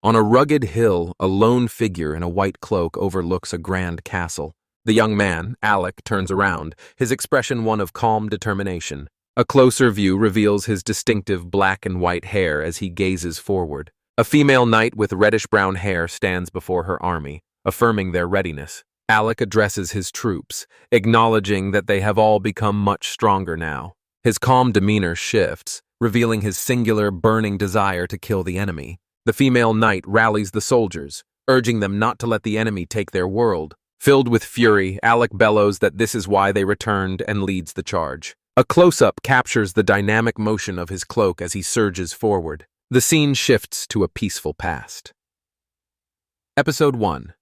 On a rugged hill, a lone figure in a white cloak overlooks a grand castle. The young man, Alec, turns around, his expression one of calm determination. A closer view reveals his distinctive black and white hair as he gazes forward. A female knight with reddish-brown hair stands before her army, affirming their readiness. Alec addresses his troops, acknowledging that they have all become much stronger now. His calm demeanor shifts, revealing his singular, burning desire to kill the enemy. The female knight rallies the soldiers, urging them not to let the enemy take their world. Filled with fury, Alec bellows that this is why they returned and leads the charge. A close-up captures the dynamic motion of his cloak as he surges forward. The scene shifts to a peaceful past. Episode 1.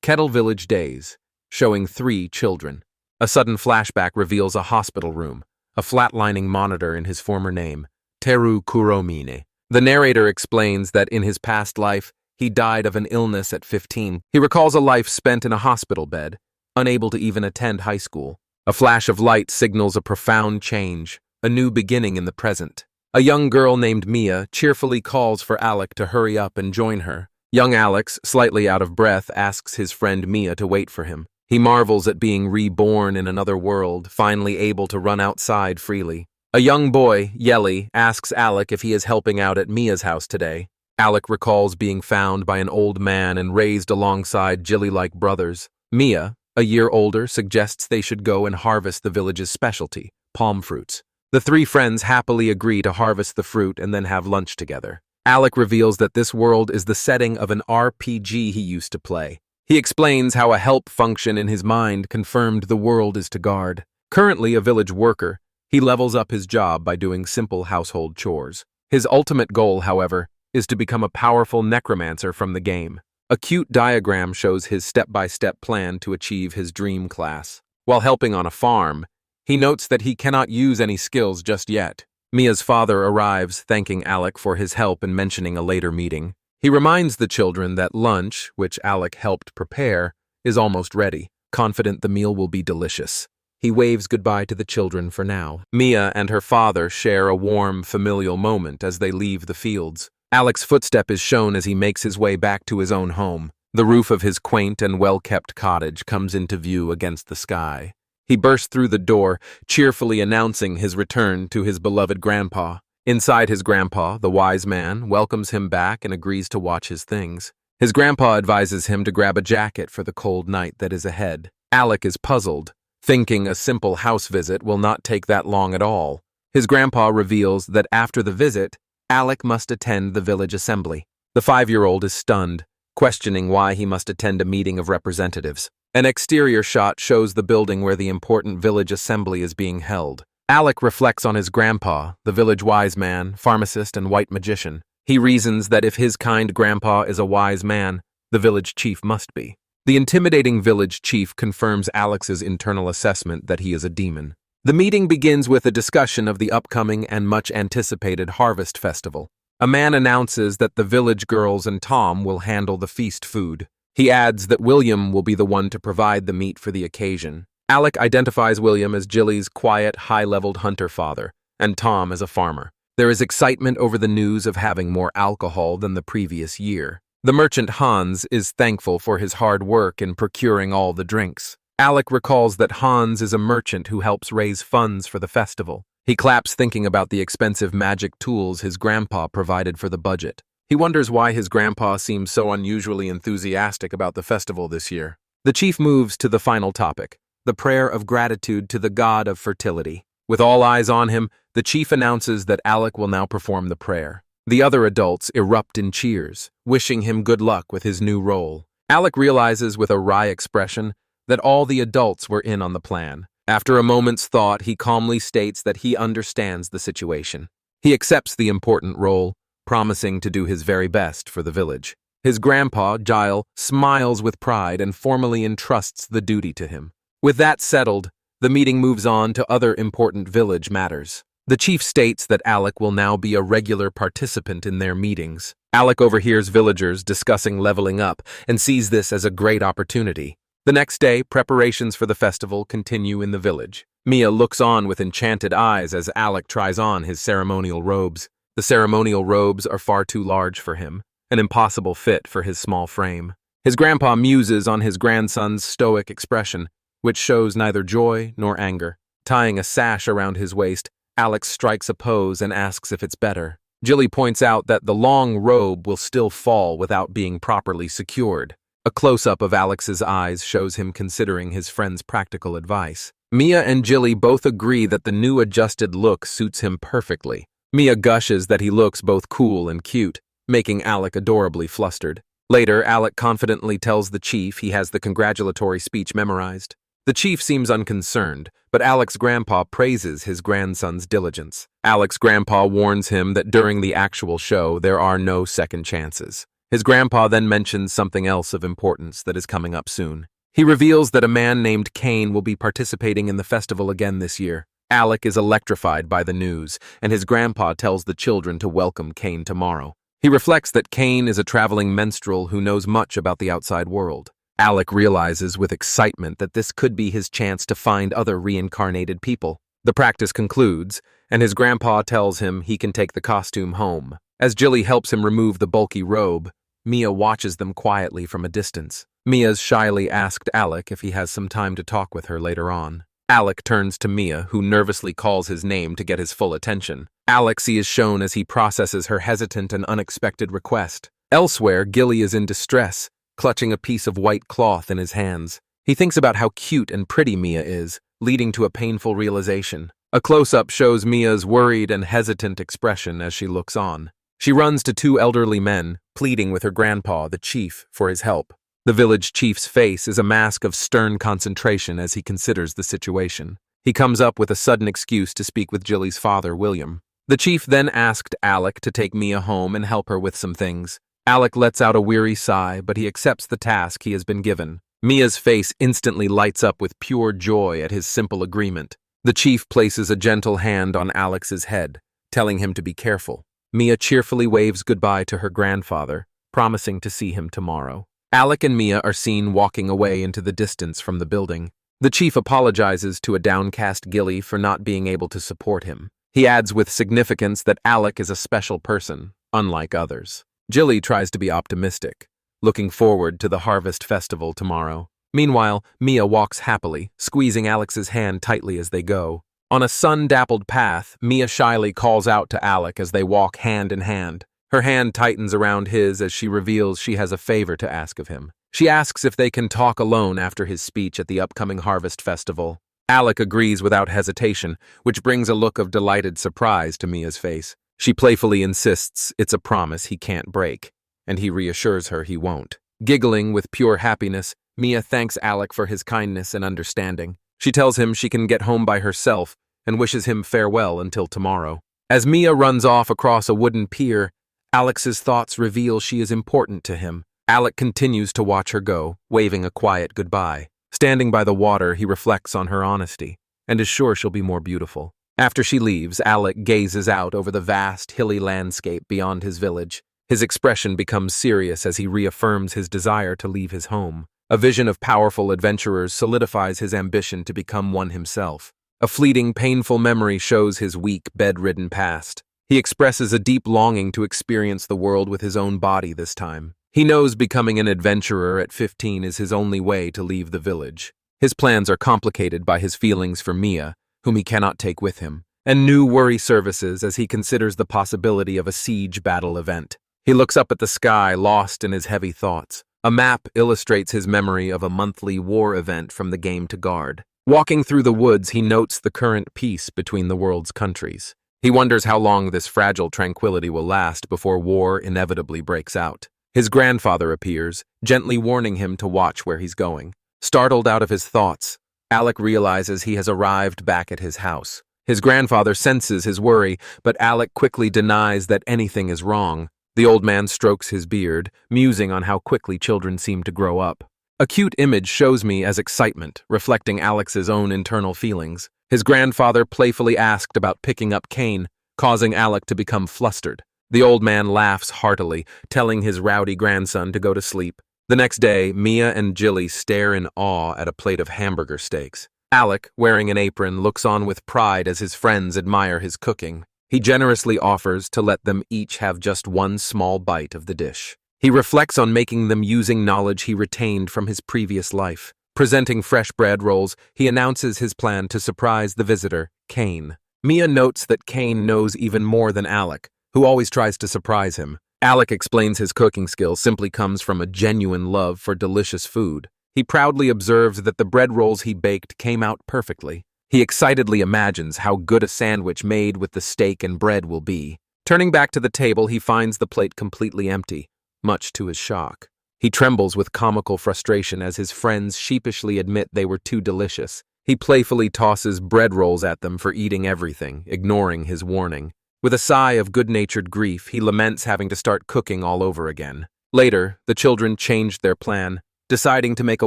Kettle Village Days, showing 3 children. A sudden flashback reveals a hospital room, a flatlining monitor in his former name, Teru Kuromine. The narrator explains that in his past life, he died of an illness at 15. He recalls a life spent in a hospital bed, unable to even attend high school. A flash of light signals a profound change, a new beginning in the present. A young girl named Mia cheerfully calls for Alec to hurry up and join her. Young Alex, slightly out of breath, asks his friend Mia to wait for him. He marvels at being reborn in another world, finally able to run outside freely. A young boy, Yeli, asks Alec if he is helping out at Mia's house today. Alec recalls being found by an old man and raised alongside Jilly-like brothers. Mia, a year older, suggests they should go and harvest the village's specialty, palm fruits. The 3 friends happily agree to harvest the fruit and then have lunch together. Alec reveals that this world is the setting of an RPG he used to play. He explains how a help function in his mind confirmed the world is to guard. Currently a village worker, he levels up his job by doing simple household chores. His ultimate goal, however, is to become a powerful necromancer from the game. A cute diagram shows his step-by-step plan to achieve his dream class. While helping on a farm, he notes that he cannot use any skills just yet. Mia's father arrives, thanking Alec for his help and mentioning a later meeting. He reminds the children that lunch, which Alec helped prepare, is almost ready, confident the meal will be delicious. He waves goodbye to the children for now. Mia and her father share a warm, familial moment as they leave the fields. Alec's footstep is shown as he makes his way back to his own home. The roof of his quaint and well-kept cottage comes into view against the sky. He bursts through the door, cheerfully announcing his return to his beloved grandpa. Inside, his grandpa, the wise man, welcomes him back and agrees to watch his things. His grandpa advises him to grab a jacket for the cold night that is ahead. Alec is puzzled, thinking a simple house visit will not take that long at all. His grandpa reveals that after the visit, Alec must attend the village assembly. The 5-year-old is stunned, questioning why he must attend a meeting of representatives. An exterior shot shows the building where the important village assembly is being held. Alec reflects on his grandpa, the village wise man, pharmacist, and white magician. He reasons that if his kind grandpa is a wise man, the village chief must be. The intimidating village chief confirms Alex's internal assessment that he is a demon. The meeting begins with a discussion of the upcoming and much-anticipated harvest festival. A man announces that the village girls and Tom will handle the feast food. He adds that William will be the one to provide the meat for the occasion. Alec identifies William as Jilly's quiet, high-leveled hunter father, and Tom as a farmer. There is excitement over the news of having more alcohol than the previous year. The merchant Hans is thankful for his hard work in procuring all the drinks. Alec recalls that Hans is a merchant who helps raise funds for the festival. He claps thinking about the expensive magic tools his grandpa provided for the budget. He wonders why his grandpa seems so unusually enthusiastic about the festival this year. The chief moves to the final topic, the prayer of gratitude to the god of fertility. With all eyes on him, the chief announces that Alec will now perform the prayer. The other adults erupt in cheers, wishing him good luck with his new role. Alec realizes with a wry expression that all the adults were in on the plan. After a moment's thought, he calmly states that he understands the situation. He accepts the important role, promising to do his very best for the village. His grandpa, Giles, smiles with pride and formally entrusts the duty to him. With that settled, the meeting moves on to other important village matters. The chief states that Alec will now be a regular participant in their meetings. Alec overhears villagers discussing leveling up and sees this as a great opportunity. The next day, preparations for the festival continue in the village. Mia looks on with enchanted eyes as Alec tries on his ceremonial robes. The ceremonial robes are far too large for him, an impossible fit for his small frame. His grandpa muses on his grandson's stoic expression, which shows neither joy nor anger. Tying a sash around his waist, Alex strikes a pose and asks if it's better. Jilly points out that the long robe will still fall without being properly secured. A close-up of Alex's eyes shows him considering his friend's practical advice. Mia and Jilly both agree that the new adjusted look suits him perfectly. Mia gushes that he looks both cool and cute, making Alec adorably flustered. Later, Alec confidently tells the chief he has the congratulatory speech memorized. The chief seems unconcerned, but Alec's grandpa praises his grandson's diligence. Alec's grandpa warns him that during the actual show there are no second chances. His grandpa then mentions something else of importance that is coming up soon. He reveals that a man named Cain will be participating in the festival again this year. Alec is electrified by the news, and his grandpa tells the children to welcome Cain tomorrow. He reflects that Cain is a traveling minstrel who knows much about the outside world. Alec realizes with excitement that this could be his chance to find other reincarnated people. The practice concludes, and his grandpa tells him he can take the costume home. As Jilly helps him remove the bulky robe, Mia watches them quietly from a distance. Mia's shyly asked Alec if he has some time to talk with her later on. Alec turns to Mia, who nervously calls his name to get his full attention. Alex is shown as he processes her hesitant and unexpected request. Elsewhere, Gilly is in distress, clutching a piece of white cloth in his hands. He thinks about how cute and pretty Mia is, leading to a painful realization. A close-up shows Mia's worried and hesitant expression as she looks on. She runs to two elderly men, pleading with her grandpa, the chief, for his help. The village chief's face is a mask of stern concentration as he considers the situation. He comes up with a sudden excuse to speak with Jilly's father, William. The chief then asked Alec to take Mia home and help her with some things. Alec lets out a weary sigh, but he accepts the task he has been given. Mia's face instantly lights up with pure joy at his simple agreement. The chief places a gentle hand on Alex's head, telling him to be careful. Mia cheerfully waves goodbye to her grandfather, promising to see him tomorrow. Alec and Mia are seen walking away into the distance from the building. The chief apologizes to a downcast Gilly for not being able to support him. He adds with significance that Alec is a special person, unlike others. Jilly tries to be optimistic, looking forward to the harvest festival tomorrow. Meanwhile, Mia walks happily, squeezing Alex's hand tightly as they go. On a sun-dappled path, Mia shyly calls out to Alec as they walk hand in hand. Her hand tightens around his as she reveals she has a favor to ask of him. She asks if they can talk alone after his speech at the upcoming harvest festival. Alec agrees without hesitation, which brings a look of delighted surprise to Mia's face. She playfully insists it's a promise he can't break, and he reassures her he won't. Giggling with pure happiness, Mia thanks Alec for his kindness and understanding. She tells him she can get home by herself and wishes him farewell until tomorrow. As Mia runs off across a wooden pier, Alex's thoughts reveal she is important to him. Alec continues to watch her go, waving a quiet goodbye. Standing by the water, he reflects on her honesty, and is sure she'll be more beautiful. After she leaves, Alec gazes out over the vast, hilly landscape beyond his village. His expression becomes serious as he reaffirms his desire to leave his home. A vision of powerful adventurers solidifies his ambition to become one himself. A fleeting, painful memory shows his weak, bedridden past. He expresses a deep longing to experience the world with his own body this time. He knows becoming an adventurer at 15 is his only way to leave the village. His plans are complicated by his feelings for Mia, whom he cannot take with him, and new worry surfaces as he considers the possibility of a siege battle event. He looks up at the sky, lost in his heavy thoughts. A map illustrates his memory of a monthly war event from the game to guard. Walking through the woods, he notes the current peace between the world's countries. He wonders how long this fragile tranquility will last before war inevitably breaks out. His grandfather appears, gently warning him to watch where he's going. Startled out of his thoughts, Alec realizes he has arrived back at his house. His grandfather senses his worry, but Alec quickly denies that anything is wrong. The old man strokes his beard, musing on how quickly children seem to grow up. A cute image shows me as excitement, reflecting Alex's own internal feelings. His grandfather playfully asked about picking up Cain, causing Alec to become flustered. The old man laughs heartily, telling his rowdy grandson to go to sleep. The next day, Mia and Jilly stare in awe at a plate of hamburger steaks. Alec, wearing an apron, looks on with pride as his friends admire his cooking. He generously offers to let them each have just one small bite of the dish. He reflects on making them using knowledge he retained from his previous life. Presenting fresh bread rolls, he announces his plan to surprise the visitor, Cain. Mia notes that Cain knows even more than Alec, who always tries to surprise him. Alec explains his cooking skill simply comes from a genuine love for delicious food. He proudly observes that the bread rolls he baked came out perfectly. He excitedly imagines how good a sandwich made with the steak and bread will be. Turning back to the table, he finds the plate completely empty, much to his shock. He trembles with comical frustration as his friends sheepishly admit they were too delicious. He playfully tosses bread rolls at them for eating everything, ignoring his warning. With a sigh of good-natured grief, he laments having to start cooking all over again. Later, the children changed their plan, deciding to make a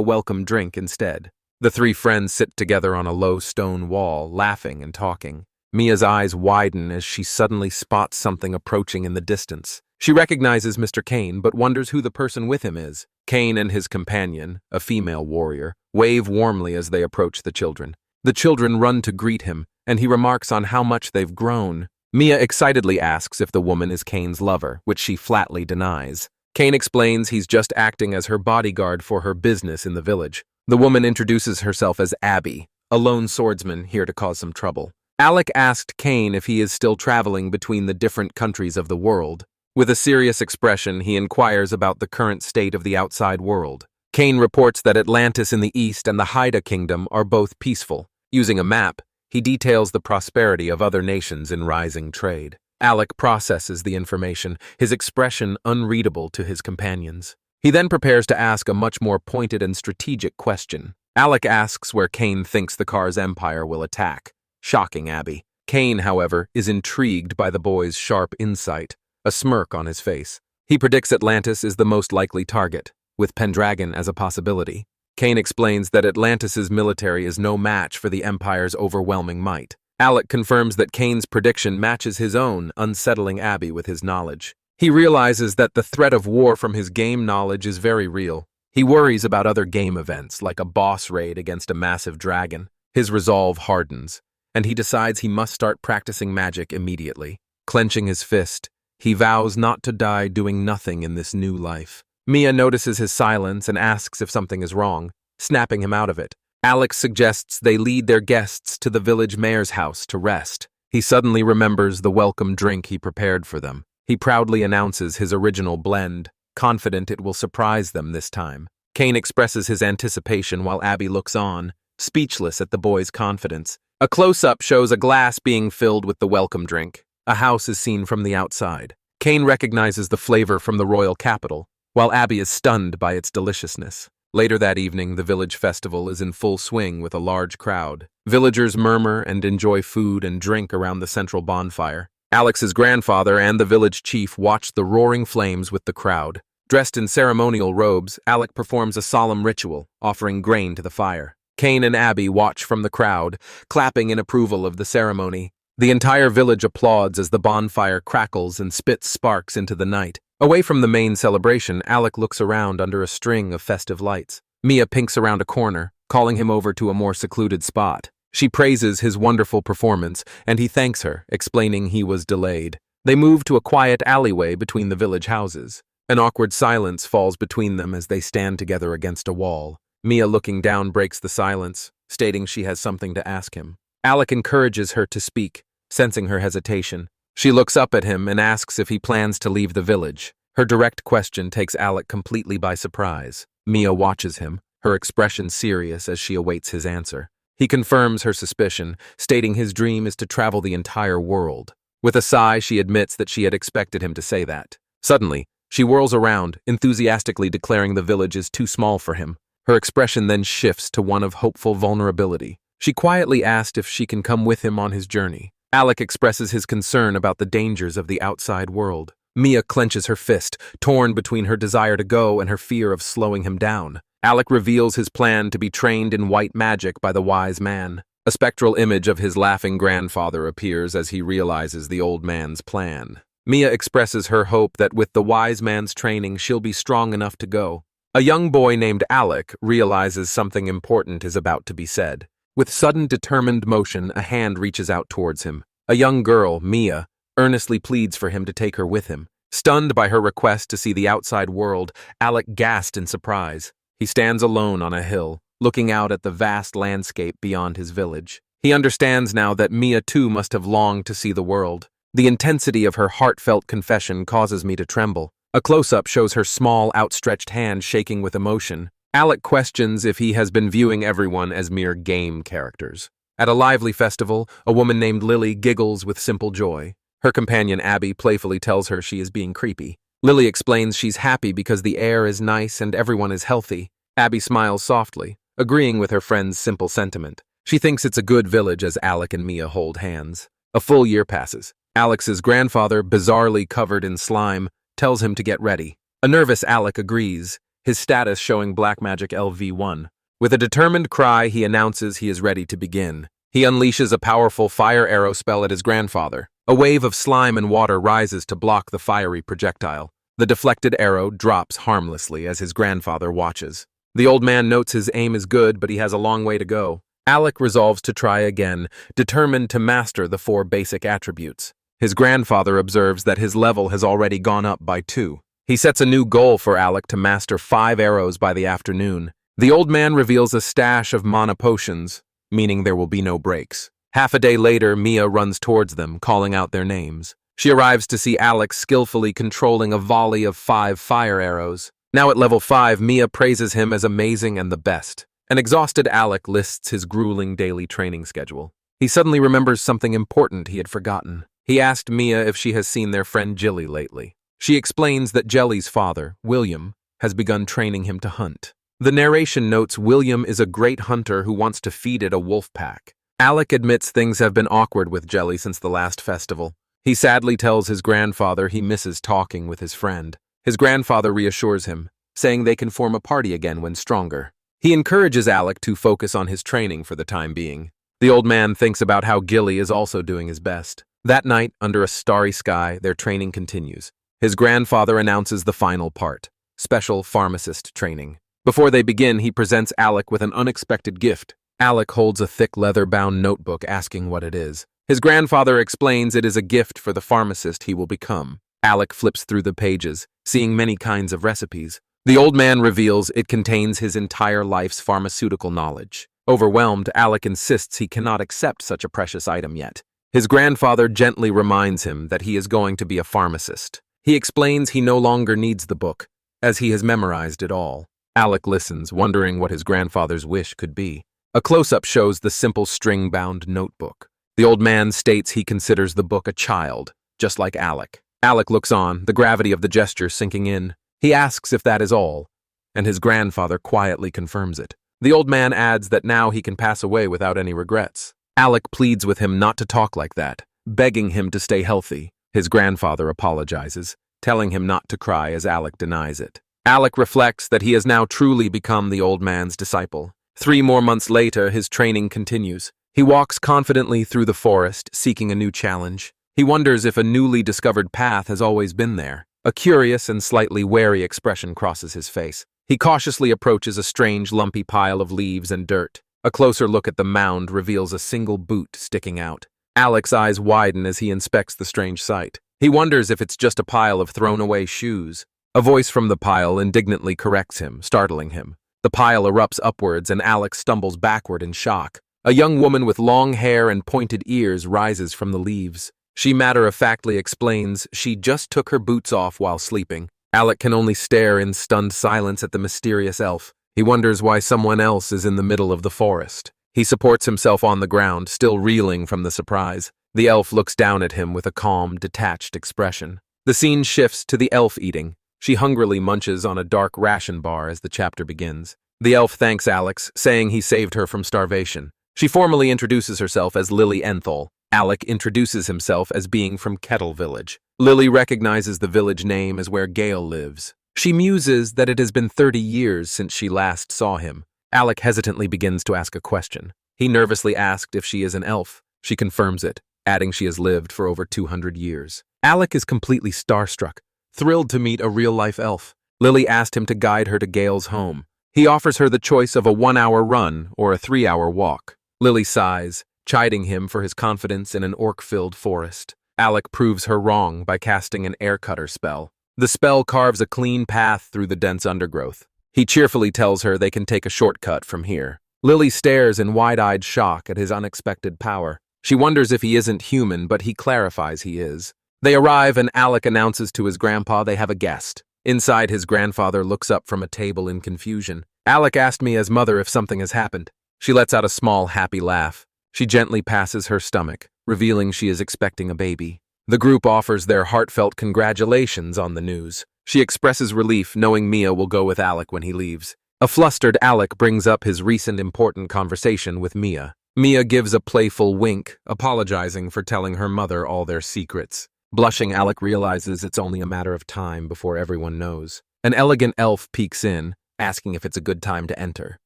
welcome drink instead. The three friends sit together on a low stone wall, laughing and talking. Mia's eyes widen as she suddenly spots something approaching in the distance. She recognizes Mr. Cain, but wonders who the person with him is. Cain and his companion, a female warrior, wave warmly as they approach the children. The children run to greet him, and he remarks on how much they've grown. Mia excitedly asks if the woman is Cain's lover, which she flatly denies. Cain explains he's just acting as her bodyguard for her business in the village. The woman introduces herself as Abby, a lone swordsman here to cause some trouble. Alec asked Cain if he is still traveling between the different countries of the world. With a serious expression, he inquires about the current state of the outside world. Cain reports that Atlantis in the east and the Haida kingdom are both peaceful. Using a map, he details the prosperity of other nations in rising trade. Alec processes the information, his expression unreadable to his companions. He then prepares to ask a much more pointed and strategic question. Alec asks where Cain thinks the Car's empire will attack, shocking Abby. Cain, however, is intrigued by the boy's sharp insight, a smirk on his face. He predicts Atlantis is the most likely target, with Pendragon as a possibility. Cain explains that Atlantis's military is no match for the Empire's overwhelming might. Alec confirms that Cain's prediction matches his own, unsettling Abby with his knowledge. He realizes that the threat of war from his game knowledge is very real. He worries about other game events, like a boss raid against a massive dragon. His resolve hardens, and he decides he must start practicing magic immediately. Clenching his fist, he vows not to die doing nothing in this new life. Mia notices his silence and asks if something is wrong, snapping him out of it. Alex suggests they lead their guests to the village mayor's house to rest. He suddenly remembers the welcome drink he prepared for them. He proudly announces his original blend, confident it will surprise them this time. Cain expresses his anticipation while Abby looks on, speechless at the boy's confidence. A close-up shows a glass being filled with the welcome drink. A house is seen from the outside. Cain recognizes the flavor from the royal capital, while Abby is stunned by its deliciousness. Later that evening, the village festival is in full swing with a large crowd. Villagers murmur and enjoy food and drink around the central bonfire. Alex's grandfather and the village chief watch the roaring flames with the crowd. Dressed in ceremonial robes, Alec performs a solemn ritual, offering grain to the fire. Cain and Abby watch from the crowd, clapping in approval of the ceremony. The entire village applauds as the bonfire crackles and spits sparks into the night. Away from the main celebration, Alec looks around under a string of festive lights. Mia pinks around a corner, calling him over to a more secluded spot. She praises his wonderful performance, and he thanks her, explaining he was delayed. They move to a quiet alleyway between the village houses. An awkward silence falls between them as they stand together against a wall. Mia, looking down, breaks the silence, stating she has something to ask him. Alec encourages her to speak, sensing her hesitation. She looks up at him and asks if he plans to leave the village. Her direct question takes Alec completely by surprise. Mia watches him, her expression serious as she awaits his answer. He confirms her suspicion, stating his dream is to travel the entire world. With a sigh, she admits that she had expected him to say that. Suddenly, she whirls around, enthusiastically declaring the village is too small for him. Her expression then shifts to one of hopeful vulnerability. She quietly asked if she can come with him on his journey. Alec expresses his concern about the dangers of the outside world. Mia clenches her fist, torn between her desire to go and her fear of slowing him down. Alec reveals his plan to be trained in white magic by the wise man. A spectral image of his laughing grandfather appears as he realizes the old man's plan. Mia expresses her hope that with the wise man's training she'll be strong enough to go. A young boy named Alec realizes something important is about to be said. With sudden determined motion, a hand reaches out towards him. A young girl, Mia, earnestly pleads for him to take her with him. Stunned by her request to see the outside world, Alec gasped in surprise. He stands alone on a hill, looking out at the vast landscape beyond his village. He understands now that Mia too must have longed to see the world. The intensity of her heartfelt confession causes me to tremble. A close-up shows her small, outstretched hand shaking with emotion. Alec questions if he has been viewing everyone as mere game characters. At a lively festival, a woman named Lily giggles with simple joy. Her companion Abby playfully tells her she is being creepy. Lily explains she's happy because the air is nice and everyone is healthy. Abby smiles softly, agreeing with her friend's simple sentiment. She thinks it's a good village as Alec and Mia hold hands. A full year passes. Alex's grandfather, bizarrely covered in slime, tells him to get ready. A nervous Alec agrees, his status showing Black Magic LV1. With a determined cry, he announces he is ready to begin. He unleashes a powerful fire arrow spell at his grandfather. A wave of slime and water rises to block the fiery projectile. The deflected arrow drops harmlessly as his grandfather watches. The old man notes his aim is good, but he has a long way to go. Alec resolves to try again, determined to master the 4 basic attributes. His grandfather observes that his level has already gone up by 2. He sets a new goal for Alec to master 5 arrows by the afternoon. The old man reveals a stash of mana potions, meaning there will be no breaks. Half a day later, Mia runs towards them, calling out their names. She arrives to see Alec skillfully controlling a volley of 5 fire arrows. Now at level 5, Mia praises him as amazing and the best. An exhausted Alec lists his grueling daily training schedule. He suddenly remembers something important he had forgotten. He asked Mia if she has seen their friend Jilly lately. She explains that Jelly's father, William, has begun training him to hunt. The narration notes William is a great hunter who wants to feed it a wolf pack. Alec admits things have been awkward with Jelly since the last festival. He sadly tells his grandfather he misses talking with his friend. His grandfather reassures him, saying they can form a party again when stronger. He encourages Alec to focus on his training for the time being. The old man thinks about how Gilly is also doing his best. That night, under a starry sky, their training continues. His grandfather announces the final part, special pharmacist training. Before they begin, he presents Alec with an unexpected gift. Alec holds a thick leather-bound notebook asking what it is. His grandfather explains it is a gift for the pharmacist he will become. Alec flips through the pages, seeing many kinds of recipes. The old man reveals it contains his entire life's pharmaceutical knowledge. Overwhelmed, Alec insists he cannot accept such a precious item yet. His grandfather gently reminds him that he is going to be a pharmacist. He explains he no longer needs the book, as he has memorized it all. Alec listens, wondering what his grandfather's wish could be. A close-up shows the simple string-bound notebook. The old man states he considers the book a child, just like Alec. Alec looks on, the gravity of the gesture sinking in. He asks if that is all, and his grandfather quietly confirms it. The old man adds that now he can pass away without any regrets. Alec pleads with him not to talk like that, begging him to stay healthy. His grandfather apologizes, telling him not to cry as Alec denies it. Alec reflects that he has now truly become the old man's disciple. 3 more months later, his training continues. He walks confidently through the forest, seeking a new challenge. He wonders if a newly discovered path has always been there. A curious and slightly wary expression crosses his face. He cautiously approaches a strange, lumpy pile of leaves and dirt. A closer look at the mound reveals a single boot sticking out. Alec's eyes widen as he inspects the strange sight. He wonders if it's just a pile of thrown-away shoes. A voice from the pile indignantly corrects him, startling him. The pile erupts upwards and Alec stumbles backward in shock. A young woman with long hair and pointed ears rises from the leaves. She matter-of-factly explains she just took her boots off while sleeping. Alec can only stare in stunned silence at the mysterious elf. He wonders why someone else is in the middle of the forest. He supports himself on the ground, still reeling from the surprise. The elf looks down at him with a calm, detached expression. The scene shifts to the elf eating. She hungrily munches on a dark ration bar as the chapter begins. The elf thanks Alex, saying he saved her from starvation. She formally introduces herself as Lily Enthal. Alec introduces himself as being from Kettle village. Lily recognizes the village name as where Gale lives. She muses that it has been 30 years since she last saw him. Alec hesitantly begins to ask a question. He nervously asked if she is an elf. She confirms it, adding she has lived for over 200 years. Alec is completely starstruck, thrilled to meet a real-life elf. Lily asked him to guide her to Gale's home. He offers her the choice of a 1-hour run or a 3-hour walk. Lily sighs, chiding him for his confidence in an orc-filled forest. Alec proves her wrong by casting an air cutter spell. The spell carves a clean path through the dense undergrowth. He cheerfully tells her they can take a shortcut from here. Lily stares in wide-eyed shock at his unexpected power. She wonders if he isn't human, but he clarifies he is. They arrive and Alec announces to his grandpa they have a guest. Inside, his grandfather looks up from a table in confusion. Alec asked Mia's mother if something has happened. She lets out a small, happy laugh. She gently passes her stomach, revealing she is expecting a baby. The group offers their heartfelt congratulations on the news. She expresses relief knowing Mia will go with Alec when he leaves. A flustered Alec brings up his recent important conversation with Mia. Mia gives a playful wink, apologizing for telling her mother all their secrets. Blushing, Alec realizes it's only a matter of time before everyone knows. An elegant elf peeks in, asking if it's a good time to enter.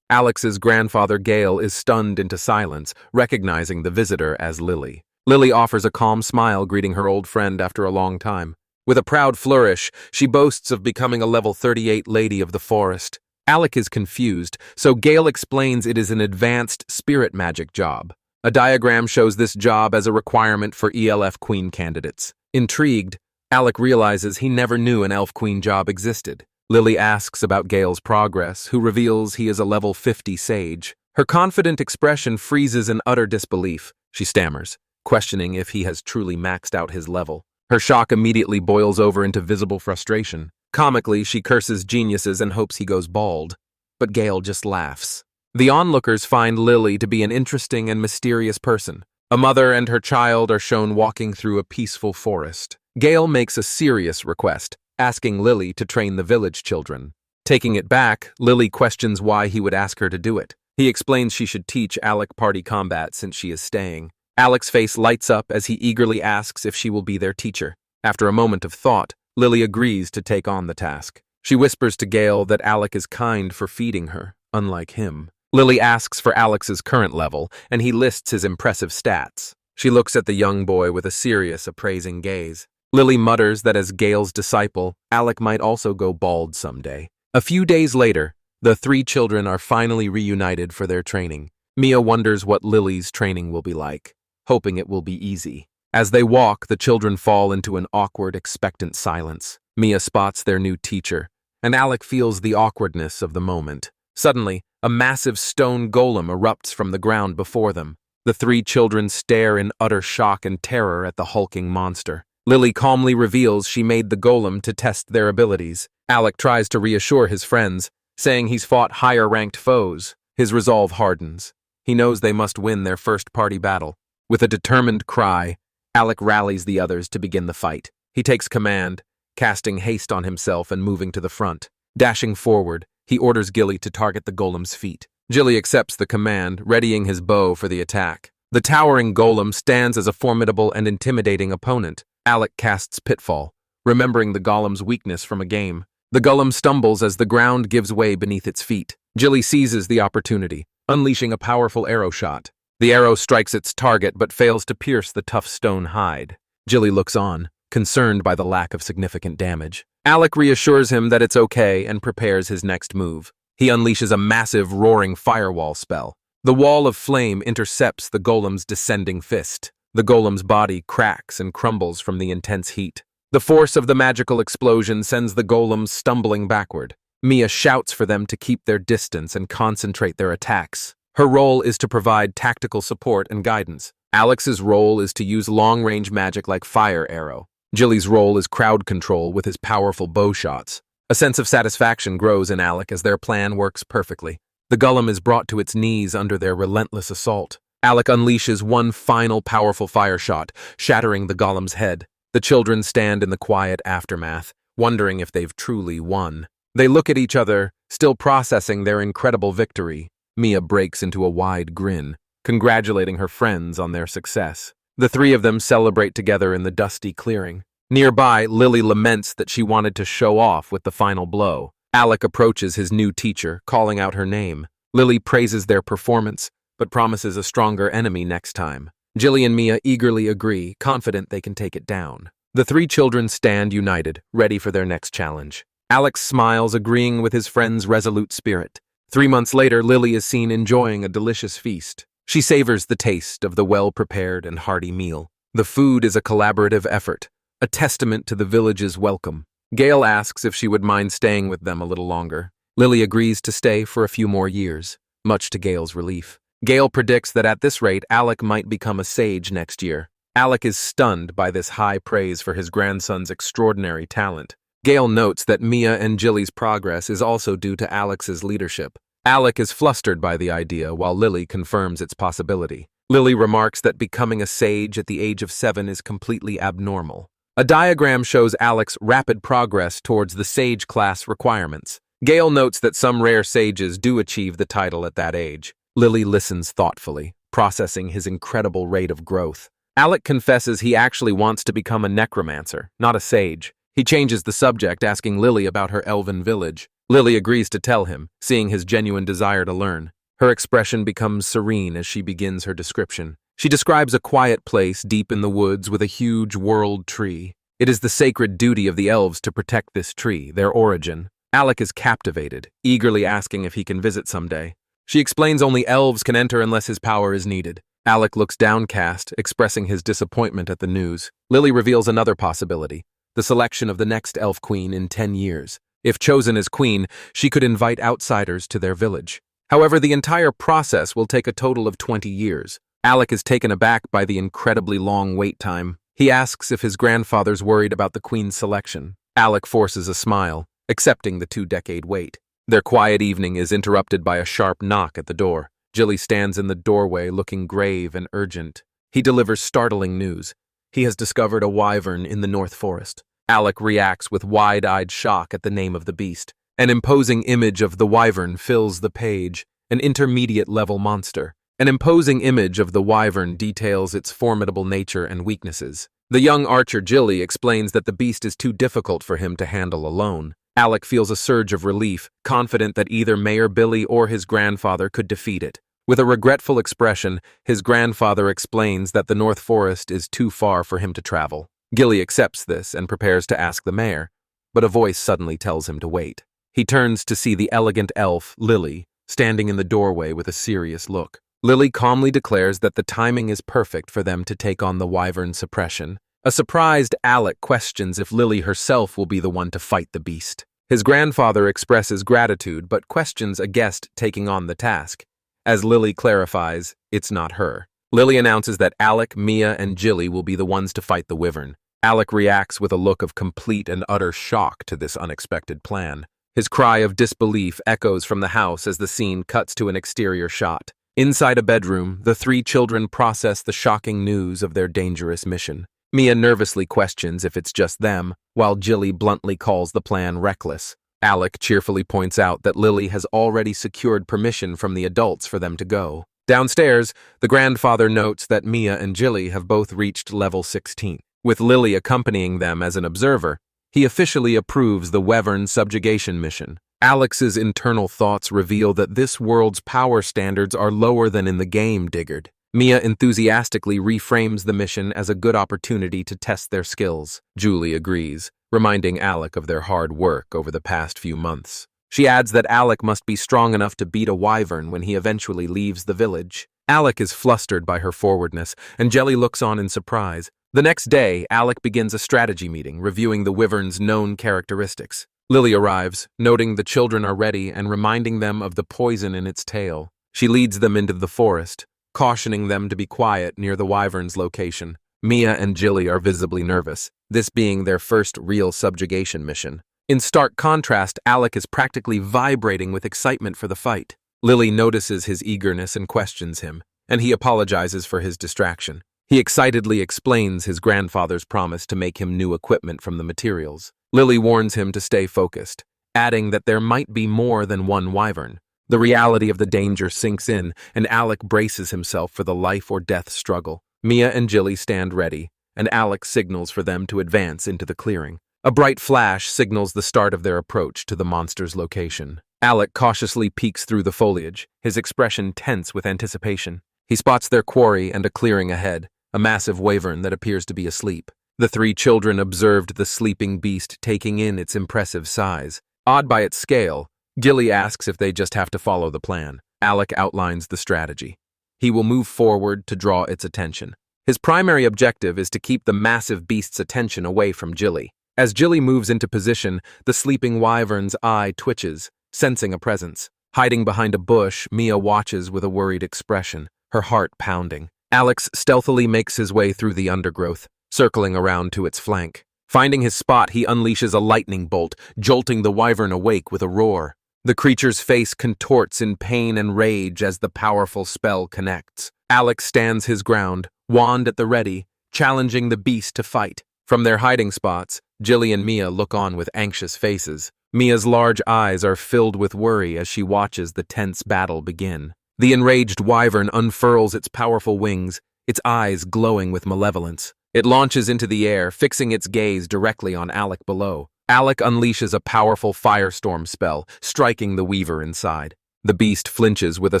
Alex's grandfather Gale is stunned into silence, recognizing the visitor as Lily. Lily offers a calm smile, greeting her old friend after a long time. With a proud flourish, she boasts of becoming a level 38 lady of the forest. Alec is confused, so Gale explains it is an advanced spirit magic job. A diagram shows this job as a requirement for ELF queen candidates. Intrigued, Alec realizes he never knew an elf queen job existed. Lily asks about Gale's progress, who reveals he is a level 50 sage. Her confident expression freezes in utter disbelief. She stammers, questioning if he has truly maxed out his level. Her shock immediately boils over into visible frustration. Comically, she curses geniuses and hopes he goes bald. But Gale just laughs. The onlookers find Lily to be an interesting and mysterious person. A mother and her child are shown walking through a peaceful forest. Gale makes a serious request, asking Lily to train the village children. Taking it back, Lily questions why he would ask her to do it. He explains she should teach Alec party combat since she is staying. Alec's face lights up as he eagerly asks if she will be their teacher. After a moment of thought, Lily agrees to take on the task. She whispers to Gale that Alec is kind for feeding her, unlike him. Lily asks for Alex's current level, and he lists his impressive stats. She looks at the young boy with a serious, appraising gaze. Lily mutters that as Gale's disciple, Alec might also go bald someday. A few days later, the three children are finally reunited for their training. Mia wonders what Lily's training will be like, hoping it will be easy. As they walk, the children fall into an awkward, expectant silence. Mia spots their new teacher, and Alec feels the awkwardness of the moment. Suddenly, a massive stone golem erupts from the ground before them. The three children stare in utter shock and terror at the hulking monster. Lily calmly reveals she made the golem to test their abilities. Alec tries to reassure his friends, saying he's fought higher-ranked foes. His resolve hardens. He knows they must win their first party battle. With a determined cry, Alec rallies the others to begin the fight. He takes command, casting haste on himself and moving to the front. Dashing forward, he orders Gilly to target the golem's feet. Gilly accepts the command, readying his bow for the attack. The towering golem stands as a formidable and intimidating opponent. Alec casts Pitfall, remembering the golem's weakness from a game. The golem stumbles as the ground gives way beneath its feet. Gilly seizes the opportunity, unleashing a powerful arrow shot. The arrow strikes its target but fails to pierce the tough stone hide. Gilly looks on, concerned by the lack of significant damage. Alec reassures him that it's okay and prepares his next move. He unleashes a massive roaring firewall spell. The wall of flame intercepts the golem's descending fist. The golem's body cracks and crumbles from the intense heat. The force of the magical explosion sends the golem stumbling backward. Mia shouts for them to keep their distance and concentrate their attacks. Her role is to provide tactical support and guidance. Alex's role is to use long-range magic like Fire Arrow. Gilly's role is crowd control with his powerful bow shots. A sense of satisfaction grows in Alec as their plan works perfectly. The golem is brought to its knees under their relentless assault. Alec unleashes one final powerful fire shot, shattering the golem's head. The children stand in the quiet aftermath, wondering if they've truly won. They look at each other, still processing their incredible victory. Mia breaks into a wide grin, congratulating her friends on their success. The three of them celebrate together in the dusty clearing. Nearby, Lily laments that she wanted to show off with the final blow. Alec approaches his new teacher, calling out her name. Lily praises their performance, but promises a stronger enemy next time. Gilly and Mia eagerly agree, confident they can take it down. The three children stand united, ready for their next challenge. Alec smiles, agreeing with his friend's resolute spirit. 3 months later, Lily is seen enjoying a delicious feast. She savors the taste of the well-prepared and hearty meal. The food is a collaborative effort, a testament to the village's welcome. Gale asks if she would mind staying with them a little longer. Lily agrees to stay for a few more years, much to Gale's relief. Gale predicts that at this rate, Alec might become a sage next year. Alec is stunned by this high praise for his grandson's extraordinary talent. Gale notes that Mia and Jilly's progress is also due to Alex's leadership. Alec is flustered by the idea, while Lily confirms its possibility. Lily remarks that becoming a sage at the age of 7 is completely abnormal. A diagram shows Alec's rapid progress towards the sage class requirements. Gale notes that some rare sages do achieve the title at that age. Lily listens thoughtfully, processing his incredible rate of growth. Alec confesses he actually wants to become a necromancer, not a sage. He changes the subject, asking Lily about her elven village. Lily agrees to tell him, seeing his genuine desire to learn. Her expression becomes serene as she begins her description. She describes a quiet place deep in the woods with a huge world tree. It is the sacred duty of the elves to protect this tree, their origin. Alec is captivated, eagerly asking if he can visit someday. She explains only elves can enter unless his power is needed. Alec looks downcast, expressing his disappointment at the news. Lily reveals another possibility, the selection of the next elf queen in 10 years. If chosen as queen, she could invite outsiders to their village. However, the entire process will take a total of 20 years. Alec is taken aback by the incredibly long wait time. He asks if his grandfather's worried about the queen's selection. Alec forces a smile, accepting the 2-decade wait. Their quiet evening is interrupted by a sharp knock at the door. Jilly stands in the doorway looking grave and urgent. He delivers startling news. He has discovered a wyvern in the North Forest. Alec reacts with wide-eyed shock at the name of the beast. An imposing image of the wyvern fills the page, an intermediate-level monster. An imposing image of the wyvern details its formidable nature and weaknesses. The young archer Jilly explains that the beast is too difficult for him to handle alone. Alec feels a surge of relief, confident that either Mayor Billy or his grandfather could defeat it. With a regretful expression, his grandfather explains that the North Forest is too far for him to travel. Gilly accepts this and prepares to ask the mayor, but a voice suddenly tells him to wait. He turns to see the elegant elf, Lily, standing in the doorway with a serious look. Lily calmly declares that the timing is perfect for them to take on the wyvern suppression. A surprised Alec questions if Lily herself will be the one to fight the beast. His grandfather expresses gratitude but questions a guest taking on the task. As Lily clarifies, it's not her. Lily announces that Alec, Mia, and Jilly will be the ones to fight the wyvern. Alec reacts with a look of complete and utter shock to this unexpected plan. His cry of disbelief echoes from the house as the scene cuts to an exterior shot. Inside a bedroom, the 3 children process the shocking news of their dangerous mission. Mia nervously questions if it's just them, while Jilly bluntly calls the plan reckless. Alec cheerfully points out that Lily has already secured permission from the adults for them to go. Downstairs, the grandfather notes that Mia and Jilly have both reached level 16. With Lily accompanying them as an observer, he officially approves the wyvern subjugation mission. Alex's internal thoughts reveal that this world's power standards are lower than in the game, Diggard. Mia enthusiastically reframes the mission as a good opportunity to test their skills. Julie agrees, reminding Alec of their hard work over the past few months. She adds that Alec must be strong enough to beat a wyvern when he eventually leaves the village. Alec is flustered by her forwardness, and Jelly looks on in surprise. The next day, Alec begins a strategy meeting, reviewing the wyvern's known characteristics. Lily arrives, noting the children are ready and reminding them of the poison in its tail. She leads them into the forest, cautioning them to be quiet near the wyvern's location. Mia and Jilly are visibly nervous, this being their first real subjugation mission. In stark contrast, Alec is practically vibrating with excitement for the fight. Lily notices his eagerness and questions him, and he apologizes for his distraction. He excitedly explains his grandfather's promise to make him new equipment from the materials. Lily warns him to stay focused, adding that there might be more than one wyvern. The reality of the danger sinks in, and Alec braces himself for the life-or-death struggle. Mia and Jilly stand ready, and Alec signals for them to advance into the clearing. A bright flash signals the start of their approach to the monster's location. Alec cautiously peeks through the foliage, his expression tense with anticipation. He spots their quarry and a clearing ahead, a massive wyvern that appears to be asleep. The 3 children observed the sleeping beast taking in its impressive size. Awed by its scale, Gilly asks if they just have to follow the plan. Alec outlines the strategy. He will move forward to draw its attention. His primary objective is to keep the massive beast's attention away from Jilly. As Jilly moves into position, the sleeping wyvern's eye twitches, sensing a presence. Hiding behind a bush, Mia watches with a worried expression, her heart pounding. Alex stealthily makes his way through the undergrowth, circling around to its flank. Finding his spot, he unleashes a lightning bolt, jolting the wyvern awake with a roar. The creature's face contorts in pain and rage as the powerful spell connects. Alec stands his ground, wand at the ready, challenging the beast to fight. From their hiding spots, Jilly and Mia look on with anxious faces. Mia's large eyes are filled with worry as she watches the tense battle begin. The enraged wyvern unfurls its powerful wings, its eyes glowing with malevolence. It launches into the air, fixing its gaze directly on Alec below. Alec unleashes a powerful firestorm spell, striking the weaver inside. The beast flinches with a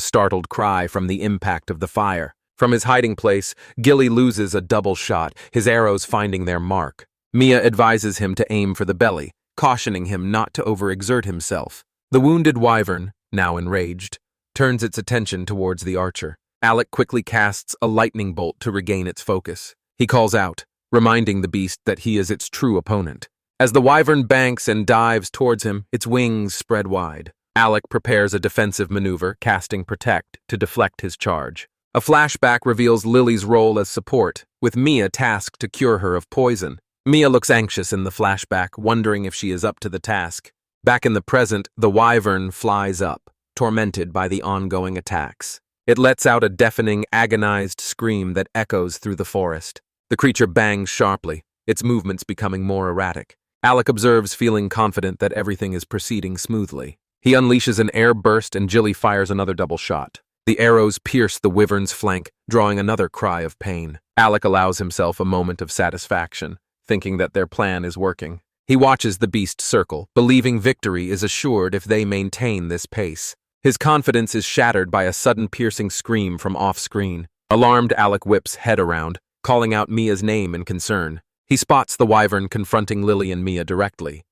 startled cry from the impact of the fire. From his hiding place, Gilly loses a double shot, his arrows finding their mark. Mia advises him to aim for the belly, cautioning him not to overexert himself. The wounded wyvern, now enraged, turns its attention towards the archer. Alec quickly casts a lightning bolt to regain its focus. He calls out, reminding the beast that he is its true opponent. As the wyvern banks and dives towards him, its wings spread wide. Alec prepares a defensive maneuver, casting Protect, to deflect his charge. A flashback reveals Lily's role as support, with Mia tasked to cure her of poison. Mia looks anxious in the flashback, wondering if she is up to the task. Back in the present, the wyvern flies up, tormented by the ongoing attacks. It lets out a deafening, agonized scream that echoes through the forest. The creature bangs sharply, its movements becoming more erratic. Alec observes, feeling confident that everything is proceeding smoothly. He unleashes an air burst and Jilly fires another double shot. The arrows pierce the wyvern's flank, drawing another cry of pain. Alec allows himself a moment of satisfaction, thinking that their plan is working. He watches the beast circle, believing victory is assured if they maintain this pace. His confidence is shattered by a sudden piercing scream from off-screen. Alarmed, Alec whips head around, calling out Mia's name in concern. He spots the wyvern confronting Lily and Mia directly.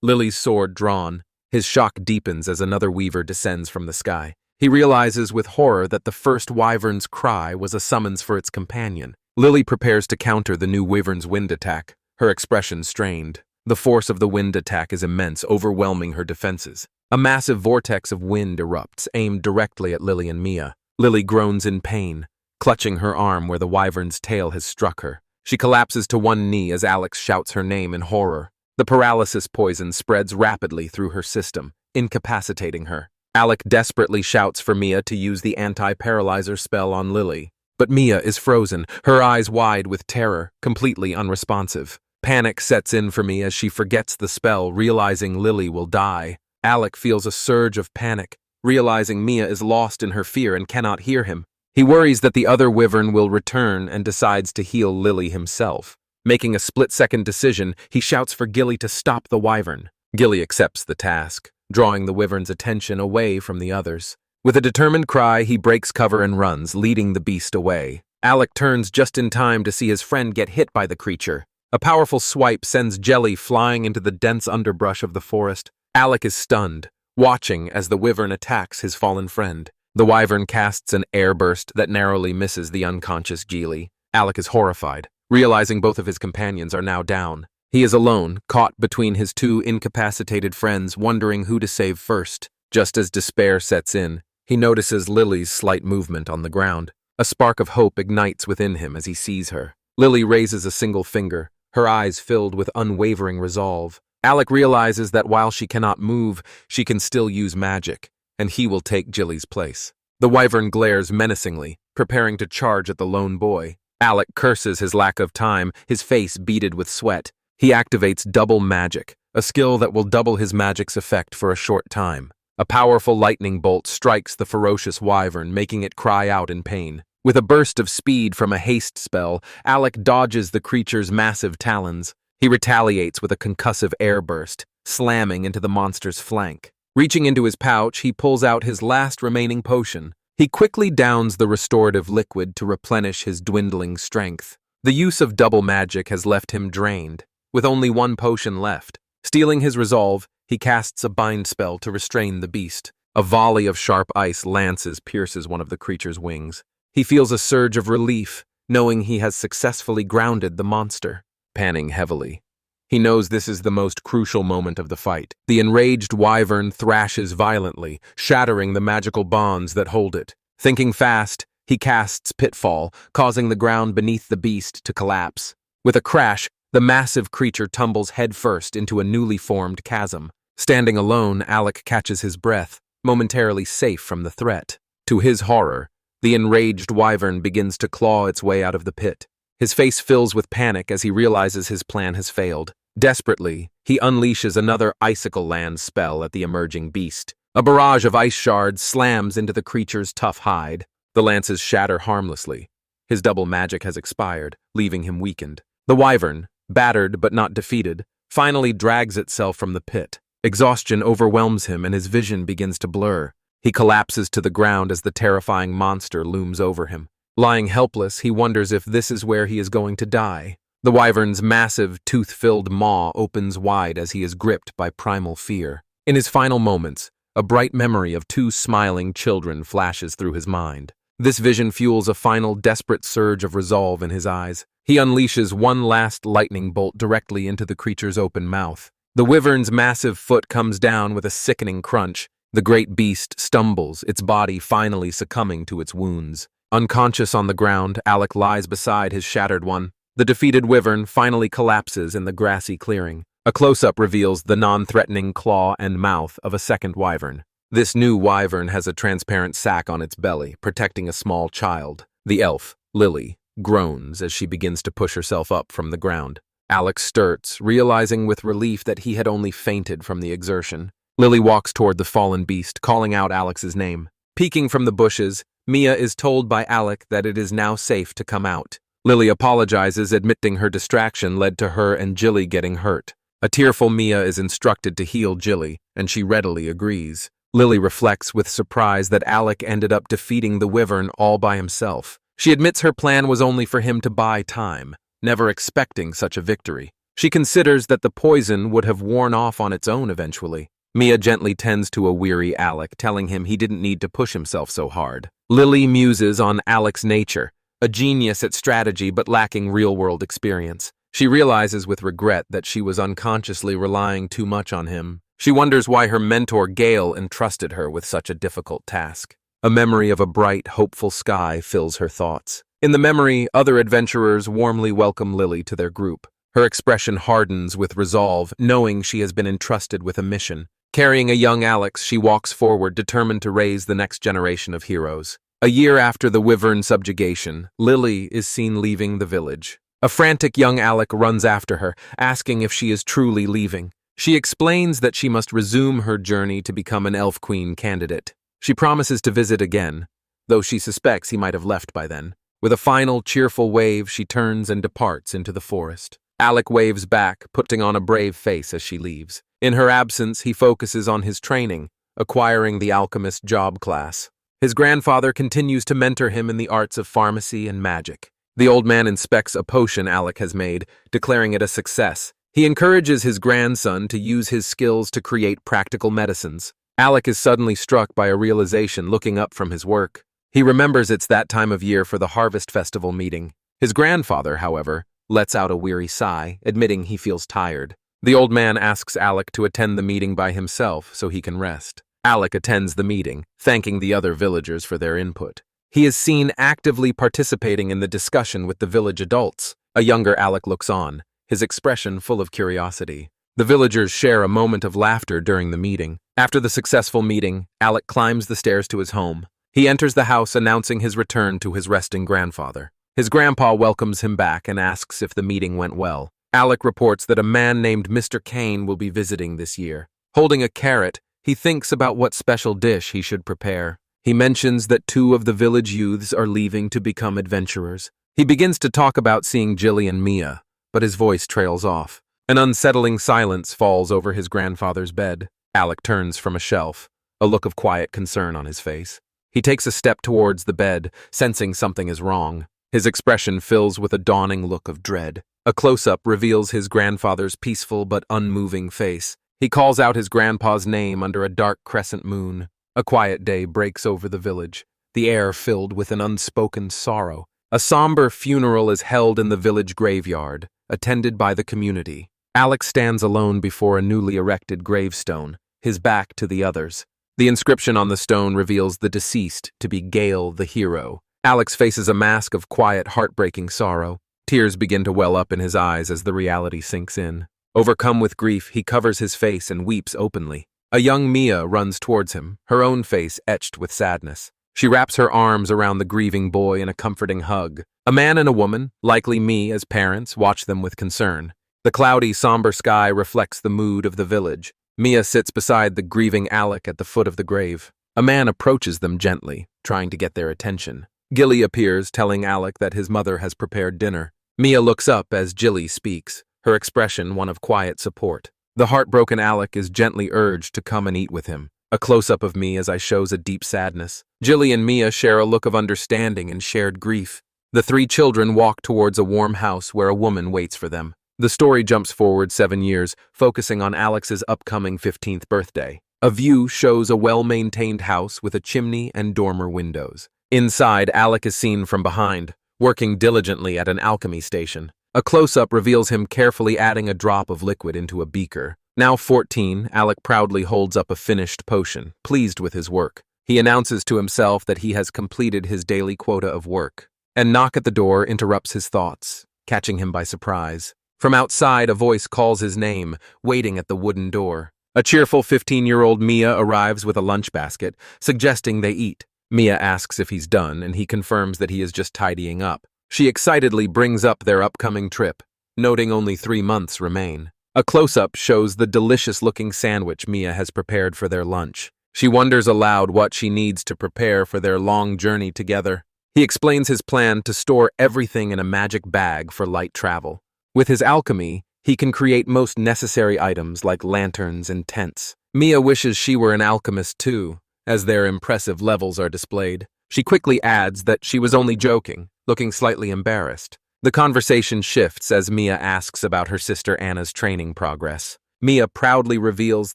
Lily's sword drawn, his shock deepens as another weaver descends from the sky. He realizes with horror that the first wyvern's cry was a summons for its companion. Lily prepares to counter the new wyvern's wind attack, her expression strained. The force of the wind attack is immense, overwhelming her defenses. A massive vortex of wind erupts, aimed directly at Lily and Mia. Lily groans in pain, clutching her arm where the wyvern's tail has struck her. She collapses to one knee as Alex shouts her name in horror. The paralysis poison spreads rapidly through her system, incapacitating her. Alec desperately shouts for Mia to use the anti-paralyzer spell on Lily. But Mia is frozen, her eyes wide with terror, completely unresponsive. Panic sets in for Mia as she forgets the spell, realizing Lily will die. Alec feels a surge of panic, realizing Mia is lost in her fear and cannot hear him. He worries that the other wyvern will return and decides to heal Lily himself. Making a split-second decision, he shouts for Gilly to stop the wyvern. Gilly accepts the task, drawing the wyvern's attention away from the others. With a determined cry, he breaks cover and runs, leading the beast away. Alec turns just in time to see his friend get hit by the creature. A powerful swipe sends Jelly flying into the dense underbrush of the forest. Alec is stunned, watching as the wyvern attacks his fallen friend. The wyvern casts an air burst that narrowly misses the unconscious Gilly. Alec is horrified, realizing both of his companions are now down. He is alone, caught between his two incapacitated friends, wondering who to save first. Just as despair sets in, he notices Lily's slight movement on the ground. A spark of hope ignites within him as he sees her. Lily raises a single finger, her eyes filled with unwavering resolve. Alec realizes that while she cannot move, she can still use magic, and he will take Gilly's place. The wyvern glares menacingly, preparing to charge at the lone boy. Alec curses his lack of time, his face beaded with sweat. He activates double magic, a skill that will double his magic's effect for a short time. A powerful lightning bolt strikes the ferocious wyvern, making it cry out in pain. With a burst of speed from a haste spell, Alec dodges the creature's massive talons. He retaliates with a concussive air burst, slamming into the monster's flank. Reaching into his pouch, he pulls out his last remaining potion. He quickly downs the restorative liquid to replenish his dwindling strength. The use of double magic has left him drained, with only one potion left. Stealing his resolve, he casts a bind spell to restrain the beast. A volley of sharp ice lances pierces one of the creature's wings. He feels a surge of relief, knowing he has successfully grounded the monster. Panning heavily, he knows this is the most crucial moment of the fight. The enraged wyvern thrashes violently, shattering the magical bonds that hold it. Thinking fast, he casts Pitfall, causing the ground beneath the beast to collapse. With a crash, the massive creature tumbles headfirst into a newly formed chasm. Standing alone, Alec catches his breath, momentarily safe from the threat. To his horror, the enraged wyvern begins to claw its way out of the pit. His face fills with panic as he realizes his plan has failed. Desperately, he unleashes another icicle land spell at the emerging beast. A barrage of ice shards slams into the creature's tough hide. The lances shatter harmlessly. His double magic has expired, leaving him weakened. The wyvern, battered but not defeated, finally drags itself from the pit. Exhaustion overwhelms him and his vision begins to blur. He collapses to the ground as the terrifying monster looms over him. Lying helpless, he wonders if this is where he is going to die. The wyvern's massive, tooth-filled maw opens wide as he is gripped by primal fear. In his final moments, a bright memory of two smiling children flashes through his mind. This vision fuels a final desperate surge of resolve in his eyes. He unleashes one last lightning bolt directly into the creature's open mouth. The wyvern's massive foot comes down with a sickening crunch. The great beast stumbles, its body finally succumbing to its wounds. Unconscious on the ground, Alec lies beside his shattered one. The defeated wyvern finally collapses in the grassy clearing. A close-up reveals the non-threatening claw and mouth of a second wyvern. This new wyvern has a transparent sack on its belly, protecting a small child. The elf, Lily, groans as she begins to push herself up from the ground. Alec starts, realizing with relief that he had only fainted from the exertion. Lily walks toward the fallen beast, calling out Alec's name. Peeking from the bushes, Mia is told by Alec that it is now safe to come out. Lily apologizes, admitting her distraction led to her and Jilly getting hurt. A tearful Mia is instructed to heal Jilly, and she readily agrees. Lily reflects with surprise that Alec ended up defeating the wyvern all by himself. She admits her plan was only for him to buy time, never expecting such a victory. She considers that the poison would have worn off on its own eventually. Mia gently tends to a weary Alec, telling him he didn't need to push himself so hard. Lily muses on Alec's nature, a genius at strategy but lacking real-world experience. She realizes with regret that she was unconsciously relying too much on him. She wonders why her mentor Gale entrusted her with such a difficult task. A memory of a bright, hopeful sky fills her thoughts. In the memory, other adventurers warmly welcome Lily to their group. Her expression hardens with resolve, knowing she has been entrusted with a mission. Carrying a young Alex, she walks forward, determined to raise the next generation of heroes. A year after the wyvern subjugation, Lily is seen leaving the village. A frantic young Alec runs after her, asking if she is truly leaving. She explains that she must resume her journey to become an elf queen candidate. She promises to visit again, though she suspects he might have left by then. With a final cheerful wave, she turns and departs into the forest. Alec waves back, putting on a brave face as she leaves. In her absence, he focuses on his training, acquiring the alchemist job class. His grandfather continues to mentor him in the arts of pharmacy and magic. The old man inspects a potion Alec has made, declaring it a success. He encourages his grandson to use his skills to create practical medicines. Alec is suddenly struck by a realization looking up from his work. He remembers it's that time of year for the Harvest Festival meeting. His grandfather, however, lets out a weary sigh, admitting he feels tired. The old man asks Alec to attend the meeting by himself so he can rest. Alec attends the meeting, thanking the other villagers for their input. He is seen actively participating in the discussion with the village adults. A younger Alec looks on, his expression full of curiosity. The villagers share a moment of laughter during the meeting. After the successful meeting, Alec climbs the stairs to his home. He enters the house announcing his return to his resting grandfather. His grandpa welcomes him back and asks if the meeting went well. Alec reports that a man named Mr. Cain will be visiting this year. Holding a carrot, he thinks about what special dish he should prepare. He mentions that 2 of the village youths are leaving to become adventurers. He begins to talk about seeing Jilly and Mia, but his voice trails off. An unsettling silence falls over his grandfather's bed. Alec turns from a shelf, a look of quiet concern on his face. He takes a step towards the bed, sensing something is wrong. His expression fills with a dawning look of dread. A close-up reveals his grandfather's peaceful but unmoving face. He calls out his grandpa's name under a dark crescent moon. A quiet day breaks over the village, the air filled with an unspoken sorrow. A somber funeral is held in the village graveyard, attended by the community. Alec stands alone before a newly erected gravestone, his back to the others. The inscription on the stone reveals the deceased to be Gale the hero. Alex faces a mask of quiet, heartbreaking sorrow. Tears begin to well up in his eyes as the reality sinks in. Overcome with grief, he covers his face and weeps openly. A young Mia runs towards him, her own face etched with sadness. She wraps her arms around the grieving boy in a comforting hug. A man and a woman, likely me as parents, watch them with concern. The cloudy, somber sky reflects the mood of the village. Mia sits beside the grieving Alec at the foot of the grave. A man approaches them gently, trying to get their attention. Gilly appears, telling Alec that his mother has prepared dinner. Mia looks up as Gilly speaks, her expression one of quiet support. The heartbroken Alec is gently urged to come and eat with him. A close-up of me as I shows a deep sadness. Gilly and Mia share a look of understanding and shared grief. The three children walk towards a warm house where a woman waits for them. The story jumps forward 7 years, focusing on Alex's upcoming 15th birthday. A view shows a well-maintained house with a chimney and dormer windows. Inside, Alec is seen from behind, working diligently at an alchemy station. A close-up reveals him carefully adding a drop of liquid into a beaker. Now 14, Alec proudly holds up a finished potion, pleased with his work. He announces to himself that he has completed his daily quota of work. A knock at the door interrupts his thoughts, catching him by surprise. From outside, a voice calls his name, waiting at the wooden door. A cheerful 15-year-old Mia arrives with a lunch basket, suggesting they eat. Mia asks if he's done, and he confirms that he is just tidying up. She excitedly brings up their upcoming trip, noting only 3 months remain. A close-up shows the delicious-looking sandwich Mia has prepared for their lunch. She wonders aloud what she needs to prepare for their long journey together. He explains his plan to store everything in a magic bag for light travel. With his alchemy, he can create most necessary items like lanterns and tents. Mia wishes she were an alchemist too, as their impressive levels are displayed. She quickly adds that she was only joking, looking slightly embarrassed. The conversation shifts as Mia asks about her sister Anna's training progress. Mia proudly reveals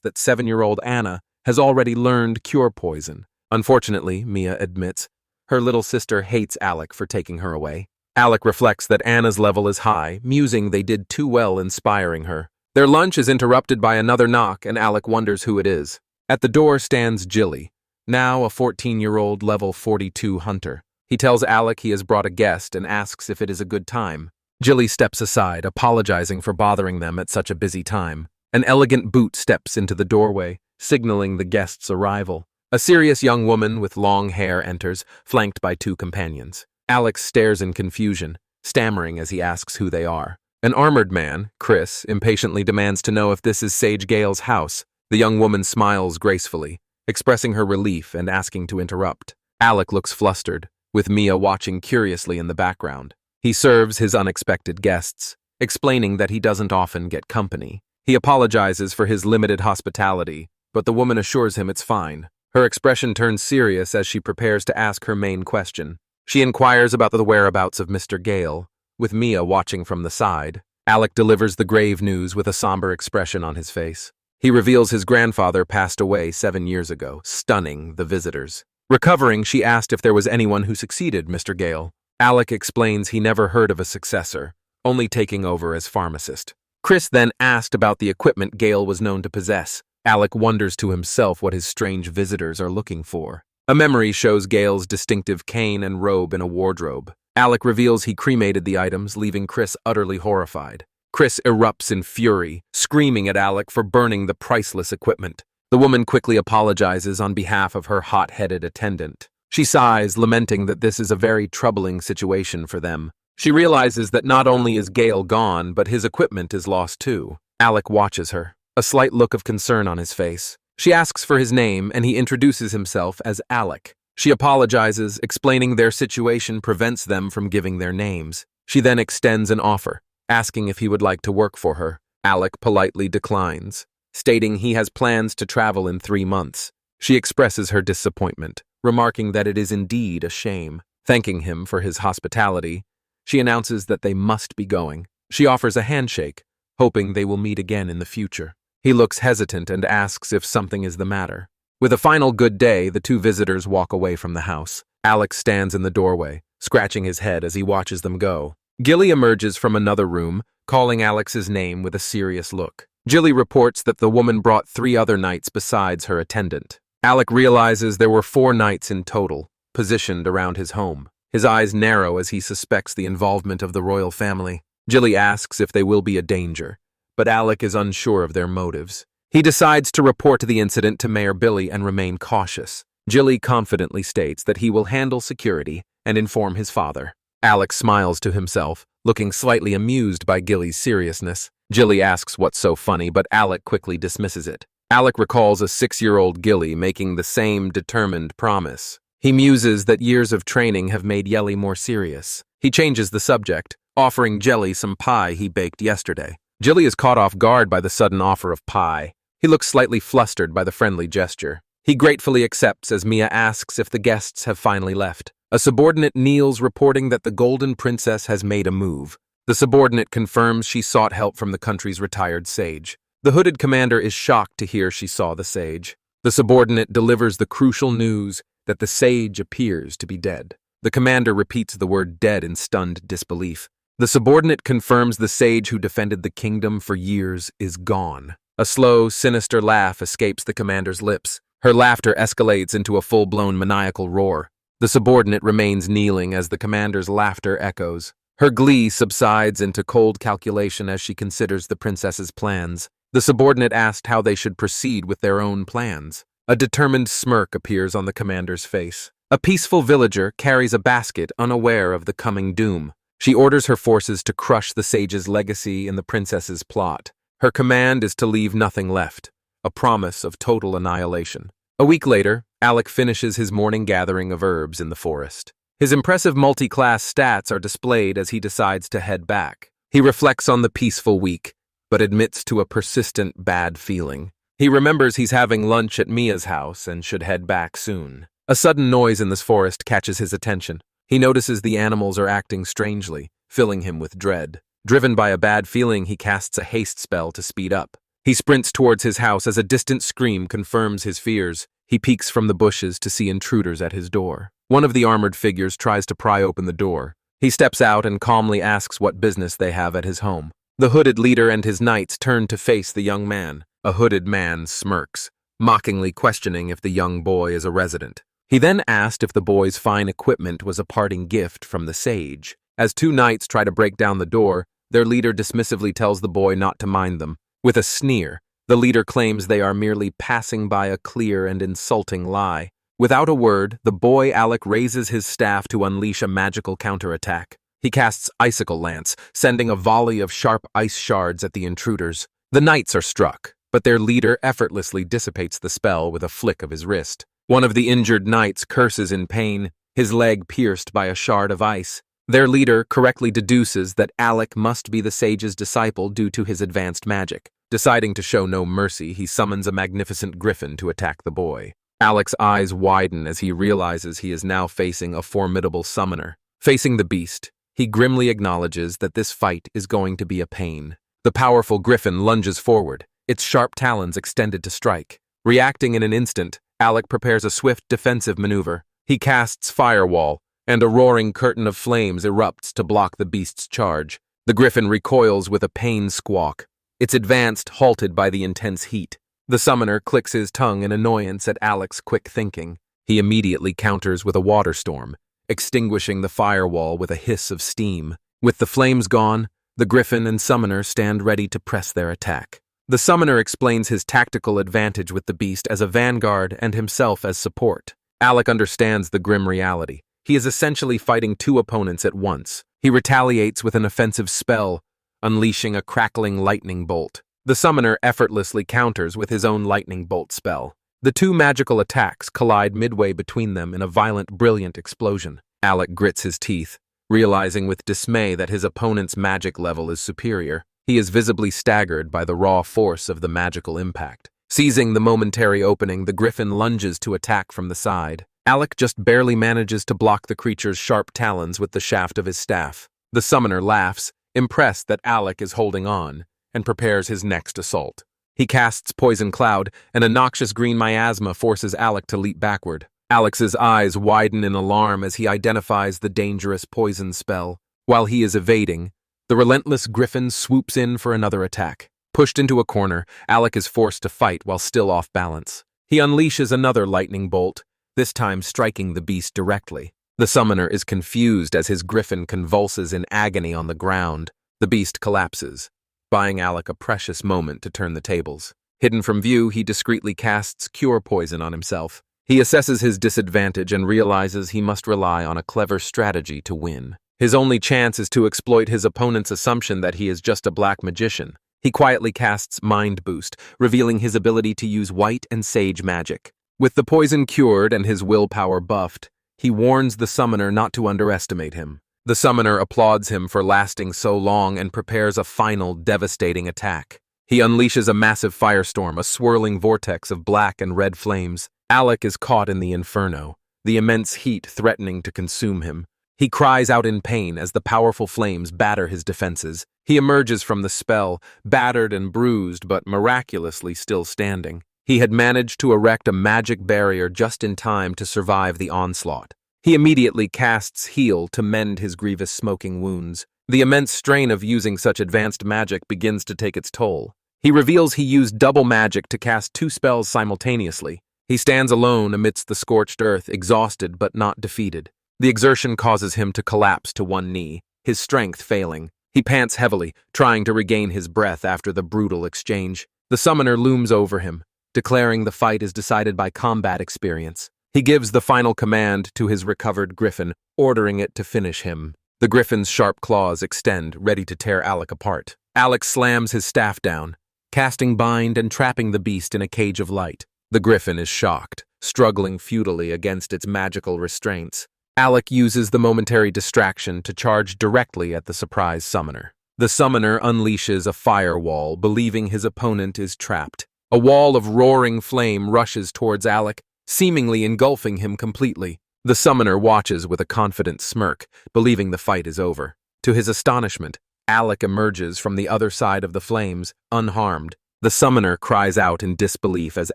that 7-year-old Anna has already learned cure poison. Unfortunately, Mia admits, her little sister hates Alec for taking her away. Alec reflects that Anna's level is high, musing they did too well inspiring her. Their lunch is interrupted by another knock, and Alec wonders who it is. At the door stands Gilly, now a 14-year-old level 42 hunter. He tells Alec he has brought a guest and asks if it is a good time. Gilly steps aside, apologizing for bothering them at such a busy time. An elegant boot steps into the doorway, signaling the guest's arrival. A serious young woman with long hair enters, flanked by 2 companions. Alex stares in confusion, stammering as he asks who they are. An armored man, Chris, impatiently demands to know if this is Sage Gale's house. The young woman smiles gracefully, expressing her relief and asking to interrupt. Alec looks flustered, with Mia watching curiously in the background. He serves his unexpected guests, explaining that he doesn't often get company. He apologizes for his limited hospitality, but the woman assures him it's fine. Her expression turns serious as she prepares to ask her main question. She inquires about the whereabouts of Mr. Gale, with Mia watching from the side. Alec delivers the grave news with a somber expression on his face. He reveals his grandfather passed away 7 years ago, stunning the visitors. Recovering, she asked if there was anyone who succeeded Mr. Gale. Alec explains he never heard of a successor, only taking over as pharmacist. Chris then asked about the equipment Gale was known to possess. Alec wonders to himself what his strange visitors are looking for. A memory shows Gale's distinctive cane and robe in a wardrobe. Alec reveals he cremated the items, leaving Chris utterly horrified. Chris erupts in fury, screaming at Alec for burning the priceless equipment. The woman quickly apologizes on behalf of her hot-headed attendant. She sighs, lamenting that this is a very troubling situation for them. She realizes that not only is Gale gone, but his equipment is lost too. Alec watches her, a slight look of concern on his face. She asks for his name, and he introduces himself as Alec. She apologizes, explaining their situation prevents them from giving their names. She then extends an offer, asking if he would like to work for her. Alec politely declines, stating he has plans to travel in 3 months. She expresses her disappointment, remarking that it is indeed a shame. Thanking him for his hospitality, she announces that they must be going. She offers a handshake, hoping they will meet again in the future. He looks hesitant and asks if something is the matter. With a final good day, the 2 visitors walk away from the house. Alec stands in the doorway, scratching his head as he watches them go. Gilly emerges from another room, calling Alex's name with a serious look. Gilly reports that the woman brought 3 other knights besides her attendant. Alec realizes there were 4 knights in total, positioned around his home. His eyes narrow as he suspects the involvement of the royal family. Gilly asks if they will be a danger, but Alec is unsure of their motives. He decides to report the incident to Mayor Billy and remain cautious. Gilly confidently states that he will handle security and inform his father. Alec smiles to himself, looking slightly amused by Gilly's seriousness. Gilly asks what's so funny, but Alec quickly dismisses it. Alec recalls a 6-year-old Gilly making the same determined promise. He muses that years of training have made Gilly more serious. He changes the subject, offering Gilly some pie he baked yesterday. Gilly is caught off guard by the sudden offer of pie. He looks slightly flustered by the friendly gesture. He gratefully accepts as Mia asks if the guests have finally left. A subordinate kneels, reporting that the Golden Princess has made a move. The subordinate confirms she sought help from the country's retired sage. The hooded commander is shocked to hear she saw the sage. The subordinate delivers the crucial news that the sage appears to be dead. The commander repeats the word dead in stunned disbelief. The subordinate confirms the sage who defended the kingdom for years is gone. A slow, sinister laugh escapes the commander's lips. Her laughter escalates into a full-blown maniacal roar. The subordinate remains kneeling as the commander's laughter echoes. Her glee subsides into cold calculation as she considers the princess's plans. The subordinate asked how they should proceed with their own plans. A determined smirk appears on the commander's face. A peaceful villager carries a basket, unaware of the coming doom. She orders her forces to crush the sage's legacy in the princess's plot. Her command is to leave nothing left, a promise of total annihilation. A week later, Alec finishes his morning gathering of herbs in the forest. His impressive multi-class stats are displayed as he decides to head back. He reflects on the peaceful week, but admits to a persistent bad feeling. He remembers he's having lunch at Mia's house and should head back soon. A sudden noise in this forest catches his attention. He notices the animals are acting strangely, filling him with dread. Driven by a bad feeling, he casts a haste spell to speed up. He sprints towards his house as a distant scream confirms his fears. He peeks from the bushes to see intruders at his door. One of the armored figures tries to pry open the door. He steps out and calmly asks what business they have at his home. The hooded leader and his knights turn to face the young man. A hooded man smirks, mockingly questioning if the young boy is a resident. He then asked if the boy's fine equipment was a parting gift from the sage. As 2 knights try to break down the door, their leader dismissively tells the boy not to mind them. With a sneer, the leader claims they are merely passing by a clear and insulting lie. Without a word, the boy Alec raises his staff to unleash a magical counterattack. He casts Icicle Lance, sending a volley of sharp ice shards at the intruders. The knights are struck, but their leader effortlessly dissipates the spell with a flick of his wrist. One of the injured knights curses in pain, his leg pierced by a shard of ice. Their leader correctly deduces that Alec must be the sage's disciple due to his advanced magic. Deciding to show no mercy, he summons a magnificent griffin to attack the boy. Alec's eyes widen as he realizes he is now facing a formidable summoner. Facing the beast, he grimly acknowledges that this fight is going to be a pain. The powerful griffin lunges forward, its sharp talons extended to strike. Reacting in an instant, Alec prepares a swift defensive maneuver. He casts Firewall, and a roaring curtain of flames erupts to block the beast's charge. The griffin recoils with a pained squawk, its advance halted by the intense heat. The summoner clicks his tongue in annoyance at Alec's quick thinking. He immediately counters with a water storm, extinguishing the firewall with a hiss of steam. With the flames gone, the griffin and summoner stand ready to press their attack. The summoner explains his tactical advantage with the beast as a vanguard and himself as support. Alec understands the grim reality. He is essentially fighting 2 opponents at once. He retaliates with an offensive spell, unleashing a crackling lightning bolt. The summoner effortlessly counters with his own lightning bolt spell. The 2 magical attacks collide midway between them in a violent, brilliant explosion. Alec grits his teeth, realizing with dismay that his opponent's magic level is superior. He is visibly staggered by the raw force of the magical impact. Seizing the momentary opening, the griffin lunges to attack from the side. Alec just barely manages to block the creature's sharp talons with the shaft of his staff. The summoner laughs, impressed that Alec is holding on, and prepares his next assault. He casts Poison Cloud, and a noxious green miasma forces Alec to leap backward. Alex's eyes widen in alarm as he identifies the dangerous poison spell. While he is evading, the relentless griffin swoops in for another attack. Pushed into a corner, Alec is forced to fight while still off balance. He unleashes another lightning bolt, this time striking the beast directly. The summoner is confused as his griffin convulses in agony on the ground. The beast collapses, buying Alec a precious moment to turn the tables. Hidden from view, he discreetly casts Cure Poison on himself. He assesses his disadvantage and realizes he must rely on a clever strategy to win. His only chance is to exploit his opponent's assumption that he is just a black magician. He quietly casts Mind Boost, revealing his ability to use white and sage magic. With the poison cured and his willpower buffed, he warns the summoner not to underestimate him. The summoner applauds him for lasting so long and prepares a final, devastating attack. He unleashes a massive firestorm, a swirling vortex of black and red flames. Alec is caught in the inferno, the immense heat threatening to consume him. He cries out in pain as the powerful flames batter his defenses. He emerges from the spell, battered and bruised but miraculously still standing. He had managed to erect a magic barrier just in time to survive the onslaught. He immediately casts Heal to mend his grievous smoking wounds. The immense strain of using such advanced magic begins to take its toll. He reveals he used double magic to cast 2 spells simultaneously. He stands alone amidst the scorched earth, exhausted but not defeated. The exertion causes him to collapse to one knee, his strength failing. He pants heavily, trying to regain his breath after the brutal exchange. The summoner looms over him, declaring the fight is decided by combat experience. He gives the final command to his recovered griffin, ordering it to finish him. The griffin's sharp claws extend, ready to tear Alec apart. Alec slams his staff down, casting Bind and trapping the beast in a cage of light. The griffin is shocked, struggling futilely against its magical restraints. Alec uses the momentary distraction to charge directly at the surprise summoner. The summoner unleashes a firewall, believing his opponent is trapped. A wall of roaring flame rushes towards Alec, seemingly engulfing him completely. The summoner watches with a confident smirk, believing the fight is over. To his astonishment, Alec emerges from the other side of the flames, unharmed. The summoner cries out in disbelief as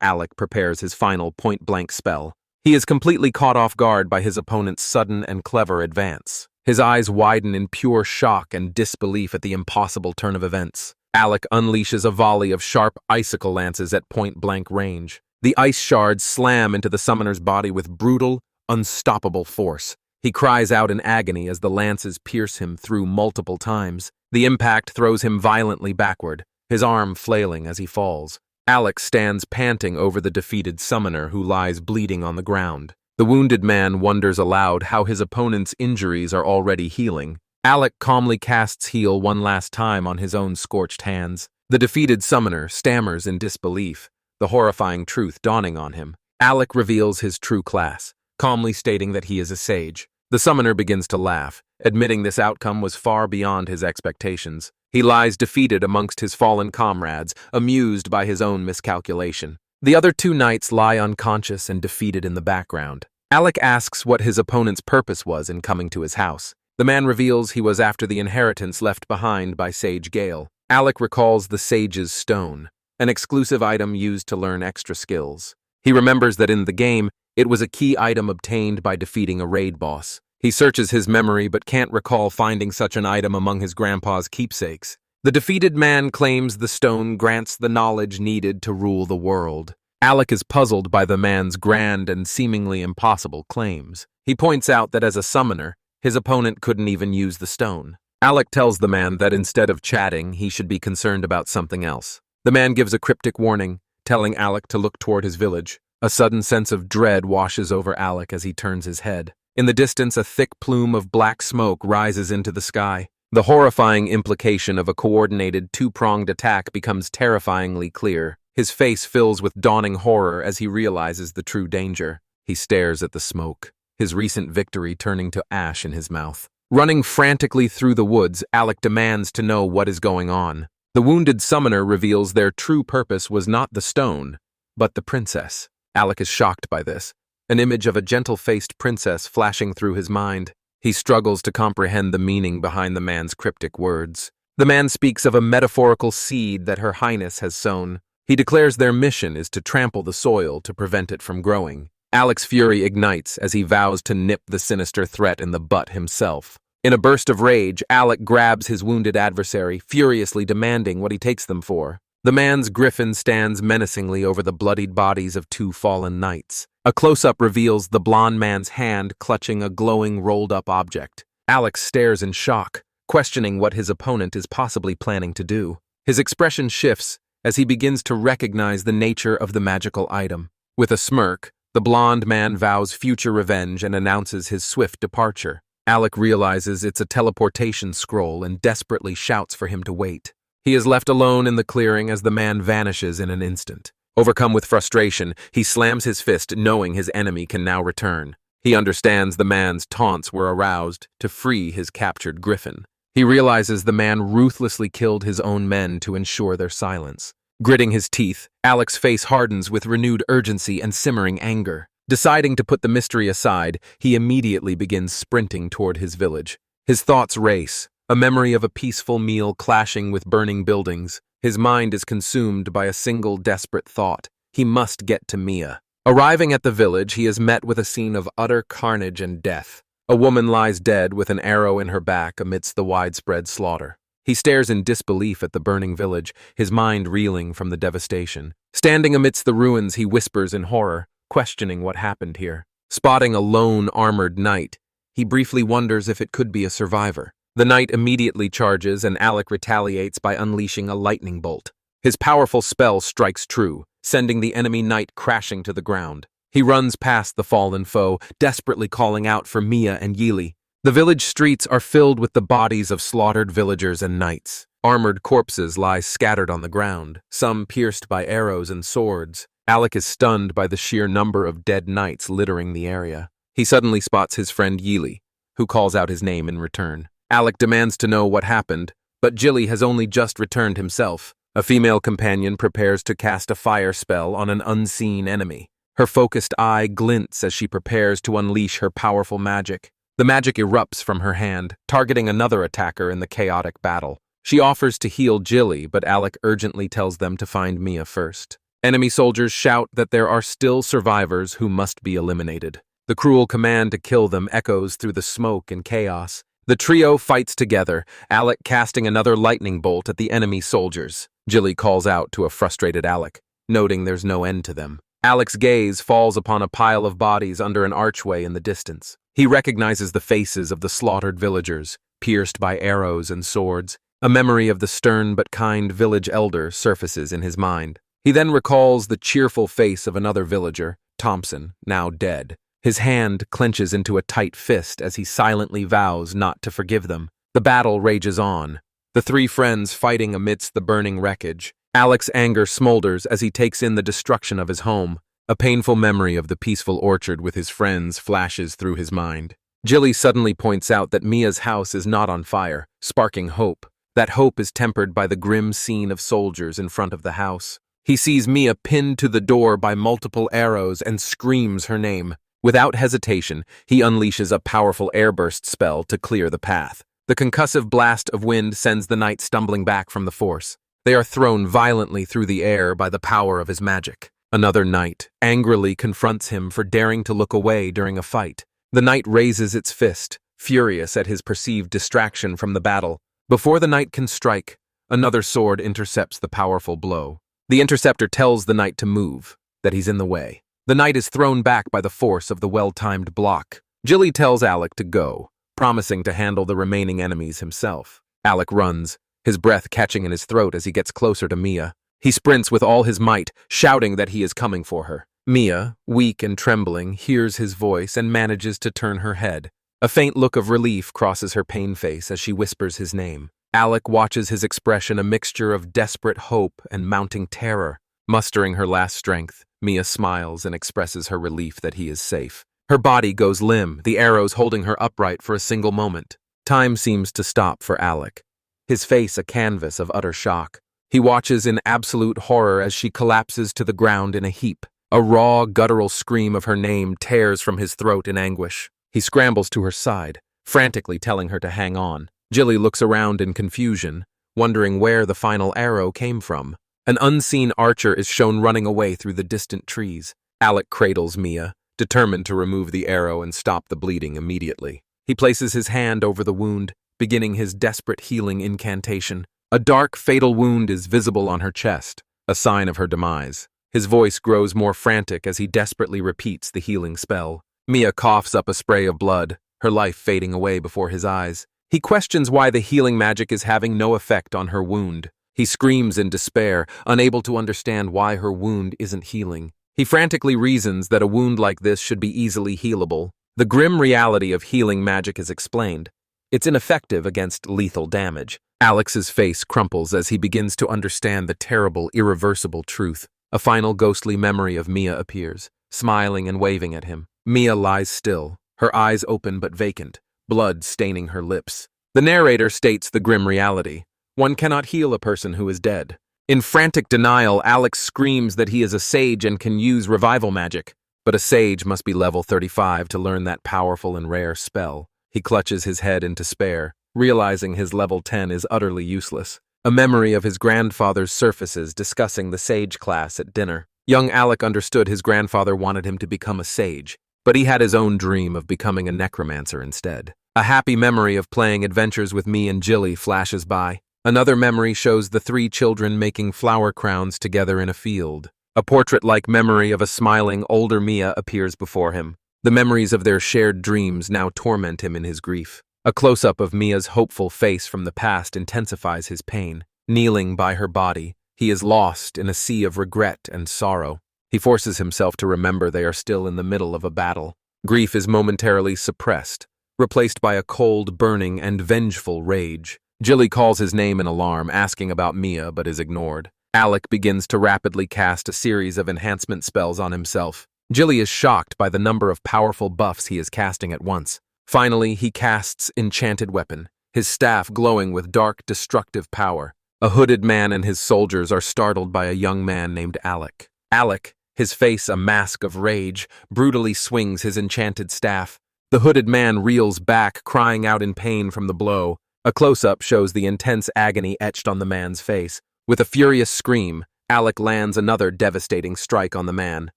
Alec prepares his final point-blank spell. He is completely caught off guard by his opponent's sudden and clever advance. His eyes widen in pure shock and disbelief at the impossible turn of events. Alec unleashes a volley of sharp icicle lances at point-blank range. The ice shards slam into the summoner's body with brutal, unstoppable force. He cries out in agony as the lances pierce him through multiple times. The impact throws him violently backward, his arm flailing as he falls. Alec stands panting over the defeated summoner who lies bleeding on the ground. The wounded man wonders aloud how his opponent's injuries are already healing. Alec calmly casts Heal one last time on his own scorched hands. The defeated summoner stammers in disbelief, the horrifying truth dawning on him. Alec reveals his true class, calmly stating that he is a sage. The summoner begins to laugh, admitting this outcome was far beyond his expectations. He lies defeated amongst his fallen comrades, amused by his own miscalculation. The other 2 knights lie unconscious and defeated in the background. Alec asks what his opponent's purpose was in coming to his house. The man reveals he was after the inheritance left behind by Sage Gale. Alec recalls the Sage's Stone, an exclusive item used to learn extra skills. He remembers that in the game, it was a key item obtained by defeating a raid boss. He searches his memory but can't recall finding such an item among his grandpa's keepsakes. The defeated man claims the stone grants the knowledge needed to rule the world. Alec is puzzled by the man's grand and seemingly impossible claims. He points out that as a summoner, his opponent couldn't even use the stone. Alec tells the man that instead of chatting, he should be concerned about something else. The man gives a cryptic warning, telling Alec to look toward his village. A sudden sense of dread washes over Alec as he turns his head. In the distance, a thick plume of black smoke rises into the sky. The horrifying implication of a coordinated 2-pronged attack becomes terrifyingly clear. His face fills with dawning horror as he realizes the true danger. He stares at the smoke, his recent victory turning to ash in his mouth. Running frantically through the woods, Alec demands to know what is going on. The wounded summoner reveals their true purpose was not the stone, but the princess. Alec is shocked by this, an image of a gentle-faced princess flashing through his mind. He struggles to comprehend the meaning behind the man's cryptic words. The man speaks of a metaphorical seed that Her Highness has sown. He declares their mission is to trample the soil to prevent it from growing. Alec's fury ignites as he vows to nip the sinister threat in the butt himself. In a burst of rage, Alec grabs his wounded adversary, furiously demanding what he takes them for. The man's griffin stands menacingly over the bloodied bodies of two fallen knights. A close-up reveals the blond man's hand clutching a glowing, rolled-up object. Alec stares in shock, questioning what his opponent is possibly planning to do. His expression shifts as he begins to recognize the nature of the magical item. With a smirk, the blond man vows future revenge and announces his swift departure. Alec realizes it's a teleportation scroll and desperately shouts for him to wait. He is left alone in the clearing as the man vanishes in an instant. Overcome with frustration, he slams his fist, knowing his enemy can now return. He understands the man's taunts were aroused to free his captured griffin. He realizes the man ruthlessly killed his own men to ensure their silence. Gritting his teeth, Alec's face hardens with renewed urgency and simmering anger. Deciding to put the mystery aside, he immediately begins sprinting toward his village. His thoughts race, a memory of a peaceful meal clashing with burning buildings. His mind is consumed by a single desperate thought. He must get to Mia. Arriving at the village, he is met with a scene of utter carnage and death. A woman lies dead with an arrow in her back amidst the widespread slaughter. He stares in disbelief at the burning village, his mind reeling from the devastation. Standing amidst the ruins, he whispers in horror, questioning what happened here. Spotting a lone, armored knight, he briefly wonders if it could be a survivor. The knight immediately charges, and Alec retaliates by unleashing a lightning bolt. His powerful spell strikes true, sending the enemy knight crashing to the ground. He runs past the fallen foe, desperately calling out for Mia and Yili. The village streets are filled with the bodies of slaughtered villagers and knights. Armored corpses lie scattered on the ground, some pierced by arrows and swords. Alec is stunned by the sheer number of dead knights littering the area. He suddenly spots his friend Yili, who calls out his name in return. Alec demands to know what happened, but Yili has only just returned himself. A female companion prepares to cast a fire spell on an unseen enemy. Her focused eye glints as she prepares to unleash her powerful magic. The magic erupts from her hand, targeting another attacker in the chaotic battle. She offers to heal Yili, but Alec urgently tells them to find Mia first. Enemy soldiers shout that there are still survivors who must be eliminated. The cruel command to kill them echoes through the smoke and chaos. The trio fights together, Alec casting another lightning bolt at the enemy soldiers. Yili calls out to a frustrated Alec, noting there's no end to them. Alec's gaze falls upon a pile of bodies under an archway in the distance. He recognizes the faces of the slaughtered villagers, pierced by arrows and swords. A memory of the stern but kind village elder surfaces in his mind. He then recalls the cheerful face of another villager, Thompson, now dead. His hand clenches into a tight fist as he silently vows not to forgive them. The battle rages on, the three friends fighting amidst the burning wreckage. Alec's anger smolders as he takes in the destruction of his home. A painful memory of the peaceful orchard with his friends flashes through his mind. Yili suddenly points out that Mia's house is not on fire, sparking hope. That hope is tempered by the grim scene of soldiers in front of the house. He sees Mia pinned to the door by multiple arrows and screams her name. Without hesitation, he unleashes a powerful airburst spell to clear the path. The concussive blast of wind sends the knight stumbling back from the force. They are thrown violently through the air by the power of his magic. Another knight angrily confronts him for daring to look away during a fight. The knight raises its fist, furious at his perceived distraction from the battle. Before the knight can strike, another sword intercepts the powerful blow. The interceptor tells the knight to move, that he's in the way. The knight is thrown back by the force of the well-timed block. Yili tells Alec to go, promising to handle the remaining enemies himself. Alec runs, his breath catching in his throat as he gets closer to Mia. He sprints with all his might, shouting that he is coming for her. Mia, weak and trembling, hears his voice and manages to turn her head. A faint look of relief crosses her pain face as she whispers his name. Alec watches his expression, a mixture of desperate hope and mounting terror. Mustering her last strength, Mia smiles and expresses her relief that he is safe. Her body goes limp, the arrows holding her upright for a single moment. Time seems to stop for Alec, his face a canvas of utter shock. He watches in absolute horror as she collapses to the ground in a heap. A raw, guttural scream of her name tears from his throat in anguish. He scrambles to her side, frantically telling her to hang on. Yili looks around in confusion, wondering where the final arrow came from. An unseen archer is shown running away through the distant trees. Alec cradles Mia, determined to remove the arrow and stop the bleeding immediately. He places his hand over the wound, beginning his desperate healing incantation. A dark, fatal wound is visible on her chest, a sign of her demise. His voice grows more frantic as he desperately repeats the healing spell. Mia coughs up a spray of blood, her life fading away before his eyes. He questions why the healing magic is having no effect on her wound. He screams in despair, unable to understand why her wound isn't healing. He frantically reasons that a wound like this should be easily healable. The grim reality of healing magic is explained. It's ineffective against lethal damage. Alex's face crumples as he begins to understand the terrible, irreversible truth. A final ghostly memory of Mia appears, smiling and waving at him. Mia lies still, her eyes open but vacant, blood staining her lips. The narrator states the grim reality. One cannot heal a person who is dead. In frantic denial, Alex screams that he is a sage and can use revival magic. But a sage must be level 35 to learn that powerful and rare spell. He clutches his head in despair, realizing his level 10 is utterly useless. A memory of his grandfather's surfaces discussing the sage class at dinner. Young Alec understood his grandfather wanted him to become a sage, but he had his own dream of becoming a necromancer instead. A happy memory of playing adventures with me and Jilly flashes by. Another memory shows the three children making flower crowns together in a field. A portrait-like memory of a smiling, older Mia appears before him. The memories of their shared dreams now torment him in his grief. A close-up of Mia's hopeful face from the past intensifies his pain. Kneeling by her body, he is lost in a sea of regret and sorrow. He forces himself to remember they are still in the middle of a battle. Grief is momentarily suppressed, replaced by a cold, burning, and vengeful rage. Jilly calls his name in alarm, asking about Mia, but is ignored. Alec begins to rapidly cast a series of enhancement spells on himself. Jilly is shocked by the number of powerful buffs he is casting at once. Finally, he casts Enchanted Weapon, his staff glowing with dark, destructive power. A hooded man and his soldiers are startled by a young man named Alec. Alec, his face a mask of rage, brutally swings his enchanted staff. The hooded man reels back, crying out in pain from the blow. A close-up shows the intense agony etched on the man's face. With a furious scream, Alec lands another devastating strike on the man.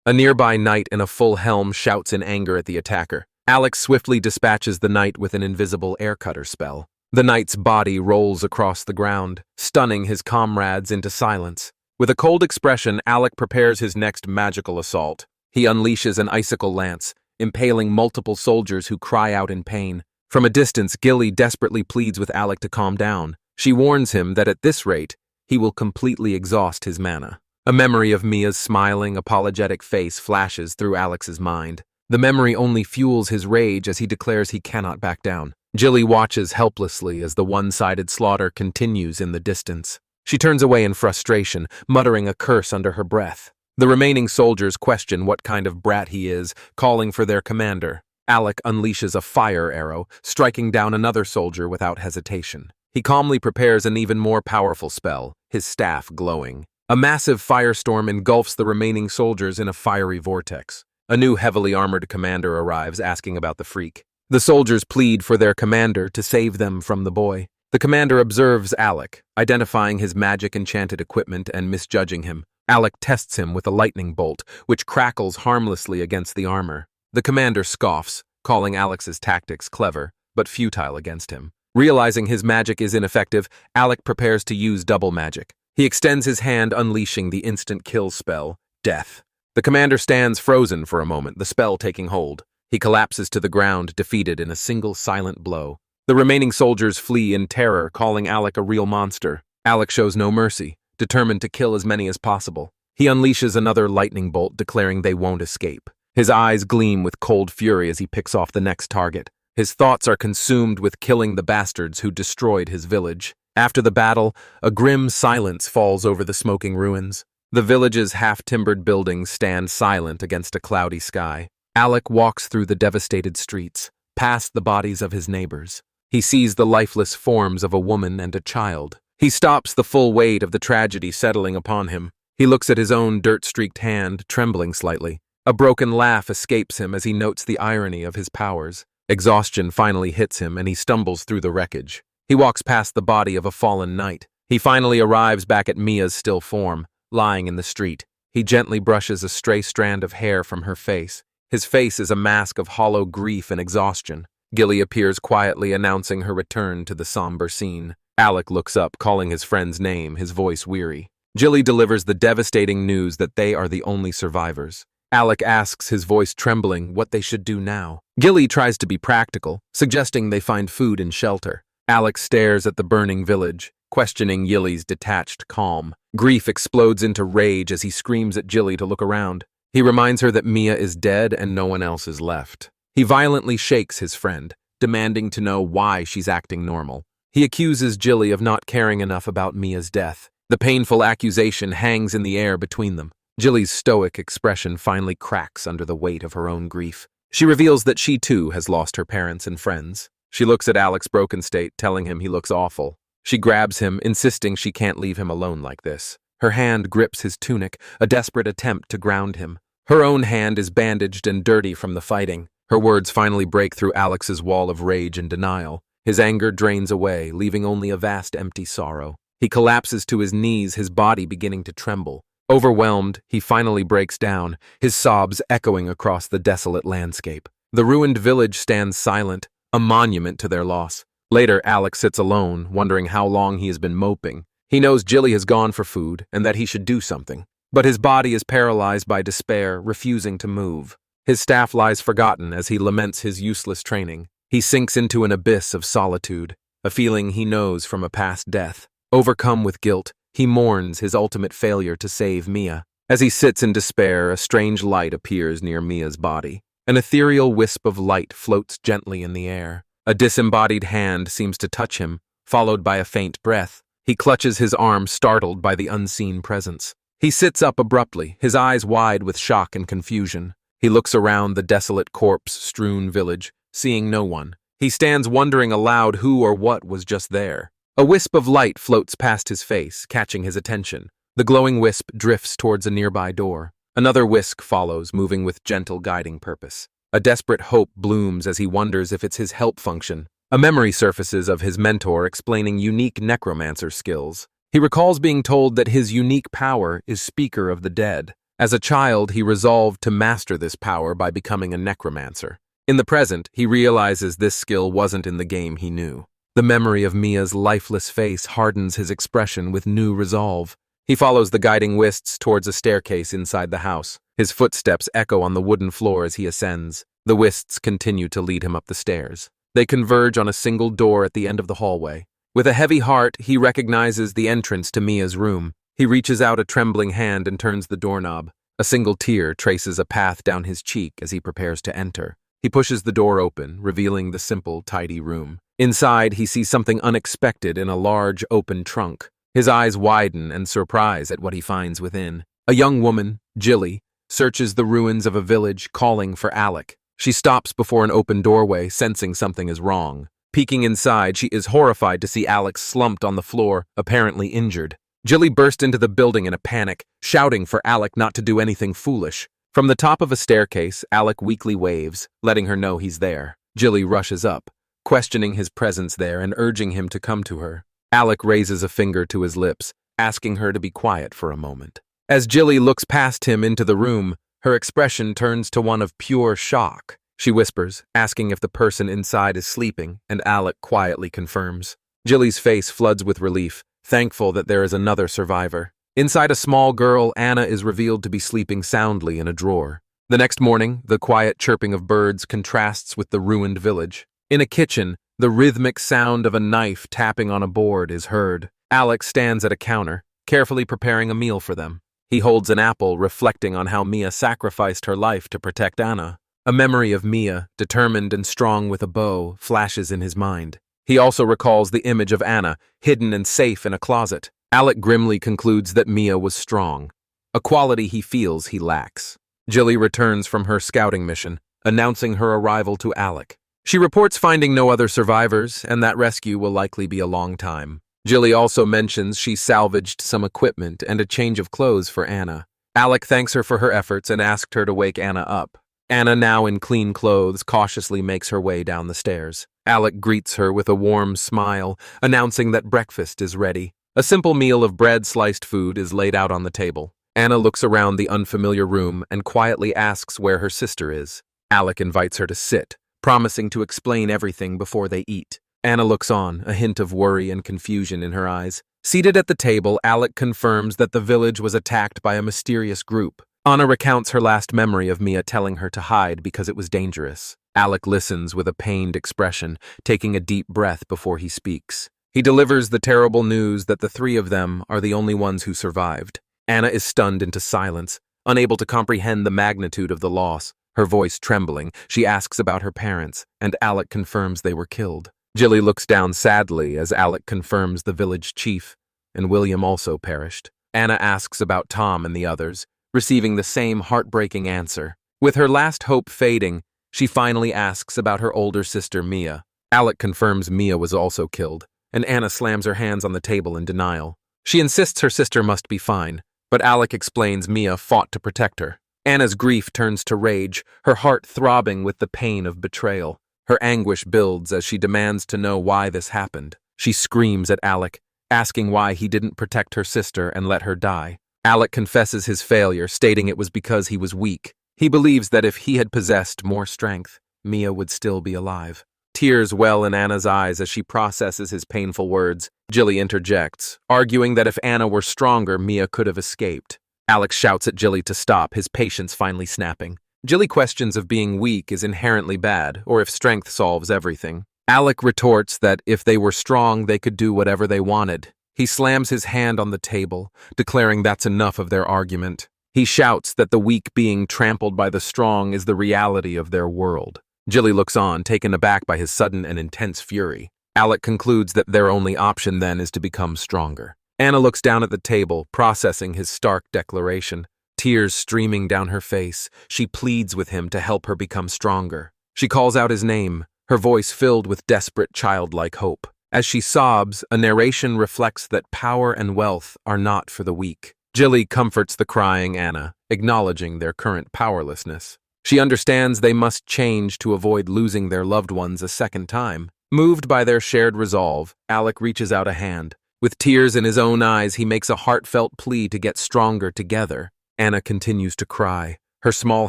A nearby knight in a full helm shouts in anger at the attacker. Alec swiftly dispatches the knight with an invisible air cutter spell. The knight's body rolls across the ground, stunning his comrades into silence. With a cold expression, Alec prepares his next magical assault. He unleashes an icicle lance, impaling multiple soldiers who cry out in pain. From a distance, Gilly desperately pleads with Alec to calm down. She warns him that at this rate, he will completely exhaust his mana. A memory of Mia's smiling, apologetic face flashes through Alex's mind. The memory only fuels his rage as he declares he cannot back down. Jilly watches helplessly as the one-sided slaughter continues in the distance. She turns away in frustration, muttering a curse under her breath. The remaining soldiers question what kind of brat he is, calling for their commander. Alec unleashes a fire arrow, striking down another soldier without hesitation. He calmly prepares an even more powerful spell, his staff glowing. A massive firestorm engulfs the remaining soldiers in a fiery vortex. A new heavily armored commander arrives, asking about the freak. The soldiers plead for their commander to save them from the boy. The commander observes Alec, identifying his magic enchanted equipment and misjudging him. Alec tests him with a lightning bolt, which crackles harmlessly against the armor. The commander scoffs, calling Alex's tactics clever, but futile against him. Realizing his magic is ineffective, Alec prepares to use double magic. He extends his hand, unleashing the instant kill spell, Death. The commander stands frozen for a moment, the spell taking hold. He collapses to the ground, defeated in a single silent blow. The remaining soldiers flee in terror, calling Alec a real monster. Alec shows no mercy, determined to kill as many as possible. He unleashes another lightning bolt, declaring they won't escape. His eyes gleam with cold fury as he picks off the next target. His thoughts are consumed with killing the bastards who destroyed his village. After the battle, a grim silence falls over the smoking ruins. The village's half-timbered buildings stand silent against a cloudy sky. Alec walks through the devastated streets, past the bodies of his neighbors. He sees the lifeless forms of a woman and a child. He stops, the full weight of the tragedy settling upon him. He looks at his own dirt-streaked hand, trembling slightly. A broken laugh escapes him as he notes the irony of his powers. Exhaustion finally hits him and he stumbles through the wreckage. He walks past the body of a fallen knight. He finally arrives back at Mia's still form, lying in the street. He gently brushes a stray strand of hair from her face. His face is a mask of hollow grief and exhaustion. Gilly appears quietly, announcing her return to the somber scene. Alec looks up, calling his friend's name, his voice weary. Gilly delivers the devastating news that they are the only survivors. Alec asks, his voice trembling, what they should do now. Gilly tries to be practical, suggesting they find food and shelter. Alec stares at the burning village, questioning Gilly's detached calm. Grief explodes into rage as he screams at Gilly to look around. He reminds her that Mia is dead and no one else is left. He violently shakes his friend, demanding to know why she's acting normal. He accuses Gilly of not caring enough about Mia's death. The painful accusation hangs in the air between them. Gilly's stoic expression finally cracks under the weight of her own grief. She reveals that she too has lost her parents and friends. She looks at Alec's broken state, telling him he looks awful. She grabs him, insisting she can't leave him alone like this. Her hand grips his tunic, a desperate attempt to ground him. Her own hand is bandaged and dirty from the fighting. Her words finally break through Alex's wall of rage and denial. His anger drains away, leaving only a vast empty sorrow. He collapses to his knees, his body beginning to tremble. Overwhelmed, he finally breaks down, his sobs echoing across the desolate landscape. The ruined village stands silent, a monument to their loss. Later, Alec sits alone, wondering how long he has been moping. He knows Gilly has gone for food and that he should do something. But his body is paralyzed by despair, refusing to move. His staff lies forgotten as he laments his useless training. He sinks into an abyss of solitude, a feeling he knows from a past death. Overcome with guilt, he mourns his ultimate failure to save Mia. As he sits in despair, a strange light appears near Mia's body. An ethereal wisp of light floats gently in the air. A disembodied hand seems to touch him, followed by a faint breath. He clutches his arm, startled by the unseen presence. He sits up abruptly, his eyes wide with shock and confusion. He looks around the desolate corpse-strewn village, seeing no one. He stands wondering aloud who or what was just there. A wisp of light floats past his face, catching his attention. The glowing wisp drifts towards a nearby door. Another whisk follows, moving with gentle guiding purpose. A desperate hope blooms as he wonders if it's his help function. A memory surfaces of his mentor explaining unique necromancer skills. He recalls being told that his unique power is Speaker of the Dead. As a child, he resolved to master this power by becoming a necromancer. In the present, he realizes this skill wasn't in the game he knew. The memory of Mia's lifeless face hardens his expression with new resolve. He follows the guiding wisps towards a staircase inside the house. His footsteps echo on the wooden floor as he ascends. The wisps continue to lead him up the stairs. They converge on a single door at the end of the hallway. With a heavy heart, he recognizes the entrance to Mia's room. He reaches out a trembling hand and turns the doorknob. A single tear traces a path down his cheek as he prepares to enter. He pushes the door open, revealing the simple, tidy room. Inside, he sees something unexpected in a large, open trunk. His eyes widen in surprise at what he finds within. A young woman, Gilly, searches the ruins of a village, calling for Alec. She stops before an open doorway, sensing something is wrong. Peeking inside, she is horrified to see Alec slumped on the floor, apparently injured. Gilly bursts into the building in a panic, shouting for Alec not to do anything foolish. From the top of a staircase, Alec weakly waves, letting her know he's there. Gilly rushes up, questioning his presence there and urging him to come to her. Alec raises a finger to his lips, asking her to be quiet for a moment. As Gilly looks past him into the room, her expression turns to one of pure shock. She whispers, asking if the person inside is sleeping, and Alec quietly confirms. Gilly's face floods with relief, thankful that there is another survivor. Inside a small girl, Anna is revealed to be sleeping soundly in a drawer. The next morning, the quiet chirping of birds contrasts with the ruined village. In a kitchen, the rhythmic sound of a knife tapping on a board is heard. Alec stands at a counter, carefully preparing a meal for them. He holds an apple, reflecting on how Mia sacrificed her life to protect Anna. A memory of Mia, determined and strong with a bow, flashes in his mind. He also recalls the image of Anna, hidden and safe in a closet. Alec grimly concludes that Mia was strong, a quality he feels he lacks. Gilly returns from her scouting mission, announcing her arrival to Alec. She reports finding no other survivors, and that rescue will likely be a long time. Gilly also mentions she salvaged some equipment and a change of clothes for Anna. Alec thanks her for her efforts and asked her to wake Anna up. Anna, now in clean clothes, cautiously makes her way down the stairs. Alec greets her with a warm smile, announcing that breakfast is ready. A simple meal of bread-sliced food is laid out on the table. Anna looks around the unfamiliar room and quietly asks where her sister is. Alec invites her to sit, promising to explain everything before they eat. Anna looks on, a hint of worry and confusion in her eyes. Seated at the table, Alec confirms that the village was attacked by a mysterious group. Anna recounts her last memory of Mia telling her to hide because it was dangerous. Alec listens with a pained expression, taking a deep breath before he speaks. He delivers the terrible news that the three of them are the only ones who survived. Anna is stunned into silence, unable to comprehend the magnitude of the loss. Her voice trembling, she asks about her parents, and Alec confirms they were killed. Jilly looks down sadly as Alec confirms the village chief, and William also perished. Anna asks about Tom and the others, receiving the same heartbreaking answer. With her last hope fading, she finally asks about her older sister Mia. Alec confirms Mia was also killed, and Anna slams her hands on the table in denial. She insists her sister must be fine, but Alec explains Mia fought to protect her. Anna's grief turns to rage, her heart throbbing with the pain of betrayal. Her anguish builds as she demands to know why this happened. She screams at Alec, asking why he didn't protect her sister and let her die. Alec confesses his failure, stating it was because he was weak. He believes that if he had possessed more strength, Mia would still be alive. Tears well in Anna's eyes as she processes his painful words. Jilly interjects, arguing that if Anna were stronger, Mia could have escaped. Alec shouts at Jilly to stop, his patience finally snapping. Jilly questions if being weak is inherently bad, or if strength solves everything. Alec retorts that if they were strong, they could do whatever they wanted. He slams his hand on the table, declaring that's enough of their argument. He shouts that the weak being trampled by the strong is the reality of their world. Jilly looks on, taken aback by his sudden and intense fury. Alec concludes that their only option then is to become stronger. Anna looks down at the table, processing his stark declaration. Tears streaming down her face, she pleads with him to help her become stronger. She calls out his name, her voice filled with desperate childlike hope. As she sobs, a narration reflects that power and wealth are not for the weak. Jilly comforts the crying Anna, acknowledging their current powerlessness. She understands they must change to avoid losing their loved ones a second time. Moved by their shared resolve, Alec reaches out a hand. With tears in his own eyes, he makes a heartfelt plea to get stronger together. Anna continues to cry, her small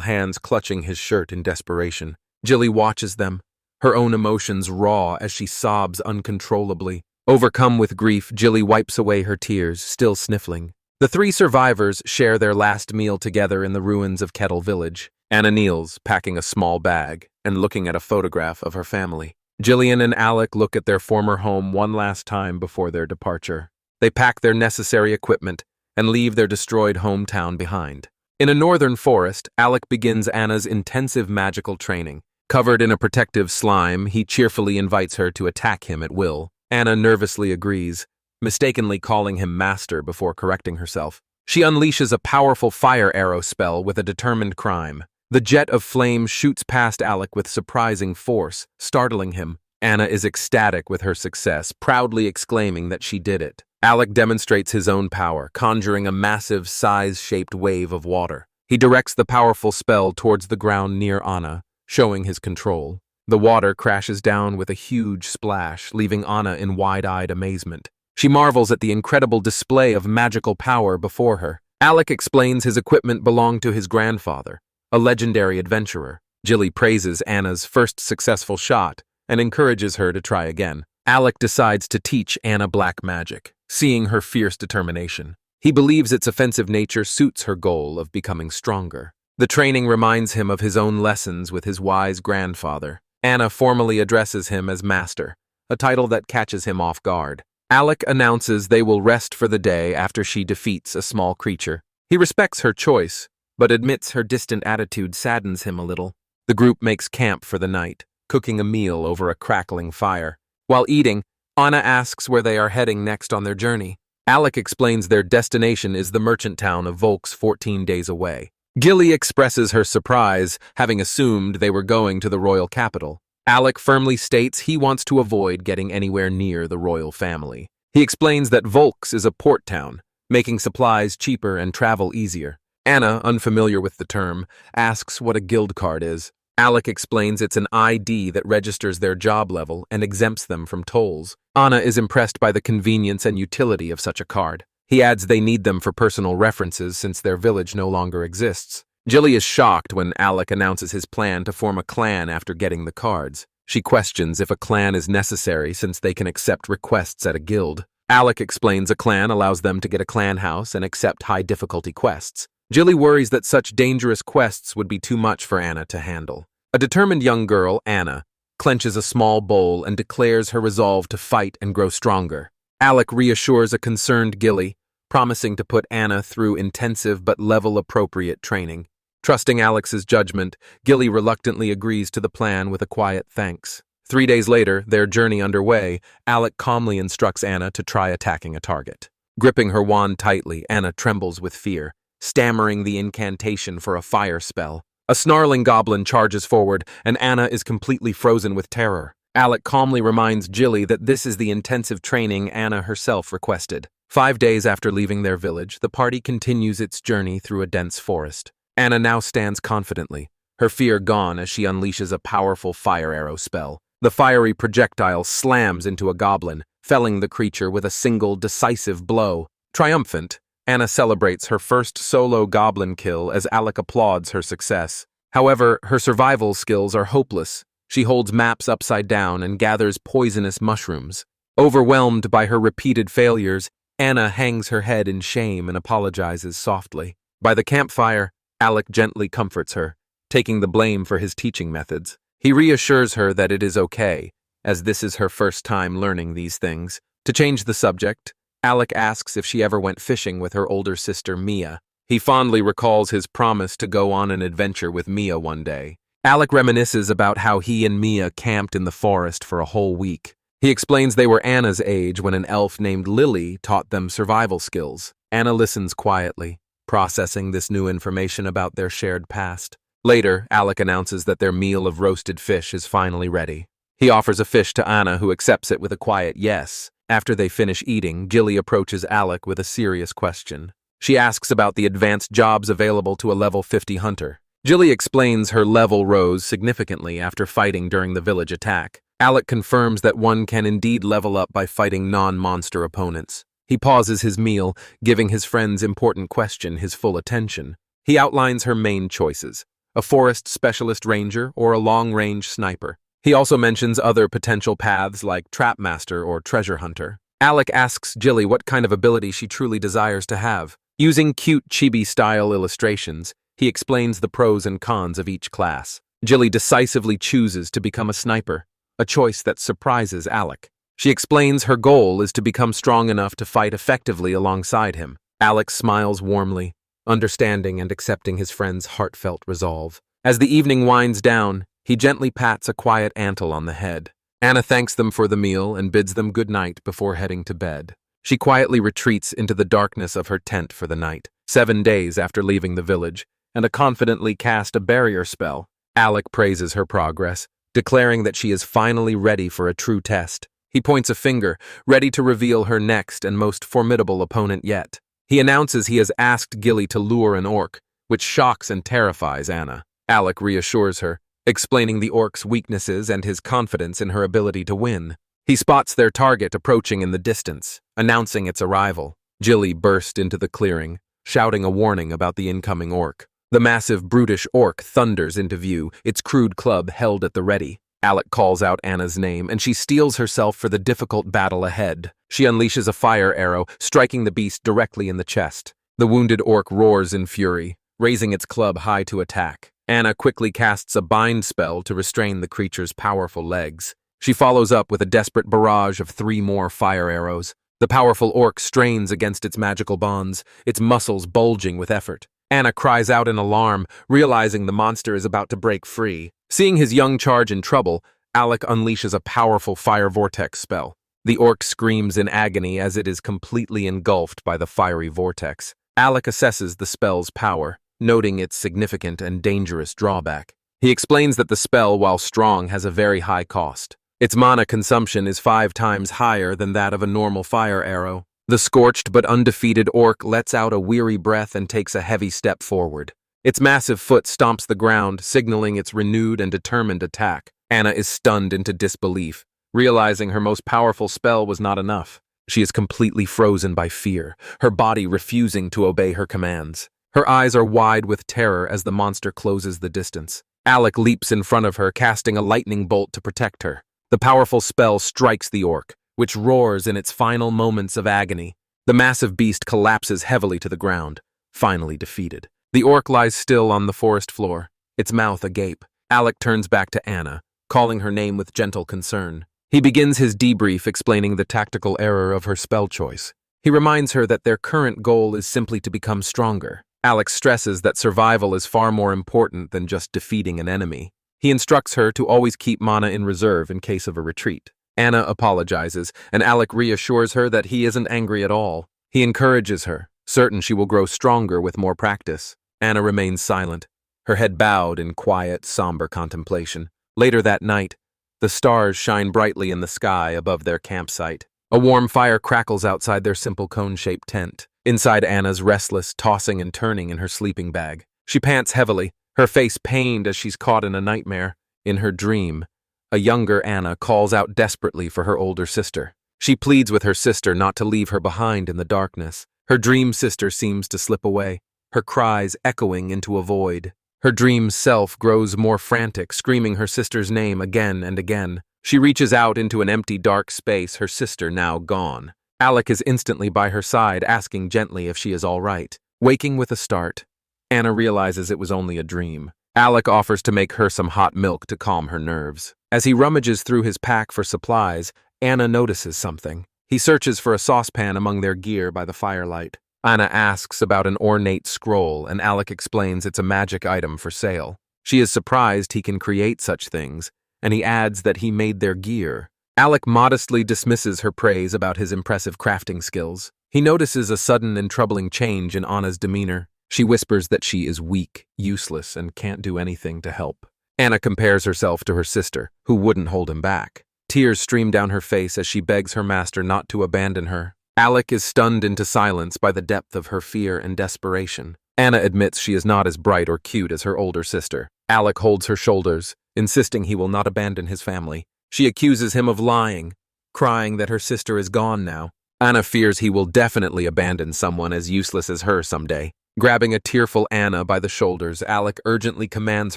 hands clutching his shirt in desperation. Jilly watches them, her own emotions raw as she sobs uncontrollably. Overcome with grief, Jilly wipes away her tears, still sniffling. The three survivors share their last meal together in the ruins of Kettle village. Anna kneels, packing a small bag, and looking at a photograph of her family. Jillian and Alec look at their former home one last time before their departure. They pack their necessary equipment and leave their destroyed hometown behind. In a northern forest, Alec begins Anna's intensive magical training. Covered in a protective slime, he cheerfully invites her to attack him at will. Anna nervously agrees, mistakenly calling him master before correcting herself. She unleashes a powerful fire arrow spell with a determined crime. The jet of flame shoots past Alec with surprising force, startling him. Anna is ecstatic with her success, proudly exclaiming that she did it. Alec demonstrates his own power, conjuring a massive, size-shaped wave of water. He directs the powerful spell towards the ground near Anna, showing his control. The water crashes down with a huge splash, leaving Anna in wide-eyed amazement. She marvels at the incredible display of magical power before her. Alec explains his equipment belonged to his grandfather, a legendary adventurer. Jilly praises Anna's first successful shot and encourages her to try again. Alec decides to teach Anna black magic, seeing her fierce determination. He believes its offensive nature suits her goal of becoming stronger. The training reminds him of his own lessons with his wise grandfather. Anna formally addresses him as master, a title that catches him off guard. Alec announces they will rest for the day after she defeats a small creature. He respects her choice, but admits her distant attitude saddens him a little. The group makes camp for the night, cooking a meal over a crackling fire. While eating, Anna asks where they are heading next on their journey. Alec explains their destination is the merchant town of Vulks 14 days away. Gilly expresses her surprise, having assumed they were going to the royal capital. Alec firmly states he wants to avoid getting anywhere near the royal family. He explains that Vulks is a port town, making supplies cheaper and travel easier. Anna, unfamiliar with the term, asks what a guild card is. Alec explains it's an ID that registers their job level and exempts them from tolls. Anna is impressed by the convenience and utility of such a card. He adds they need them for personal references since their village no longer exists. Jilly is shocked when Alec announces his plan to form a clan after getting the cards. She questions if a clan is necessary since they can accept requests at a guild. Alec explains a clan allows them to get a clan house and accept high-difficulty quests. Jilly worries that such dangerous quests would be too much for Anna to handle. A determined young girl, Anna, clenches a small bowl and declares her resolve to fight and grow stronger. Alec reassures a concerned Gilly, promising to put Anna through intensive but level-appropriate training. Trusting Alex's judgment, Gilly reluctantly agrees to the plan with a quiet thanks. 3 days later, their journey underway, Alec calmly instructs Anna to try attacking a target. Gripping her wand tightly, Anna trembles with fear, stammering the incantation for a fire spell. A snarling goblin charges forward, and Anna is completely frozen with terror. Alec calmly reminds Jilly that this is the intensive training Anna herself requested. 5 days after leaving their village, the party continues its journey through a dense forest. Anna now stands confidently, her fear gone as she unleashes a powerful fire arrow spell. The fiery projectile slams into a goblin, felling the creature with a single decisive blow. Triumphant, Anna celebrates her first solo goblin kill as Alec applauds her success. However, her survival skills are hopeless. She holds maps upside down and gathers poisonous mushrooms. Overwhelmed by her repeated failures, Anna hangs her head in shame and apologizes softly. By the campfire, Alec gently comforts her, taking the blame for his teaching methods. He reassures her that it is okay, as this is her first time learning these things. To change the subject, Alec asks if she ever went fishing with her older sister Mia. He fondly recalls his promise to go on an adventure with Mia one day. Alec reminisces about how he and Mia camped in the forest for a whole week. He explains they were Anna's age when an elf named Lily taught them survival skills. Anna listens quietly, processing this new information about their shared past. Later, Alec announces that their meal of roasted fish is finally ready. He offers a fish to Anna, who accepts it with a quiet yes. After they finish eating, Jilly approaches Alec with a serious question. She asks about the advanced jobs available to a level 50 hunter. Jilly explains her level rose significantly after fighting during the village attack. Alec confirms that one can indeed level up by fighting non-monster opponents. He pauses his meal, giving his friend's important question his full attention. He outlines her main choices: a forest specialist ranger or a long-range sniper. He also mentions other potential paths like trapmaster or treasure hunter. Alec asks Jilly what kind of ability she truly desires to have. Using cute chibi-style illustrations, he explains the pros and cons of each class. Jilly decisively chooses to become a sniper, a choice that surprises Alec. She explains her goal is to become strong enough to fight effectively alongside him. Alec smiles warmly, understanding and accepting his friend's heartfelt resolve. As the evening winds down, he gently pats a quiet antle on the head. Anna thanks them for the meal and bids them good night before heading to bed. She quietly retreats into the darkness of her tent for the night. 7 days after leaving the village, and confidently cast a barrier spell, Alec praises her progress, declaring that she is finally ready for a true test. He points a finger, ready to reveal her next and most formidable opponent yet. He announces he has asked Gilly to lure an orc, which shocks and terrifies Anna. Alec reassures her, explaining the orc's weaknesses and his confidence in her ability to win. He spots their target approaching in the distance, announcing its arrival. Jilly burst into the clearing, shouting a warning about the incoming orc. The massive, brutish orc thunders into view, its crude club held at the ready. Alec calls out Anna's name, and she steels herself for the difficult battle ahead. She unleashes a fire arrow, striking the beast directly in the chest. The wounded orc roars in fury, raising its club high to attack. Anna quickly casts a bind spell to restrain the creature's powerful legs. She follows up with a desperate barrage of 3 more fire arrows. The powerful orc strains against its magical bonds, its muscles bulging with effort. Anna cries out in alarm, realizing the monster is about to break free. Seeing his young charge in trouble, Alec unleashes a powerful fire vortex spell. The orc screams in agony as it is completely engulfed by the fiery vortex. Alec assesses the spell's power, noting its significant and dangerous drawback. He explains that the spell, while strong, has a very high cost. Its mana consumption is 5 times higher than that of a normal fire arrow. The scorched but undefeated orc lets out a weary breath and takes a heavy step forward. Its massive foot stomps the ground, signaling its renewed and determined attack. Anna is stunned into disbelief, realizing her most powerful spell was not enough. She is completely frozen by fear, her body refusing to obey her commands. Her eyes are wide with terror as the monster closes the distance. Alec leaps in front of her, casting a lightning bolt to protect her. The powerful spell strikes the orc, which roars in its final moments of agony. The massive beast collapses heavily to the ground, finally defeated. The orc lies still on the forest floor, its mouth agape. Alec turns back to Anna, calling her name with gentle concern. He begins his debrief explaining the tactical error of her spell choice. He reminds her that their current goal is simply to become stronger. Alec stresses that survival is far more important than just defeating an enemy. He instructs her to always keep mana in reserve in case of a retreat. Anna apologizes, and Alec reassures her that he isn't angry at all. He encourages her, certain she will grow stronger with more practice. Anna remains silent, her head bowed in quiet, somber contemplation. Later that night, the stars shine brightly in the sky above their campsite. A warm fire crackles outside their simple cone-shaped tent. Inside, Anna's restless, tossing and turning in her sleeping bag. She pants heavily, her face pained as she's caught in a nightmare. In her dream, a younger Anna calls out desperately for her older sister. She pleads with her sister not to leave her behind in the darkness. Her dream sister seems to slip away, her cries echoing into a void. Her dream self grows more frantic, screaming her sister's name again and again. She reaches out into an empty, dark space, her sister now gone. Alec is instantly by her side, asking gently if she is all right. Waking with a start, Anna realizes it was only a dream. Alec offers to make her some hot milk to calm her nerves. As he rummages through his pack for supplies, Anna notices something. He searches for a saucepan among their gear by the firelight. Anna asks about an ornate scroll, and Alec explains it's a magic item for sale. She is surprised he can create such things, and he adds that he made their gear. Alec modestly dismisses her praise about his impressive crafting skills. He notices a sudden and troubling change in Anna's demeanor. She whispers that she is weak, useless, and can't do anything to help. Anna compares herself to her sister, who wouldn't hold him back. Tears stream down her face as she begs her master not to abandon her. Alec is stunned into silence by the depth of her fear and desperation. Anna admits she is not as bright or cute as her older sister. Alec holds her shoulders, insisting he will not abandon his family. She accuses him of lying, crying that her sister is gone now. Anna fears he will definitely abandon someone as useless as her someday. Grabbing a tearful Anna by the shoulders, Alec urgently commands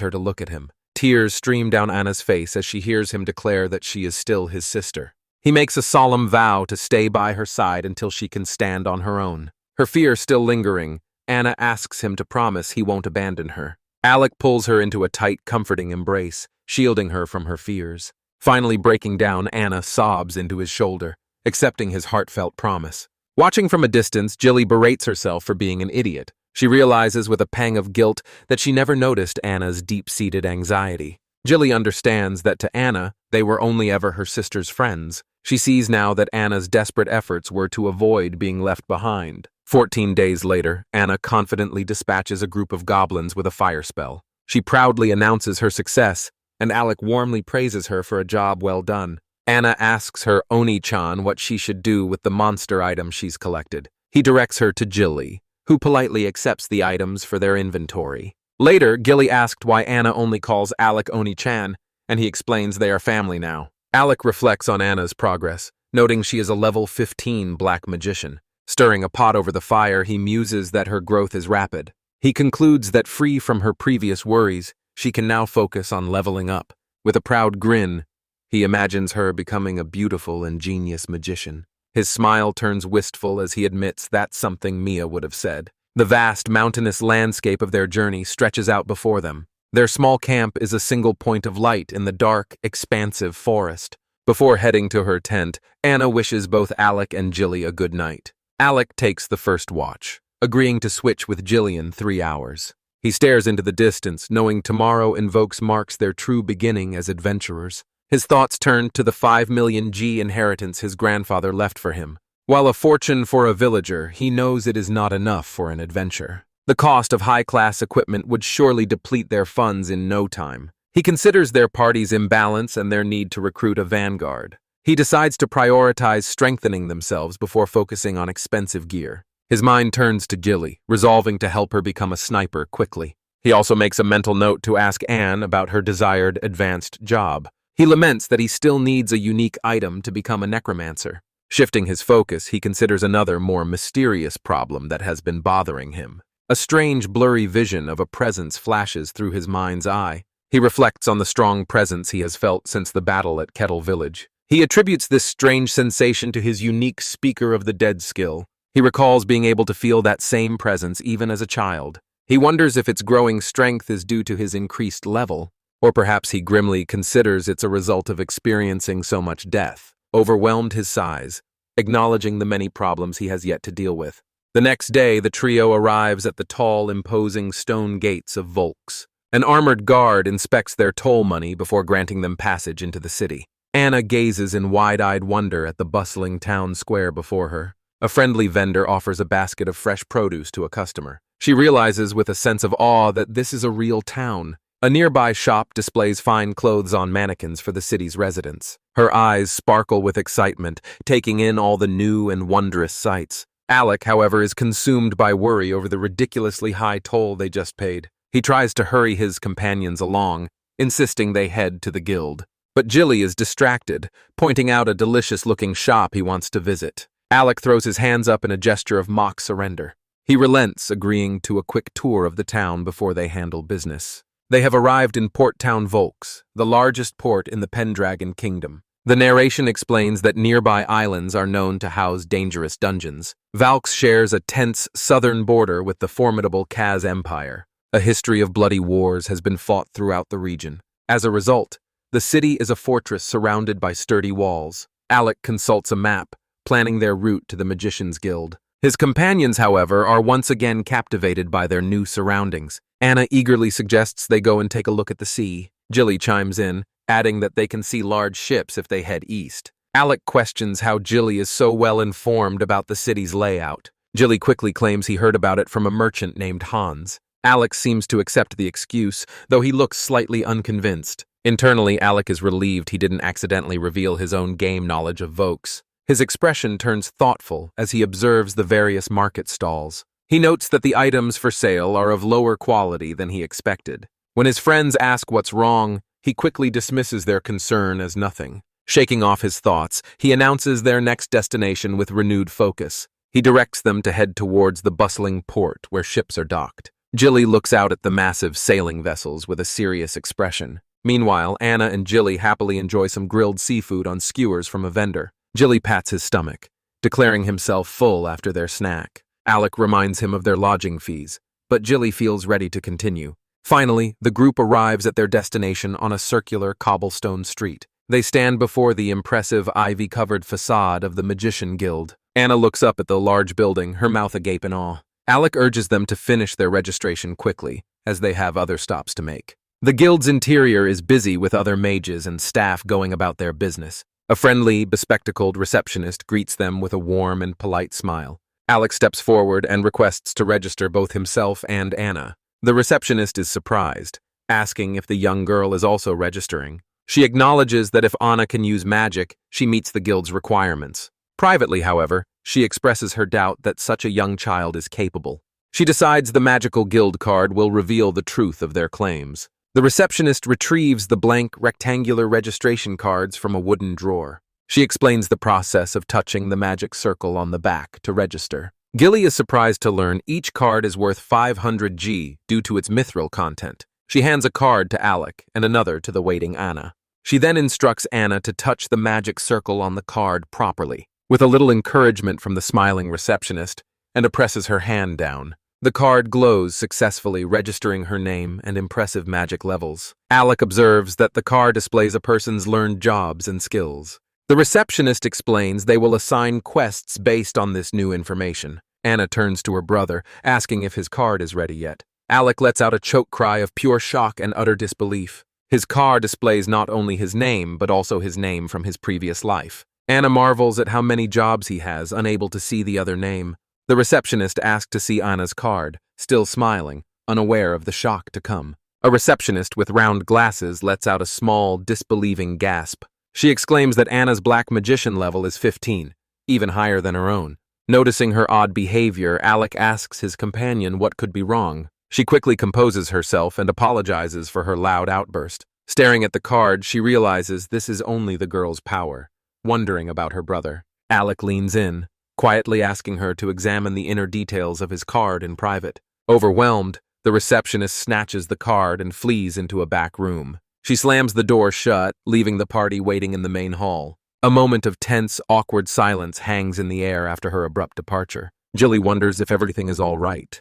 her to look at him. Tears stream down Anna's face as she hears him declare that she is still his sister. He makes a solemn vow to stay by her side until she can stand on her own. Her fear still lingering, Anna asks him to promise he won't abandon her. Alec pulls her into a tight, comforting embrace, shielding her from her fears. Finally breaking down, Anna sobs into his shoulder, accepting his heartfelt promise. Watching from a distance, Jilly berates herself for being an idiot. She realizes with a pang of guilt that she never noticed Anna's deep-seated anxiety. Jilly understands that to Anna, they were only ever her sister's friends. She sees now that Anna's desperate efforts were to avoid being left behind. 14 days later, Anna confidently dispatches a group of goblins with a fire spell. She proudly announces her success, and Alec warmly praises her for a job well done. Anna asks her Oni-chan what she should do with the monster item she's collected. He directs her to Jilly, who politely accepts the items for their inventory. Later, Gilly asked why Anna only calls Alec Oni-chan, and he explains they are family now. Alec reflects on Anna's progress, noting she is a level 15 black magician. Stirring a pot over the fire, he muses that her growth is rapid. He concludes that free from her previous worries, she can now focus on leveling up. With a proud grin, he imagines her becoming a beautiful and genius magician. His smile turns wistful as he admits that's something Mia would have said. The vast, mountainous landscape of their journey stretches out before them. Their small camp is a single point of light in the dark, expansive forest. Before heading to her tent, Anna wishes both Alec and Jilly a good night. Alec takes the first watch, agreeing to switch with Jilly in 3 hours. He stares into the distance, knowing tomorrow in Vulks marks their true beginning as adventurers. His thoughts turn to the 5 million G inheritance his grandfather left for him. While a fortune for a villager, he knows it is not enough for an adventure. The cost of high-class equipment would surely deplete their funds in no time. He considers their party's imbalance and their need to recruit a vanguard. He decides to prioritize strengthening themselves before focusing on expensive gear. His mind turns to Jilly, resolving to help her become a sniper quickly. He also makes a mental note to ask Anne about her desired advanced job. He laments that he still needs a unique item to become a necromancer. Shifting his focus, he considers another, more mysterious problem that has been bothering him. A strange, blurry vision of a presence flashes through his mind's eye. He reflects on the strong presence he has felt since the battle at Kettle village. He attributes this strange sensation to his unique Speaker of the Dead skill. He recalls being able to feel that same presence even as a child. He wonders if its growing strength is due to his increased level, or perhaps he grimly considers it's a result of experiencing so much death. Overwhelmed his sighs, acknowledging the many problems he has yet to deal with. The next day, the trio arrives at the tall, imposing stone gates of Vulks. An armored guard inspects their toll money before granting them passage into the city. Anna gazes in wide-eyed wonder at the bustling town square before her. A friendly vendor offers a basket of fresh produce to a customer. She realizes with a sense of awe that this is a real town. A nearby shop displays fine clothes on mannequins for the city's residents. Her eyes sparkle with excitement, taking in all the new and wondrous sights. Alec, however, is consumed by worry over the ridiculously high toll they just paid. He tries to hurry his companions along, insisting they head to the guild. But Jilly is distracted, pointing out a delicious-looking shop he wants to visit. Alec throws his hands up in a gesture of mock surrender. He relents, agreeing to a quick tour of the town before they handle business. They have arrived in Port Town Vulks, the largest port in the Pendragon Kingdom. The narration explains that nearby islands are known to house dangerous dungeons. Vulks shares a tense southern border with the formidable Kaz Empire. A history of bloody wars has been fought throughout the region. As a result, the city is a fortress surrounded by sturdy walls. Alec consults a map, planning their route to the Magician's Guild. His companions, however, are once again captivated by their new surroundings. Anna eagerly suggests they go and take a look at the sea. Jilly chimes in, adding that they can see large ships if they head east. Alec questions how Jilly is so well informed about the city's layout. Jilly quickly claims he heard about it from a merchant named Hans. Alec seems to accept the excuse, though he looks slightly unconvinced. Internally, Alec is relieved he didn't accidentally reveal his own game knowledge of Vulks. His expression turns thoughtful as he observes the various market stalls. He notes that the items for sale are of lower quality than he expected. When his friends ask what's wrong, he quickly dismisses their concern as nothing. Shaking off his thoughts, he announces their next destination with renewed focus. He directs them to head towards the bustling port where ships are docked. Jilly looks out at the massive sailing vessels with a serious expression. Meanwhile, Anna and Jilly happily enjoy some grilled seafood on skewers from a vendor. Jilly pats his stomach, declaring himself full after their snack. Alec reminds him of their lodging fees, but Jilly feels ready to continue. Finally, the group arrives at their destination on a circular cobblestone street. They stand before the impressive ivy-covered facade of the Magician Guild. Anna looks up at the large building, her mouth agape in awe. Alec urges them to finish their registration quickly, as they have other stops to make. The guild's interior is busy with other mages and staff going about their business. A friendly, bespectacled receptionist greets them with a warm and polite smile. Alec steps forward and requests to register both himself and Anna. The receptionist is surprised, asking if the young girl is also registering. She acknowledges that if Anna can use magic, she meets the guild's requirements. Privately, however, she expresses her doubt that such a young child is capable. She decides the magical guild card will reveal the truth of their claims. The receptionist retrieves the blank, rectangular registration cards from a wooden drawer. She explains the process of touching the magic circle on the back to register. Gilly is surprised to learn each card is worth 500 G due to its mithril content. She hands a card to Alec and another to the waiting Anna. She then instructs Anna to touch the magic circle on the card properly. With a little encouragement from the smiling receptionist, and presses her hand down. The card glows, successfully registering her name and impressive magic levels. Alec observes that the card displays a person's learned jobs and skills. The receptionist explains they will assign quests based on this new information. Anna turns to her brother, asking if his card is ready yet. Alec lets out a choke cry of pure shock and utter disbelief. His card displays not only his name, but also his name from his previous life. Anna marvels at how many jobs he has, unable to see the other name. The receptionist asks to see Anna's card, still smiling, unaware of the shock to come. A receptionist with round glasses lets out a small, disbelieving gasp. She exclaims that Anna's black magician level is 15, even higher than her own. Noticing her odd behavior, Alec asks his companion what could be wrong. She quickly composes herself and apologizes for her loud outburst. Staring at the card, she realizes this is only the girl's power. Wondering about her brother, Alec leans in, quietly asking her to examine the inner details of his card in private. Overwhelmed, the receptionist snatches the card and flees into a back room. She slams the door shut, leaving the party waiting in the main hall. A moment of tense, awkward silence hangs in the air after her abrupt departure. Jilly wonders if everything is all right,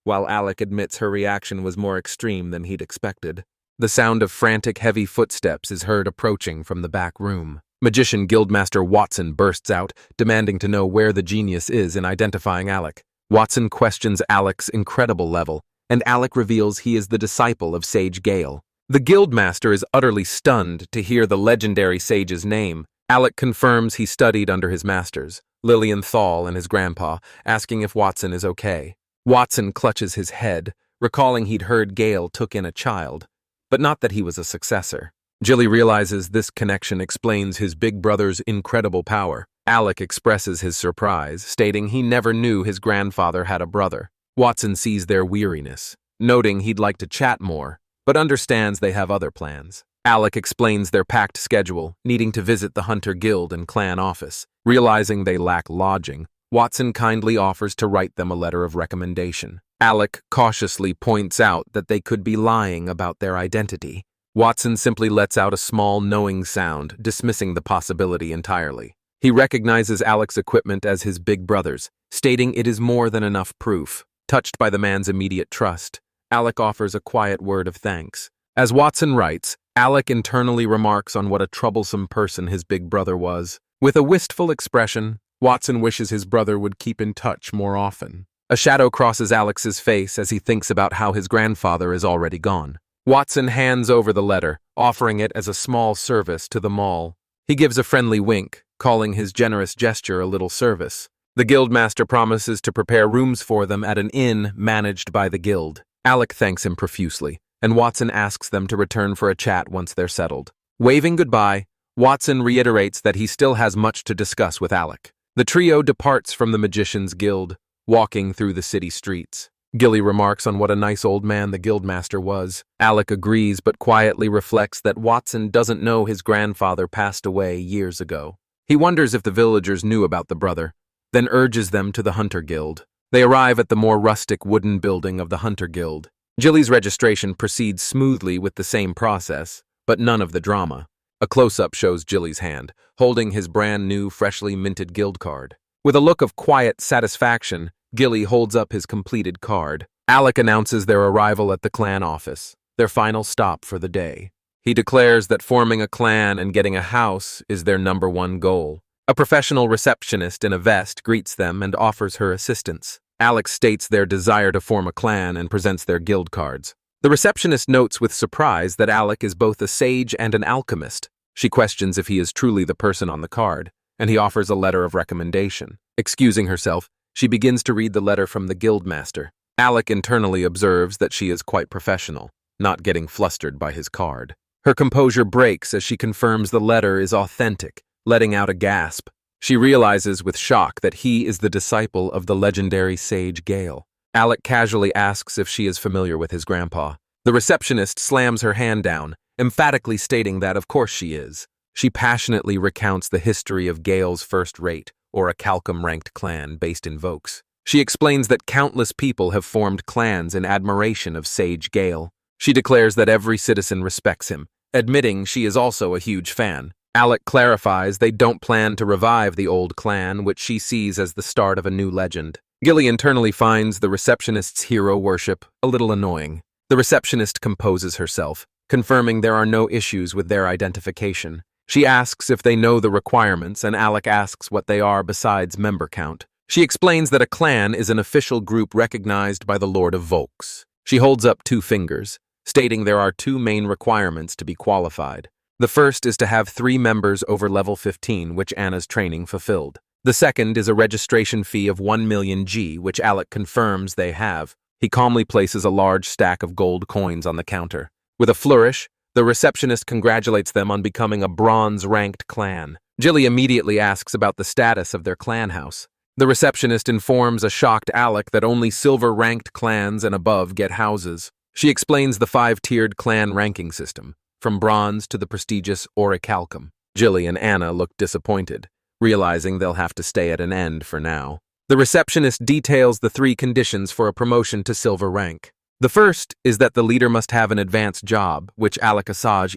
while Alec admits her reaction was more extreme than he'd expected. The sound of frantic, heavy footsteps is heard approaching from the back room. Magician Guildmaster Watson bursts out, demanding to know where the genius is in identifying Alec. Watson questions Alec's incredible level, and Alec reveals he is the disciple of Sage Gale. The Guildmaster is utterly stunned to hear the legendary sage's name. Alec confirms he studied under his masters, Lillian Thal and his grandpa, asking if Watson is okay. Watson clutches his head, recalling he'd heard Gale took in a child, but not that he was a successor. Jilly realizes this connection explains his big brother's incredible power. Alec expresses his surprise, stating he never knew his grandfather had a brother. Watson sees their weariness, noting he'd like to chat more, but understands they have other plans. Alec explains their packed schedule, needing to visit the Hunter Guild and clan office. Realizing they lack lodging, Watson kindly offers to write them a letter of recommendation. Alec cautiously points out that they could be lying about their identity. Watson simply lets out a small knowing sound, dismissing the possibility entirely. He recognizes Alec's equipment as his big brother's, stating it is more than enough proof. Touched by the man's immediate trust, Alec offers a quiet word of thanks. As Watson writes, Alec internally remarks on what a troublesome person his big brother was. With a wistful expression, Watson wishes his brother would keep in touch more often. A shadow crosses Alex's face as he thinks about how his grandfather is already gone. Watson hands over the letter, offering it as a small service to the mall. He gives a friendly wink, calling his generous gesture a little service. The guildmaster promises to prepare rooms for them at an inn managed by the guild. Alec thanks him profusely, and Watson asks them to return for a chat once they're settled. Waving goodbye, Watson reiterates that he still has much to discuss with Alec. The trio departs from the Magician's Guild, walking through the city streets. Gilly remarks on what a nice old man the guildmaster was. Alec agrees but quietly reflects that Watson doesn't know his grandfather passed away years ago. He wonders if the villagers knew about the brother, then urges them to the Hunter Guild. They arrive at the more rustic wooden building of the Hunter Guild. Jilly's registration proceeds smoothly with the same process, but none of the drama. A close-up shows Jilly's hand, holding his brand-new, freshly minted guild card. With a look of quiet satisfaction, Gilly holds up his completed card. Alec announces their arrival at the clan office, their final stop for the day. He declares that forming a clan and getting a house is their #1 goal. A professional receptionist in a vest greets them and offers her assistance. Alec states their desire to form a clan and presents their guild cards. The receptionist notes with surprise that Alec is both a sage and an alchemist. She questions if he is truly the person on the card, and he offers a letter of recommendation. Excusing herself, she begins to read the letter from the guildmaster. Alec internally observes that she is quite professional, not getting flustered by his card. Her composure breaks as she confirms the letter is authentic, letting out a gasp. She realizes with shock that he is the disciple of the legendary Sage Gale. Alec casually asks if she is familiar with his grandpa. The receptionist slams her hand down, emphatically stating that of course she is. She passionately recounts the history of Gale's First Rate, or a Calcum-ranked clan based in Vulks. She explains that countless people have formed clans in admiration of Sage Gale. She declares that every citizen respects him, admitting she is also a huge fan. Alec clarifies they don't plan to revive the old clan, which she sees as the start of a new legend. Gilly internally finds the receptionist's hero worship a little annoying. The receptionist composes herself, confirming there are no issues with their identification. She asks if they know the requirements, and Alec asks what they are besides member count. She explains that a clan is an official group recognized by the Lord of Vulks. She holds up 2 fingers, stating there are 2 main requirements to be qualified. The first is to have 3 members over level 15, which Anna's training fulfilled. The second is a registration fee of 1 million G, which Alec confirms they have. He calmly places a large stack of gold coins on the counter. With a flourish, the receptionist congratulates them on becoming a bronze-ranked clan. Jilly immediately asks about the status of their clan house. The receptionist informs a shocked Alec that only silver-ranked clans and above get houses. She explains the 5-tiered clan ranking system, from bronze to the prestigious Orichalcum. Jilly and Anna look disappointed, realizing they'll have to stay at an end for now. The receptionist details the 3 conditions for a promotion to silver rank. The first is that the leader must have an advanced job, which Alec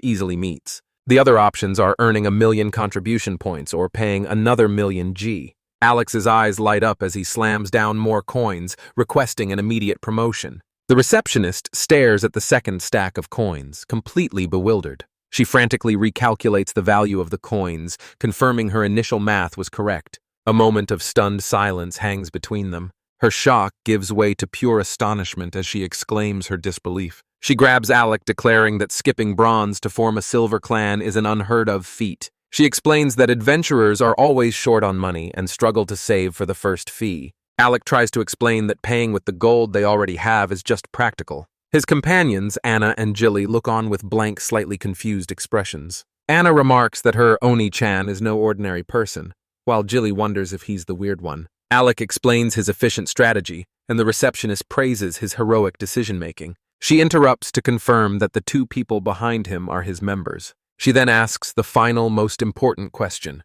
easily meets. The other options are earning 1,000,000 contribution points or paying another 1,000,000 G. Alex's eyes light up as he slams down more coins, requesting an immediate promotion. The receptionist stares at the second stack of coins, completely bewildered. She frantically recalculates the value of the coins, confirming her initial math was correct. A moment of stunned silence hangs between them. Her shock gives way to pure astonishment as she exclaims her disbelief. She grabs Alec, declaring that skipping bronze to form a silver clan is an unheard-of feat. She explains that adventurers are always short on money and struggle to save for the first fee. Alec tries to explain that paying with the gold they already have is just practical. His companions, Anna and Jilly, look on with blank, slightly confused expressions. Anna remarks that her Oni-chan is no ordinary person, while Jilly wonders if he's the weird one. Alec explains his efficient strategy, and the receptionist praises his heroic decision-making. She interrupts to confirm that the 2 people behind him are his members. She then asks the final, most important question.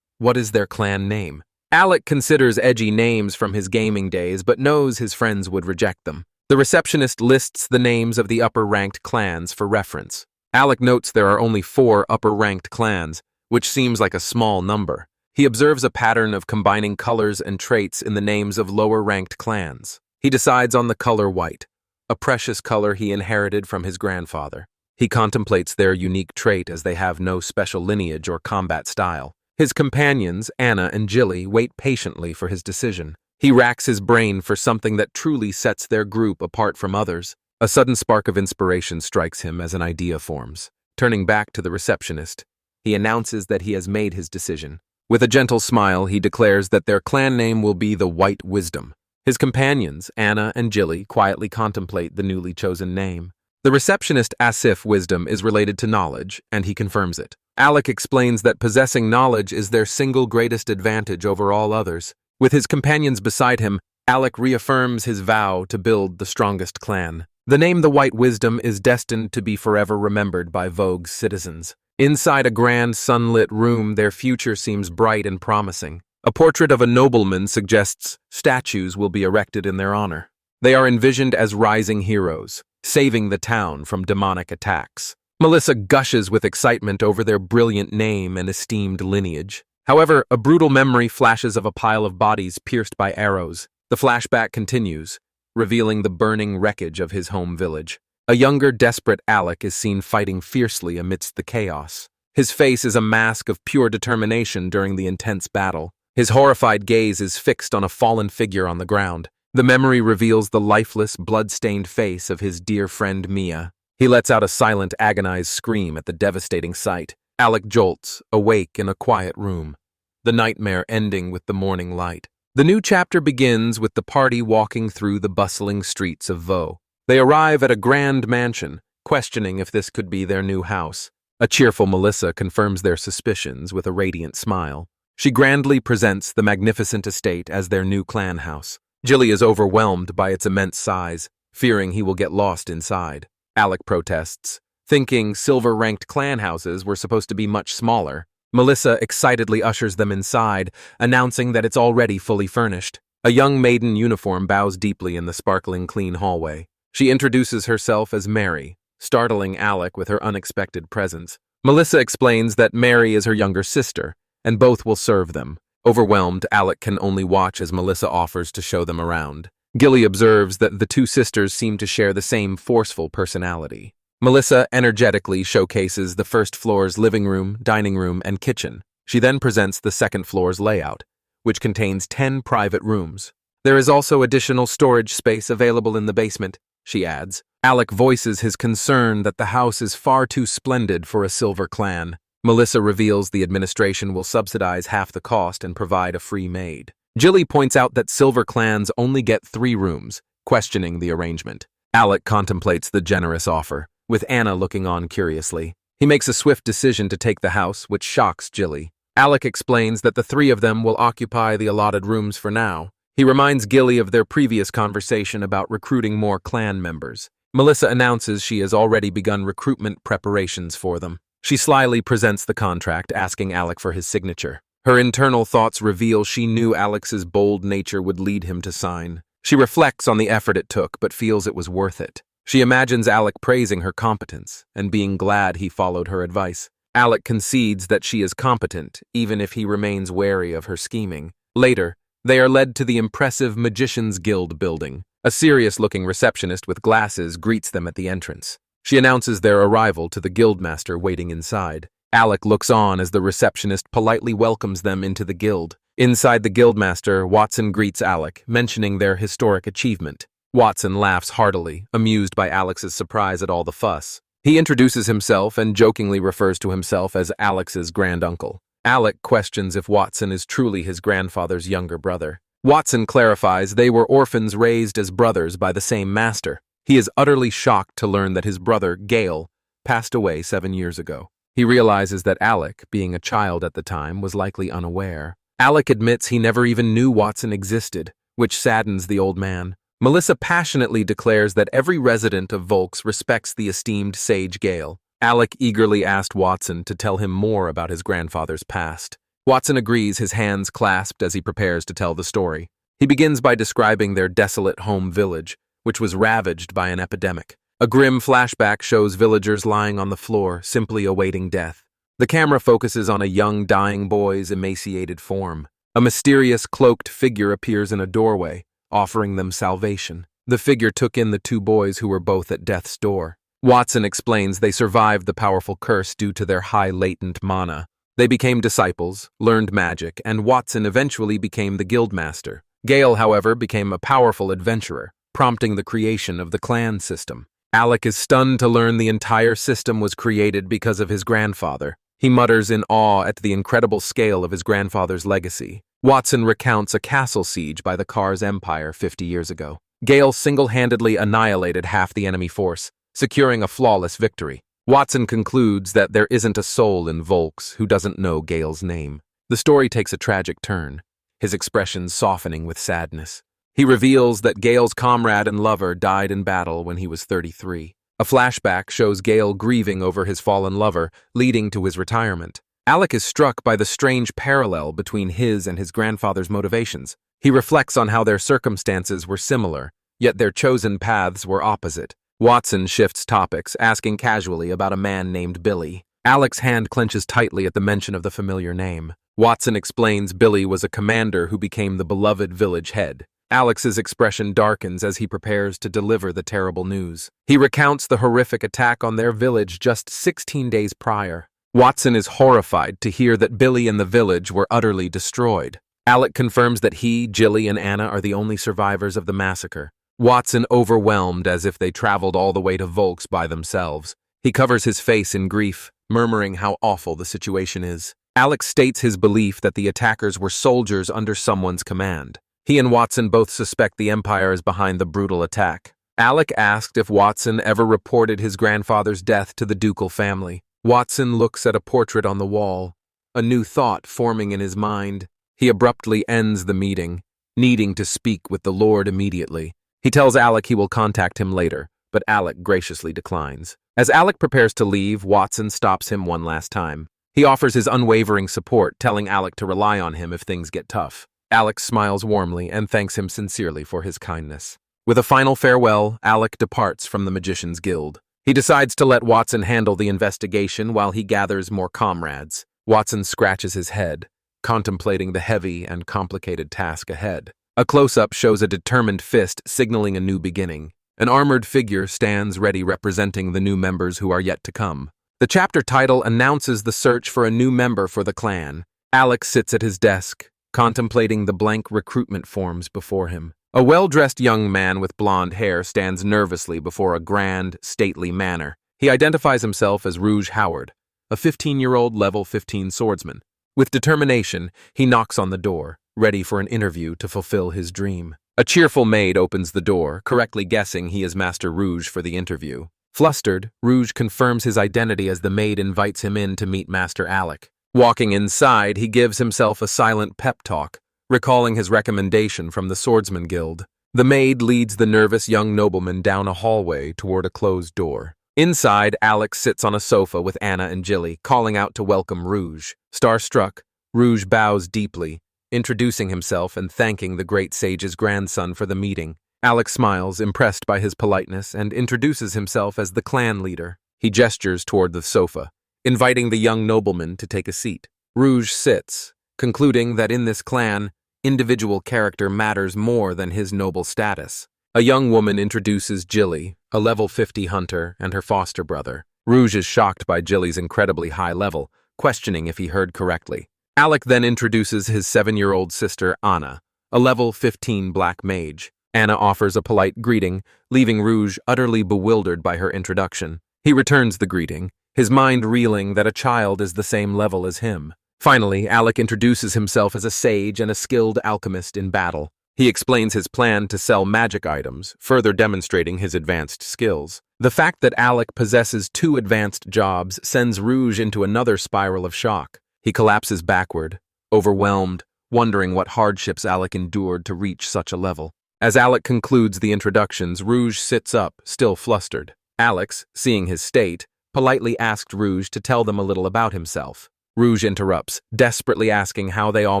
What is their clan name? Alec considers edgy names from his gaming days, but knows his friends would reject them. The receptionist lists the names of the upper-ranked clans for reference. Alec notes there are only 4 upper-ranked clans, which seems like a small number. He observes a pattern of combining colors and traits in the names of lower-ranked clans. He decides on the color white, a precious color he inherited from his grandfather. He contemplates their unique trait as they have no special lineage or combat style. His companions, Anna and Jilly, wait patiently for his decision. He racks his brain for something that truly sets their group apart from others. A sudden spark of inspiration strikes him as an idea forms. Turning back to the receptionist, he announces that he has made his decision. With a gentle smile, he declares that their clan name will be the White Wisdom. His companions, Anna and Jilly, quietly contemplate the newly chosen name. The receptionist asks if wisdom is related to knowledge, and he confirms it. Alec explains that possessing knowledge is their single greatest advantage over all others. With his companions beside him, Alec reaffirms his vow to build the strongest clan. The name the White Wisdom is destined to be forever remembered by Vogue's citizens. Inside a grand sunlit room, their future seems bright and promising. A portrait of a nobleman suggests statues will be erected in their honor. They are envisioned as rising heroes, saving the town from demonic attacks. Melissa gushes with excitement over their brilliant name and esteemed lineage. However, a brutal memory flashes of a pile of bodies pierced by arrows. The flashback continues, revealing the burning wreckage of his home village. A younger, desperate Alec is seen fighting fiercely amidst the chaos. His face is a mask of pure determination during the intense battle. His horrified gaze is fixed on a fallen figure on the ground. The memory reveals the lifeless, blood-stained face of his dear friend Mia. He lets out a silent, agonized scream at the devastating sight. Alec jolts, awake in a quiet room, the nightmare ending with the morning light. The new chapter begins with the party walking through the bustling streets of Vaux. They arrive at a grand mansion, questioning if this could be their new house. A cheerful Melissa confirms their suspicions with a radiant smile. She grandly presents the magnificent estate as their new clan house. Jilly is overwhelmed by its immense size, fearing he will get lost inside. Alec protests, thinking silver-ranked clan houses were supposed to be much smaller. Melissa excitedly ushers them inside, announcing that it's already fully furnished. A young maiden uniform bows deeply in the sparkling clean hallway. She introduces herself as Mary, startling Alec with her unexpected presence. Melissa explains that Mary is her younger sister, and both will serve them. Overwhelmed, Alec can only watch as Melissa offers to show them around. Gilly observes that the two sisters seem to share the same forceful personality. Melissa energetically showcases the first floor's living room, dining room, and kitchen. She then presents the second floor's layout, which contains 10 private rooms. There is also additional storage space available in the basement, she adds. Alec voices his concern that the house is far too splendid for a silver clan. Melissa reveals the administration will subsidize half the cost and provide a free maid. Jilly points out that silver clans only get 3 rooms, questioning the arrangement. Alec contemplates the generous offer, with Anna looking on curiously. He makes a swift decision to take the house, which shocks Jilly. Alec explains that the 3 of them will occupy the allotted rooms for now. He reminds Gilly of their previous conversation about recruiting more clan members. Melissa announces she has already begun recruitment preparations for them. She slyly presents the contract, asking Alec for his signature. Her internal thoughts reveal she knew Alex's bold nature would lead him to sign. She reflects on the effort it took, but feels it was worth it. She imagines Alec praising her competence and being glad he followed her advice. Alec concedes that she is competent, even if he remains wary of her scheming. Later, they are led to the impressive Magician's Guild building. A serious-looking receptionist with glasses greets them at the entrance. She announces their arrival to the guildmaster waiting inside. Alec looks on as the receptionist politely welcomes them into the guild. Inside the guildmaster, Watson greets Alec, mentioning their historic achievement. Watson laughs heartily, amused by Alex's surprise at all the fuss. He introduces himself and jokingly refers to himself as Alex's granduncle. Alec questions if Watson is truly his grandfather's younger brother. Watson clarifies they were orphans raised as brothers by the same master. He is utterly shocked to learn that his brother, Gale, passed away 7 years ago. He realizes that Alec, being a child at the time, was likely unaware. Alec admits he never even knew Watson existed, which saddens the old man. Melissa passionately declares that every resident of Vulks respects the esteemed sage Gale. Alec eagerly asked Watson to tell him more about his grandfather's past. Watson agrees, his hands clasped as he prepares to tell the story. He begins by describing their desolate home village, which was ravaged by an epidemic. A grim flashback shows villagers lying on the floor, simply awaiting death. The camera focuses on a young, dying boy's emaciated form. A mysterious, cloaked figure appears in a doorway, offering them salvation. The figure took in the two boys who were both at death's door. Watson explains they survived the powerful curse due to their high latent mana. They became disciples, learned magic, and Watson eventually became the guildmaster. Gale, however, became a powerful adventurer, prompting the creation of the clan system. Alec is stunned to learn the entire system was created because of his grandfather. He mutters in awe at the incredible scale of his grandfather's legacy. Watson recounts a castle siege by the Kars Empire 50 years ago. Gale single-handedly annihilated half the enemy force, securing a flawless victory. Watson concludes that there isn't a soul in Vulks who doesn't know Gale's name. The story takes a tragic turn, his expression softening with sadness. He reveals that Gale's comrade and lover died in battle when he was 33. A flashback shows Gale grieving over his fallen lover, leading to his retirement. Alec is struck by the strange parallel between his and his grandfather's motivations. He reflects on how their circumstances were similar, yet their chosen paths were opposite. Watson shifts topics, asking casually about a man named Billy. Alec's hand clenches tightly at the mention of the familiar name. Watson explains Billy was a commander who became the beloved village head. Alex's expression darkens as he prepares to deliver the terrible news. He recounts the horrific attack on their village just 16 days prior. Watson is horrified to hear that Billy and the village were utterly destroyed. Alec confirms that he, Jilly, and Anna are the only survivors of the massacre. Watson overwhelmed as if they traveled all the way to Vulks by themselves. He covers his face in grief, murmuring how awful the situation is. Alec states his belief that the attackers were soldiers under someone's command. He and Watson both suspect the Empire is behind the brutal attack. Alec asked if Watson ever reported his grandfather's death to the ducal family. Watson looks at a portrait on the wall, a new thought forming in his mind. He abruptly ends the meeting, needing to speak with the Lord immediately. He tells Alec he will contact him later, but Alec graciously declines. As Alec prepares to leave, Watson stops him one last time. He offers his unwavering support, telling Alec to rely on him if things get tough. Alec smiles warmly and thanks him sincerely for his kindness. With a final farewell, Alec departs from the Magician's Guild. He decides to let Watson handle the investigation while he gathers more comrades. Watson scratches his head, contemplating the heavy and complicated task ahead. A close-up shows a determined fist signaling a new beginning. An armored figure stands ready representing the new members who are yet to come. The chapter title announces the search for a new member for the clan. Alec sits at his desk, contemplating the blank recruitment forms before him. A well-dressed young man with blonde hair stands nervously before a grand, stately manor. He identifies himself as Rouge Howard, a 15-year-old level 15 swordsman. With determination, he knocks on the door, ready for an interview to fulfill his dream. A cheerful maid opens the door, correctly guessing he is Master Rouge for the interview. Flustered, Rouge confirms his identity as the maid invites him in to meet Master Alec. Walking inside, he gives himself a silent pep talk, recalling his recommendation from the Swordsman Guild. The maid leads the nervous young nobleman down a hallway toward a closed door. Inside, Alec sits on a sofa with Anna and Jilly, calling out to welcome Rouge. Starstruck, Rouge bows deeply, introducing himself and thanking the great sage's grandson for the meeting. Alec smiles, impressed by his politeness, and introduces himself as the clan leader. He gestures toward the sofa, inviting the young nobleman to take a seat. Rouge sits, concluding that in this clan, individual character matters more than his noble status. A young woman introduces Jilly, a level 50 hunter, and her foster brother. Rouge is shocked by Jilly's incredibly high level, questioning if he heard correctly. Alec then introduces his 7-year-old sister, Anna, a level 15 black mage. Anna offers a polite greeting, leaving Rouge utterly bewildered by her introduction. He returns the greeting, his mind reeling that a child is the same level as him. Finally, Alec introduces himself as a sage and a skilled alchemist in battle. He explains his plan to sell magic items, further demonstrating his advanced skills. The fact that Alec possesses 2 advanced jobs sends Rouge into another spiral of shock. He collapses backward, overwhelmed, wondering what hardships Alec endured to reach such a level. As Alec concludes the introductions, Rouge sits up, still flustered. Alex, seeing his state, politely asked Rouge to tell them a little about himself. Rouge interrupts, desperately asking how they all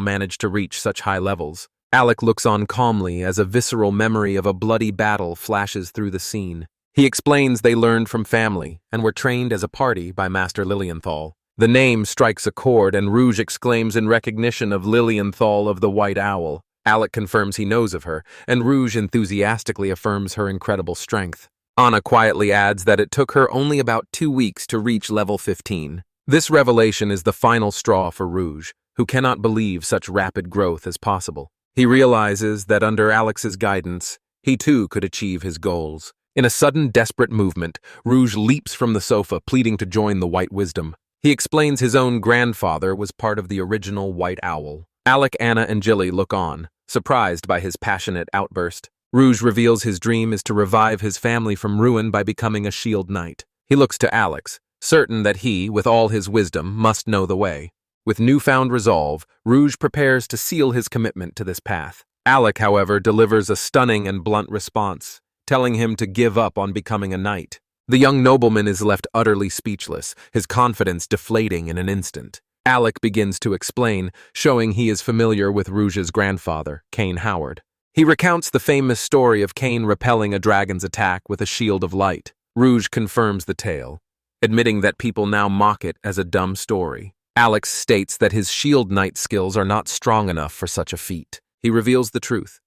managed to reach such high levels. Alec looks on calmly as a visceral memory of a bloody battle flashes through the scene. He explains they learned from family and were trained as a party by Master Lilienthal. The name strikes a chord, and Rouge exclaims in recognition of Lilienthal of the White Owl. Alec confirms he knows of her, and Rouge enthusiastically affirms her incredible strength. Anna quietly adds that it took her only about 2 weeks to reach level 15. This revelation is the final straw for Rouge, who cannot believe such rapid growth as possible. He realizes that under Alex's guidance, he too could achieve his goals. In a sudden, desperate movement, Rouge leaps from the sofa, pleading to join the White Wisdom. He explains his own grandfather was part of the original White Owl. Alec, Anna, and Jilly look on, surprised by his passionate outburst. Rouge reveals his dream is to revive his family from ruin by becoming a shield knight. He looks to Alex, certain that he, with all his wisdom, must know the way. With newfound resolve, Rouge prepares to seal his commitment to this path. Alec, however, delivers a stunning and blunt response, telling him to give up on becoming a knight. The young nobleman is left utterly speechless, his confidence deflating in an instant. Alec begins to explain, showing he is familiar with Rouge's grandfather, Cain Howard. He recounts the famous story of Cain repelling a dragon's attack with a shield of light. Rouge confirms the tale, admitting that people now mock it as a dumb story. Alex states that his shield knight skills are not strong enough for such a feat. He reveals the truth.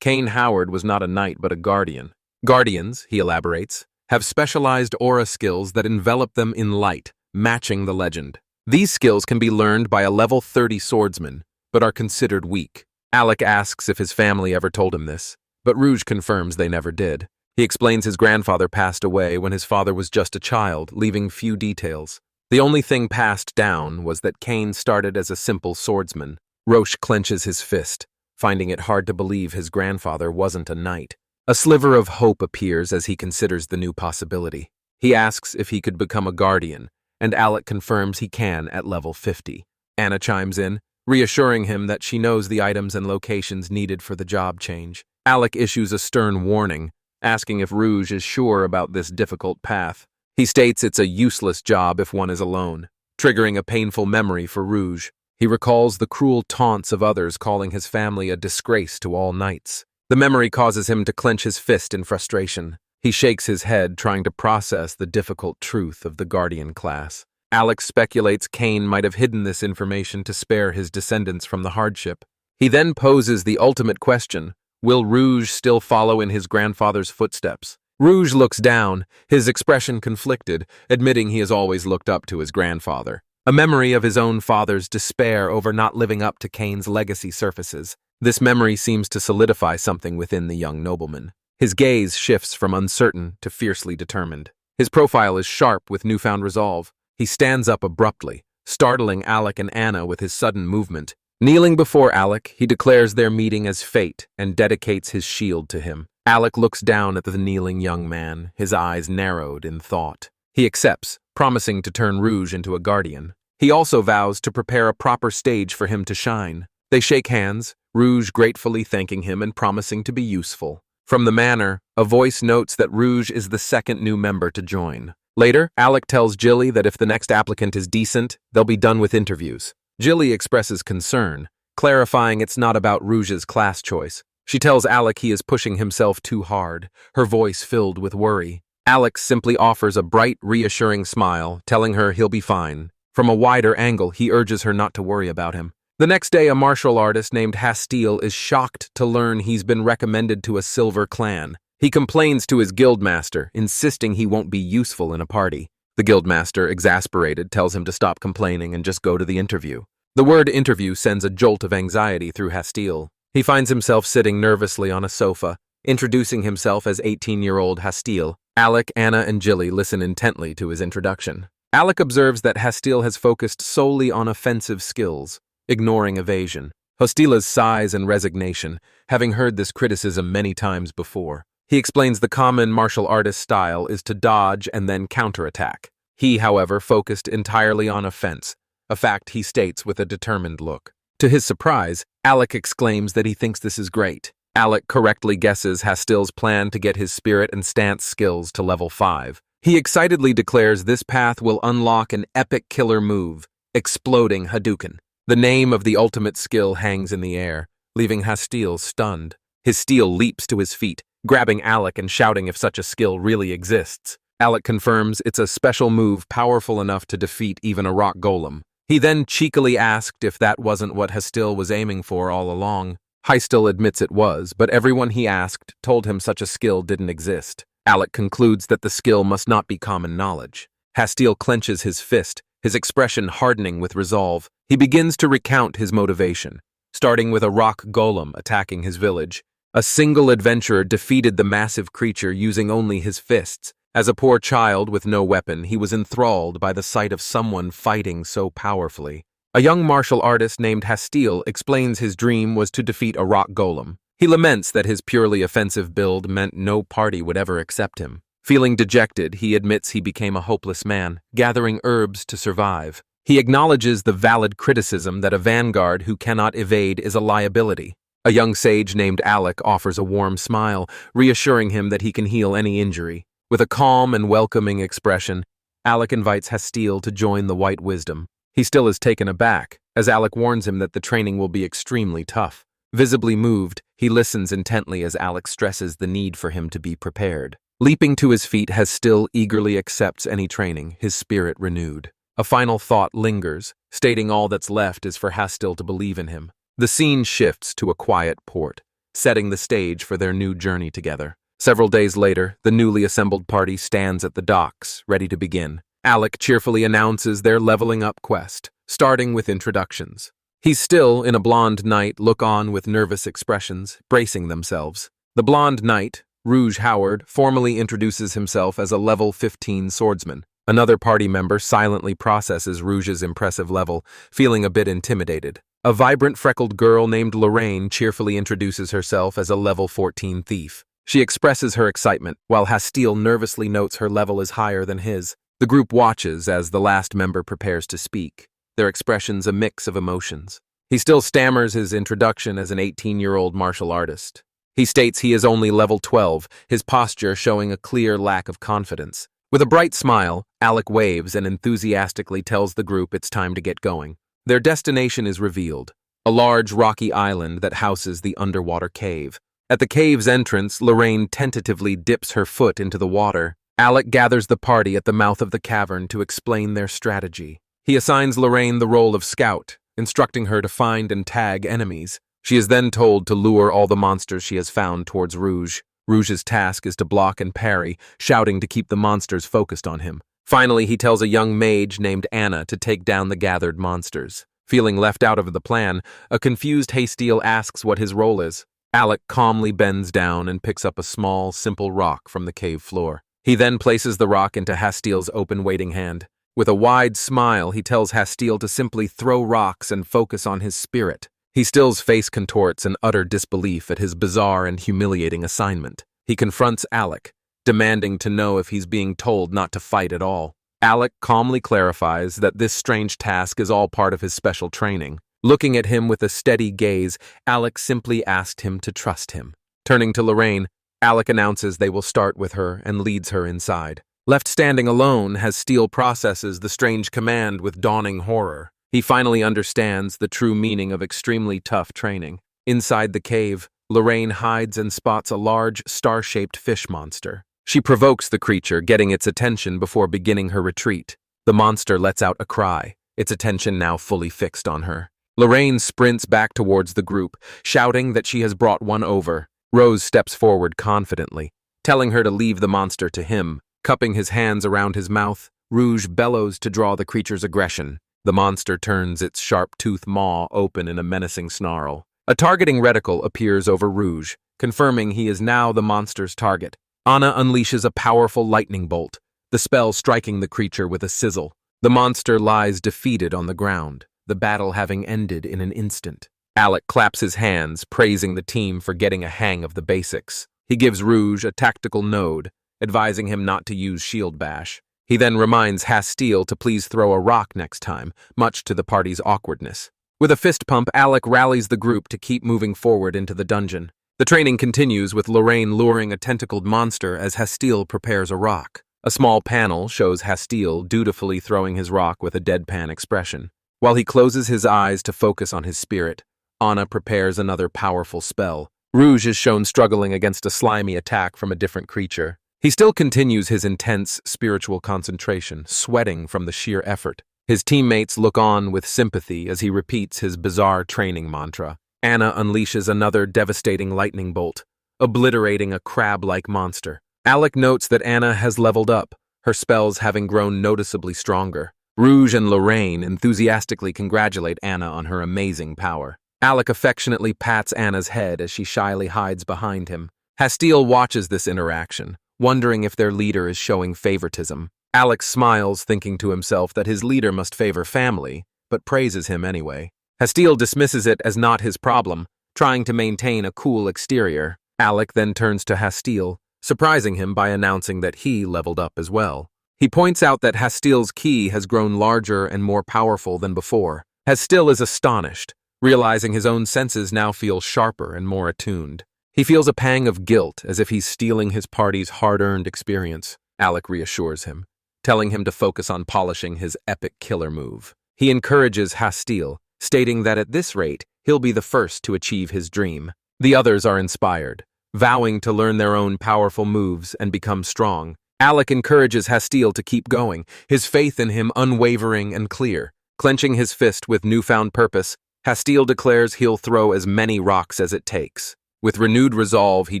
Cain Howard was not a knight but a guardian. Guardians, he elaborates, have specialized aura skills that envelop them in light, matching the legend. These skills can be learned by a level 30 swordsman, but are considered weak. Alec asks if his family ever told him this, but Rouge confirms they never did. He explains his grandfather passed away when his father was just a child, leaving few details. The only thing passed down was that Cain started as a simple swordsman. Roche clenches his fist, finding it hard to believe his grandfather wasn't a knight. A sliver of hope appears as he considers the new possibility. He asks if he could become a guardian, and Alec confirms he can at level 50. Anna chimes in, reassuring him that she knows the items and locations needed for the job change. Alec issues a stern warning, asking if Rouge is sure about this difficult path. He states it's a useless job if one is alone, triggering a painful memory for Rouge. He recalls the cruel taunts of others calling his family a disgrace to all knights. The memory causes him to clench his fist in frustration. He shakes his head, trying to process the difficult truth of the guardian class. Alec speculates Cain might have hidden this information to spare his descendants from the hardship. He then poses the ultimate question: will Rouge still follow in his grandfather's footsteps? Rouge looks down, his expression conflicted, admitting he has always looked up to his grandfather. A memory of his own father's despair over not living up to Cain's legacy surfaces. This memory seems to solidify something within the young nobleman. His gaze shifts from uncertain to fiercely determined. His profile is sharp with newfound resolve. He stands up abruptly, startling Alec and Anna with his sudden movement. Kneeling before Alec, he declares their meeting as fate and dedicates his shield to him. Alec looks down at the kneeling young man, his eyes narrowed in thought. He accepts, promising to turn Rouge into a guardian. He also vows to prepare a proper stage for him to shine. They shake hands, Rouge gratefully thanking him and promising to be useful. From the manor, a voice notes that Rouge is the second new member to join. Later, Alec tells Jilly that if the next applicant is decent, they'll be done with interviews. Jilly expresses concern, clarifying it's not about Rouge's class choice. She tells Alec he is pushing himself too hard, her voice filled with worry. Alec simply offers a bright, reassuring smile, telling her he'll be fine. From a wider angle, he urges her not to worry about him. The next day, a martial artist named Hastile is shocked to learn he's been recommended to a silver clan. He complains to his guildmaster, insisting he won't be useful in a party. The guildmaster, exasperated, tells him to stop complaining and just go to the interview. The word interview sends a jolt of anxiety through Hastile. He finds himself sitting nervously on a sofa, introducing himself as 18-year-old Hastile. Alec, Anna, and Jilly listen intently to his introduction. Alec observes that Hastile has focused solely on offensive skills, ignoring evasion. Hastile's sighs and resignation, having heard this criticism many times before. He explains the common martial artist style is to dodge and then counterattack. He, however, focused entirely on offense, a fact he states with a determined look. To his surprise, Alec exclaims that he thinks this is great. Alec correctly guesses Hastile's plan to get his spirit and stance skills to level 5. He excitedly declares this path will unlock an epic killer move, Exploding Hadouken. The name of the ultimate skill hangs in the air, leaving Hastile stunned. His steel leaps to his feet, grabbing Alec and shouting if such a skill really exists. Alec confirms it's a special move powerful enough to defeat even a rock golem. He then cheekily asked if that wasn't what Hastile was aiming for all along. Hastile admits it was, but everyone he asked told him such a skill didn't exist. Alec concludes that the skill must not be common knowledge. Hastile clenches his fist, his expression hardening with resolve. He begins to recount his motivation, starting with a rock golem attacking his village. A single adventurer defeated the massive creature using only his fists. As a poor child with no weapon, he was enthralled by the sight of someone fighting so powerfully. A young martial artist named Hastile explains his dream was to defeat a rock golem. He laments that his purely offensive build meant no party would ever accept him. Feeling dejected, he admits he became a hopeless man, gathering herbs to survive. He acknowledges the valid criticism that a vanguard who cannot evade is a liability. A young sage named Alec offers a warm smile, reassuring him that he can heal any injury. With a calm and welcoming expression, Alec invites Hastile to join the White Wisdom. He still is taken aback, as Alec warns him that the training will be extremely tough. Visibly moved, he listens intently as Alec stresses the need for him to be prepared. Leaping to his feet, Hastile eagerly accepts any training, his spirit renewed. A final thought lingers, stating all that's left is for Hastile to believe in him. The scene shifts to a quiet port, setting the stage for their new journey together. Several days later, the newly assembled party stands at the docks, ready to begin. Alec cheerfully announces their leveling up quest, starting with introductions. He's still in a blonde knight look on with nervous expressions, bracing themselves. The blonde knight, Rouge Howard, formally introduces himself as a level 15 swordsman. Another party member silently processes Rouge's impressive level, feeling a bit intimidated. A vibrant freckled girl named Lorraine cheerfully introduces herself as a level 14 thief. She expresses her excitement, while Hastile nervously notes her level is higher than his. The group watches as the last member prepares to speak, their expressions a mix of emotions. He still stammers his introduction as an 18-year-old martial artist. He states he is only level 12, his posture showing a clear lack of confidence. With a bright smile, Alec waves and enthusiastically tells the group it's time to get going. Their destination is revealed, a large rocky island that houses the underwater cave. At the cave's entrance, Lorraine tentatively dips her foot into the water. Alec gathers the party at the mouth of the cavern to explain their strategy. He assigns Lorraine the role of scout, instructing her to find and tag enemies. She is then told to lure all the monsters she has found towards Rouge. Rouge's task is to block and parry, shouting to keep the monsters focused on him. Finally, he tells a young mage named Anna to take down the gathered monsters. Feeling left out of the plan, a confused Hastile asks what his role is. Alec calmly bends down and picks up a small, simple rock from the cave floor. He then places the rock into Hastile's open waiting hand. With a wide smile, he tells Hastile to simply throw rocks and focus on his spirit. Hastil's face contorts in utter disbelief at his bizarre and humiliating assignment. He confronts Alec, demanding to know if he's being told not to fight at all. Alec calmly clarifies that this strange task is all part of his special training. Looking at him with a steady gaze, Alec simply asked him to trust him. Turning to Lorraine, Alec announces they will start with her and leads her inside. Left standing alone, Hastile processes the strange command with dawning horror. He finally understands the true meaning of extremely tough training. Inside the cave, Lorraine hides and spots a large, star-shaped fish monster. She provokes the creature, getting its attention before beginning her retreat. The monster lets out a cry, its attention now fully fixed on her. Lorraine sprints back towards the group, shouting that she has brought one over. Rose steps forward confidently, telling her to leave the monster to him. Cupping his hands around his mouth, Rouge bellows to draw the creature's aggression. The monster turns its sharp-toothed maw open in a menacing snarl. A targeting reticle appears over Rouge, confirming he is now the monster's target. Anna unleashes a powerful lightning bolt, the spell striking the creature with a sizzle. The monster lies defeated on the ground, the battle having ended in an instant. Alec claps his hands, praising the team for getting a hang of the basics. He gives Rouge a tactical node, advising him not to use shield bash. He then reminds Hastile to please throw a rock next time, much to the party's awkwardness. With a fist pump, Alec rallies the group to keep moving forward into the dungeon. The training continues with Lorraine luring a tentacled monster as Hastile prepares a rock. A small panel shows Hastile dutifully throwing his rock with a deadpan expression. While he closes his eyes to focus on his spirit, Anna prepares another powerful spell. Rouge is shown struggling against a slimy attack from a different creature. He still continues his intense spiritual concentration, sweating from the sheer effort. His teammates look on with sympathy as he repeats his bizarre training mantra. Anna unleashes another devastating lightning bolt, obliterating a crab-like monster. Alec notes that Anna has leveled up, her spells having grown noticeably stronger. Rouge and Lorraine enthusiastically congratulate Anna on her amazing power. Alec affectionately pats Anna's head as she shyly hides behind him. Hastile watches this interaction, wondering if their leader is showing favoritism. Alec smiles, thinking to himself that his leader must favor family, but praises him anyway. Hastile dismisses it as not his problem, trying to maintain a cool exterior. Alec then turns to Hastile, surprising him by announcing that he leveled up as well. He points out that Hastile's ki has grown larger and more powerful than before. Hastile is astonished, realizing his own senses now feel sharper and more attuned. He feels a pang of guilt, as if he's stealing his party's hard-earned experience. Alec reassures him, telling him to focus on polishing his epic killer move. He encourages Hastile, stating that at this rate, he'll be the first to achieve his dream. The others are inspired, vowing to learn their own powerful moves and become strong. Alec encourages Hastile to keep going, his faith in him unwavering and clear. Clenching his fist with newfound purpose, Hastile declares he'll throw as many rocks as it takes. With renewed resolve, he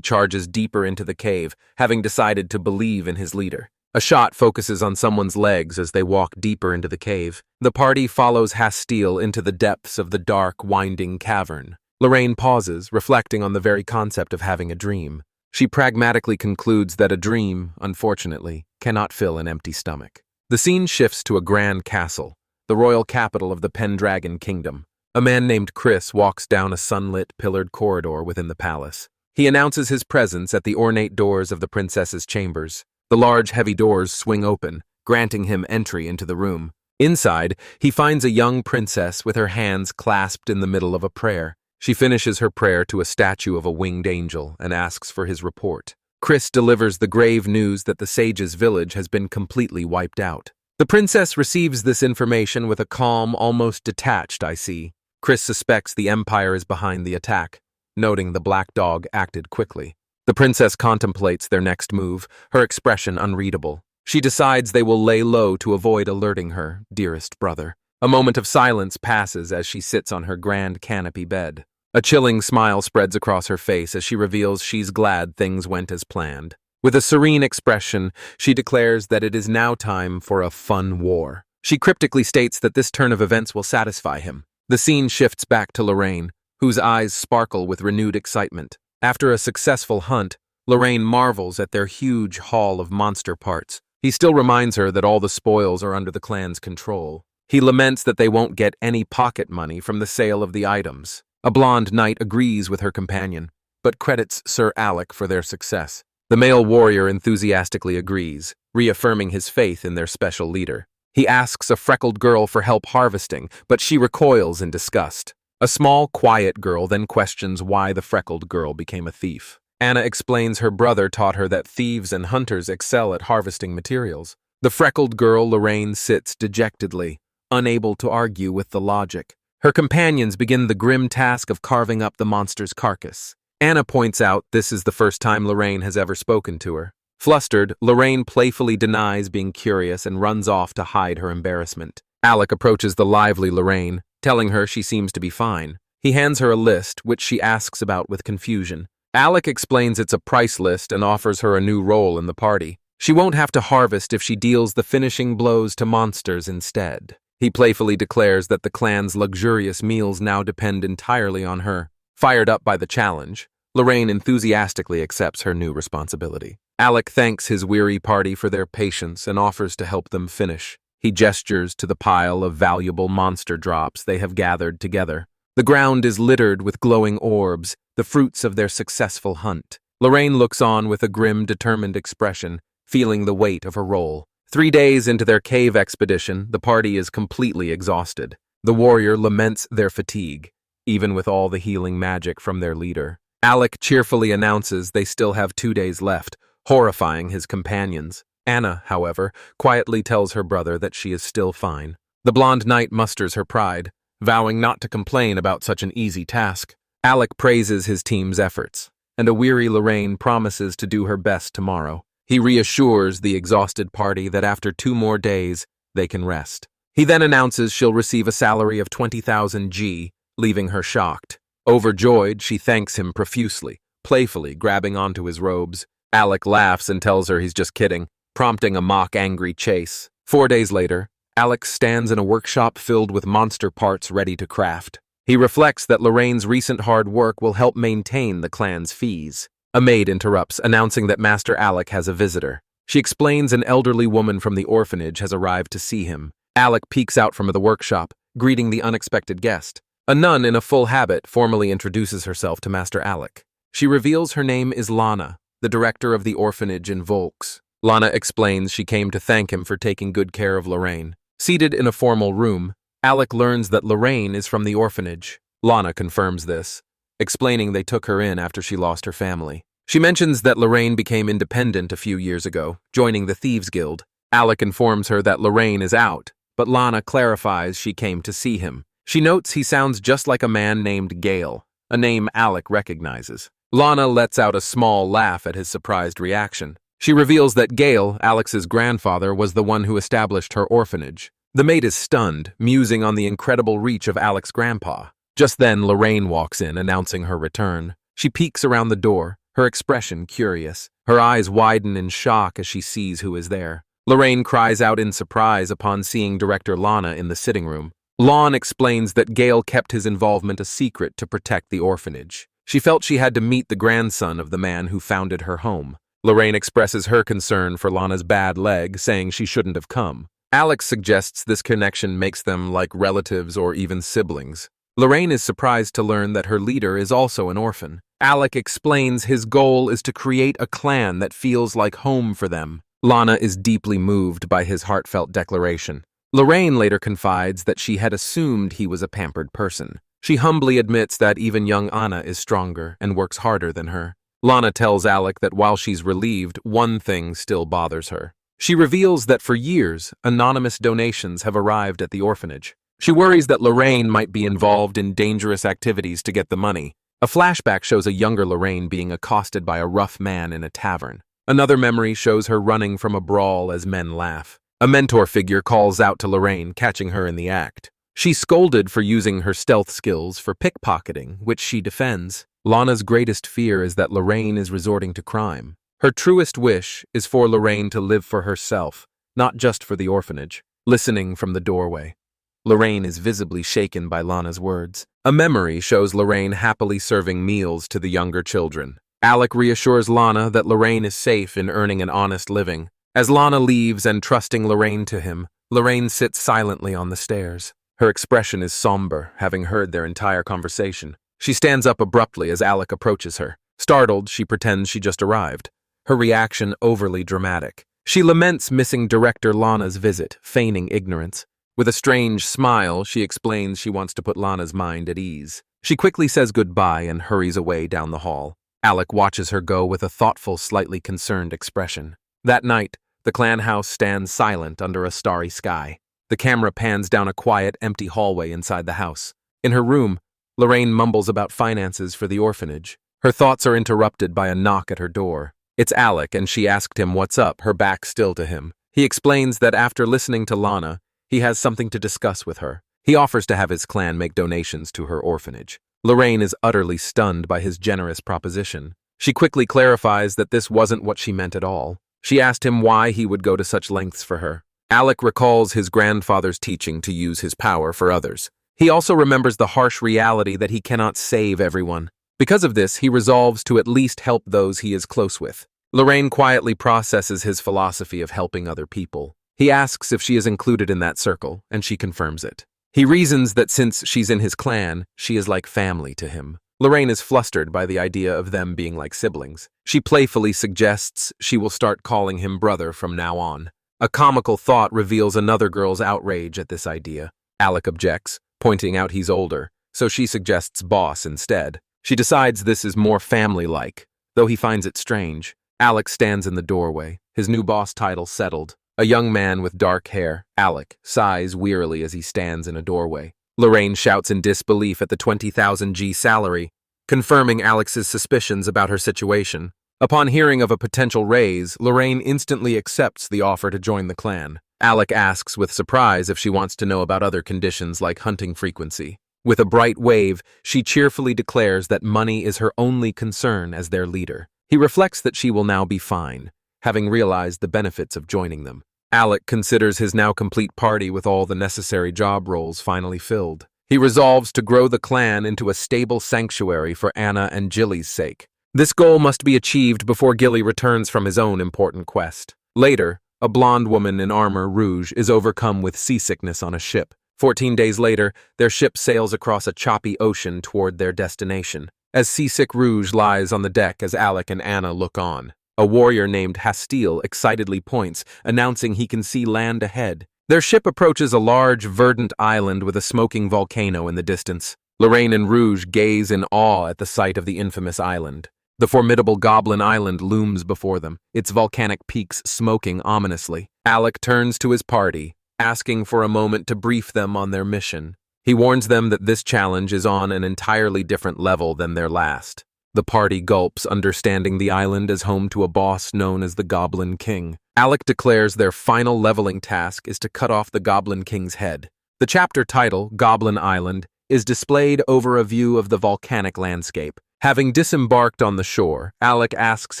charges deeper into the cave, having decided to believe in his leader. A shot focuses on someone's legs as they walk deeper into the cave. The party follows Hastile into the depths of the dark, winding cavern. Lorraine pauses, reflecting on the very concept of having a dream. She pragmatically concludes that a dream, unfortunately, cannot fill an empty stomach. The scene shifts to a grand castle, the royal capital of the Pendragon Kingdom. A man named Chris walks down a sunlit, pillared corridor within the palace. He announces his presence at the ornate doors of the princess's chambers. The large, heavy doors swing open, granting him entry into the room. Inside, he finds a young princess with her hands clasped in the middle of a prayer. She finishes her prayer to a statue of a winged angel and asks for his report. Chris delivers the grave news that the sage's village has been completely wiped out. The princess receives this information with a calm, almost detached "I see." Chris suspects the Empire is behind the attack, noting the black dog acted quickly. The princess contemplates their next move, her expression unreadable. She decides they will lay low to avoid alerting her dearest brother. A moment of silence passes as she sits on her grand canopy bed. A chilling smile spreads across her face as she reveals she's glad things went as planned. With a serene expression, she declares that it is now time for a fun war. She cryptically states that this turn of events will satisfy him. The scene shifts back to Lorraine, whose eyes sparkle with renewed excitement. After a successful hunt, Lorraine marvels at their huge haul of monster parts. He still reminds her that all the spoils are under the clan's control. He laments that they won't get any pocket money from the sale of the items. A blonde knight agrees with her companion, but credits Sir Alec for their success. The male warrior enthusiastically agrees, reaffirming his faith in their special leader. He asks a freckled girl for help harvesting, but she recoils in disgust. A small, quiet girl then questions why the freckled girl became a thief. Anna explains her brother taught her that thieves and hunters excel at harvesting materials. The freckled girl, Lorraine, sits dejectedly, unable to argue with the logic. Her companions begin the grim task of carving up the monster's carcass. Anna points out this is the first time Lorraine has ever spoken to her. Flustered, Lorraine playfully denies being curious and runs off to hide her embarrassment. Alec approaches the lively Lorraine, telling her she seems to be fine. He hands her a list, which she asks about with confusion. Alec explains it's a price list and offers her a new role in the party. She won't have to harvest if she deals the finishing blows to monsters instead. He playfully declares that the clan's luxurious meals now depend entirely on her. Fired up by the challenge, Lorraine enthusiastically accepts her new responsibility. Alec thanks his weary party for their patience and offers to help them finish. He gestures to the pile of valuable monster drops they have gathered together. The ground is littered with glowing orbs, the fruits of their successful hunt. Lorraine looks on with a grim, determined expression, feeling the weight of her role. 3 days into their cave expedition, the party is completely exhausted. The warrior laments their fatigue, even with all the healing magic from their leader. Alec cheerfully announces they still have 2 days left, horrifying his companions. Anna, however, quietly tells her brother that she is still fine. The blonde knight musters her pride, vowing not to complain about such an easy task. Alec praises his team's efforts, and a weary Lorraine promises to do her best tomorrow. He reassures the exhausted party that after 2 more days, they can rest. He then announces she'll receive a salary of 20,000 G, leaving her shocked. Overjoyed, she thanks him profusely, playfully grabbing onto his robes. Alec laughs and tells her he's just kidding, prompting a mock-angry chase. 4 days later, Alec stands in a workshop filled with monster parts ready to craft. He reflects that Lorraine's recent hard work will help maintain the clan's fees. A maid interrupts, announcing that Master Alec has a visitor. She explains an elderly woman from the orphanage has arrived to see him. Alec peeks out from the workshop, greeting the unexpected guest. A nun in a full habit formally introduces herself to Master Alec. She reveals her name is Lana, the director of the orphanage in Vulks. Lana explains she came to thank him for taking good care of Lorraine. Seated in a formal room, Alec learns that Lorraine is from the orphanage. Lana confirms this, explaining they took her in after she lost her family. She mentions that Lorraine became independent a few years ago, joining the Thieves Guild. Alec informs her that Lorraine is out, but Lana clarifies she came to see him. She notes he sounds just like a man named Gale, a name Alec recognizes. Lana lets out a small laugh at his surprised reaction. She reveals that Gale, Alex's grandfather, was the one who established her orphanage. The maid is stunned, musing on the incredible reach of Alec's grandpa. Just then, Lorraine walks in, announcing her return. She peeks around the door, her expression curious. Her eyes widen in shock as she sees who is there. Lorraine cries out in surprise upon seeing Director Lana in the sitting room. Lon explains that Gale kept his involvement a secret to protect the orphanage. She felt she had to meet the grandson of the man who founded her home. Lorraine expresses her concern for Lana's bad leg, saying she shouldn't have come. Alex suggests this connection makes them like relatives or even siblings. Lorraine is surprised to learn that her leader is also an orphan. Alec explains his goal is to create a clan that feels like home for them. Lana is deeply moved by his heartfelt declaration. Lorraine later confides that she had assumed he was a pampered person. She humbly admits that even young Anna is stronger and works harder than her. Lana tells Alec that while she's relieved, one thing still bothers her. She reveals that for years, anonymous donations have arrived at the orphanage. She worries that Lorraine might be involved in dangerous activities to get the money. A flashback shows a younger Lorraine being accosted by a rough man in a tavern. Another memory shows her running from a brawl as men laugh. A mentor figure calls out to Lorraine, catching her in the act. She's scolded for using her stealth skills for pickpocketing, which she defends. Lana's greatest fear is that Lorraine is resorting to crime. Her truest wish is for Lorraine to live for herself, not just for the orphanage. Listening from the doorway, Lorraine is visibly shaken by Lana's words. A memory shows Lorraine happily serving meals to the younger children. Alec reassures Lana that Lorraine is safe in earning an honest living. As Lana leaves and trusting Lorraine to him, Lorraine sits silently on the stairs. Her expression is somber, having heard their entire conversation. She stands up abruptly as Alec approaches her. Startled, she pretends she just arrived. Her reaction overly dramatic. She laments missing Director Lana's visit, feigning ignorance. With a strange smile, she explains she wants to put Lana's mind at ease. She quickly says goodbye and hurries away down the hall. Alec watches her go with a thoughtful, slightly concerned expression. That night, the clan house stands silent under a starry sky. The camera pans down a quiet, empty hallway inside the house. In her room, Lorraine mumbles about finances for the orphanage. Her thoughts are interrupted by a knock at her door. It's Alec, and she asked him what's up, her back still to him. He explains that after listening to Lana, he has something to discuss with her. He offers to have his clan make donations to her orphanage. Lorraine is utterly stunned by his generous proposition. She quickly clarifies that this wasn't what she meant at all. She asked him why he would go to such lengths for her. Alec recalls his grandfather's teaching to use his power for others. He also remembers the harsh reality that he cannot save everyone. Because of this, he resolves to at least help those he is close with. Lorraine quietly processes his philosophy of helping other people. He asks if she is included in that circle, and she confirms it. He reasons that since she's in his clan, she is like family to him. Lorraine is flustered by the idea of them being like siblings. She playfully suggests she will start calling him brother from now on. A comical thought reveals another girl's outrage at this idea. Alec objects, pointing out he's older, so she suggests boss instead. She decides this is more family-like, though he finds it strange. Alec stands in the doorway, his new boss title settled. A young man with dark hair, Alec, sighs wearily as he stands in a doorway. Lorraine shouts in disbelief at the 20,000 G salary, confirming Alex's suspicions about her situation. Upon hearing of a potential raise, Lorraine instantly accepts the offer to join the clan. Alec asks with surprise if she wants to know about other conditions like hunting frequency. With a bright wave, she cheerfully declares that money is her only concern as their leader. He reflects that she will now be fine, having realized the benefits of joining them. Alec considers his now complete party with all the necessary job roles finally filled. He resolves to grow the clan into a stable sanctuary for Anna and Jilly's sake. This goal must be achieved before Gilly returns from his own important quest. Later, a blonde woman in armor rouge is overcome with seasickness on a ship. 14 days later, their ship sails across a choppy ocean toward their destination. As seasick Rouge lies on the deck as Alec and Anna look on, a warrior named Hastile excitedly points, announcing he can see land ahead. Their ship approaches a large, verdant island with a smoking volcano in the distance. Lorraine and Rouge gaze in awe at the sight of the infamous island. The formidable Goblin Island looms before them, its volcanic peaks smoking ominously. Alec turns to his party, asking for a moment to brief them on their mission. He warns them that this challenge is on an entirely different level than their last. The party gulps, understanding the island is home to a boss known as the Goblin King. Alec declares their final leveling task is to cut off the Goblin King's head. The chapter title, Goblin Island, is displayed over a view of the volcanic landscape. Having disembarked on the shore, Alec asks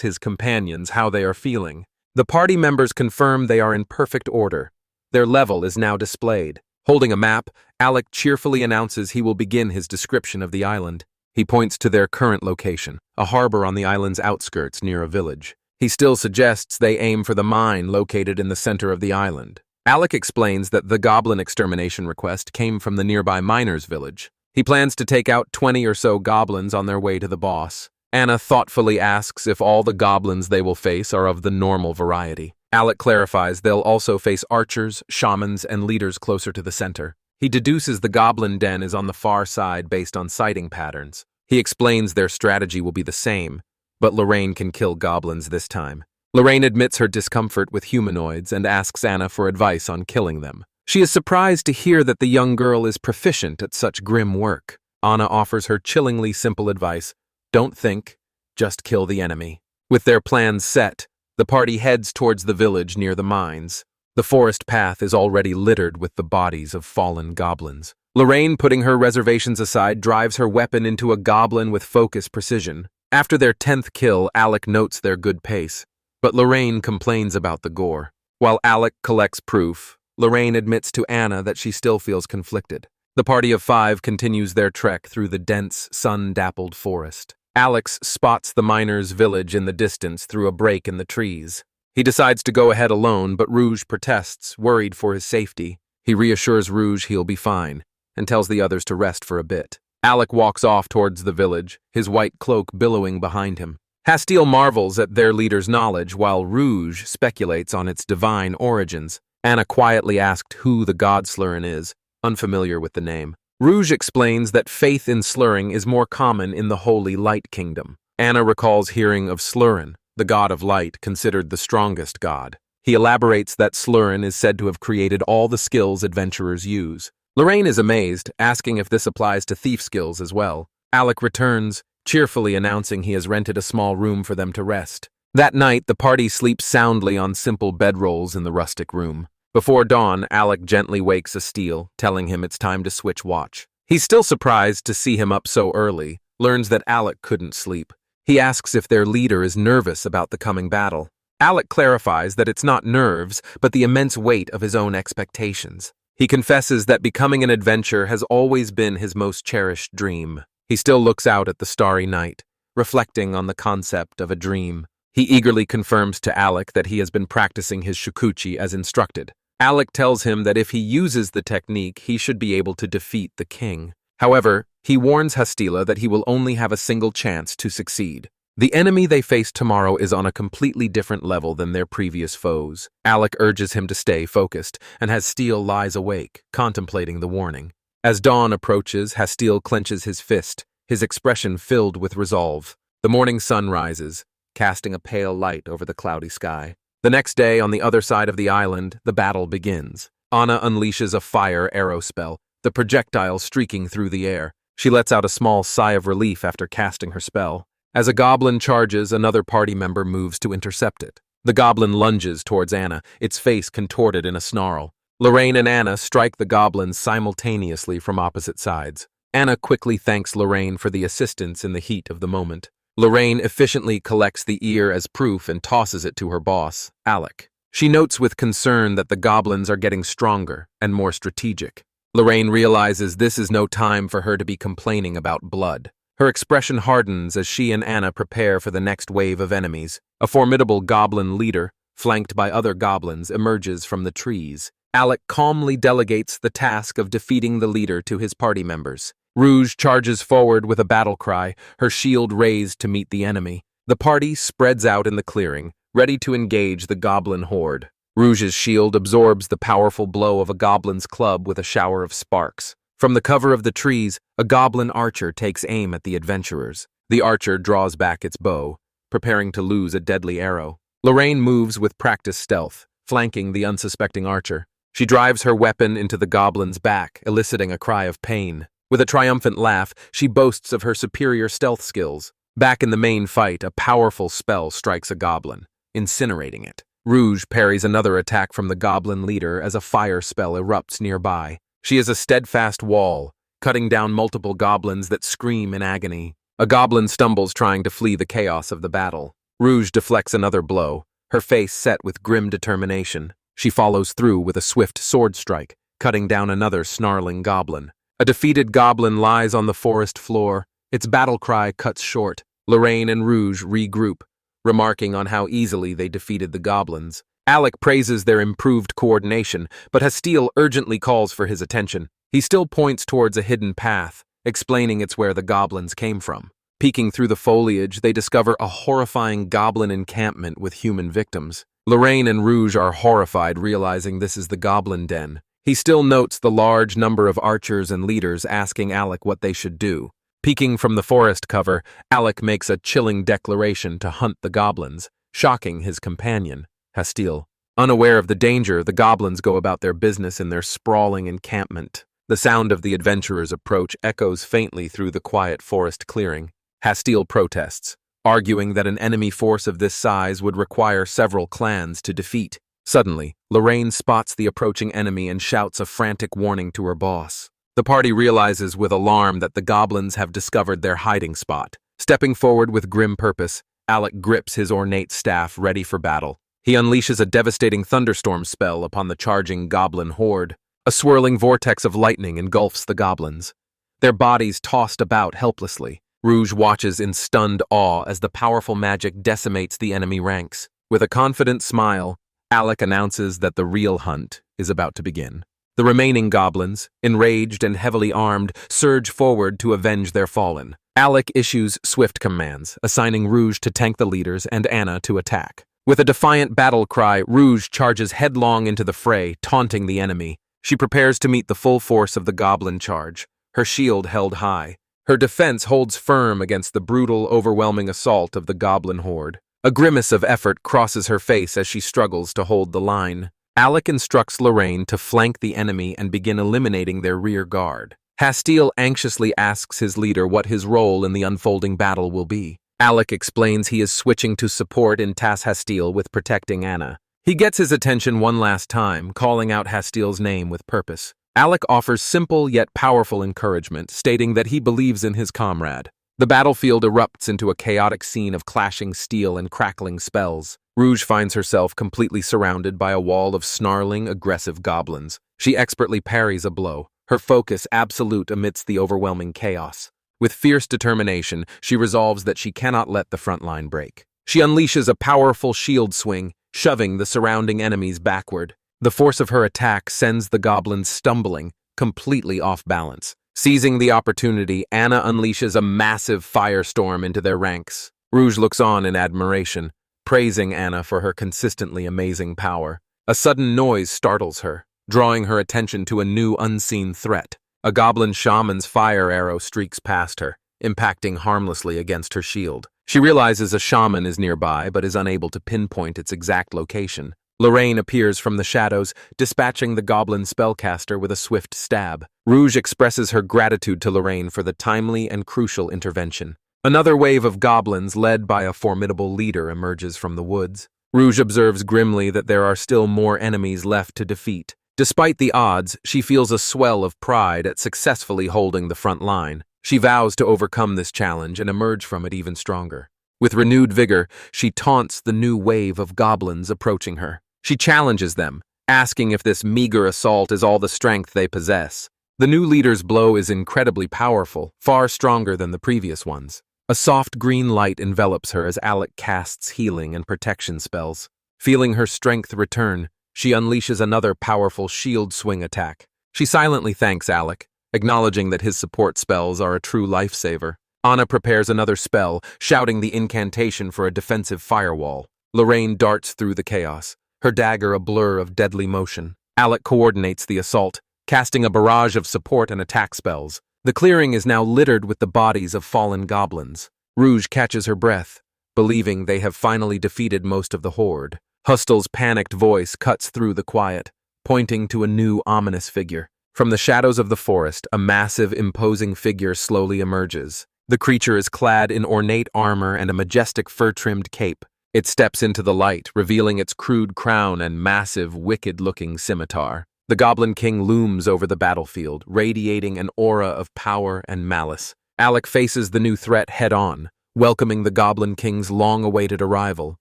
his companions how they are feeling. The party members confirm they are in perfect order. Their level is now displayed. Holding a map, Alec cheerfully announces he will begin his description of the island. He points to their current location, a harbor on the island's outskirts near a village. He still suggests they aim for the mine located in the center of the island. Alec explains that the goblin extermination request came from the nearby miners' village. He plans to take out 20 or so goblins on their way to the boss. Anna thoughtfully asks if all the goblins they will face are of the normal variety. Alec clarifies they'll also face archers, shamans, and leaders closer to the center. He deduces the goblin den is on the far side based on sighting patterns. He explains their strategy will be the same, but Lorraine can kill goblins this time. Lorraine admits her discomfort with humanoids and asks Anna for advice on killing them. She is surprised to hear that the young girl is proficient at such grim work. Anna offers her chillingly simple advice: don't think, just kill the enemy. With their plans set, the party heads towards the village near the mines. The forest path is already littered with the bodies of fallen goblins. Lorraine, putting her reservations aside, drives her weapon into a goblin with focus precision. After their 10th kill, Alec notes their good pace, but Lorraine complains about the gore. While Alec collects proof, Lorraine admits to Anna that she still feels conflicted. The party of 5 continues their trek through the dense, sun-dappled forest. Alex spots the miners' village in the distance through a break in the trees. He decides to go ahead alone, but Rouge protests, worried for his safety. He reassures Rouge he'll be fine, and tells the others to rest for a bit. Alec walks off towards the village, his white cloak billowing behind him. Hastile marvels at their leader's knowledge, while Rouge speculates on its divine origins. Anna quietly asked who the god Slurrin is, unfamiliar with the name. Rouge explains that faith in slurring is more common in the Holy Light Kingdom. Anna recalls hearing of Slurrin, the god of light, considered the strongest god. He elaborates that Slurrin is said to have created all the skills adventurers use. Lorraine is amazed, asking if this applies to thief skills as well. Alec returns, cheerfully announcing he has rented a small room for them to rest. That night, the party sleeps soundly on simple bedrolls in the rustic room. Before dawn, Alec gently wakes Asteel, telling him it's time to switch watch. He's still surprised to see him up so early, learns that Alec couldn't sleep. He asks if their leader is nervous about the coming battle. Alec clarifies that it's not nerves, but the immense weight of his own expectations. He confesses that becoming an adventurer has always been his most cherished dream. He still looks out at the starry night, reflecting on the concept of a dream. He eagerly confirms to Alec that he has been practicing his shukuchi as instructed. Alec tells him that if he uses the technique, he should be able to defeat the king. However, he warns Hastila that he will only have a single chance to succeed. The enemy they face tomorrow is on a completely different level than their previous foes. Alec urges him to stay focused, and Hasteel lies awake, contemplating the warning. As dawn approaches, Hasteel clenches his fist, his expression filled with resolve. The morning sun rises, casting a pale light over the cloudy sky. The next day, on the other side of the island, the battle begins. Anna unleashes a fire arrow spell, the projectile streaking through the air. She lets out a small sigh of relief after casting her spell. As a goblin charges, another party member moves to intercept it. The goblin lunges towards Anna, its face contorted in a snarl. Lorraine and Anna strike the goblins simultaneously from opposite sides. Anna quickly thanks Lorraine for the assistance in the heat of the moment. Lorraine efficiently collects the ear as proof and tosses it to her boss, Alec. She notes with concern that the goblins are getting stronger and more strategic. Lorraine realizes this is no time for her to be complaining about blood. Her expression hardens as she and Anna prepare for the next wave of enemies. A formidable goblin leader, flanked by other goblins, emerges from the trees. Alec calmly delegates the task of defeating the leader to his party members. Rouge charges forward with a battle cry, her shield raised to meet the enemy. The party spreads out in the clearing, ready to engage the goblin horde. Rouge's shield absorbs the powerful blow of a goblin's club with a shower of sparks. From the cover of the trees, a goblin archer takes aim at the adventurers. The archer draws back its bow, preparing to lose a deadly arrow. Lorraine moves with practiced stealth, flanking the unsuspecting archer. She drives her weapon into the goblin's back, eliciting a cry of pain. With a triumphant laugh, she boasts of her superior stealth skills. Back in the main fight, a powerful spell strikes a goblin, incinerating it. Rouge parries another attack from the goblin leader as a fire spell erupts nearby. She is a steadfast wall, cutting down multiple goblins that scream in agony. A goblin stumbles trying to flee the chaos of the battle. Rouge deflects another blow, her face set with grim determination. She follows through with a swift sword strike, cutting down another snarling goblin. A defeated goblin lies on the forest floor. Its battle cry cuts short. Lorraine and Rouge regroup, remarking on how easily they defeated the goblins. Alec praises their improved coordination, but Hasteel urgently calls for his attention. He still points towards a hidden path, explaining it's where the goblins came from. Peeking through the foliage, they discover a horrifying goblin encampment with human victims. Lorraine and Rouge are horrified, realizing this is the goblin den. He still notes the large number of archers and leaders, asking Alec what they should do. Peeking from the forest cover, Alec makes a chilling declaration to hunt the goblins, shocking his companion, Hasteel. Unaware of the danger, the goblins go about their business in their sprawling encampment. The sound of the adventurers' approach echoes faintly through the quiet forest clearing. Hasteel protests, arguing that an enemy force of this size would require several clans to defeat. Suddenly, Lorraine spots the approaching enemy and shouts a frantic warning to her boss. The party realizes with alarm that the goblins have discovered their hiding spot. Stepping forward with grim purpose, Alec grips his ornate staff ready for battle. He unleashes a devastating thunderstorm spell upon the charging goblin horde. A swirling vortex of lightning engulfs the goblins, their bodies tossed about helplessly. Rouge watches in stunned awe as the powerful magic decimates the enemy ranks. With a confident smile, Alec announces that the real hunt is about to begin. The remaining goblins, enraged and heavily armed, surge forward to avenge their fallen. Alec issues swift commands, assigning Rouge to tank the leaders and Anna to attack. With a defiant battle cry, Rouge charges headlong into the fray, taunting the enemy. She prepares to meet the full force of the goblin charge, her shield held high. Her defense holds firm against the brutal, overwhelming assault of the goblin horde. A grimace of effort crosses her face as she struggles to hold the line. Alec instructs Lorraine to flank the enemy and begin eliminating their rear guard. Hastile anxiously asks his leader what his role in the unfolding battle will be. Alec explains he is switching to support and task Hastile with protecting Anna. He gets his attention one last time, calling out Hastile's name with purpose. Alec offers simple yet powerful encouragement, stating that he believes in his comrade. The battlefield erupts into a chaotic scene of clashing steel and crackling spells. Rouge finds herself completely surrounded by a wall of snarling, aggressive goblins. She expertly parries a blow, her focus absolute amidst the overwhelming chaos. With fierce determination, she resolves that she cannot let the front line break. She unleashes a powerful shield swing, shoving the surrounding enemies backward. The force of her attack sends the goblins stumbling, completely off balance. Seizing the opportunity, Anna unleashes a massive firestorm into their ranks. Rouge looks on in admiration, praising Anna for her consistently amazing power. A sudden noise startles her, drawing her attention to a new unseen threat. A goblin shaman's fire arrow streaks past her, impacting harmlessly against her shield. She realizes a shaman is nearby, but is unable to pinpoint its exact location. Lorraine appears from the shadows, dispatching the goblin spellcaster with a swift stab. Rouge expresses her gratitude to Lorraine for the timely and crucial intervention. Another wave of goblins, led by a formidable leader, emerges from the woods. Rouge observes grimly that there are still more enemies left to defeat. Despite the odds, she feels a swell of pride at successfully holding the front line. She vows to overcome this challenge and emerge from it even stronger. With renewed vigor, she taunts the new wave of goblins approaching her. She challenges them, asking if this meager assault is all the strength they possess. The new leader's blow is incredibly powerful, far stronger than the previous ones. A soft green light envelops her as Alec casts healing and protection spells. Feeling her strength return, she unleashes another powerful shield swing attack. She silently thanks Alec, acknowledging that his support spells are a true lifesaver. Anna prepares another spell, shouting the incantation for a defensive firewall. Lorraine darts through the chaos, her dagger a blur of deadly motion. Alec coordinates the assault, casting a barrage of support and attack spells. The clearing is now littered with the bodies of fallen goblins. Rouge catches her breath, believing they have finally defeated most of the horde. Hustel's panicked voice cuts through the quiet, pointing to a new ominous figure. From the shadows of the forest, a massive, imposing figure slowly emerges. The creature is clad in ornate armor and a majestic fur-trimmed cape. It steps into the light, revealing its crude crown and massive, wicked-looking scimitar. The Goblin King looms over the battlefield, radiating an aura of power and malice. Alec faces the new threat head-on, welcoming the Goblin King's long-awaited arrival.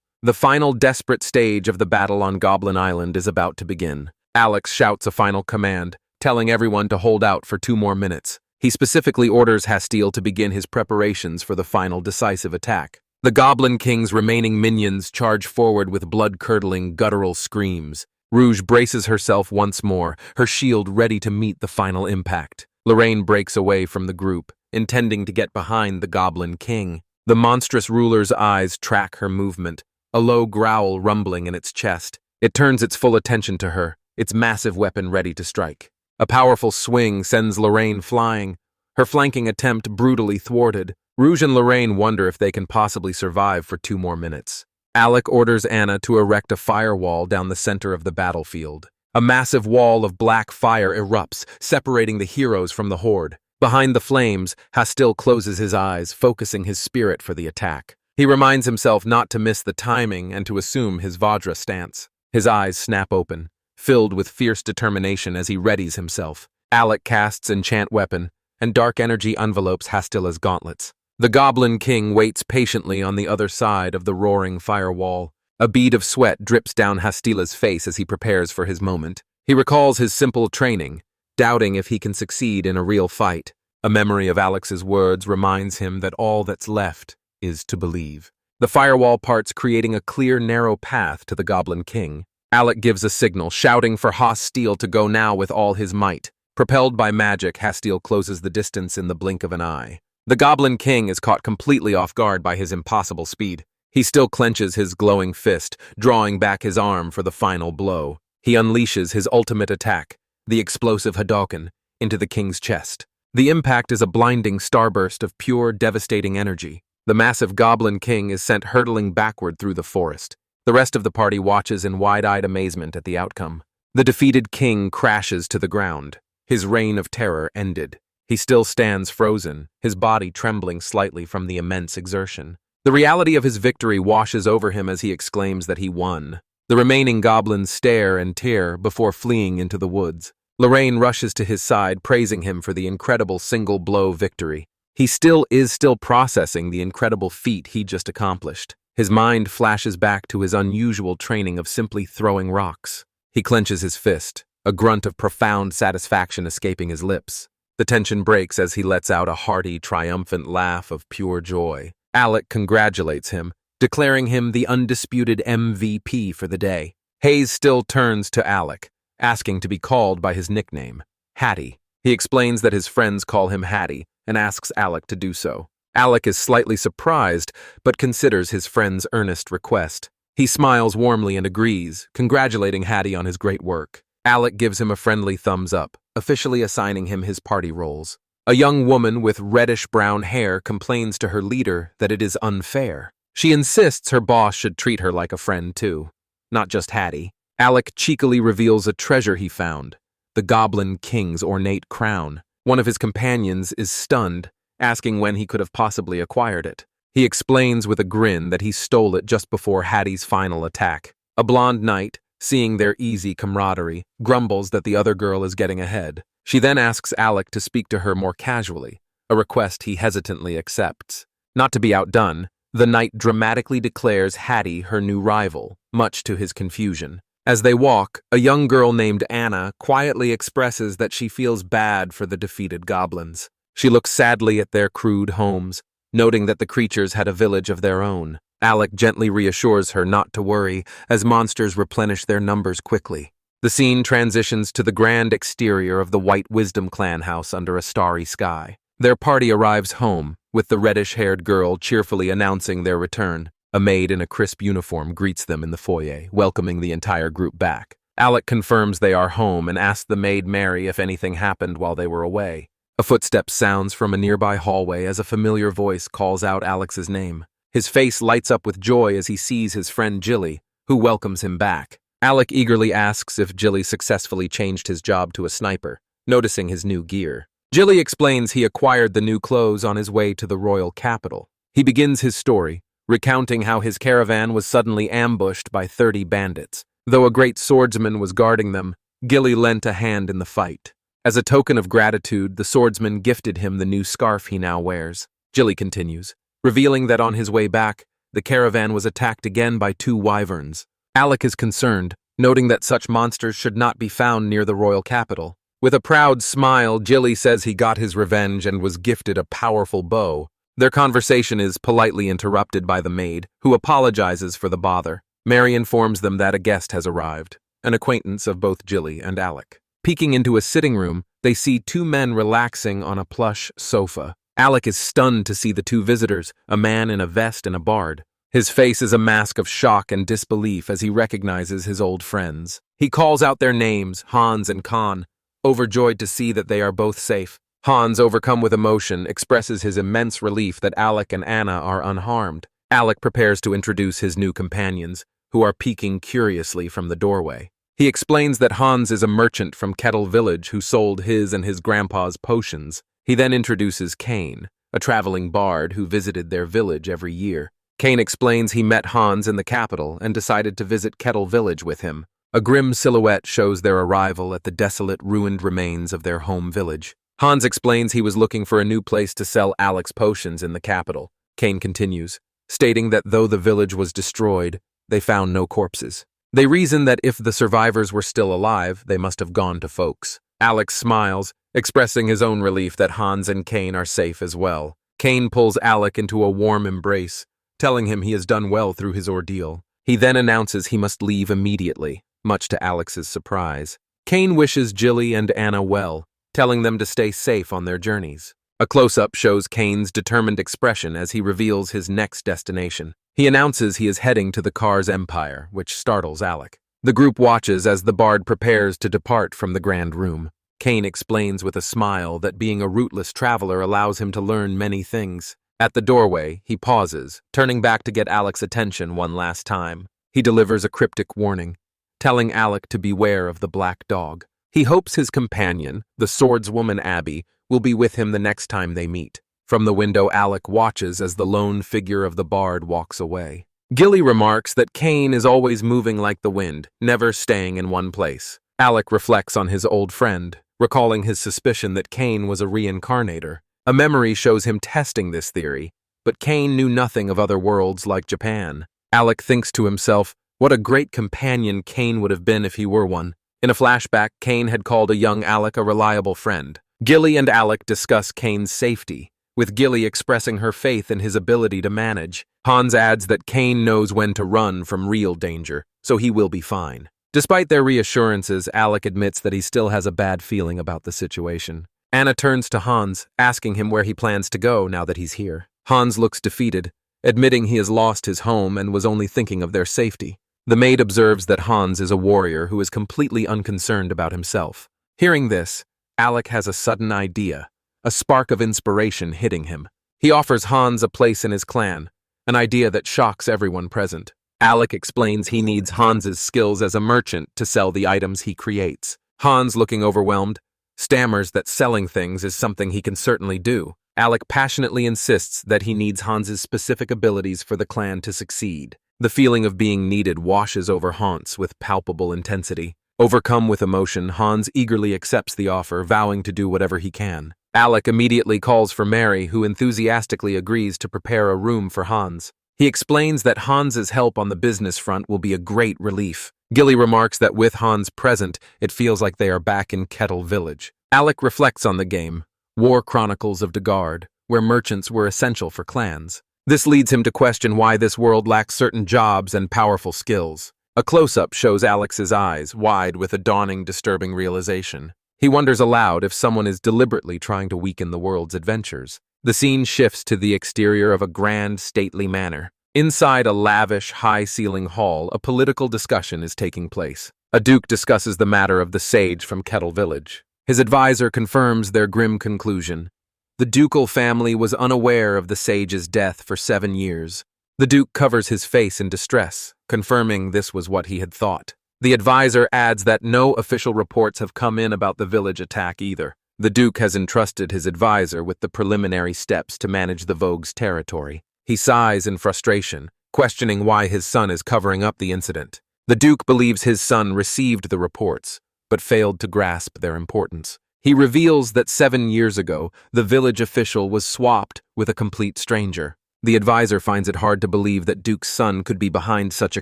The final desperate stage of the battle on Goblin Island is about to begin. Alec shouts a final command, telling everyone to hold out for 2 more minutes. He specifically orders Hastile to begin his preparations for the final decisive attack. The Goblin King's remaining minions charge forward with blood-curdling, guttural screams. Rouge braces herself once more, her shield ready to meet the final impact. Lorraine breaks away from the group, intending to get behind the Goblin King. The monstrous ruler's eyes track her movement, a low growl rumbling in its chest. It turns its full attention to her, its massive weapon ready to strike. A powerful swing sends Lorraine flying, her flanking attempt brutally thwarted. Rouge and Lorraine wonder if they can possibly survive for 2 more minutes. Alec orders Anna to erect a firewall down the center of the battlefield. A massive wall of black fire erupts, separating the heroes from the horde. Behind the flames, Hastile closes his eyes, focusing his spirit for the attack. He reminds himself not to miss the timing and to assume his Vajra stance. His eyes snap open, filled with fierce determination as he readies himself. Alec casts Enchant Weapon, and dark energy envelopes Hastile's gauntlets. The Goblin King waits patiently on the other side of the roaring firewall. A bead of sweat drips down Hastile's face as he prepares for his moment. He recalls his simple training, doubting if he can succeed in a real fight. A memory of Alex's words reminds him that all that's left is to believe. The firewall parts, creating a clear, narrow path to the Goblin King. Alec gives a signal, shouting for Hastile to go now with all his might. Propelled by magic, Hastile closes the distance in the blink of an eye. The Goblin King is caught completely off guard by his impossible speed. He still clenches his glowing fist, drawing back his arm for the final blow. He unleashes his ultimate attack, the explosive Hadouken, into the king's chest. The impact is a blinding starburst of pure, devastating energy. The massive Goblin King is sent hurtling backward through the forest. The rest of the party watches in wide-eyed amazement at the outcome. The defeated king crashes to the ground. His reign of terror ended. He still stands frozen, his body trembling slightly from the immense exertion. The reality of his victory washes over him as he exclaims that he won. The remaining goblins stare and tear before fleeing into the woods. Lorraine rushes to his side, praising him for the incredible single-blow victory. He is still processing the incredible feat he just accomplished. His mind flashes back to his unusual training of simply throwing rocks. He clenches his fist, a grunt of profound satisfaction escaping his lips. The tension breaks as he lets out a hearty, triumphant laugh of pure joy. Alec congratulates him, declaring him the undisputed MVP for the day. Hayes still turns to Alec, asking to be called by his nickname, Hattie. He explains that his friends call him Hattie and asks Alec to do so. Alec is slightly surprised, but considers his friend's earnest request. He smiles warmly and agrees, congratulating Hattie on his great work. Alec gives him a friendly thumbs up, officially assigning him his party roles. A young woman with reddish-brown hair complains to her leader that it is unfair. She insists her boss should treat her like a friend too, not just Hattie. Alec cheekily reveals a treasure he found, the Goblin King's ornate crown. One of his companions is stunned, asking when he could have possibly acquired it. He explains with a grin that he stole it just before Hattie's final attack. A blonde knight, seeing their easy camaraderie, grumbles that the other girl is getting ahead. She then asks Alec to speak to her more casually, a request he hesitantly accepts. Not to be outdone, the knight dramatically declares Hattie her new rival, much to his confusion. As they walk, a young girl named Anna quietly expresses that she feels bad for the defeated goblins. She looks sadly at their crude homes, noting that the creatures had a village of their own. Alec gently reassures her not to worry, as monsters replenish their numbers quickly. The scene transitions to the grand exterior of the White Wisdom clan house under a starry sky. Their party arrives home, with the reddish-haired girl cheerfully announcing their return. A maid in a crisp uniform greets them in the foyer, welcoming the entire group back. Alec confirms they are home and asks the maid Mary if anything happened while they were away. A footstep sounds from a nearby hallway as a familiar voice calls out Alex's name. His face lights up with joy as he sees his friend Jilly, who welcomes him back. Alec eagerly asks if Jilly successfully changed his job to a sniper, noticing his new gear. Jilly explains he acquired the new clothes on his way to the royal capital. He begins his story, recounting how his caravan was suddenly ambushed by 30 bandits. Though a great swordsman was guarding them, Gilly lent a hand in the fight. As a token of gratitude, the swordsman gifted him the new scarf he now wears. Jilly continues, revealing that on his way back, the caravan was attacked again by 2 wyverns. Alec is concerned, noting that such monsters should not be found near the royal capital. With a proud smile, Jilly says he got his revenge and was gifted a powerful bow. Their conversation is politely interrupted by the maid, who apologizes for the bother. Mary informs them that a guest has arrived, an acquaintance of both Jilly and Alec. Peeking into a sitting room, they see 2 men relaxing on a plush sofa. Alec is stunned to see the 2 visitors, a man in a vest and a bard. His face is a mask of shock and disbelief as he recognizes his old friends. He calls out their names, Hans and Cain, overjoyed to see that they are both safe. Hans, overcome with emotion, expresses his immense relief that Alec and Anna are unharmed. Alec prepares to introduce his new companions, who are peeking curiously from the doorway. He explains that Hans is a merchant from Kettle village who sold his and his grandpa's potions. He then introduces Cain, a traveling bard who visited their village every year. Cain explains he met Hans in the capital and decided to visit Kettle village with him. A grim silhouette shows their arrival at the desolate, ruined remains of their home village. Hans explains he was looking for a new place to sell Alec's potions in the capital. Cain continues, stating that though the village was destroyed, they found no corpses. They reason that if the survivors were still alive, they must have gone to Vulks. Alec smiles, expressing his own relief that Hans and Cain are safe as well. Cain pulls Alec into a warm embrace, telling him he has done well through his ordeal. He then announces he must leave immediately, much to Alex's surprise. Cain wishes Jilly and Anna well, telling them to stay safe on their journeys. A close-up shows Cain's determined expression as he reveals his next destination. He announces he is heading to the Car's Empire, which startles Alec. The group watches as the bard prepares to depart from the grand room. Cain explains with a smile that being a rootless traveler allows him to learn many things. At the doorway, he pauses, turning back to get Alec's attention one last time. He delivers a cryptic warning, telling Alec to beware of the black dog. He hopes his companion, the swordswoman Abby, will be with him the next time they meet. From the window, Alec watches as the lone figure of the bard walks away. Gilly remarks that Cain is always moving like the wind, never staying in one place. Alec reflects on his old friend, recalling his suspicion that Cain was a reincarnator. A memory shows him testing this theory, but Cain knew nothing of other worlds like Japan. Alec thinks to himself, what a great companion Cain would have been if he were one. In a flashback, Cain had called a young Alec a reliable friend. Gilly and Alec discuss Cain's safety, with Gilly expressing her faith in his ability to manage. Hans adds that Cain knows when to run from real danger, so he will be fine. Despite their reassurances, Alec admits that he still has a bad feeling about the situation. Anna turns to Hans, asking him where he plans to go now that he's here. Hans looks defeated, admitting he has lost his home and was only thinking of their safety. The maid observes that Hans is a warrior who is completely unconcerned about himself. Hearing this, Alec has a sudden idea, a spark of inspiration hitting him. He offers Hans a place in his clan, an idea that shocks everyone present. Alec explains he needs Hans's skills as a merchant to sell the items he creates. Hans, looking overwhelmed, stammers that selling things is something he can certainly do. Alec passionately insists that he needs Hans's specific abilities for the clan to succeed. The feeling of being needed washes over Hans with palpable intensity. Overcome with emotion, Hans eagerly accepts the offer, vowing to do whatever he can. Alec immediately calls for Mary, who enthusiastically agrees to prepare a room for Hans. He explains that Hans's help on the business front will be a great relief. Gilly remarks that with Hans present, it feels like they are back in Kettle village. Alec reflects on the game, War Chronicles of Dagard, where merchants were essential for clans. This leads him to question why this world lacks certain jobs and powerful skills. A close-up shows Alex's eyes, wide with a dawning, disturbing realization. He wonders aloud if someone is deliberately trying to weaken the world's adventures. The scene shifts to the exterior of a grand, stately manor. Inside a lavish, high-ceiling hall, a political discussion is taking place. A duke discusses the matter of the sage from Kettle village. His advisor confirms their grim conclusion. The ducal family was unaware of the sage's death for 7 years. The duke covers his face in distress, confirming this was what he had thought. The advisor adds that no official reports have come in about the village attack either. The duke has entrusted his advisor with the preliminary steps to manage the Vulks' territory. He sighs in frustration, questioning why his son is covering up the incident. The duke believes his son received the reports, but failed to grasp their importance. He reveals that 7 years ago, the village official was swapped with a complete stranger. The advisor finds it hard to believe that Duke's son could be behind such a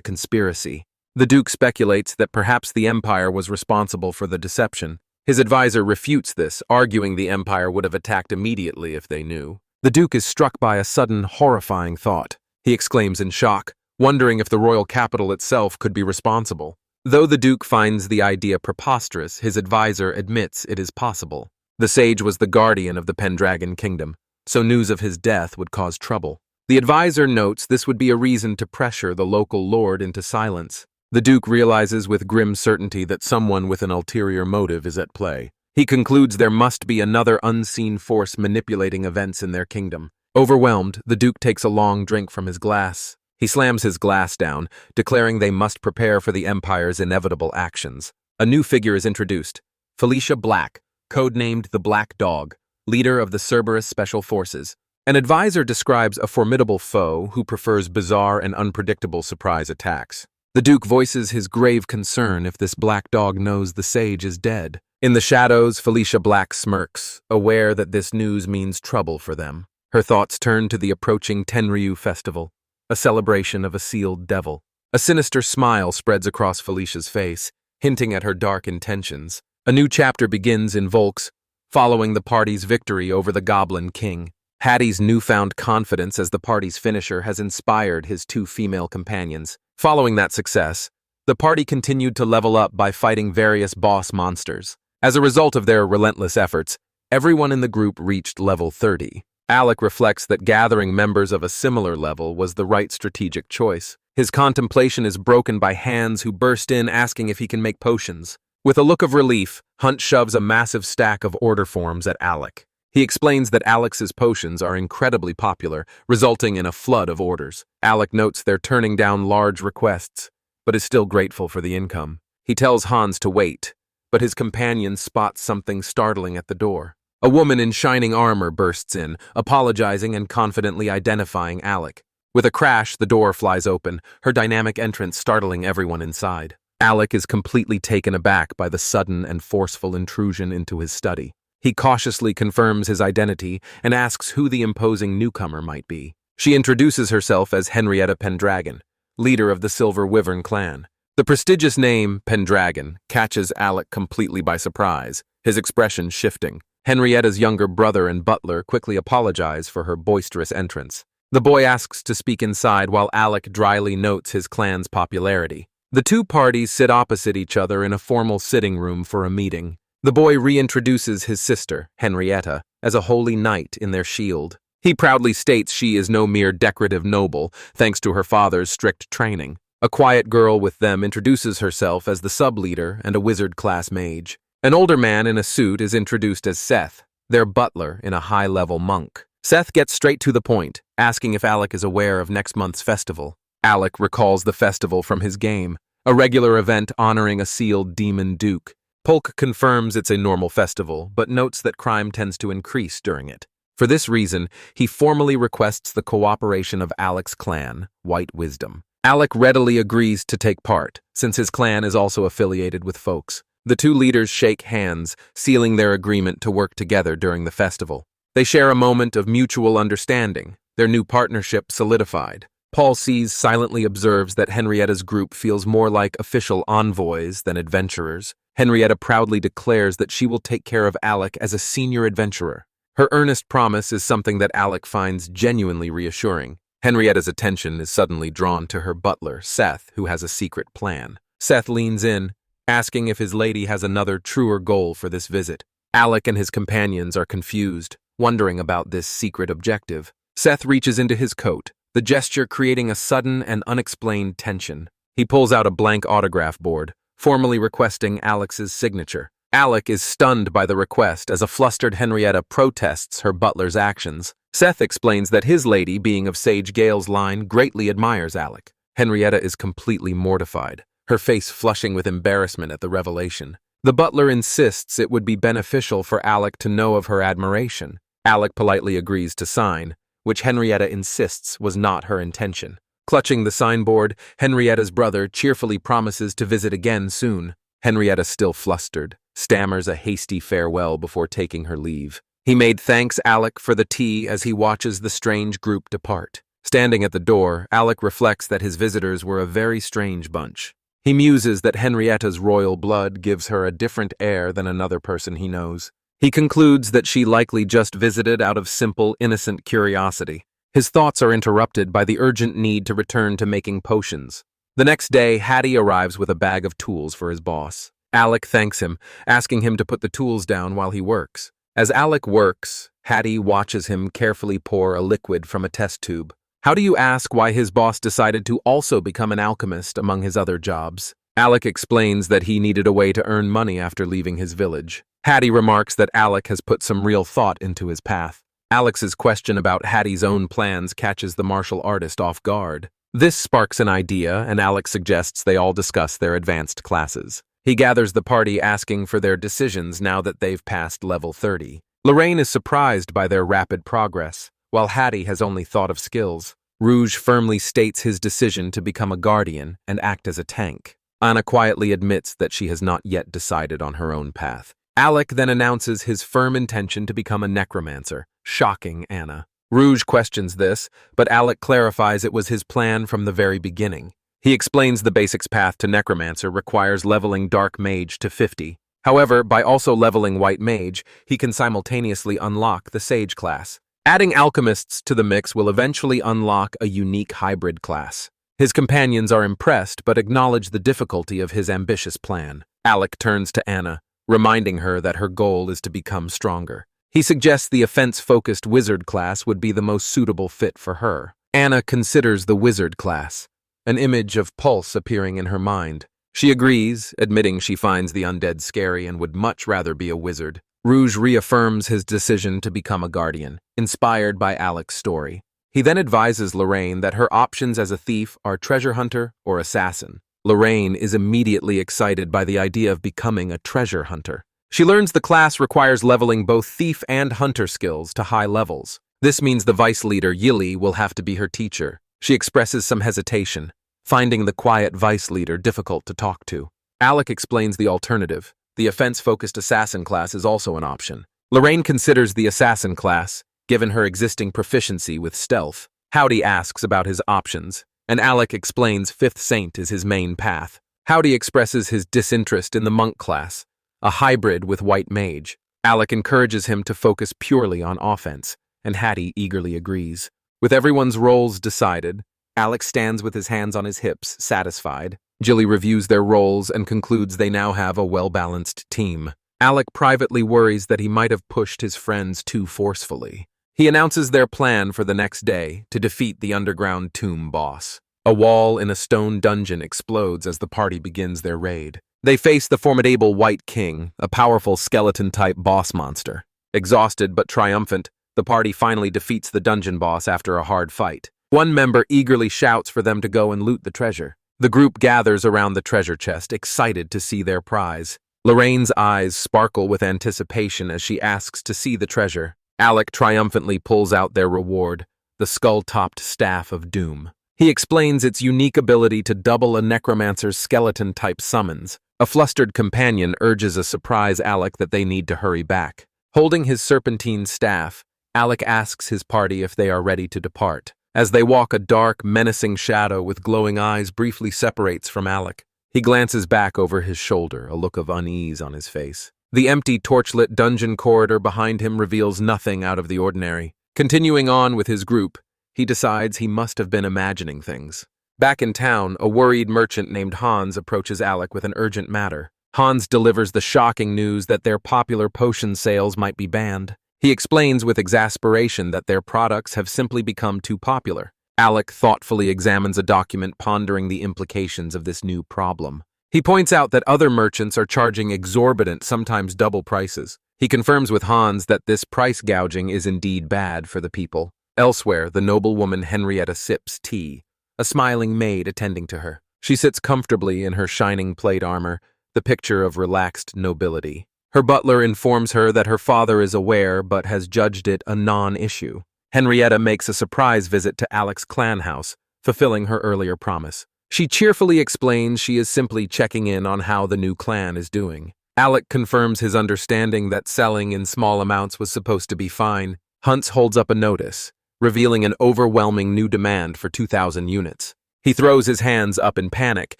conspiracy. The Duke speculates that perhaps the Empire was responsible for the deception. His advisor refutes this, arguing the Empire would have attacked immediately if they knew. The Duke is struck by a sudden, horrifying thought. He exclaims in shock, wondering if the royal capital itself could be responsible. Though the Duke finds the idea preposterous, his advisor admits it is possible. The sage was the guardian of the Pendragon Kingdom, so news of his death would cause trouble. The advisor notes this would be a reason to pressure the local lord into silence. The Duke realizes with grim certainty that someone with an ulterior motive is at play. He concludes there must be another unseen force manipulating events in their kingdom. Overwhelmed, the Duke takes a long drink from his glass. He slams his glass down, declaring they must prepare for the Empire's inevitable actions. A new figure is introduced, Felicia Black, codenamed the Black Dog, leader of the Cerberus Special Forces. An advisor describes a formidable foe who prefers bizarre and unpredictable surprise attacks. The Duke voices his grave concern if this black dog knows the sage is dead. In the shadows, Felicia Black smirks, aware that this news means trouble for them. Her thoughts turn to the approaching Tenryu festival, a celebration of a sealed devil. A sinister smile spreads across Felicia's face, hinting at her dark intentions. A new chapter begins in Vulks, following the party's victory over the Goblin King. Hattie's newfound confidence as the party's finisher has inspired his 2 female companions. Following that success, the party continued to level up by fighting various boss monsters. As a result of their relentless efforts, everyone in the group reached level 30. Alec reflects that gathering members of a similar level was the right strategic choice. His contemplation is broken by Hans, who burst in asking if he can make potions. With a look of relief, Hunt shoves a massive stack of order forms at Alec. He explains that Alex's potions are incredibly popular, resulting in a flood of orders. Alec notes they're turning down large requests, but is still grateful for the income. He tells Hans to wait, but his companion spots something startling at the door. A woman in shining armor bursts in, apologizing and confidently identifying Alec. With a crash, the door flies open, her dynamic entrance startling everyone inside. Alec is completely taken aback by the sudden and forceful intrusion into his study. He cautiously confirms his identity and asks who the imposing newcomer might be. She introduces herself as Henrietta Pendragon, leader of the Silver Wyvern clan. The prestigious name, Pendragon, catches Alec completely by surprise, his expression shifting. Henrietta's younger brother and butler quickly apologize for her boisterous entrance. The boy asks to speak inside while Alec dryly notes his clan's popularity. The two parties sit opposite each other in a formal sitting room for a meeting. The boy reintroduces his sister, Henrietta, as a holy knight in their shield. He proudly states she is no mere decorative noble, thanks to her father's strict training. A quiet girl with them introduces herself as the sub-leader and a wizard-class mage. An older man in a suit is introduced as Seth, their butler in a high-level monk. Seth gets straight to the point, asking if Alec is aware of next month's festival. Alec recalls the festival from his game, a regular event honoring a sealed demon duke. Polk confirms it's a normal festival, but notes that crime tends to increase during it. For this reason, he formally requests the cooperation of Alec's clan, White Wisdom. Alec readily agrees to take part, since his clan is also affiliated with Vulks. The two leaders shake hands, sealing their agreement to work together during the festival. They share a moment of mutual understanding, their new partnership solidified. Paul Sees silently observes that Henrietta's group feels more like official envoys than adventurers. Henrietta proudly declares that she will take care of Alec as a senior adventurer. Her earnest promise is something that Alec finds genuinely reassuring. Henrietta's attention is suddenly drawn to her butler, Seth, who has a secret plan. Seth leans in, asking if his lady has another truer goal for this visit. Alec and his companions are confused, wondering about this secret objective. Seth reaches into his coat, the gesture creating a sudden and unexplained tension. He pulls out a blank autograph board, formally requesting Alex's signature. Alec is stunned by the request as a flustered Henrietta protests her butler's actions. Seth explains that his lady, being of Sage Gale's line, greatly admires Alec. Henrietta is completely mortified, her face flushing with embarrassment at the revelation. The butler insists it would be beneficial for Alec to know of her admiration. Alec politely agrees to sign, which Henrietta insists was not her intention. Clutching the signboard, Henrietta's brother cheerfully promises to visit again soon. Henrietta, still flustered, stammers a hasty farewell before taking her leave. He made thanks Alec for the tea as he watches the strange group depart. Standing at the door, Alec reflects that his visitors were a very strange bunch. He muses that Henrietta's royal blood gives her a different air than another person he knows. He concludes that she likely just visited out of simple, innocent curiosity. His thoughts are interrupted by the urgent need to return to making potions. The next day, Hattie arrives with a bag of tools for his boss. Alec thanks him, asking him to put the tools down while he works. As Alec works, Hattie watches him carefully pour a liquid from a test tube. How do you ask why his boss decided to also become an alchemist among his other jobs? Alec explains that he needed a way to earn money after leaving his village. Hattie remarks that Alec has put some real thought into his path. Alex's question about Hattie's own plans catches the martial artist off guard. This sparks an idea, and Alec suggests they all discuss their advanced classes. He gathers the party asking for their decisions now that they've passed level 30. Lorraine is surprised by their rapid progress, while Hattie has only thought of skills. Rouge firmly states his decision to become a guardian and act as a tank. Anna quietly admits that she has not yet decided on her own path. Alec then announces his firm intention to become a necromancer, shocking Anna. Rouge questions this, but Alec clarifies it was his plan from the very beginning. He explains the basics path to necromancer requires leveling dark mage to 50. However, by also leveling white mage, he can simultaneously unlock the sage class. Adding alchemists to the mix will eventually unlock a unique hybrid class. His companions are impressed but acknowledge the difficulty of his ambitious plan. Alec turns to Anna, reminding her that her goal is to become stronger. He suggests the offense-focused wizard class would be the most suitable fit for her. Anna considers the wizard class, an image of Pulse appearing in her mind. She agrees, admitting she finds the undead scary and would much rather be a wizard. Rouge reaffirms his decision to become a guardian, inspired by Alec's story. He then advises Lorraine that her options as a thief are treasure hunter or assassin. Lorraine is immediately excited by the idea of becoming a treasure hunter. She learns the class requires leveling both thief and hunter skills to high levels. This means the vice leader, Yili, will have to be her teacher. She expresses some hesitation, finding the quiet vice leader difficult to talk to. Alec explains the alternative. The offense-focused assassin class is also an option. Lorraine considers the assassin class, given her existing proficiency with stealth. Howdy asks about his options, and Alec explains Fifth Saint is his main path. Howdy expresses his disinterest in the monk class, a hybrid with white mage. Alec encourages him to focus purely on offense, and Hattie eagerly agrees. With everyone's roles decided, Alec stands with his hands on his hips, satisfied. Jilly reviews their roles and concludes they now have a well-balanced team. Alec privately worries that he might have pushed his friends too forcefully. He announces their plan for the next day to defeat the underground tomb boss. A wall in a stone dungeon explodes as the party begins their raid. They face the formidable White King, a powerful skeleton-type boss monster. Exhausted but triumphant, the party finally defeats the dungeon boss after a hard fight. One member eagerly shouts for them to go and loot the treasure. The group gathers around the treasure chest, excited to see their prize. Lorraine's eyes sparkle with anticipation as she asks to see the treasure. Alec triumphantly pulls out their reward, the skull-topped Staff of Doom. He explains its unique ability to double a necromancer's skeleton-type summons. A flustered companion urges a surprise Alec that they need to hurry back. Holding his serpentine staff, Alec asks his party if they are ready to depart. As they walk, a dark, menacing shadow with glowing eyes briefly separates from Alec. He glances back over his shoulder, a look of unease on his face. The empty, torchlit dungeon corridor behind him reveals nothing out of the ordinary. Continuing on with his group, he decides he must have been imagining things. Back in town, a worried merchant named Hans approaches Alec with an urgent matter. Hans delivers the shocking news that their popular potion sales might be banned. He explains with exasperation that their products have simply become too popular. Alec thoughtfully examines a document pondering the implications of this new problem. He points out that other merchants are charging exorbitant, sometimes double prices. He confirms with Hans that this price gouging is indeed bad for the people. Elsewhere, the noblewoman Henrietta sips tea, a smiling maid attending to her. She sits comfortably in her shining plate armor, the picture of relaxed nobility. Her butler informs her that her father is aware but has judged it a non-issue. Henrietta makes a surprise visit to Alec's clan house, fulfilling her earlier promise. She cheerfully explains she is simply checking in on how the new clan is doing. Alec confirms his understanding that selling in small amounts was supposed to be fine. Huntz holds up a notice, revealing an overwhelming new demand for 2,000 units. He throws his hands up in panic,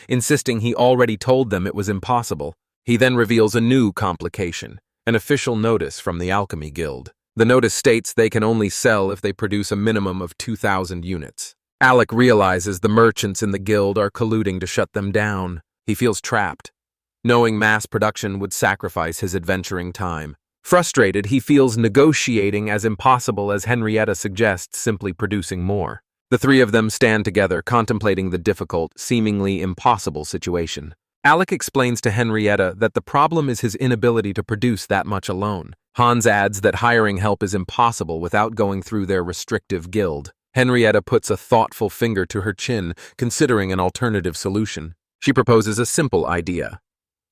insisting he already told them it was impossible. He then reveals a new complication, an official notice from the Alchemy Guild. The notice states they can only sell if they produce a minimum of 2,000 units. Alec realizes the merchants in the guild are colluding to shut them down. He feels trapped, knowing mass production would sacrifice his adventuring time. Frustrated, he feels negotiating as impossible as Henrietta suggests simply producing more. The three of them stand together, contemplating the difficult, seemingly impossible situation. Alec explains to Henrietta that the problem is his inability to produce that much alone. Hans adds that hiring help is impossible without going through their restrictive guild. Henrietta puts a thoughtful finger to her chin, considering an alternative solution. She proposes a simple idea.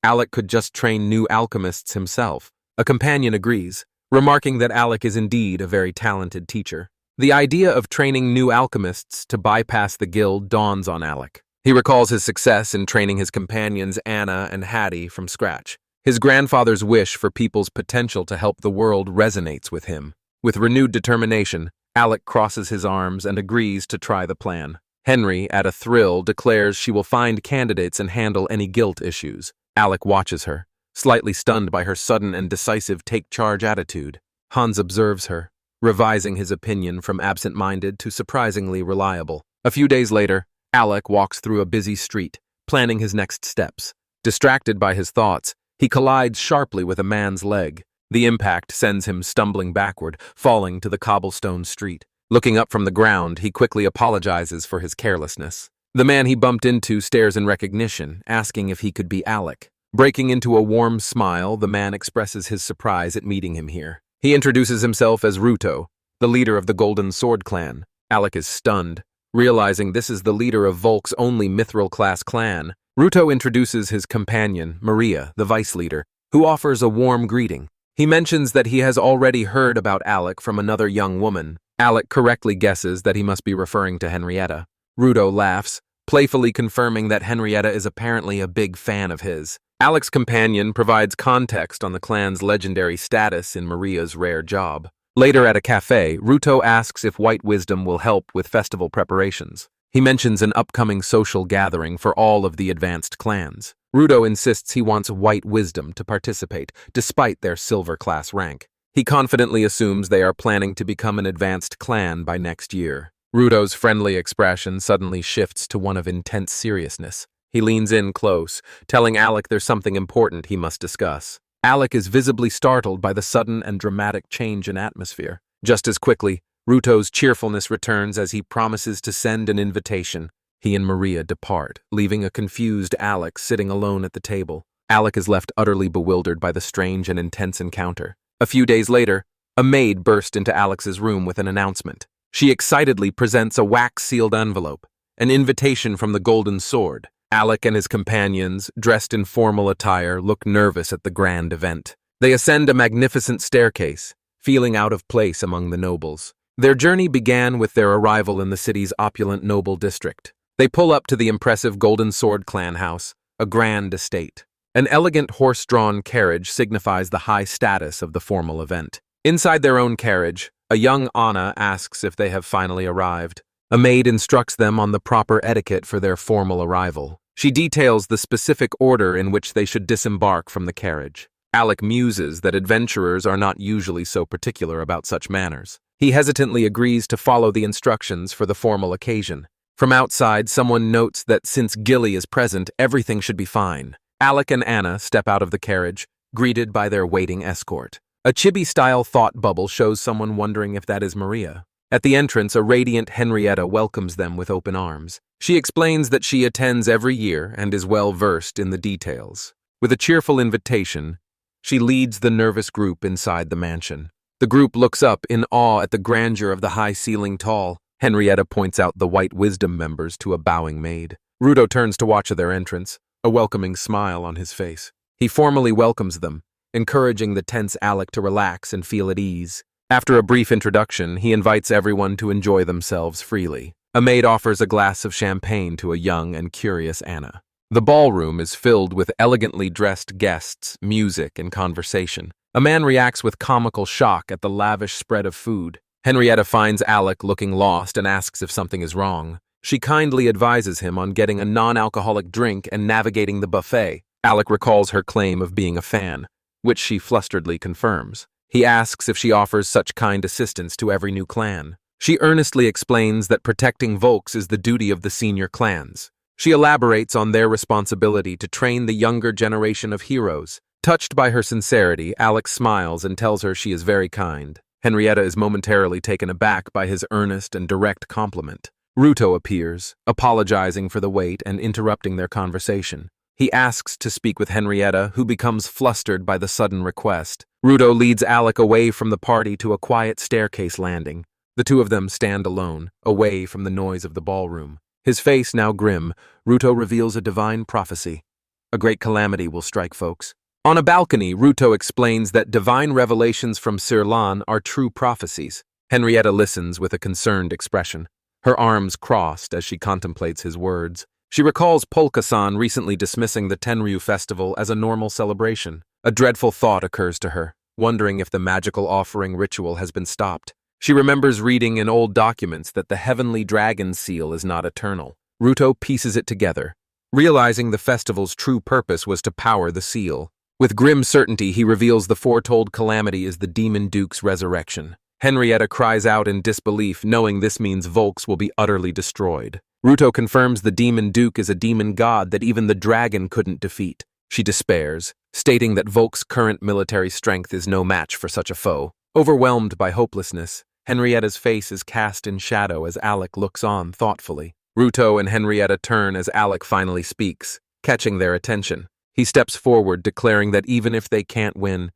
Alec could just train new alchemists himself. A companion agrees, remarking that Alec is indeed a very talented teacher. The idea of training new alchemists to bypass the guild dawns on Alec. He recalls his success in training his companions Anna and Hattie from scratch. His grandfather's wish for people's potential to help the world resonates with him. With renewed determination, Alec crosses his arms and agrees to try the plan. Henry, at a thrill, declares she will find candidates and handle any guilt issues. Alec watches her, slightly stunned by her sudden and decisive take-charge attitude. Hans observes her, revising his opinion from absent-minded to surprisingly reliable. A few days later, Alec walks through a busy street, planning his next steps. Distracted by his thoughts, he collides sharply with a man's leg. The impact sends him stumbling backward, falling to the cobblestone street. Looking up from the ground, he quickly apologizes for his carelessness. The man he bumped into stares in recognition, asking if he could be Alec. Breaking into a warm smile, the man expresses his surprise at meeting him here. He introduces himself as Ruto, the leader of the Golden Sword clan. Alec is stunned, realizing this is the leader of Vulks' only mithril-class clan. Ruto introduces his companion, Maria, the vice leader, who offers a warm greeting. He mentions that he has already heard about Alec from another young woman. Alec correctly guesses that he must be referring to Henrietta. Ruto laughs, playfully confirming that Henrietta is apparently a big fan of his. Alec's companion provides context on the clan's legendary status in Maria's rare job. Later at a cafe, Ruto asks if White Wisdom will help with festival preparations. He mentions an upcoming social gathering for all of the advanced clans. Ruto insists he wants White Wisdom to participate, despite their silver-class rank. He confidently assumes they are planning to become an advanced clan by next year. Ruto's friendly expression suddenly shifts to one of intense seriousness. He leans in close, telling Alec there's something important he must discuss. Alec is visibly startled by the sudden and dramatic change in atmosphere. Just as quickly, Ruto's cheerfulness returns as he promises to send an invitation. He and Maria depart, leaving a confused Alec sitting alone at the table. Alec is left utterly bewildered by the strange and intense encounter. A few days later, a maid burst into Alex's room with an announcement. She excitedly presents a wax-sealed envelope, an invitation from the Golden Sword. Alec and his companions, dressed in formal attire, look nervous at the grand event. They ascend a magnificent staircase, feeling out of place among the nobles. Their journey began with their arrival in the city's opulent noble district. They pull up to the impressive Golden Sword clan house, a grand estate. An elegant horse-drawn carriage signifies the high status of the formal event. Inside their own carriage, a young Anna asks if they have finally arrived. A maid instructs them on the proper etiquette for their formal arrival. She details the specific order in which they should disembark from the carriage. Alec muses that adventurers are not usually so particular about such manners. He hesitantly agrees to follow the instructions for the formal occasion. From outside, someone notes that since Gilly is present, everything should be fine. Alec and Anna step out of the carriage, greeted by their waiting escort. A chibi-style thought bubble shows someone wondering if that is Maria. At the entrance, a radiant Henrietta welcomes them with open arms. She explains that she attends every year and is well versed in the details. With a cheerful invitation, she leads the nervous group inside the mansion. The group looks up in awe at the grandeur of the high-ceiling tall. Henrietta points out the White Wisdom members to a bowing maid. Ruto turns to watch their entrance, a welcoming smile on his face. He formally welcomes them, encouraging the tense Alec to relax and feel at ease. After a brief introduction, he invites everyone to enjoy themselves freely. A maid offers a glass of champagne to a young and curious Anna. The ballroom is filled with elegantly dressed guests, music, and conversation. A man reacts with comical shock at the lavish spread of food. Henrietta finds Alec looking lost and asks if something is wrong. She kindly advises him on getting a non-alcoholic drink and navigating the buffet. Alec recalls her claim of being a fan, which she flusteredly confirms. He asks if she offers such kind assistance to every new clan. She earnestly explains that protecting Vulks is the duty of the senior clans. She elaborates on their responsibility to train the younger generation of heroes. Touched by her sincerity, Alec smiles and tells her she is very kind. Henrietta is momentarily taken aback by his earnest and direct compliment. Ruto appears, apologizing for the wait and interrupting their conversation. He asks to speak with Henrietta, who becomes flustered by the sudden request. Ruto leads Alec away from the party to a quiet staircase landing. The two of them stand alone, away from the noise of the ballroom. His face now grim, Ruto reveals a divine prophecy. A great calamity will strike folks. On a balcony, Ruto explains that divine revelations from Sirlan are true prophecies. Henrietta listens with a concerned expression, her arms crossed as she contemplates his words. She recalls Polka-san recently dismissing the Tenryu festival as a normal celebration. A dreadful thought occurs to her, wondering if the magical offering ritual has been stopped. She remembers reading in old documents that the heavenly dragon seal is not eternal. Ruto pieces it together, realizing the festival's true purpose was to power the seal. With grim certainty, he reveals the foretold calamity is the Demon Duke's resurrection. Henrietta cries out in disbelief, knowing this means Vulks will be utterly destroyed. Ruto confirms the Demon Duke is a demon god that even the dragon couldn't defeat. She despairs, stating that Vulks' current military strength is no match for such a foe. Overwhelmed by hopelessness, Henrietta's face is cast in shadow as Alec looks on thoughtfully. Ruto and Henrietta turn as Alec finally speaks, catching their attention. He steps forward, declaring that even if they can't win,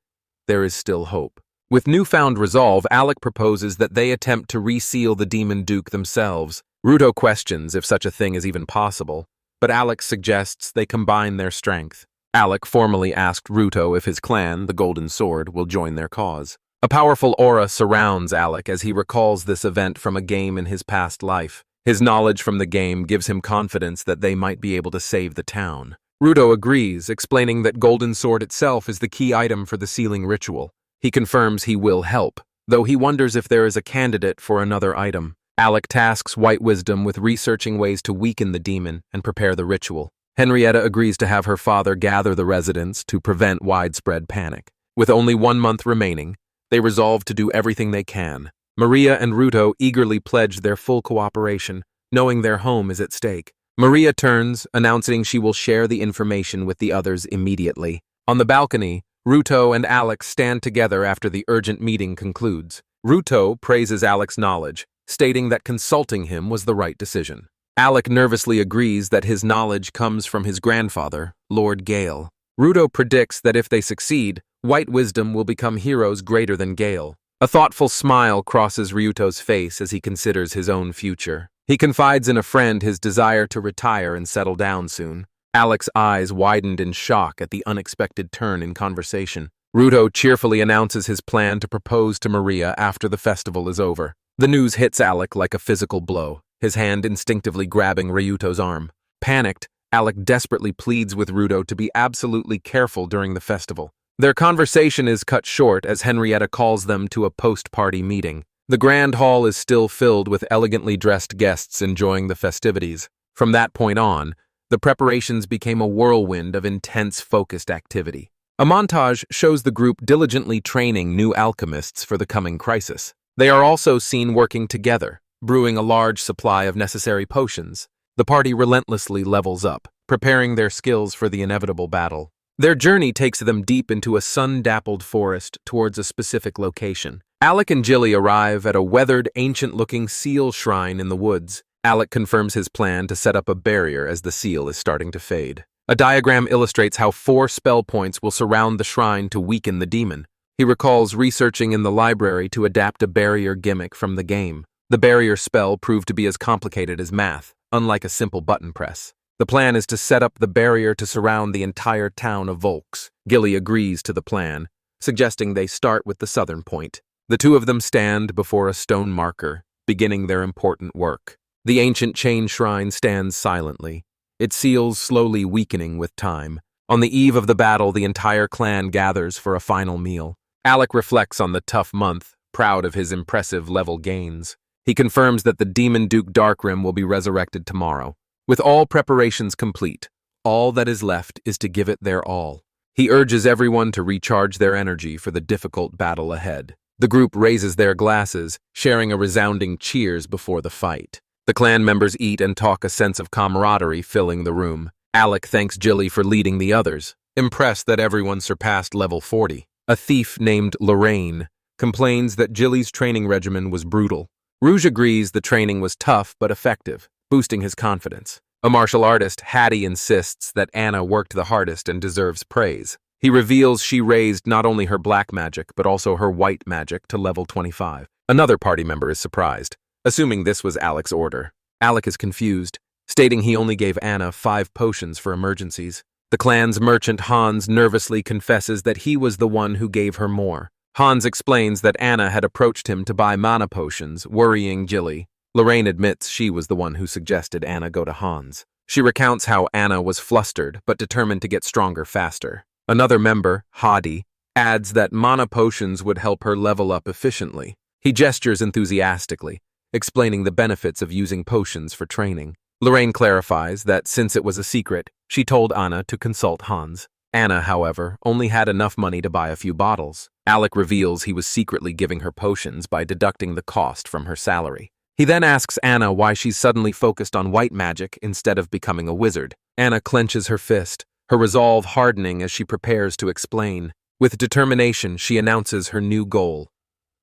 there is still hope. With newfound resolve, Alec proposes that they attempt to reseal the Demon Duke themselves. Ruto questions if such a thing is even possible, but Alec suggests they combine their strength. Alec formally asked Ruto if his clan, the Golden Sword, will join their cause. A powerful aura surrounds Alec as he recalls this event from a game in his past life. His knowledge from the game gives him confidence that they might be able to save the town. Ruto agrees, explaining that Golden Sword itself is the key item for the sealing ritual. He confirms he will help, though he wonders if there is a candidate for another item. Alec tasks White Wisdom with researching ways to weaken the demon and prepare the ritual. Henrietta agrees to have her father gather the residents to prevent widespread panic. With only 1 month remaining, they resolve to do everything they can. Maria and Ruto eagerly pledge their full cooperation, knowing their home is at stake. Maria turns, announcing she will share the information with the others immediately. On the balcony, Ruto and Alec stand together after the urgent meeting concludes. Ruto praises Alec's knowledge, stating that consulting him was the right decision. Alec nervously agrees that his knowledge comes from his grandfather, Lord Gale. Ruto predicts that if they succeed, White Wisdom will become heroes greater than Gale. A thoughtful smile crosses Ryuto's face as he considers his own future. He confides in a friend his desire to retire and settle down soon. Alec's eyes widened in shock at the unexpected turn in conversation. Ruto cheerfully announces his plan to propose to Maria after the festival is over. The news hits Alec like a physical blow, his hand instinctively grabbing Ryuto's arm. Panicked, Alec desperately pleads with Ruto to be absolutely careful during the festival. Their conversation is cut short as Henrietta calls them to a post-party meeting. The grand hall is still filled with elegantly dressed guests enjoying the festivities. From that point on, the preparations became a whirlwind of intense, focused activity. A montage shows the group diligently training new alchemists for the coming crisis. They are also seen working together, brewing a large supply of necessary potions. The party relentlessly levels up, preparing their skills for the inevitable battle. Their journey takes them deep into a sun-dappled forest towards a specific location. Alec and Jilly arrive at a weathered, ancient-looking seal shrine in the woods. Alec confirms his plan to set up a barrier as the seal is starting to fade. A diagram illustrates how 4 spell points will surround the shrine to weaken the demon. He recalls researching in the library to adapt a barrier gimmick from the game. The barrier spell proved to be as complicated as math, unlike a simple button press. The plan is to set up the barrier to surround the entire town of Vulks. Gilly agrees to the plan, suggesting they start with the southern point. The two of them stand before a stone marker, beginning their important work. The ancient chain shrine stands silently, its seals slowly weakening with time. On the eve of the battle, the entire clan gathers for a final meal. Alec reflects on the tough month, proud of his impressive level gains. He confirms that the Demon Duke Darkrim will be resurrected tomorrow. With all preparations complete, all that is left is to give it their all. He urges everyone to recharge their energy for the difficult battle ahead. The group raises their glasses, sharing a resounding cheers before the fight. The clan members eat and talk, a sense of camaraderie filling the room. Alec thanks Jilly for leading the others, impressed that everyone surpassed level 40. A thief named Lorraine complains that Jilly's training regimen was brutal. Rouge agrees the training was tough but effective, boosting his confidence. A martial artist, Hattie, insists that Anna worked the hardest and deserves praise. He reveals she raised not only her black magic but also her white magic to level 25. Another party member is surprised, assuming this was Alec's order. Alec is confused, stating he only gave Anna 5 potions for emergencies. The clan's merchant Hans nervously confesses that he was the one who gave her more. Hans explains that Anna had approached him to buy mana potions, worrying Jilly. Lorraine admits she was the one who suggested Anna go to Hans. She recounts how Anna was flustered but determined to get stronger faster. Another member, Hadi, adds that mana potions would help her level up efficiently. He gestures enthusiastically, explaining the benefits of using potions for training. Lorraine clarifies that since it was a secret, she told Anna to consult Hans. Anna, however, only had enough money to buy a few bottles. Alec reveals he was secretly giving her potions by deducting the cost from her salary. He then asks Anna why she's suddenly focused on white magic instead of becoming a wizard. Anna clenches her fist, her resolve hardening as she prepares to explain. With determination, she announces her new goal.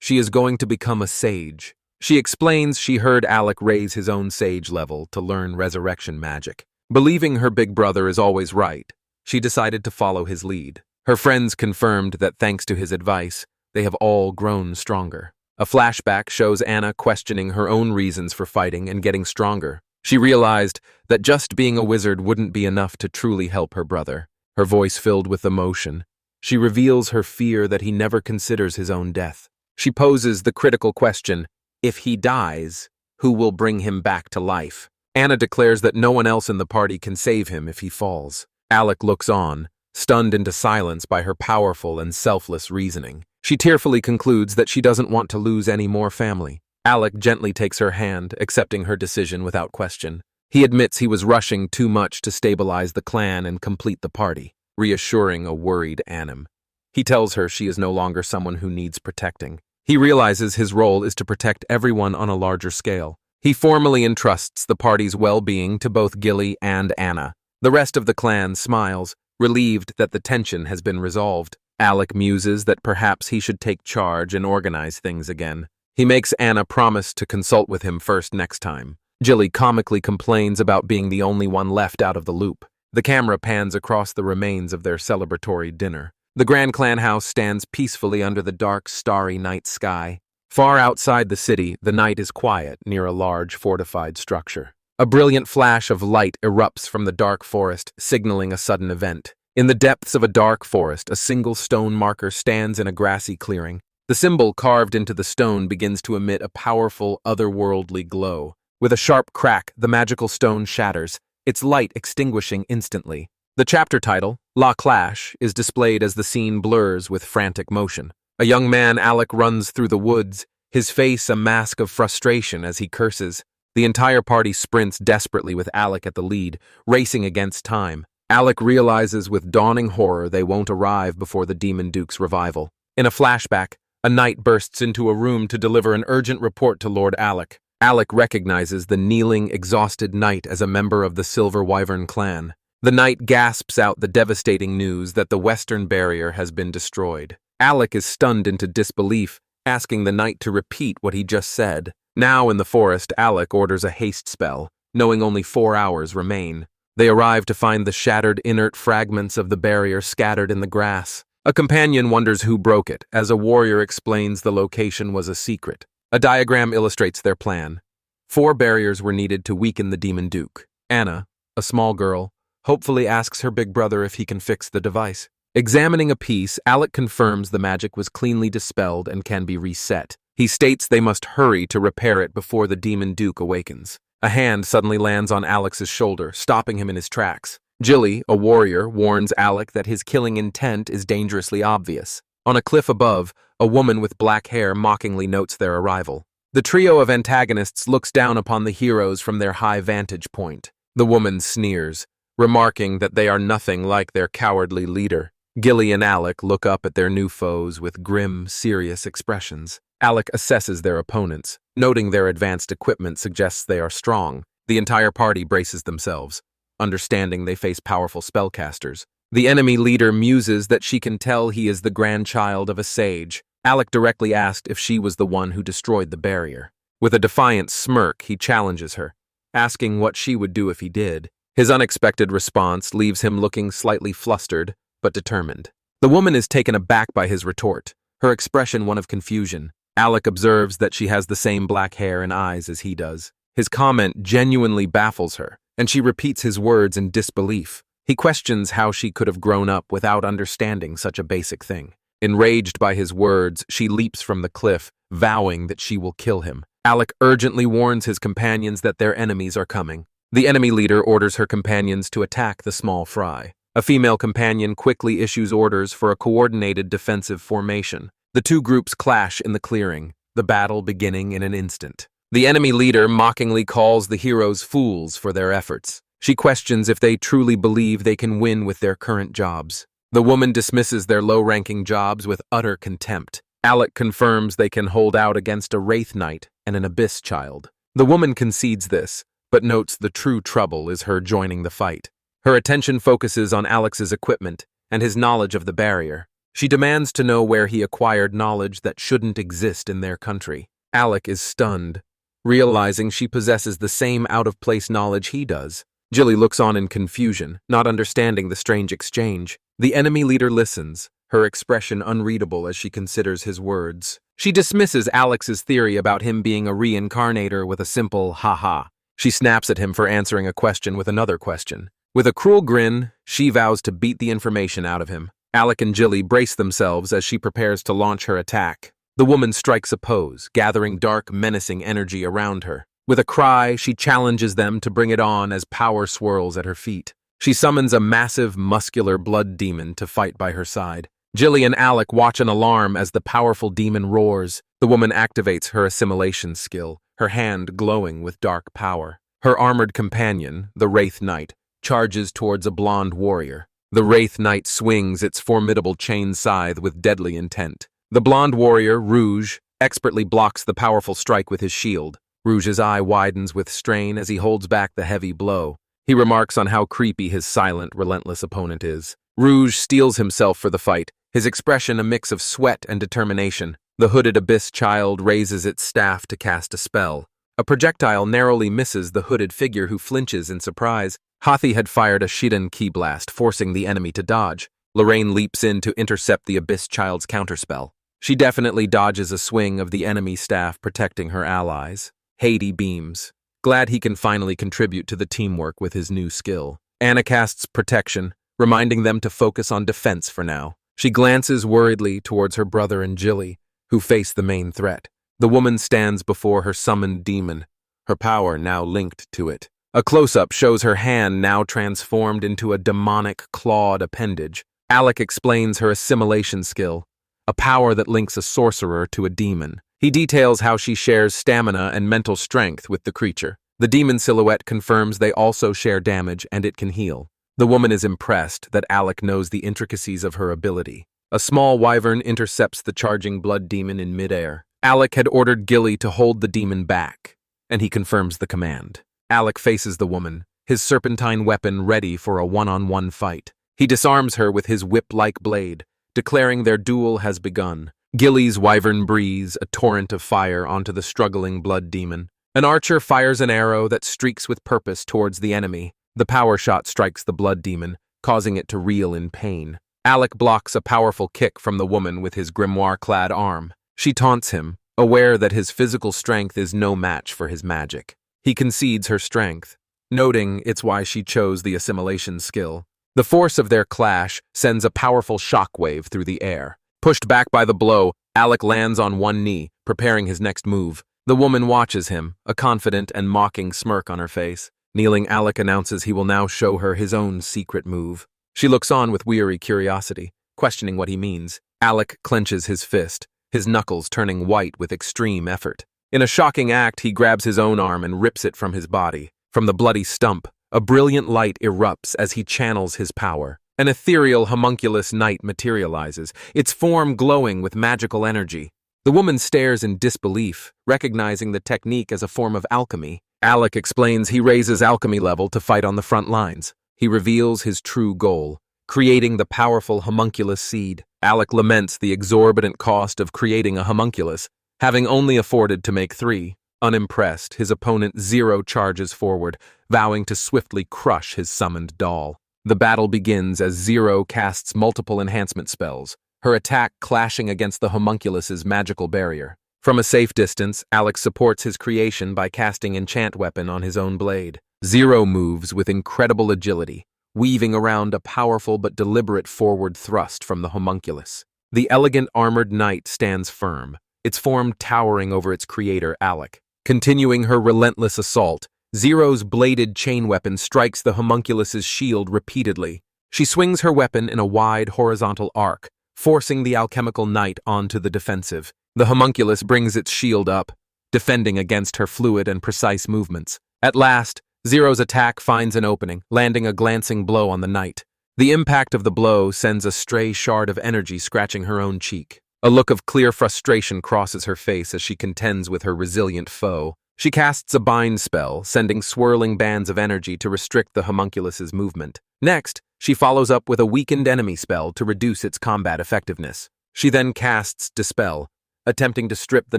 She is going to become a sage. She explains she heard Alec raise his own sage level to learn resurrection magic. Believing her big brother is always right, she decided to follow his lead. Her friends confirmed that thanks to his advice, they have all grown stronger. A flashback shows Anna questioning her own reasons for fighting and getting stronger. She realized that just being a wizard wouldn't be enough to truly help her brother. Her voice filled with emotion. She reveals her fear that he never considers his own death. She poses the critical question, if he dies, who will bring him back to life? Anna declares that no one else in the party can save him if he falls. Alec looks on, stunned into silence by her powerful and selfless reasoning. She tearfully concludes that she doesn't want to lose any more family. Alec gently takes her hand, accepting her decision without question. He admits he was rushing too much to stabilize the clan and complete the party, reassuring a worried Anna. He tells her she is no longer someone who needs protecting. He realizes his role is to protect everyone on a larger scale. He formally entrusts the party's well-being to both Gilly and Anna. The rest of the clan smiles, relieved that the tension has been resolved. Alec muses that perhaps he should take charge and organize things again. He makes Anna promise to consult with him first next time. Gilly comically complains about being the only one left out of the loop. The camera pans across the remains of their celebratory dinner. The Grand Clan house stands peacefully under the dark, starry night sky. Far outside the city, the night is quiet near a large fortified structure. A brilliant flash of light erupts from the dark forest, signaling a sudden event. In the depths of a dark forest, a single stone marker stands in a grassy clearing. The symbol carved into the stone begins to emit a powerful, otherworldly glow. With a sharp crack, the magical stone shatters, its light extinguishing instantly. The chapter title, La Clash, is displayed as the scene blurs with frantic motion. A young man, Alec, runs through the woods, his face a mask of frustration as he curses. The entire party sprints desperately with Alec at the lead, racing against time. Alec realizes with dawning horror they won't arrive before the Demon Duke's revival. In a flashback, a knight bursts into a room to deliver an urgent report to Lord Alec. Alec recognizes the kneeling, exhausted knight as a member of the Silver Wyvern clan. The knight gasps out the devastating news that the western barrier has been destroyed. Alec is stunned into disbelief, asking the knight to repeat what he just said. Now in the forest, Alec orders a haste spell, knowing only 4 hours remain. They arrive to find the shattered, inert fragments of the barrier scattered in the grass. A companion wonders who broke it, as a warrior explains the location was a secret. A diagram illustrates their plan. 4 barriers were needed to weaken the Demon Duke. Anna, a small girl, hopefully asks her big brother if he can fix the device. Examining a piece, Alec confirms the magic was cleanly dispelled and can be reset. He states they must hurry to repair it before the Demon Duke awakens. A hand suddenly lands on Alex's shoulder, stopping him in his tracks. Gilly, a warrior, warns Alec that his killing intent is dangerously obvious. On a cliff above, a woman with black hair mockingly notes their arrival. The trio of antagonists looks down upon the heroes from their high vantage point. The woman sneers, remarking that they are nothing like their cowardly leader. Gilly and Alec look up at their new foes with grim, serious expressions. Alec assesses their opponents, noting their advanced equipment suggests they are strong. The entire party braces themselves, understanding they face powerful spellcasters. The enemy leader muses that she can tell he is the grandchild of a sage. Alec directly asked if she was the one who destroyed the barrier. With a defiant smirk, he challenges her, asking what she would do if he did. His unexpected response leaves him looking slightly flustered, but determined. The woman is taken aback by his retort, her expression one of confusion. Alec observes that she has the same black hair and eyes as he does. His comment genuinely baffles her, and she repeats his words in disbelief. He questions how she could have grown up without understanding such a basic thing. Enraged by his words, she leaps from the cliff, vowing that she will kill him. Alec urgently warns his companions that their enemies are coming. The enemy leader orders her companions to attack the small fry. A female companion quickly issues orders for a coordinated defensive formation. The two groups clash in the clearing, the battle beginning in an instant. The enemy leader mockingly calls the heroes fools for their efforts. She questions if they truly believe they can win with their current jobs. The woman dismisses their low-ranking jobs with utter contempt. Alec confirms they can hold out against a Wraith Knight and an Abyss Child. The woman concedes this, but notes the true trouble is her joining the fight. Her attention focuses on Alex's equipment and his knowledge of the barrier. She demands to know where he acquired knowledge that shouldn't exist in their country. Alec is stunned, realizing she possesses the same out-of-place knowledge he does. Jilly looks on in confusion, not understanding the strange exchange. The enemy leader listens, her expression unreadable as she considers his words. She dismisses Alex's theory about him being a reincarnator with a simple ha-ha. She snaps at him for answering a question with another question. With a cruel grin, she vows to beat the information out of him. Alec and Jilly brace themselves as she prepares to launch her attack. The woman strikes a pose, gathering dark, menacing energy around her. With a cry, she challenges them to bring it on as power swirls at her feet. She summons a massive, muscular blood demon to fight by her side. Jilly and Alec watch in alarm as the powerful demon roars. The woman activates her assimilation skill, her hand glowing with dark power. Her armored companion, the Wraith Knight, charges towards a blonde warrior. The Wraith Knight swings its formidable chain scythe with deadly intent. The blonde warrior, Rouge, expertly blocks the powerful strike with his shield. Rouge's eye widens with strain as he holds back the heavy blow. He remarks on how creepy his silent, relentless opponent is. Rouge steels himself for the fight, his expression a mix of sweat and determination. The hooded abyss child raises its staff to cast a spell. A projectile narrowly misses the hooded figure, who flinches in surprise. Hathi had fired a Shidan ki blast, forcing the enemy to dodge. Lorraine leaps in to intercept the abyss child's counterspell. She definitely dodges a swing of the enemy staff protecting her allies. Haiti beams, glad he can finally contribute to the teamwork with his new skill. Anna casts protection, reminding them to focus on defense for now. She glances worriedly towards her brother and Jilly, who face the main threat. The woman stands before her summoned demon, her power now linked to it. A close-up shows her hand now transformed into a demonic clawed appendage. Alec explains her assimilation skill, a power that links a sorcerer to a demon. He details how she shares stamina and mental strength with the creature. The demon silhouette confirms they also share damage and it can heal. The woman is impressed that Alec knows the intricacies of her ability. A small wyvern intercepts the charging blood demon in midair. Alec had ordered Gilly to hold the demon back, and he confirms the command. Alec faces the woman, his serpentine weapon ready for a one-on-one fight. He disarms her with his whip-like blade, declaring their duel has begun. Gilly's wyvern breathes a torrent of fire onto the struggling blood demon. An archer fires an arrow that streaks with purpose towards the enemy. The power shot strikes the blood demon, causing it to reel in pain. Alec blocks a powerful kick from the woman with his grimoire-clad arm. She taunts him, aware that his physical strength is no match for his magic. He concedes her strength, noting it's why she chose the assimilation skill. The force of their clash sends a powerful shockwave through the air. Pushed back by the blow, Alec lands on one knee, preparing his next move. The woman watches him, a confident and mocking smirk on her face. Kneeling, Alec announces he will now show her his own secret move. She looks on with weary curiosity, questioning what he means. Alec clenches his fist, his knuckles turning white with extreme effort. In a shocking act, he grabs his own arm and rips it from his body. From the bloody stump, a brilliant light erupts as he channels his power. An ethereal homunculus knight materializes, its form glowing with magical energy. The woman stares in disbelief, recognizing the technique as a form of alchemy. Alec explains he raises alchemy level to fight on the front lines. He reveals his true goal, creating the powerful homunculus seed. Alec laments the exorbitant cost of creating a homunculus, having only afforded to make 3. Unimpressed, his opponent Zero charges forward, vowing to swiftly crush his summoned doll. The battle begins as Zero casts multiple enhancement spells, her attack clashing against the homunculus's magical barrier. From a safe distance, Alec supports his creation by casting enchant weapon on his own blade. Zero moves with incredible agility, weaving around a powerful but deliberate forward thrust from the homunculus. The elegant armored knight stands firm, its form towering over its creator, Alec. Continuing her relentless assault, Zero's bladed chain weapon strikes the homunculus's shield repeatedly. She swings her weapon in a wide horizontal arc, forcing the alchemical knight onto the defensive. The homunculus brings its shield up, defending against her fluid and precise movements. At last, Zero's attack finds an opening, landing a glancing blow on the knight. The impact of the blow sends a stray shard of energy scratching her own cheek. A look of clear frustration crosses her face as she contends with her resilient foe. She casts a bind spell, sending swirling bands of energy to restrict the homunculus's movement. Next, she follows up with a weakened enemy spell to reduce its combat effectiveness. She then casts Dispel, attempting to strip the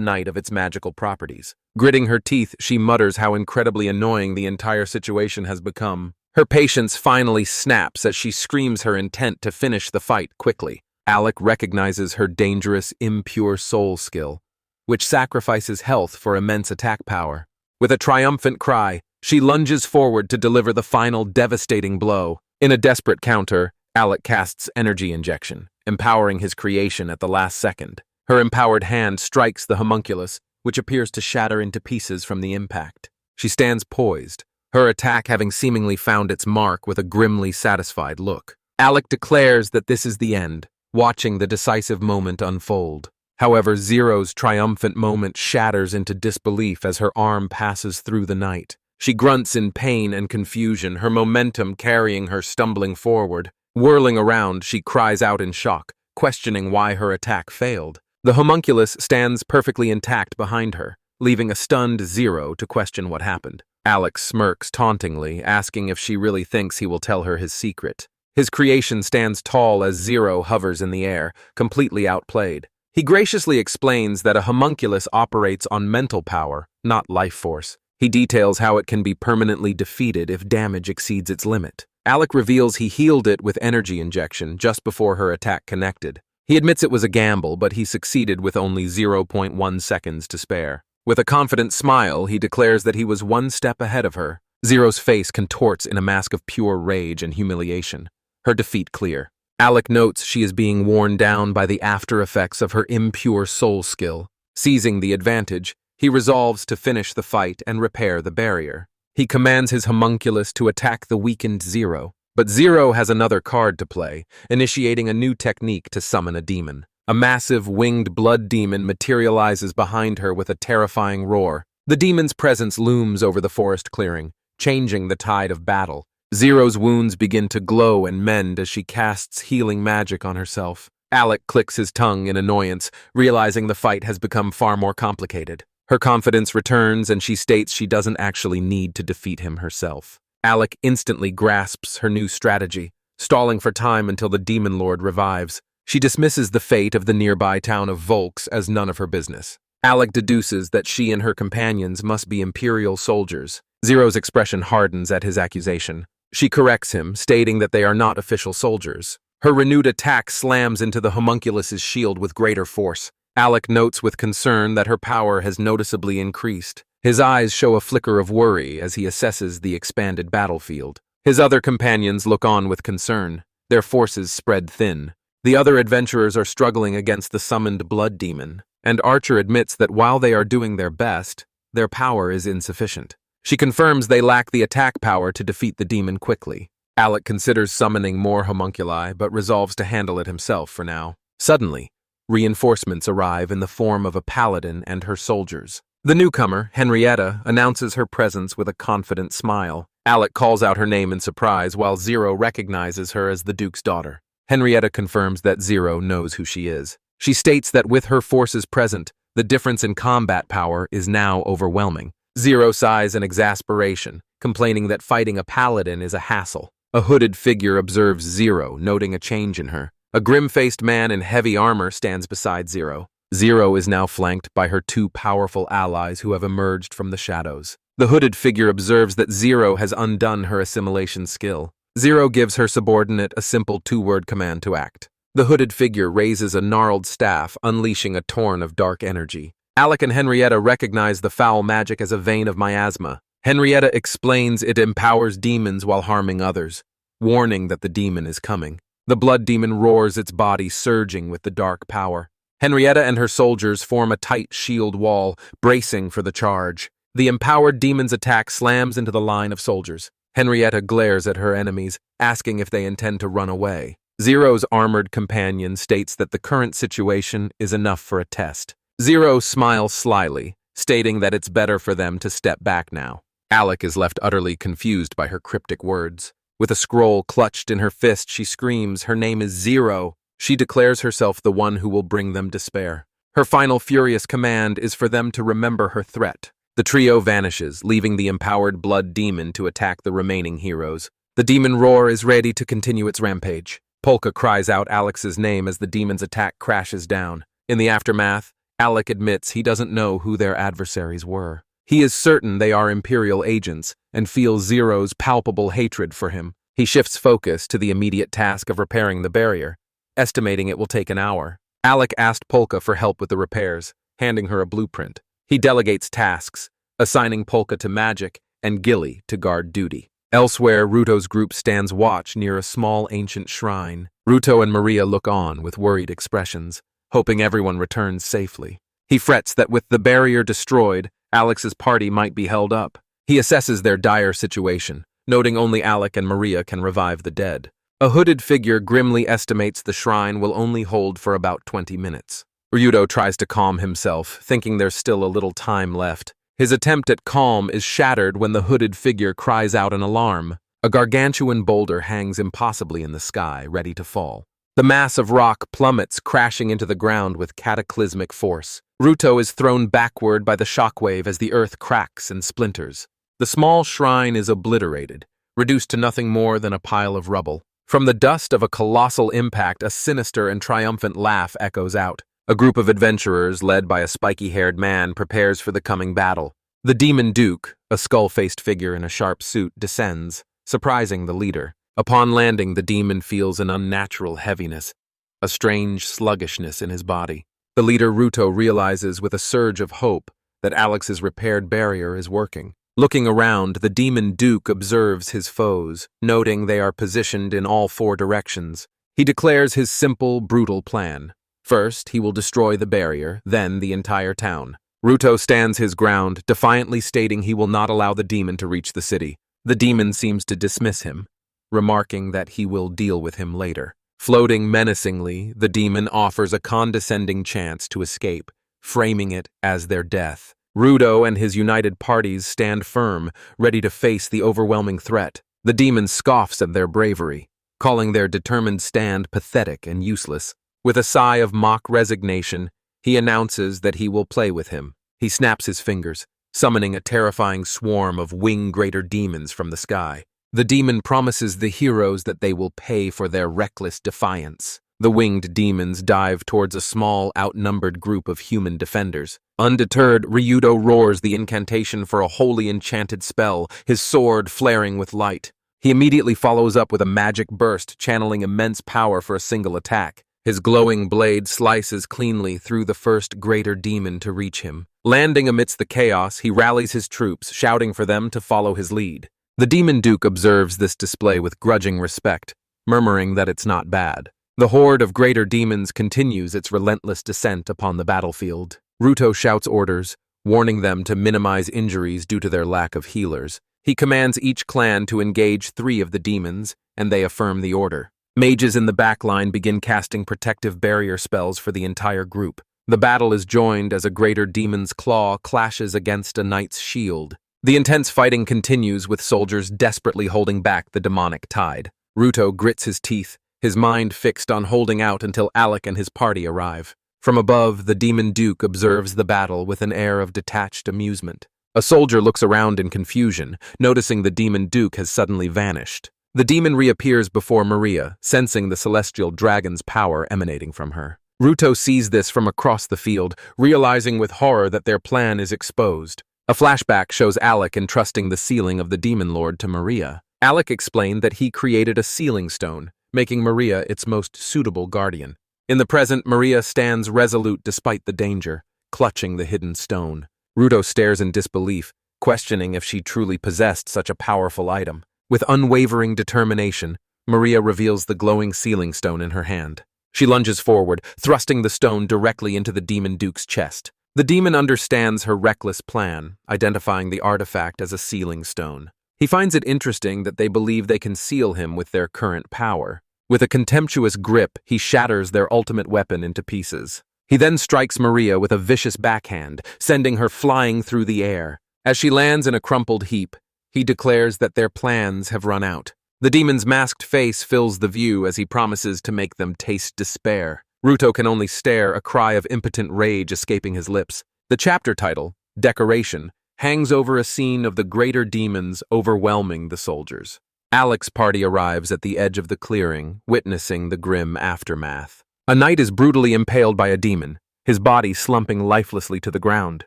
knight of its magical properties. Gritting her teeth, she mutters how incredibly annoying the entire situation has become. Her patience finally snaps as she screams her intent to finish the fight quickly. Alec recognizes her dangerous, impure soul skill, which sacrifices health for immense attack power. With a triumphant cry, she lunges forward to deliver the final devastating blow. In a desperate counter, Alec casts energy injection, empowering his creation at the last second. Her empowered hand strikes the homunculus, which appears to shatter into pieces from the impact. She stands poised, her attack having seemingly found its mark with a grimly satisfied look. Alec declares that this is the end, watching the decisive moment unfold. However, Zero's triumphant moment shatters into disbelief as her arm passes through the night. She grunts in pain and confusion, her momentum carrying her stumbling forward. Whirling around, she cries out in shock, questioning why her attack failed. The homunculus stands perfectly intact behind her, leaving a stunned Zero to question what happened. Alec smirks tauntingly, asking if she really thinks he will tell her his secret. His creation stands tall as Zero hovers in the air, completely outplayed. He graciously explains that a homunculus operates on mental power, not life force. He details how it can be permanently defeated if damage exceeds its limit. Alec reveals he healed it with energy injection just before her attack connected. He admits it was a gamble, but he succeeded with only 0.1 seconds to spare. With a confident smile, he declares that he was one step ahead of her. Zero's face contorts in a mask of pure rage and humiliation. Her defeat clear. Alec notes she is being worn down by the after effects of her impure soul skill. Seizing the advantage, he resolves to finish the fight and repair the barrier. He commands his homunculus to attack the weakened Zero, but Zero has another card to play, initiating a new technique to summon a demon. A massive winged blood demon materializes behind her with a terrifying roar. The demon's presence looms over the forest clearing, changing the tide of battle. Zero's wounds begin to glow and mend as she casts healing magic on herself. Alec clicks his tongue in annoyance, realizing the fight has become far more complicated. Her confidence returns and she states she doesn't actually need to defeat him herself. Alec instantly grasps her new strategy, stalling for time until the demon lord revives. She dismisses the fate of the nearby town of Vulks as none of her business. Alec deduces that she and her companions must be Imperial soldiers. Zero's expression hardens at his accusation. She corrects him, stating that they are not official soldiers. Her renewed attack slams into the homunculus's shield with greater force. Alec notes with concern that her power has noticeably increased. His eyes show a flicker of worry as he assesses the expanded battlefield. His other companions look on with concern, their forces spread thin. The other adventurers are struggling against the summoned blood demon, and Archer admits that while they are doing their best, their power is insufficient. She confirms they lack the attack power to defeat the demon quickly. Alec considers summoning more homunculi, but resolves to handle it himself for now. Suddenly, reinforcements arrive in the form of a paladin and her soldiers. The newcomer, Henrietta, announces her presence with a confident smile. Alec calls out her name in surprise, while Zero recognizes her as the Duke's daughter. Henrietta confirms that Zero knows who she is. She states that with her forces present, the difference in combat power is now overwhelming. Zero sighs in exasperation, complaining that fighting a paladin is a hassle. A hooded figure observes Zero, noting a change in her. A grim-faced man in heavy armor stands beside Zero. Zero is now flanked by her two powerful allies who have emerged from the shadows. The hooded figure observes that Zero has undone her assimilation skill. Zero gives her subordinate a simple two-word command to act. The hooded figure raises a gnarled staff, unleashing a torrent of dark energy. Alec and Henrietta recognize the foul magic as a vein of miasma. Henrietta explains it empowers demons while harming others, warning that the demon is coming. The blood demon roars, its body surging with the dark power. Henrietta and her soldiers form a tight shield wall, bracing for the charge. The empowered demon's attack slams into the line of soldiers. Henrietta glares at her enemies, asking if they intend to run away. Zero's armored companion states that the current situation is enough for a test. Zero smiles slyly, stating that it's better for them to step back now. Alec is left utterly confused by her cryptic words. With a scroll clutched in her fist, she screams, her name is Zero. She declares herself the one who will bring them despair. Her final furious command is for them to remember her threat. The trio vanishes, leaving the empowered blood demon to attack the remaining heroes. The demon roar is ready to continue its rampage. Polka cries out Alex's name as the demon's attack crashes down. In the aftermath, Alec admits he doesn't know who their adversaries were. He is certain they are Imperial agents and feels Zero's palpable hatred for him. He shifts focus to the immediate task of repairing the barrier, estimating it will take an hour. Alec asked Polka for help with the repairs, handing her a blueprint. He delegates tasks, assigning Polka to magic and Gilly to guard duty. Elsewhere, Ruto's group stands watch near a small ancient shrine. Ruto and Maria look on with worried expressions, hoping everyone returns safely. He frets that with the barrier destroyed, Alex's party might be held up. He assesses their dire situation, noting only Alec and Maria can revive the dead. A hooded figure grimly estimates the shrine will only hold for about 20 minutes. Ryudo tries to calm himself, thinking there's still a little time left. His attempt at calm is shattered when the hooded figure cries out an alarm. A gargantuan boulder hangs impossibly in the sky, ready to fall. The mass of rock plummets, crashing into the ground with cataclysmic force. Ruto is thrown backward by the shockwave as the earth cracks and splinters. The small shrine is obliterated, reduced to nothing more than a pile of rubble. From the dust of a colossal impact, a sinister and triumphant laugh echoes out. A group of adventurers, led by a spiky-haired man, prepares for the coming battle. The Demon Duke, a skull-faced figure in a sharp suit, descends, surprising the leader. Upon landing, the demon feels an unnatural heaviness, a strange sluggishness in his body. The leader, Ruto, realizes with a surge of hope that Alex's repaired barrier is working. Looking around, the Demon Duke observes his foes, noting they are positioned in all 4 directions. He declares his simple, brutal plan. First, he will destroy the barrier, then the entire town. Ruto stands his ground, defiantly stating he will not allow the demon to reach the city. The demon seems to dismiss him, remarking that he will deal with him later. Floating menacingly, the demon offers a condescending chance to escape, framing it as their death. Ruto and his united parties stand firm, ready to face the overwhelming threat. The demon scoffs at their bravery, calling their determined stand pathetic and useless. With a sigh of mock resignation, he announces that he will play with him. He snaps his fingers, summoning a terrifying swarm of wing-greater demons from the sky. The demon promises the heroes that they will pay for their reckless defiance. The winged demons dive towards a small, outnumbered group of human defenders. Undeterred, Ryudo roars the incantation for a holy enchanted spell, his sword flaring with light. He immediately follows up with a magic burst, channeling immense power for a single attack. His glowing blade slices cleanly through the first greater demon to reach him. Landing amidst the chaos, he rallies his troops, shouting for them to follow his lead. The Demon Duke observes this display with grudging respect, murmuring that it's not bad. The horde of greater demons continues its relentless descent upon the battlefield. Ruto shouts orders, warning them to minimize injuries due to their lack of healers. He commands each clan to engage 3 of the demons, and they affirm the order. Mages in the back line begin casting protective barrier spells for the entire group. The battle is joined as a greater demon's claw clashes against a knight's shield. The intense fighting continues with soldiers desperately holding back the demonic tide. Ruto grits his teeth, his mind fixed on holding out until Alec and his party arrive. From above, the Demon Duke observes the battle with an air of detached amusement. A soldier looks around in confusion, noticing the Demon Duke has suddenly vanished. The demon reappears before Maria, sensing the celestial dragon's power emanating from her. Ruto sees this from across the field, realizing with horror that their plan is exposed. A flashback shows Alec entrusting the sealing of the Demon Lord to Maria. Alec explained that he created a sealing stone, making Maria its most suitable guardian. In the present, Maria stands resolute despite the danger, clutching the hidden stone. Ruto stares in disbelief, questioning if she truly possessed such a powerful item. With unwavering determination, Maria reveals the glowing sealing stone in her hand. She lunges forward, thrusting the stone directly into the Demon Duke's chest. The demon understands her reckless plan, identifying the artifact as a sealing stone. He finds it interesting that they believe they can seal him with their current power. With a contemptuous grip, he shatters their ultimate weapon into pieces. He then strikes Maria with a vicious backhand, sending her flying through the air. As she lands in a crumpled heap, he declares that their plans have run out. The demon's masked face fills the view as he promises to make them taste despair. Ruto can only stare, a cry of impotent rage escaping his lips. The chapter title, Decoration, hangs over a scene of the greater demons overwhelming the soldiers. Alec's party arrives at the edge of the clearing, witnessing the grim aftermath. A knight is brutally impaled by a demon, his body slumping lifelessly to the ground.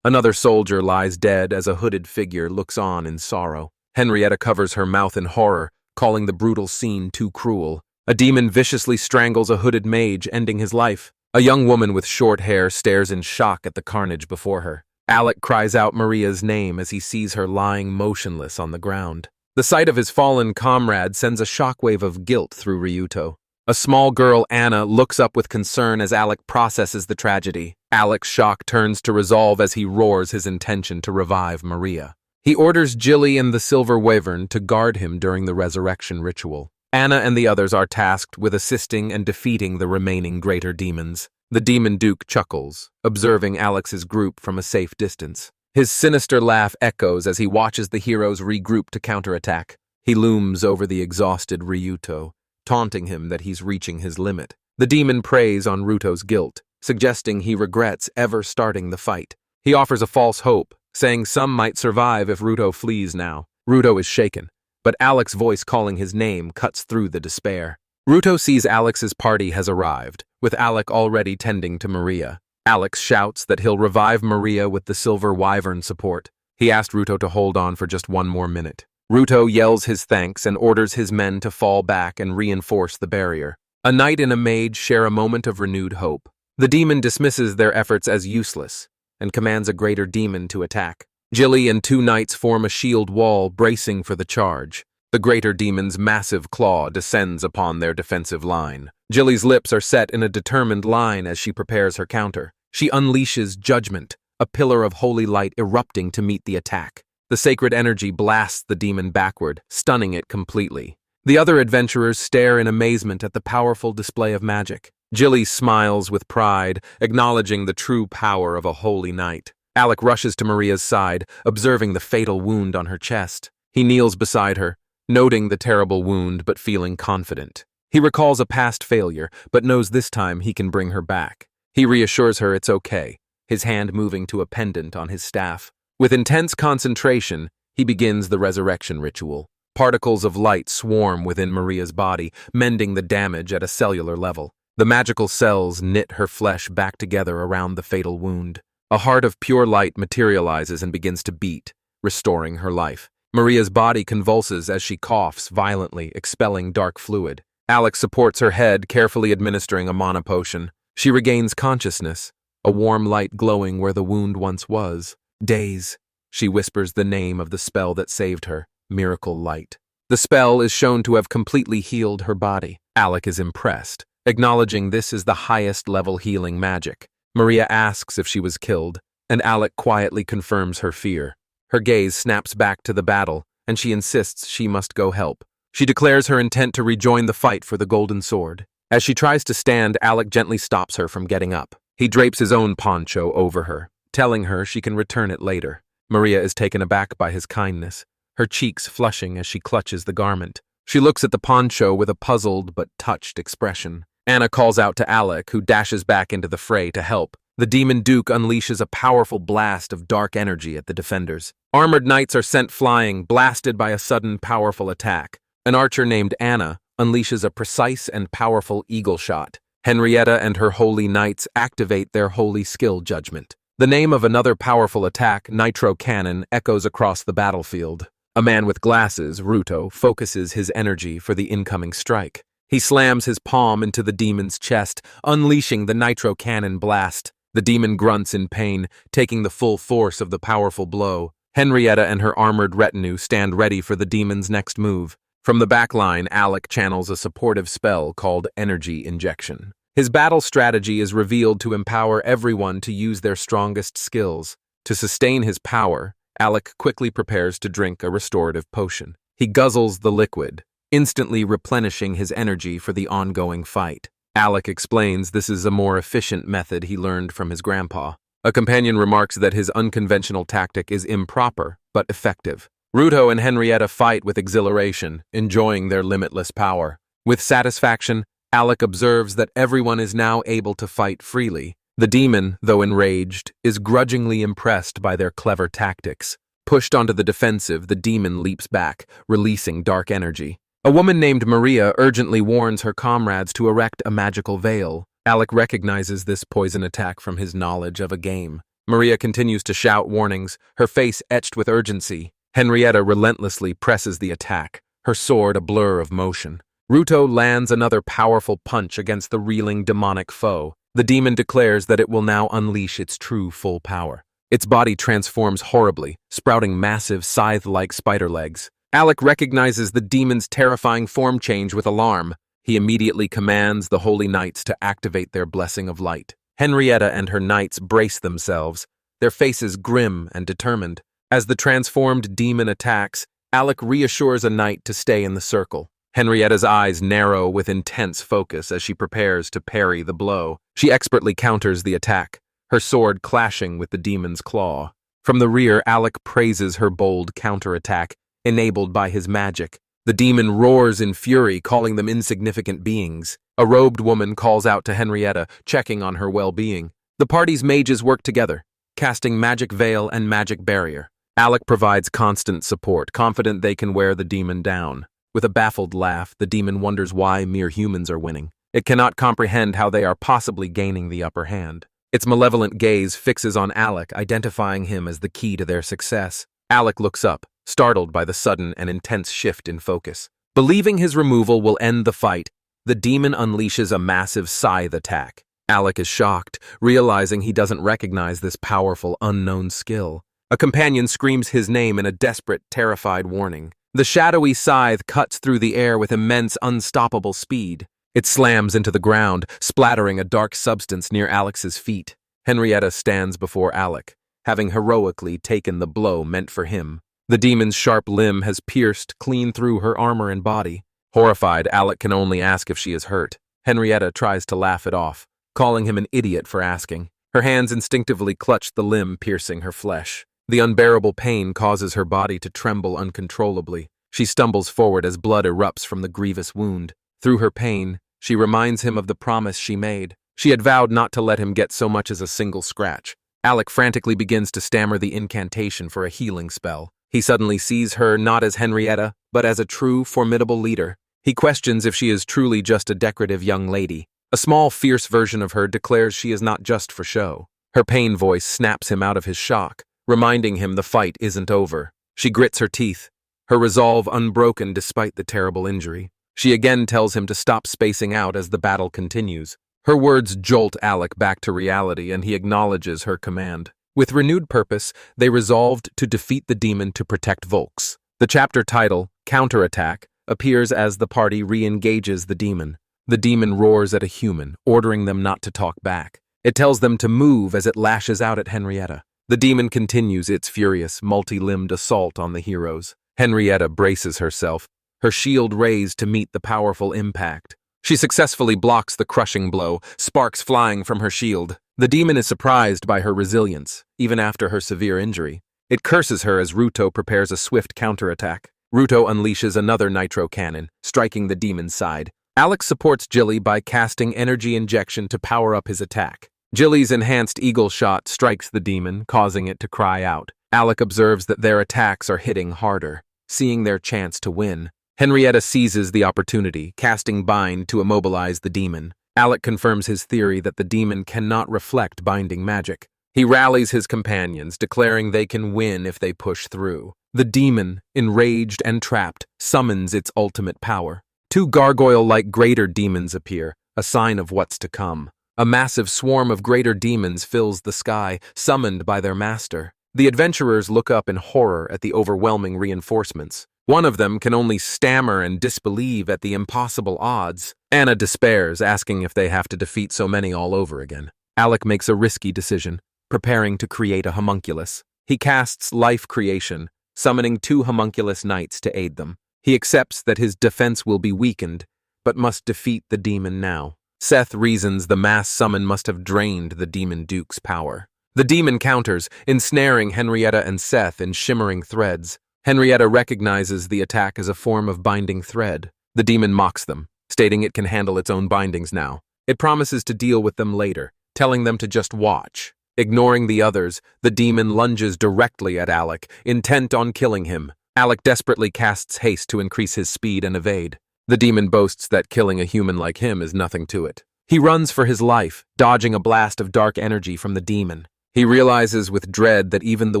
Another soldier lies dead as a hooded figure looks on in sorrow. Henrietta covers her mouth in horror, calling the brutal scene too cruel. A demon viciously strangles a hooded mage, ending his life. A young woman with short hair stares in shock at the carnage before her. Alec cries out Maria's name as he sees her lying motionless on the ground. The sight of his fallen comrade sends a shockwave of guilt through Ryuto. A small girl, Anna, looks up with concern as Alec processes the tragedy. Alec's shock turns to resolve as he roars his intention to revive Maria. He orders Jilly and the silver wyvern to guard him during the resurrection ritual. Anna and the others are tasked with assisting and defeating the remaining greater demons. The demon duke chuckles, observing Alex's group from a safe distance. His sinister laugh echoes as he watches the heroes regroup to counterattack. He looms over the exhausted Ryuto, taunting him that he's reaching his limit. The demon preys on Ruto's guilt, suggesting he regrets ever starting the fight. He offers a false hope, saying some might survive if Ruto flees now. Ruto is shaken, but Alec's voice calling his name cuts through the despair. Ruto sees Alex's party has arrived, with Alec already tending to Maria. Alex shouts that he'll revive Maria with the silver wyvern support. He asked Ruto to hold on for just one more minute. Ruto yells his thanks and orders his men to fall back and reinforce the barrier. A knight and a mage share a moment of renewed hope. The demon dismisses their efforts as useless and commands a greater demon to attack. Jilly and two knights form a shield wall, bracing for the charge. The greater demon's massive claw descends upon their defensive line. Jilly's lips are set in a determined line as she prepares her counter. She unleashes judgment, a pillar of holy light erupting to meet the attack. The sacred energy blasts the demon backward, stunning it completely. The other adventurers stare in amazement at the powerful display of magic. Jilly smiles with pride, acknowledging the true power of a holy knight. Alec rushes to Maria's side, observing the fatal wound on her chest. He kneels beside her, noting the terrible wound but feeling confident. He recalls a past failure, but knows this time he can bring her back. He reassures her it's okay, his hand moving to a pendant on his staff. With intense concentration, he begins the resurrection ritual. Particles of light swarm within Maria's body, mending the damage at a cellular level. The magical cells knit her flesh back together around the fatal wound. A heart of pure light materializes and begins to beat, restoring her life. Maria's body convulses as she coughs violently, expelling dark fluid. Alec supports her head, carefully administering a mana potion. She regains consciousness, a warm light glowing where the wound once was. Daze. She whispers the name of the spell that saved her, Miracle Light. The spell is shown to have completely healed her body. Alec is impressed, acknowledging this is the highest level healing magic. Maria asks if she was killed, and Alec quietly confirms her fear. Her gaze snaps back to the battle, and she insists she must go help. She declares her intent to rejoin the fight for the golden sword. As she tries to stand, Alec gently stops her from getting up. He drapes his own poncho over her, telling her she can return it later. Maria is taken aback by his kindness, her cheeks flushing as she clutches the garment. She looks at the poncho with a puzzled but touched expression. Anna calls out to Alec, who dashes back into the fray to help. The demon duke unleashes a powerful blast of dark energy at the defenders. Armored knights are sent flying, blasted by a sudden powerful attack. An archer named Anna unleashes a precise and powerful eagle shot. Henrietta and her holy knights activate their holy skill judgment. The name of another powerful attack, Nitro Cannon, echoes across the battlefield. A man with glasses, Ruto, focuses his energy for the incoming strike. He slams his palm into the demon's chest, unleashing the Nitro Cannon blast. The demon grunts in pain, taking the full force of the powerful blow. Henrietta and her armored retinue stand ready for the demon's next move. From the back line, Alec channels a supportive spell called Energy Injection. His battle strategy is revealed to empower everyone to use their strongest skills. To sustain his power, Alec quickly prepares to drink a restorative potion. He guzzles the liquid, instantly replenishing his energy for the ongoing fight. Alec explains this is a more efficient method he learned from his grandpa. A companion remarks that his unconventional tactic is improper, but effective. Ruto and Henrietta fight with exhilaration, enjoying their limitless power. With satisfaction, Alec observes that everyone is now able to fight freely. The demon, though enraged, is grudgingly impressed by their clever tactics. Pushed onto the defensive, the demon leaps back, releasing dark energy. A woman named Maria urgently warns her comrades to erect a magical veil. Alec recognizes this poison attack from his knowledge of a game. Maria continues to shout warnings, her face etched with urgency. Henrietta relentlessly presses the attack, her sword a blur of motion. Ruto lands another powerful punch against the reeling demonic foe. The demon declares that it will now unleash its true full power. Its body transforms horribly, sprouting massive scythe-like spider legs. Alec recognizes the demon's terrifying form change with alarm. He immediately commands the holy knights to activate their blessing of light. Henrietta and her knights brace themselves, their faces grim and determined. As the transformed demon attacks, Alec reassures a knight to stay in the circle. Henrietta's eyes narrow with intense focus as she prepares to parry the blow. She expertly counters the attack, her sword clashing with the demon's claw. From the rear, Alec praises her bold counterattack, enabled by his magic. The demon roars in fury, calling them insignificant beings. A robed woman calls out to Henrietta, checking on her well-being. The party's mages work together, casting magic veil and magic barrier. Alec provides constant support, confident they can wear the demon down. With a baffled laugh, the demon wonders why mere humans are winning. It cannot comprehend how they are possibly gaining the upper hand. Its malevolent gaze fixes on Alec, identifying him as the key to their success. Alec looks up, startled by the sudden and intense shift in focus. Believing his removal will end the fight, the demon unleashes a massive scythe attack. Alec is shocked, realizing he doesn't recognize this powerful, unknown skill. A companion screams his name in a desperate, terrified warning. The shadowy scythe cuts through the air with immense, unstoppable speed. It slams into the ground, splattering a dark substance near Alec's feet. Henrietta stands before Alec, having heroically taken the blow meant for him. The demon's sharp limb has pierced clean through her armor and body. Horrified, Alec can only ask if she is hurt. Henrietta tries to laugh it off, calling him an idiot for asking. Her hands instinctively clutch the limb piercing her flesh. The unbearable pain causes her body to tremble uncontrollably. She stumbles forward as blood erupts from the grievous wound. Through her pain, she reminds him of the promise she made. She had vowed not to let him get so much as a single scratch. Alec frantically begins to stammer the incantation for a healing spell. He suddenly sees her not as Henrietta, but as a true, formidable leader. He questions if she is truly just a decorative young lady. A small, fierce version of her declares she is not just for show. Her pain voice snaps him out of his shock, reminding him the fight isn't over. She grits her teeth, her resolve unbroken despite the terrible injury. She again tells him to stop spacing out as the battle continues. Her words jolt Alec back to reality, and he acknowledges her command. With renewed purpose, they resolved to defeat the demon to protect Vulks. The chapter title, Counterattack, appears as the party re-engages the demon. The demon roars at a human, ordering them not to talk back. It tells them to move as it lashes out at Henrietta. The demon continues its furious, multi-limbed assault on the heroes. Henrietta braces herself, her shield raised to meet the powerful impact. She successfully blocks the crushing blow, sparks flying from her shield. The demon is surprised by her resilience, even after her severe injury. It curses her as Ruto prepares a swift counterattack. Ruto unleashes another nitro cannon, striking the demon's side. Alec supports Jilly by casting energy injection to power up his attack. Jilly's enhanced eagle shot strikes the demon, causing it to cry out. Alec observes that their attacks are hitting harder, seeing their chance to win. Henrietta seizes the opportunity, casting Bind to immobilize the demon. Alec confirms his theory that the demon cannot reflect binding magic. He rallies his companions, declaring they can win if they push through. The demon, enraged and trapped, summons its ultimate power. Two gargoyle-like greater demons appear, a sign of what's to come. A massive swarm of greater demons fills the sky, summoned by their master. The adventurers look up in horror at the overwhelming reinforcements. One of them can only stammer and disbelieve at the impossible odds. Anna despairs, asking if they have to defeat so many all over again. Alec makes a risky decision, preparing to create a homunculus. He casts Life Creation, summoning 2 homunculus knights to aid them. He accepts that his defense will be weakened, but must defeat the demon now. Seth reasons the mass summon must have drained the demon duke's power. The demon counters, ensnaring Henrietta and Seth in shimmering threads. Henrietta recognizes the attack as a form of binding thread. The demon mocks them, stating it can handle its own bindings now. It promises to deal with them later, telling them to just watch. Ignoring the others, the demon lunges directly at Alec, intent on killing him. Alec desperately casts haste to increase his speed and evade. The demon boasts that killing a human like him is nothing to it. He runs for his life, dodging a blast of dark energy from the demon. He realizes with dread that even the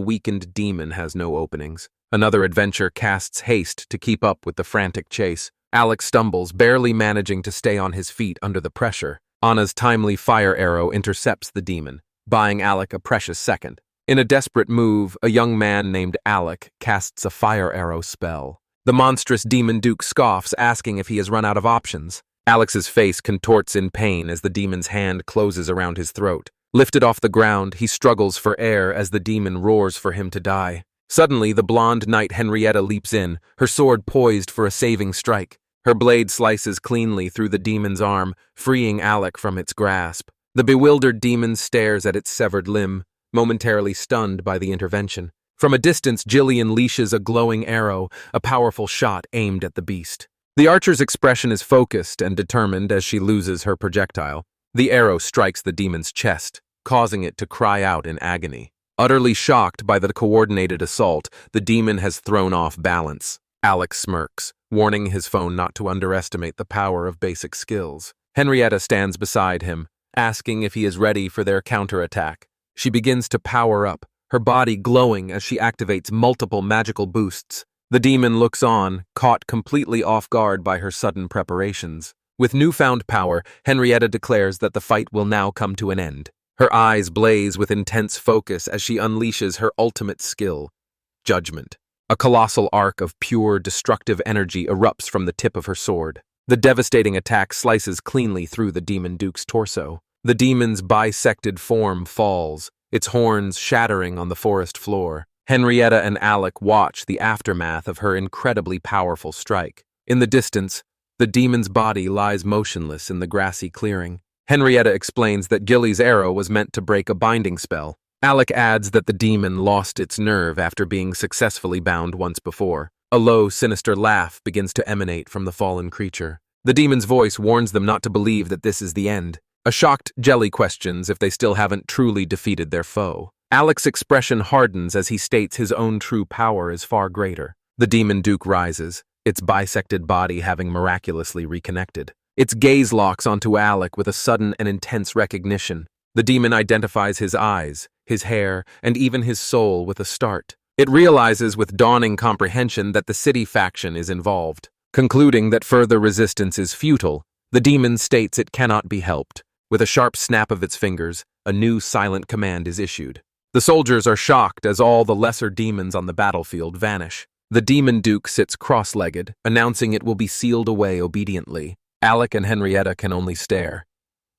weakened demon has no openings. Another adventure casts haste to keep up with the frantic chase. Alec stumbles, barely managing to stay on his feet under the pressure. Anna's timely fire arrow intercepts the demon, buying Alec a precious second. In a desperate move, a young man named Alec casts a fire arrow spell. The monstrous demon duke scoffs, asking if he has run out of options. Alec's face contorts in pain as the demon's hand closes around his throat. Lifted off the ground, he struggles for air as the demon roars for him to die. Suddenly, the blonde knight Henrietta leaps in, her sword poised for a saving strike. Her blade slices cleanly through the demon's arm, freeing Alec from its grasp. The bewildered demon stares at its severed limb, momentarily stunned by the intervention. From a distance, Jillian leashes a glowing arrow, a powerful shot aimed at the beast. The archer's expression is focused and determined as she loses her projectile. The arrow strikes the demon's chest, causing it to cry out in agony. Utterly shocked by the coordinated assault, the demon has thrown off balance. Alec smirks, warning his foe not to underestimate the power of basic skills. Henrietta stands beside him, asking if he is ready for their counterattack. She begins to power up, her body glowing as she activates multiple magical boosts. The demon looks on, caught completely off guard by her sudden preparations. With newfound power, Henrietta declares that the fight will now come to an end. Her eyes blaze with intense focus as she unleashes her ultimate skill, Judgment. A colossal arc of pure, destructive energy erupts from the tip of her sword. The devastating attack slices cleanly through the demon duke's torso. The demon's bisected form falls, its horns shattering on the forest floor. Henrietta and Alec watch the aftermath of her incredibly powerful strike. In the distance, the demon's body lies motionless in the grassy clearing. Henrietta explains that Gilly's arrow was meant to break a binding spell. Alec adds that the demon lost its nerve after being successfully bound once before. A low, sinister laugh begins to emanate from the fallen creature. The demon's voice warns them not to believe that this is the end. A shocked Jelly questions if they still haven't truly defeated their foe. Alec's expression hardens as he states his own true power is far greater. The demon duke rises, its bisected body having miraculously reconnected. Its gaze locks onto Alec with a sudden and intense recognition. The demon identifies his eyes, his hair, and even his soul with a start. It realizes with dawning comprehension that the city faction is involved. Concluding that further resistance is futile, the demon states it cannot be helped. With a sharp snap of its fingers, a new silent command is issued. The soldiers are shocked as all the lesser demons on the battlefield vanish. The demon duke sits cross-legged, announcing it will be sealed away obediently. Alec and Henrietta can only stare.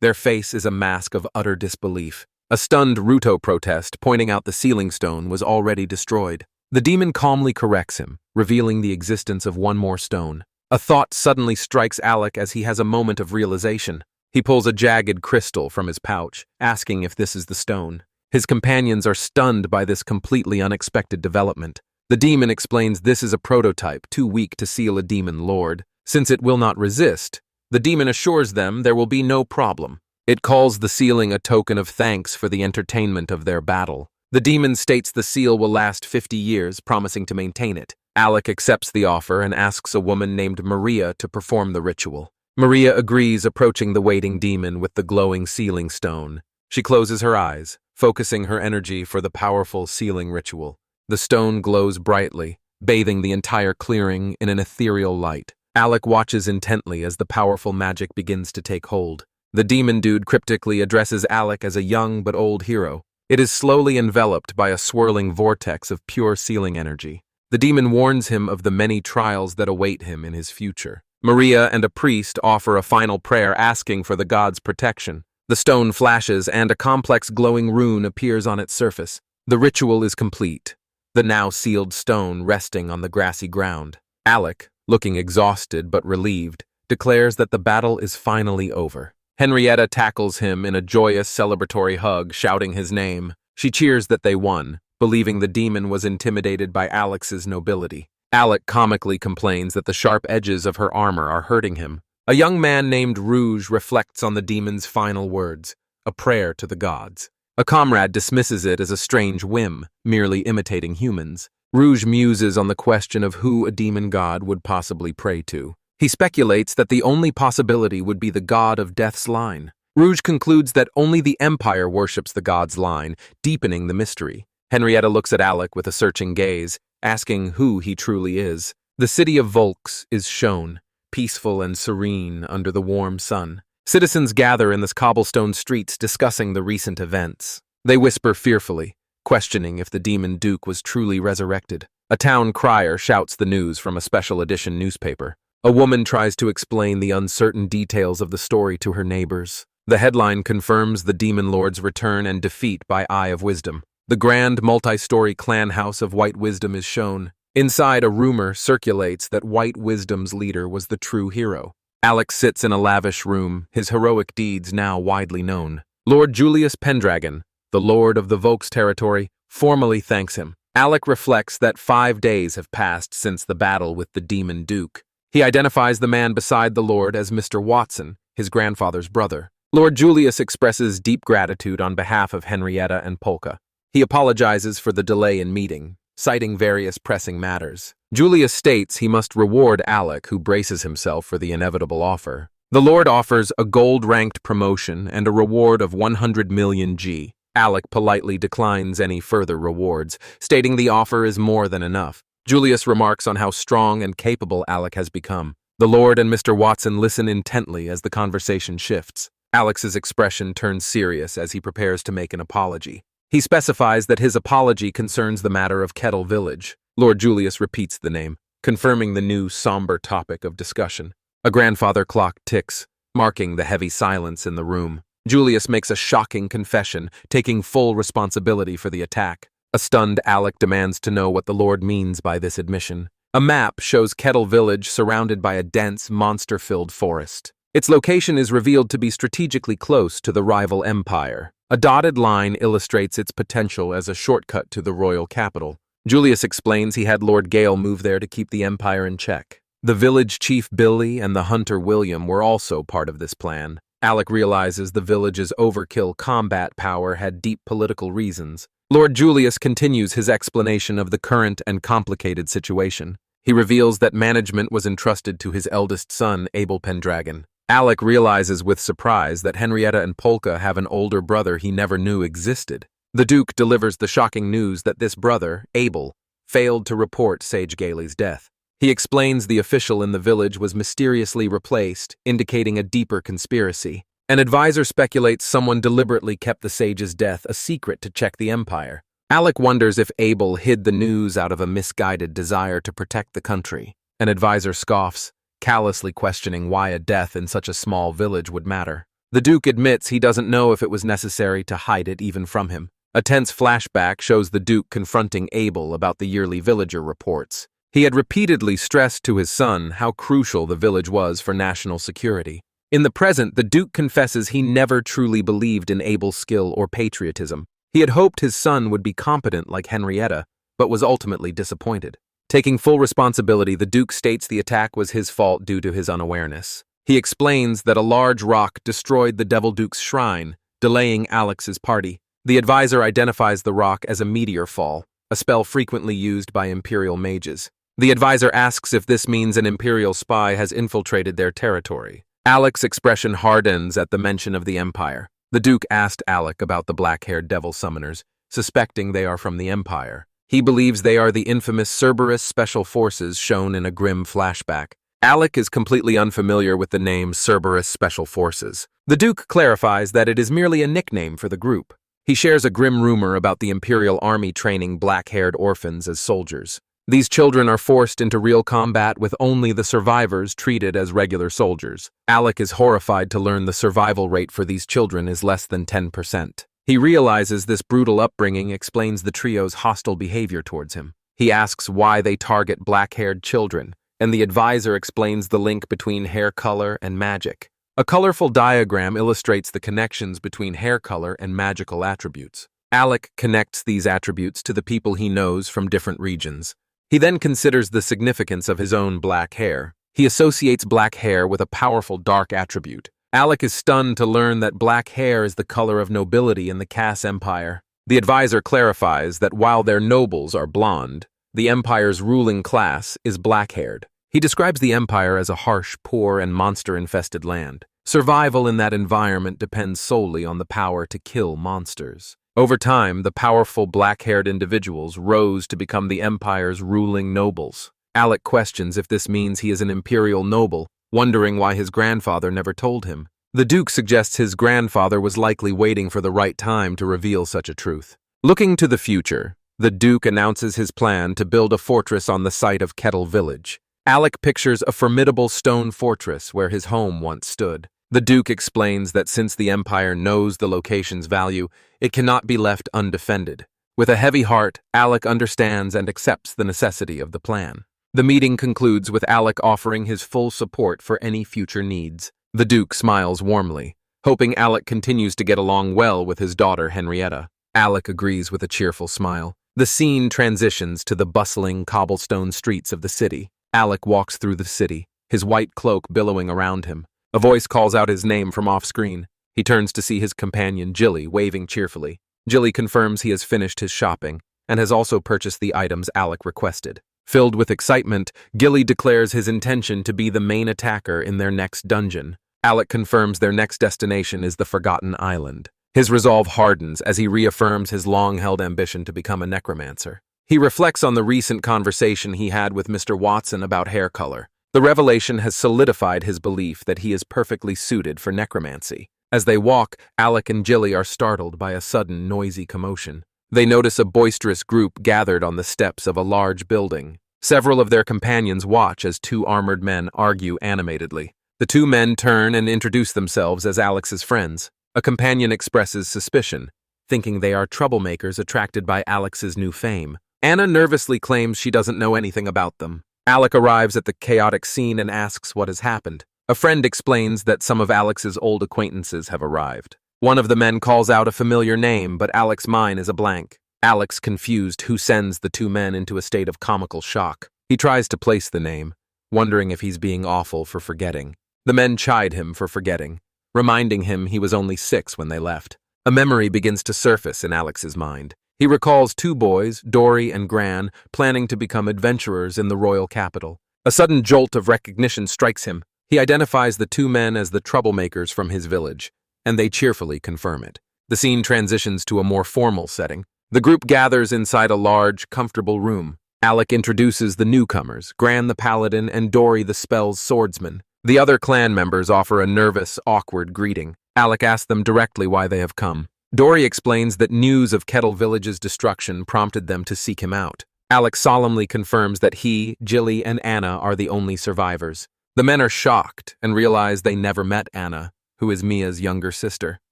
Their face is a mask of utter disbelief. A stunned Ruto protest, pointing out the sealing stone, was already destroyed. The demon calmly corrects him, revealing the existence of one more stone. A thought suddenly strikes Alec as he has a moment of realization. He pulls a jagged crystal from his pouch, asking if this is the stone. His companions are stunned by this completely unexpected development. The demon explains this is a prototype too weak to seal a demon lord. Since it will not resist, the demon assures them there will be no problem. It calls the sealing a token of thanks for the entertainment of their battle. The demon states the seal will last 50 years, promising to maintain it. Alec accepts the offer and asks a woman named Maria to perform the ritual. Maria agrees, approaching the waiting demon with the glowing sealing stone. She closes her eyes, focusing her energy for the powerful sealing ritual. The stone glows brightly, bathing the entire clearing in an ethereal light. Alec watches intently as the powerful magic begins to take hold. The demon dude cryptically addresses Alec as a young but old hero. It is slowly enveloped by a swirling vortex of pure sealing energy. The demon warns him of the many trials that await him in his future. Maria and a priest offer a final prayer asking for the god's protection. The stone flashes and a complex glowing rune appears on its surface. The ritual is complete, the now sealed stone resting on the grassy ground. Alec, looking exhausted but relieved, declares that the battle is finally over. Henrietta tackles him in a joyous celebratory hug, shouting his name. She cheers that they won, believing the demon was intimidated by Alec's nobility. Alec comically complains that the sharp edges of her armor are hurting him. A young man named Rouge reflects on the demon's final words, a prayer to the gods. A comrade dismisses it as a strange whim, merely imitating humans. Rouge muses on the question of who a demon god would possibly pray to. He speculates that the only possibility would be the god of death's line. Rouge concludes that only the Empire worships the god's line, deepening the mystery. Henrietta looks at Alec with a searching gaze, asking who he truly is. The city of Vulks is shown, peaceful and serene under the warm sun. Citizens gather in the cobblestone streets discussing the recent events. They whisper fearfully, questioning if the demon duke was truly resurrected. A town crier shouts the news from a special edition newspaper. A woman tries to explain the uncertain details of the story to her neighbors. The headline confirms the demon lord's return and defeat by Eye of Wisdom. The grand multi-story clan house of White Wisdom is shown. Inside, a rumor circulates that White Wisdom's leader was the true hero. Alec sits in a lavish room, his heroic deeds now widely known. Lord Julius Pendragon, the lord of the Vulks territory, formally thanks him. Alec reflects that 5 days have passed since the battle with the demon duke. He identifies the man beside the lord as Mr. Watson, his grandfather's brother. Lord Julius expresses deep gratitude on behalf of Henrietta and Polka. He apologizes for the delay in meeting, citing various pressing matters. Julius states he must reward Alec, who braces himself for the inevitable offer. The Lord offers a gold-ranked promotion and a reward of 100 million G. Alec politely declines any further rewards, stating the offer is more than enough. Julius remarks on how strong and capable Alec has become. The Lord and Mr. Watson listen intently as the conversation shifts. Alec's expression turns serious as he prepares to make an apology. He specifies that his apology concerns the matter of Kettle village. Lord Julius repeats the name, confirming the new somber topic of discussion. A grandfather clock ticks, marking the heavy silence in the room. Julius makes a shocking confession, taking full responsibility for the attack. A stunned Alec demands to know what the Lord means by this admission. A map shows Kettle village surrounded by a dense, monster-filled forest. Its location is revealed to be strategically close to the rival empire. A dotted line illustrates its potential as a shortcut to the royal capital. Julius explains he had Lord Gale move there to keep the empire in check. The village chief Billy and the hunter William were also part of this plan. Alec realizes the village's overkill combat power had deep political reasons. Lord Julius continues his explanation of the current and complicated situation. He reveals that management was entrusted to his eldest son, Abel Pendragon. Alec realizes with surprise that Henrietta and Polka have an older brother he never knew existed. The Duke delivers the shocking news that this brother, Abel, failed to report Sage Gailey's death. He explains the official in the village was mysteriously replaced, indicating a deeper conspiracy. An advisor speculates someone deliberately kept the sage's death a secret to check the empire. Alec wonders if Abel hid the news out of a misguided desire to protect the country. An advisor scoffs, callously questioning why a death in such a small village would matter. The Duke admits he doesn't know if it was necessary to hide it even from him. A tense flashback shows the Duke confronting Abel about the yearly villager reports. He had repeatedly stressed to his son how crucial the village was for national security. In the present, the Duke confesses he never truly believed in Abel's skill or patriotism. He had hoped his son would be competent like Henrietta, but was ultimately disappointed. Taking full responsibility, the Duke states the attack was his fault due to his unawareness. He explains that a large rock destroyed the Devil Duke's shrine, delaying Alex's party. The advisor identifies the rock as a meteor fall, a spell frequently used by Imperial mages. The advisor asks if this means an Imperial spy has infiltrated their territory. Alec's expression hardens at the mention of the Empire. The Duke asked Alec about the black-haired devil summoners, suspecting they are from the Empire. He believes they are the infamous Cerberus Special Forces shown in a grim flashback. Alec is completely unfamiliar with the name Cerberus Special Forces. The Duke clarifies that it is merely a nickname for the group. He shares a grim rumor about the Imperial Army training black-haired orphans as soldiers. These children are forced into real combat with only the survivors treated as regular soldiers. Alec is horrified to learn the survival rate for these children is less than 10%. He realizes this brutal upbringing explains the trio's hostile behavior towards him. He asks why they target black-haired children, and the advisor explains the link between hair color and magic. A colorful diagram illustrates the connections between hair color and magical attributes. Alec connects these attributes to the people he knows from different regions. He then considers the significance of his own black hair. He associates black hair with a powerful dark attribute. Alec is stunned to learn that black hair is the color of nobility in the Cass Empire. The advisor clarifies that while their nobles are blonde, the Empire's ruling class is black-haired. He describes the Empire as a harsh, poor, and monster-infested land. Survival in that environment depends solely on the power to kill monsters. Over time, the powerful black-haired individuals rose to become the Empire's ruling nobles. Alec questions if this means he is an Imperial noble, wondering why his grandfather never told him. The Duke suggests his grandfather was likely waiting for the right time to reveal such a truth. Looking to the future, the Duke announces his plan to build a fortress on the site of Kettle village. Alec pictures a formidable stone fortress where his home once stood. The Duke explains that since the Empire knows the location's value, it cannot be left undefended. With a heavy heart, Alec understands and accepts the necessity of the plan. The meeting concludes with Alec offering his full support for any future needs. The Duke smiles warmly, hoping Alec continues to get along well with his daughter Henrietta. Alec agrees with a cheerful smile. The scene transitions to the bustling cobblestone streets of the city. Alec walks through the city, his white cloak billowing around him. A voice calls out his name from off-screen. He turns to see his companion Jilly waving cheerfully. Jilly confirms he has finished his shopping and has also purchased the items Alec requested. Filled with excitement, Gilly declares his intention to be the main attacker in their next dungeon. Alec confirms their next destination is the Forgotten Island. His resolve hardens as he reaffirms his long-held ambition to become a necromancer. He reflects on the recent conversation he had with Mr. Watson about hair color. The revelation has solidified his belief that he is perfectly suited for necromancy. As they walk, Alec and Jilly are startled by a sudden noisy commotion. They notice a boisterous group gathered on the steps of a large building. Several of their companions watch as two armored men argue animatedly. The two men turn and introduce themselves as Alex's friends. A companion expresses suspicion, thinking they are troublemakers attracted by Alex's new fame. Anna nervously claims she doesn't know anything about them. Alec arrives at the chaotic scene and asks what has happened. A friend explains that some of Alex's old acquaintances have arrived. One of the men calls out a familiar name, but Alex's mind is a blank. Alex, confused, who sends the two men into a state of comical shock. He tries to place the name, wondering if he's being awful for forgetting. The men chide him for forgetting, reminding him he was only 6 when they left. A memory begins to surface in Alex's mind. He recalls 2 boys, Dory and Gran, planning to become adventurers in the royal capital. A sudden jolt of recognition strikes him. He identifies the 2 men as the troublemakers from his village, and they cheerfully confirm it. The scene transitions to a more formal setting. The group gathers inside a large, comfortable room. Alec introduces the newcomers, Gran the paladin and Dory the spell's swordsman. The other clan members offer a nervous, awkward greeting. Alec asks them directly why they have come. Dory explains that news of Kettle village's destruction prompted them to seek him out. Alec solemnly confirms that he, Jilly, and Anna are the only survivors. The men are shocked and realize they never met Anna, who is Mia's younger sister.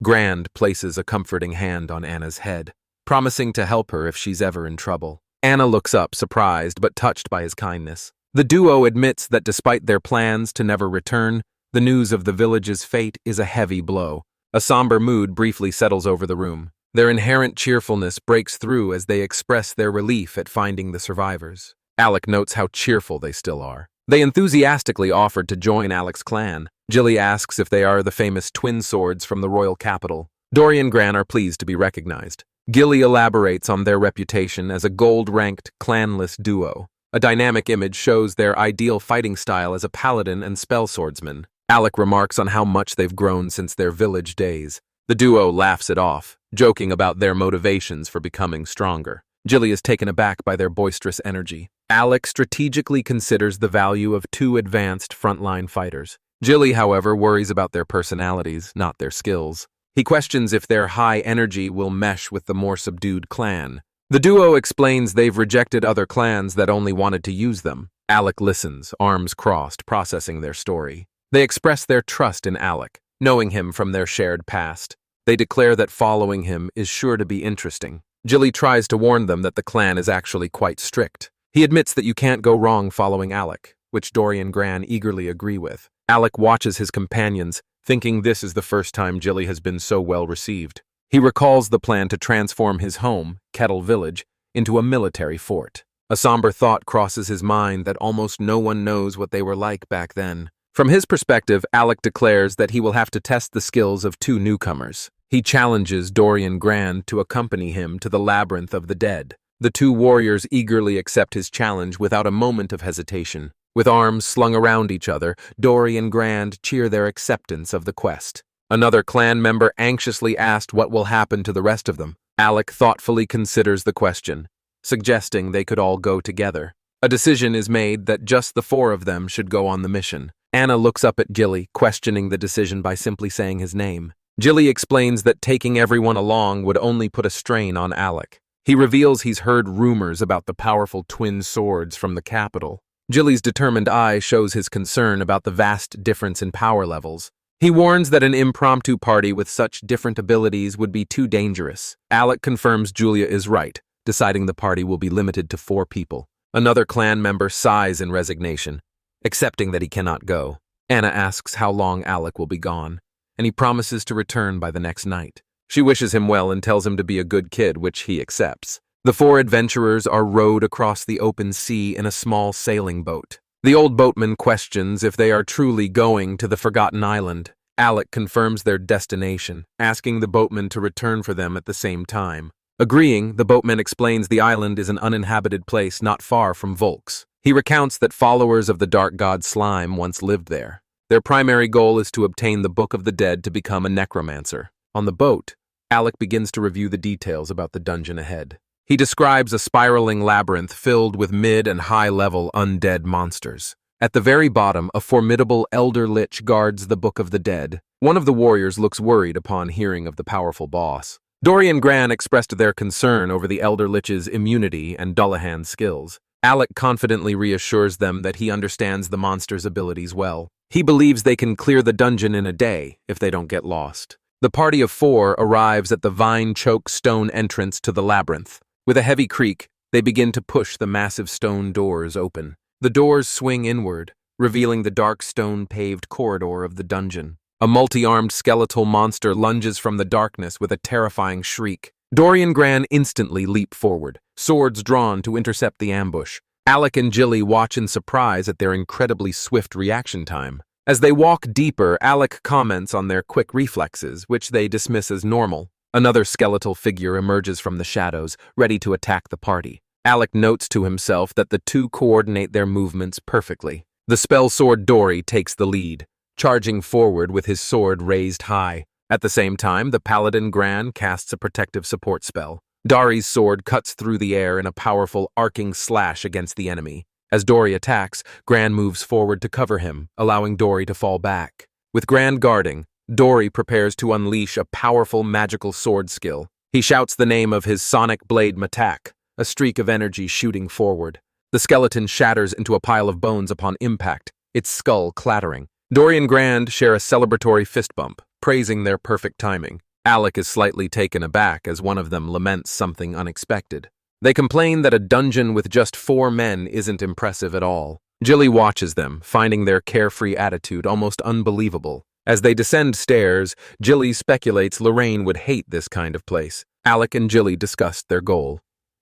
Grand places a comforting hand on Anna's head, promising to help her if she's ever in trouble. Anna looks up, surprised but touched by his kindness. The duo admits that despite their plans to never return, the news of the village's fate is a heavy blow. A somber mood briefly settles over the room. Their inherent cheerfulness breaks through as they express their relief at finding the survivors. Alec notes how cheerful they still are. They enthusiastically offered to join Alec's clan. Jilly asks if they are the famous twin swords from the royal capital. Dory and Gran are pleased to be recognized. Gilly elaborates on their reputation as a gold-ranked, clanless duo. A dynamic image shows their ideal fighting style as a paladin and spell swordsman. Alec remarks on how much they've grown since their village days. The duo laughs it off, joking about their motivations for becoming stronger. Jilly is taken aback by their boisterous energy. Alec strategically considers the value of 2 advanced frontline fighters. Jilly, however, worries about their personalities, not their skills. He questions if their high energy will mesh with the more subdued clan. The duo explains they've rejected other clans that only wanted to use them. Alec listens, arms crossed, processing their story. They express their trust in Alec, knowing him from their shared past. They declare that following him is sure to be interesting. Jilly tries to warn them that the clan is actually quite strict. He admits that you can't go wrong following Alec, which Dory and Gran eagerly agree with. Alec watches his companions, thinking this is the first time Jilly has been so well received. He recalls the plan to transform his home, Kettle Village, into a military fort. A somber thought crosses his mind that almost no one knows what they were like back then. From his perspective, Alec declares that he will have to test the skills of 2 newcomers. He challenges Dory and Gran to accompany him to the Labyrinth of the Dead. The 2 warriors eagerly accept his challenge without a moment of hesitation. With arms slung around each other, Dory and Grand cheer their acceptance of the quest. Another clan member anxiously asked what will happen to the rest of them. Alec thoughtfully considers the question, suggesting they could all go together. A decision is made that just the four of them should go on the mission. Anna looks up at Gilly, questioning the decision by simply saying his name. Gilly explains that taking everyone along would only put a strain on Alec. He reveals he's heard rumors about the powerful twin swords from the capital. Gilly's determined eye shows his concern about the vast difference in power levels. He warns that an impromptu party with such different abilities would be too dangerous. Alec confirms Julia is right, deciding the party will be limited to 4 people. Another clan member sighs in resignation, accepting that he cannot go. Anna asks how long Alec will be gone, and he promises to return by the next night. She wishes him well and tells him to be a good kid, which he accepts. The 4 adventurers are rowed across the open sea in a small sailing boat. The old boatman questions if they are truly going to the Forgotten Island. Alec confirms their destination, asking the boatman to return for them at the same time. Agreeing, the boatman explains the island is an uninhabited place not far from Vulks. He recounts that followers of the dark god Slime once lived there. Their primary goal is to obtain the Book of the Dead to become a necromancer. On the boat, Alec begins to review the details about the dungeon ahead. He describes a spiraling labyrinth filled with mid- and high-level undead monsters. At the very bottom, a formidable elder lich guards the Book of the Dead. One of the warriors looks worried upon hearing of the powerful boss. Dory and Gran expressed their concern over the elder lich's immunity and Dullahan's skills. Alec confidently reassures them that he understands the monster's abilities well. He believes they can clear the dungeon in a day if they don't get lost. The party of 4 arrives at the vine-choked stone entrance to the labyrinth. With a heavy creak, they begin to push the massive stone doors open. The doors swing inward, revealing the dark stone-paved corridor of the dungeon. A multi-armed skeletal monster lunges from the darkness with a terrifying shriek. Dory and Gran instantly leap forward, swords drawn to intercept the ambush. Alec and Gilly watch in surprise at their incredibly swift reaction time. As they walk deeper, Alec comments on their quick reflexes, which they dismiss as normal. Another skeletal figure emerges from the shadows, ready to attack the party. Alec notes to himself that the 2 coordinate their movements perfectly. The spell sword Dory takes the lead, charging forward with his sword raised high. At the same time, the paladin Gran casts a protective support spell. Dory's sword cuts through the air in a powerful arcing slash against the enemy. As Dory attacks, Gran moves forward to cover him, allowing Dory to fall back. With Gran guarding, Dory prepares to unleash a powerful magical sword skill. He shouts the name of his sonic blade Matak, a streak of energy shooting forward. The skeleton shatters into a pile of bones upon impact, its skull clattering. Dory and Gran share a celebratory fist bump, praising their perfect timing. Alec is slightly taken aback as one of them laments something unexpected. They complain that a dungeon with just 4 men isn't impressive at all. Gilly watches them, finding their carefree attitude almost unbelievable. As they descend stairs, Gilly speculates Lorraine would hate this kind of place. Alec and Gilly discussed their goal,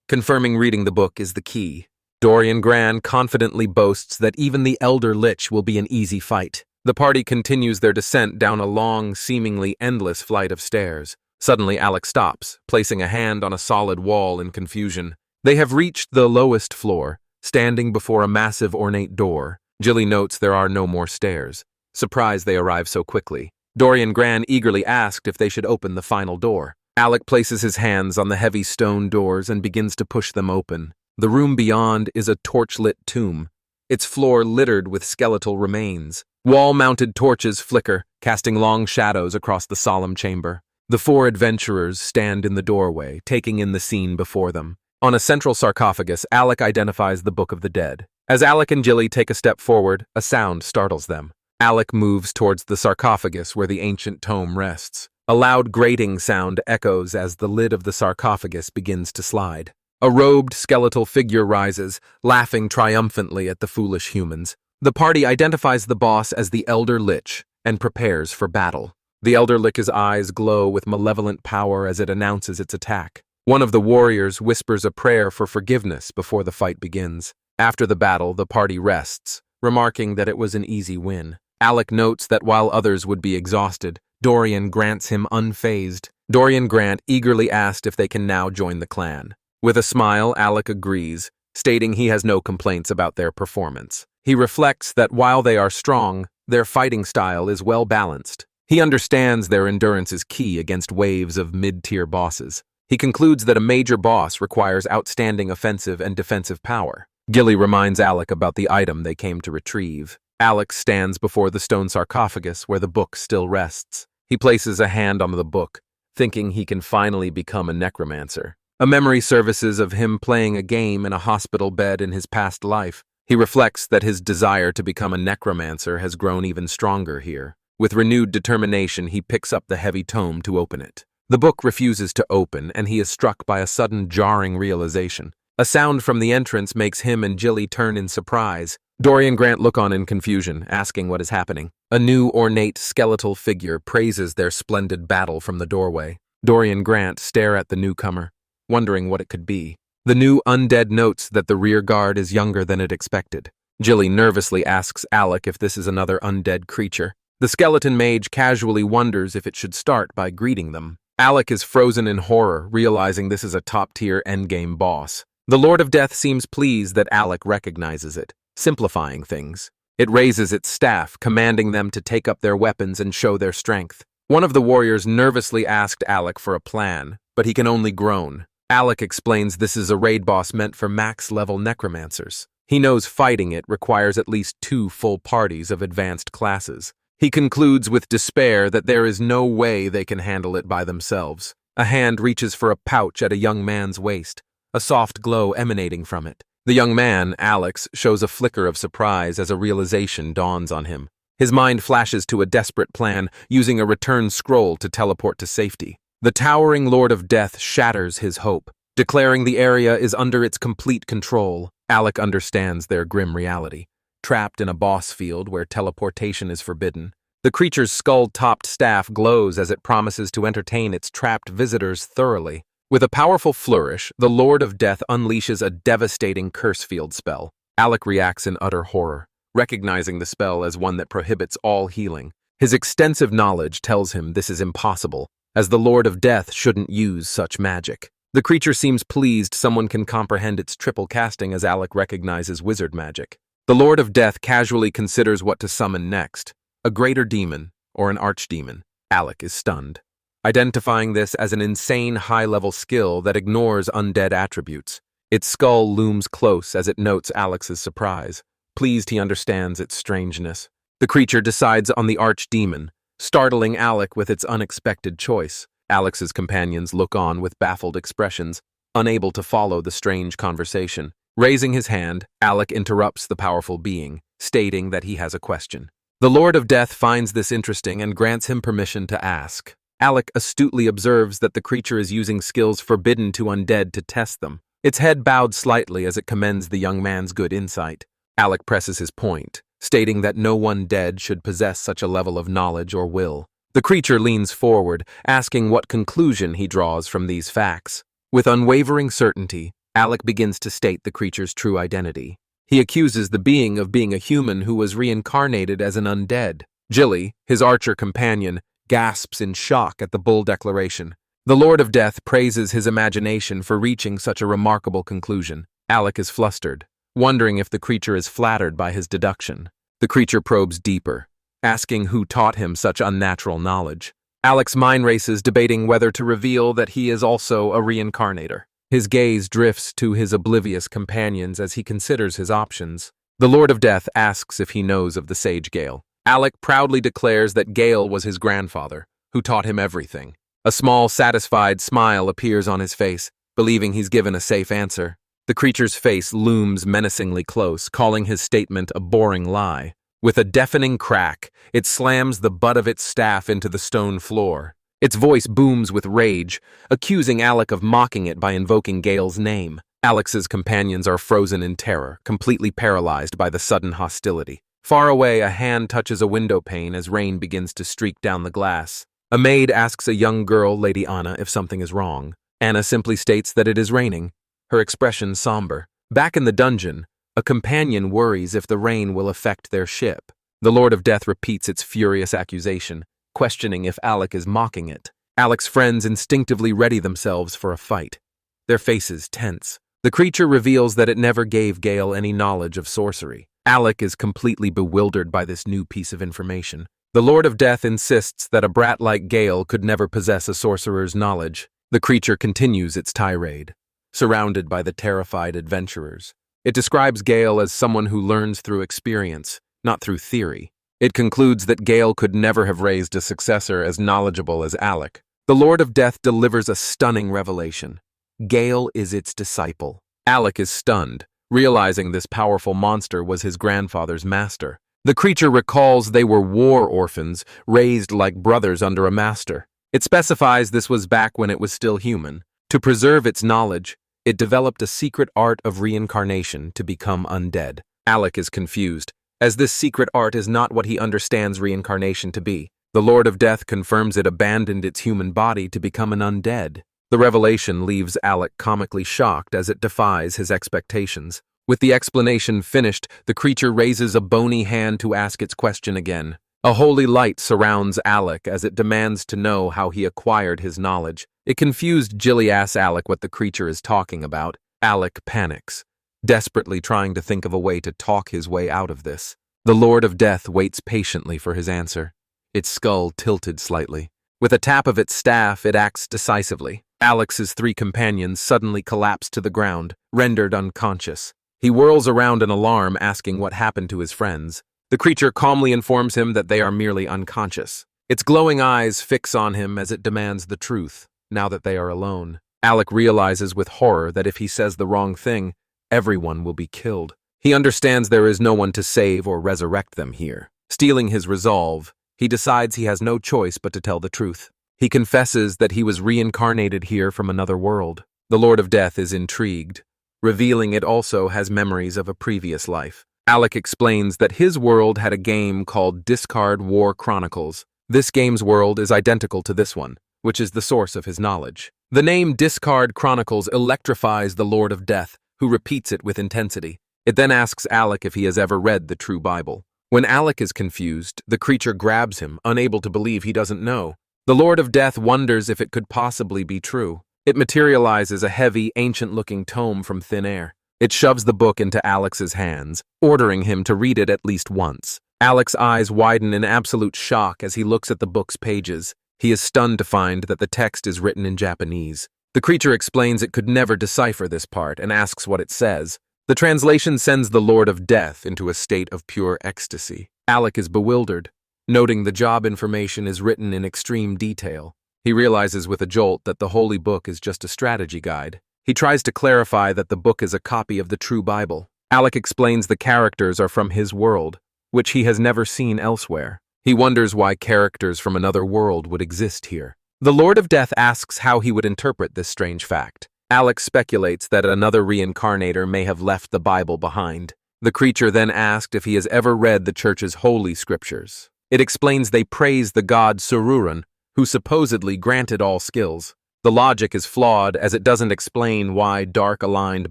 confirming reading the book is the key. Dory and Gran confidently boasts that even the Elder Lich will be an easy fight. The party continues their descent down a long, seemingly endless flight of stairs. Suddenly, Alec stops, placing a hand on a solid wall in confusion. They have reached the lowest floor, standing before a massive ornate door. Gilly notes there are no more stairs. Surprised they arrive so quickly. Dory and Gran eagerly asked if they should open the final door. Alec places his hands on the heavy stone doors and begins to push them open. The room beyond is a torch-lit tomb, its floor littered with skeletal remains. Wall-mounted torches flicker, casting long shadows across the solemn chamber. The 4 adventurers stand in the doorway, taking in the scene before them. On a central sarcophagus, Alec identifies the Book of the Dead. As Alec and Gilly take a step forward, a sound startles them. Alec moves towards the sarcophagus where the ancient tome rests. A loud grating sound echoes as the lid of the sarcophagus begins to slide. A robed skeletal figure rises, laughing triumphantly at the foolish humans. The party identifies the boss as the Elder Lich and prepares for battle. The Elder Lich's eyes glow with malevolent power as it announces its attack. One of the warriors whispers a prayer for forgiveness before the fight begins. After the battle, the party rests, remarking that it was an easy win. Alec notes that while others would be exhausted, Dorian grants him unfazed. Dorian Grant eagerly asked if they can now join the clan. With a smile, Alec agrees, stating he has no complaints about their performance. He reflects that while they are strong, their fighting style is well balanced. He understands their endurance is key against waves of mid-tier bosses. He concludes that a major boss requires outstanding offensive and defensive power. Gilly reminds Alec about the item they came to retrieve. Alec stands before the stone sarcophagus where the book still rests. He places a hand on the book, thinking he can finally become a necromancer. A memory surfaces of him playing a game in a hospital bed in his past life. He reflects that his desire to become a necromancer has grown even stronger here. With renewed determination, he picks up the heavy tome to open it. The book refuses to open, and he is struck by a sudden jarring realization. A sound from the entrance makes him and Gilly turn in surprise. Dorian Grant look on in confusion, asking what is happening. A new ornate skeletal figure praises their splendid battle from the doorway. Dorian Grant stare at the newcomer, wondering what it could be. The new undead notes that the rear guard is younger than it expected. Gilly nervously asks Alec if this is another undead creature. The skeleton mage casually wonders if it should start by greeting them. Alec is frozen in horror, realizing this is a top-tier endgame boss. The Lord of Death seems pleased that Alec recognizes it, simplifying things. It raises its staff, commanding them to take up their weapons and show their strength. One of the warriors nervously asked Alec for a plan, but he can only groan. Alec explains this is a raid boss meant for max-level necromancers. He knows fighting it requires at least 2 full parties of advanced classes. He concludes with despair that there is no way they can handle it by themselves. A hand reaches for a pouch at a young man's waist, a soft glow emanating from it. The young man, Alex, shows a flicker of surprise as a realization dawns on him. His mind flashes to a desperate plan, using a return scroll to teleport to safety. The towering Lord of Death shatters his hope, declaring the area is under its complete control. Alec understands their grim reality, trapped in a boss field where teleportation is forbidden. The creature's skull-topped staff glows as it promises to entertain its trapped visitors thoroughly. With a powerful flourish, the Lord of Death unleashes a devastating curse field spell. Alec reacts in utter horror, recognizing the spell as one that prohibits all healing. His extensive knowledge tells him this is impossible, as the Lord of Death shouldn't use such magic. The creature seems pleased someone can comprehend its triple casting as Alec recognizes wizard magic. The Lord of Death casually considers what to summon next, a greater demon or an archdemon. Alec is stunned, identifying this as an insane high-level skill that ignores undead attributes. Its skull looms close as it notes Alex's surprise. Pleased he understands its strangeness. The creature decides on the archdemon, startling Alec with its unexpected choice. Alex's companions look on with baffled expressions, unable to follow the strange conversation. Raising his hand, Alec interrupts the powerful being, stating that he has a question. The Lord of Death finds this interesting and grants him permission to ask. Alec astutely observes that the creature is using skills forbidden to undead to test them. Its head bowed slightly as it commends the young man's good insight. Alec presses his point, stating that no one dead should possess such a level of knowledge or will. The creature leans forward, asking what conclusion he draws from these facts. With unwavering certainty, Alec begins to state the creature's true identity. He accuses the being of being a human who was reincarnated as an undead. Gilly, his archer companion, gasps in shock at the bold declaration. The Lord of Death praises his imagination for reaching such a remarkable conclusion. Alec is flustered, wondering if the creature is flattered by his deduction. The creature probes deeper, asking who taught him such unnatural knowledge. Alec's mind races, debating whether to reveal that he is also a reincarnator. His gaze drifts to his oblivious companions as he considers his options. The Lord of Death asks if he knows of the sage Gale. Alec proudly declares that Gale was his grandfather, who taught him everything. A small, satisfied smile appears on his face, believing he's given a safe answer. The creature's face looms menacingly close, calling his statement a boring lie. With a deafening crack, it slams the butt of its staff into the stone floor. Its voice booms with rage, accusing Alec of mocking it by invoking Gale's name. Alec's companions are frozen in terror, completely paralyzed by the sudden hostility. Far away, a hand touches a window pane as rain begins to streak down the glass. A maid asks a young girl, Lady Anna, if something is wrong. Anna simply states that it is raining, her expression somber. Back in the dungeon, a companion worries if the rain will affect their ship. The Lord of Death repeats its furious accusation, questioning if Alec is mocking it. Alec's friends instinctively ready themselves for a fight, their faces tense. The creature reveals that it never gave Gale any knowledge of sorcery. Alec is completely bewildered by this new piece of information. The Lord of Death insists that a brat like Gale could never possess a sorcerer's knowledge. The creature continues its tirade, surrounded by the terrified adventurers. It describes Gale as someone who learns through experience, not through theory. It concludes that Gale could never have raised a successor as knowledgeable as Alec. The Lord of Death delivers a stunning revelation. Gale is its disciple. Alec is stunned, realizing this powerful monster was his grandfather's master. The creature recalls they were war orphans, raised like brothers under a master. It specifies this was back when it was still human. To preserve its knowledge, it developed a secret art of reincarnation to become undead. Alec is confused, as this secret art is not what he understands reincarnation to be. The Lord of Death confirms it abandoned its human body to become an undead. The revelation leaves Alec comically shocked as it defies his expectations. With the explanation finished, the creature raises a bony hand to ask its question again. A holy light surrounds Alec as it demands to know how he acquired his knowledge. It confused Jilly-ass Alec what the creature is talking about. Alec panics, desperately trying to think of a way to talk his way out of this. The Lord of Death waits patiently for his answer, its skull tilted slightly. With a tap of its staff, it acts decisively. Alec's 3 companions suddenly collapse to the ground, rendered unconscious. He whirls around in alarm, asking what happened to his friends. The creature calmly informs him that they are merely unconscious. Its glowing eyes fix on him as it demands the truth, now that they are alone. Alec realizes with horror that if he says the wrong thing, everyone will be killed. He understands there is no one to save or resurrect them here. Steeling his resolve, he decides he has no choice but to tell the truth. He confesses that he was reincarnated here from another world. The Lord of Death is intrigued, revealing it also has memories of a previous life. Alec explains that his world had a game called Discard War Chronicles. This game's world is identical to this one, which is the source of his knowledge. The name Discard Chronicles electrifies the Lord of Death, who repeats it with intensity. It then asks Alec if he has ever read the true Bible. When Alec is confused, the creature grabs him, unable to believe he doesn't know. The Lord of Death wonders if it could possibly be true. It materializes a heavy, ancient-looking tome from thin air. It shoves the book into Alec's hands, ordering him to read it at least once. Alec's eyes widen in absolute shock as he looks at the book's pages. He is stunned to find that the text is written in Japanese. The creature explains it could never decipher this part and asks what it says. The translation sends the Lord of Death into a state of pure ecstasy. Alec is bewildered, noting the job information is written in extreme detail. He realizes with a jolt that the holy book is just a strategy guide. He tries to clarify that the book is a copy of the true Bible. Alec explains the characters are from his world, which he has never seen elsewhere. He wonders why characters from another world would exist here. The Lord of Death asks how he would interpret this strange fact. Alec speculates that another reincarnator may have left the Bible behind. The creature then asked if he has ever read the church's holy scriptures. It explains they praise the god Saruran, who supposedly granted all skills. The logic is flawed as it doesn't explain why dark-aligned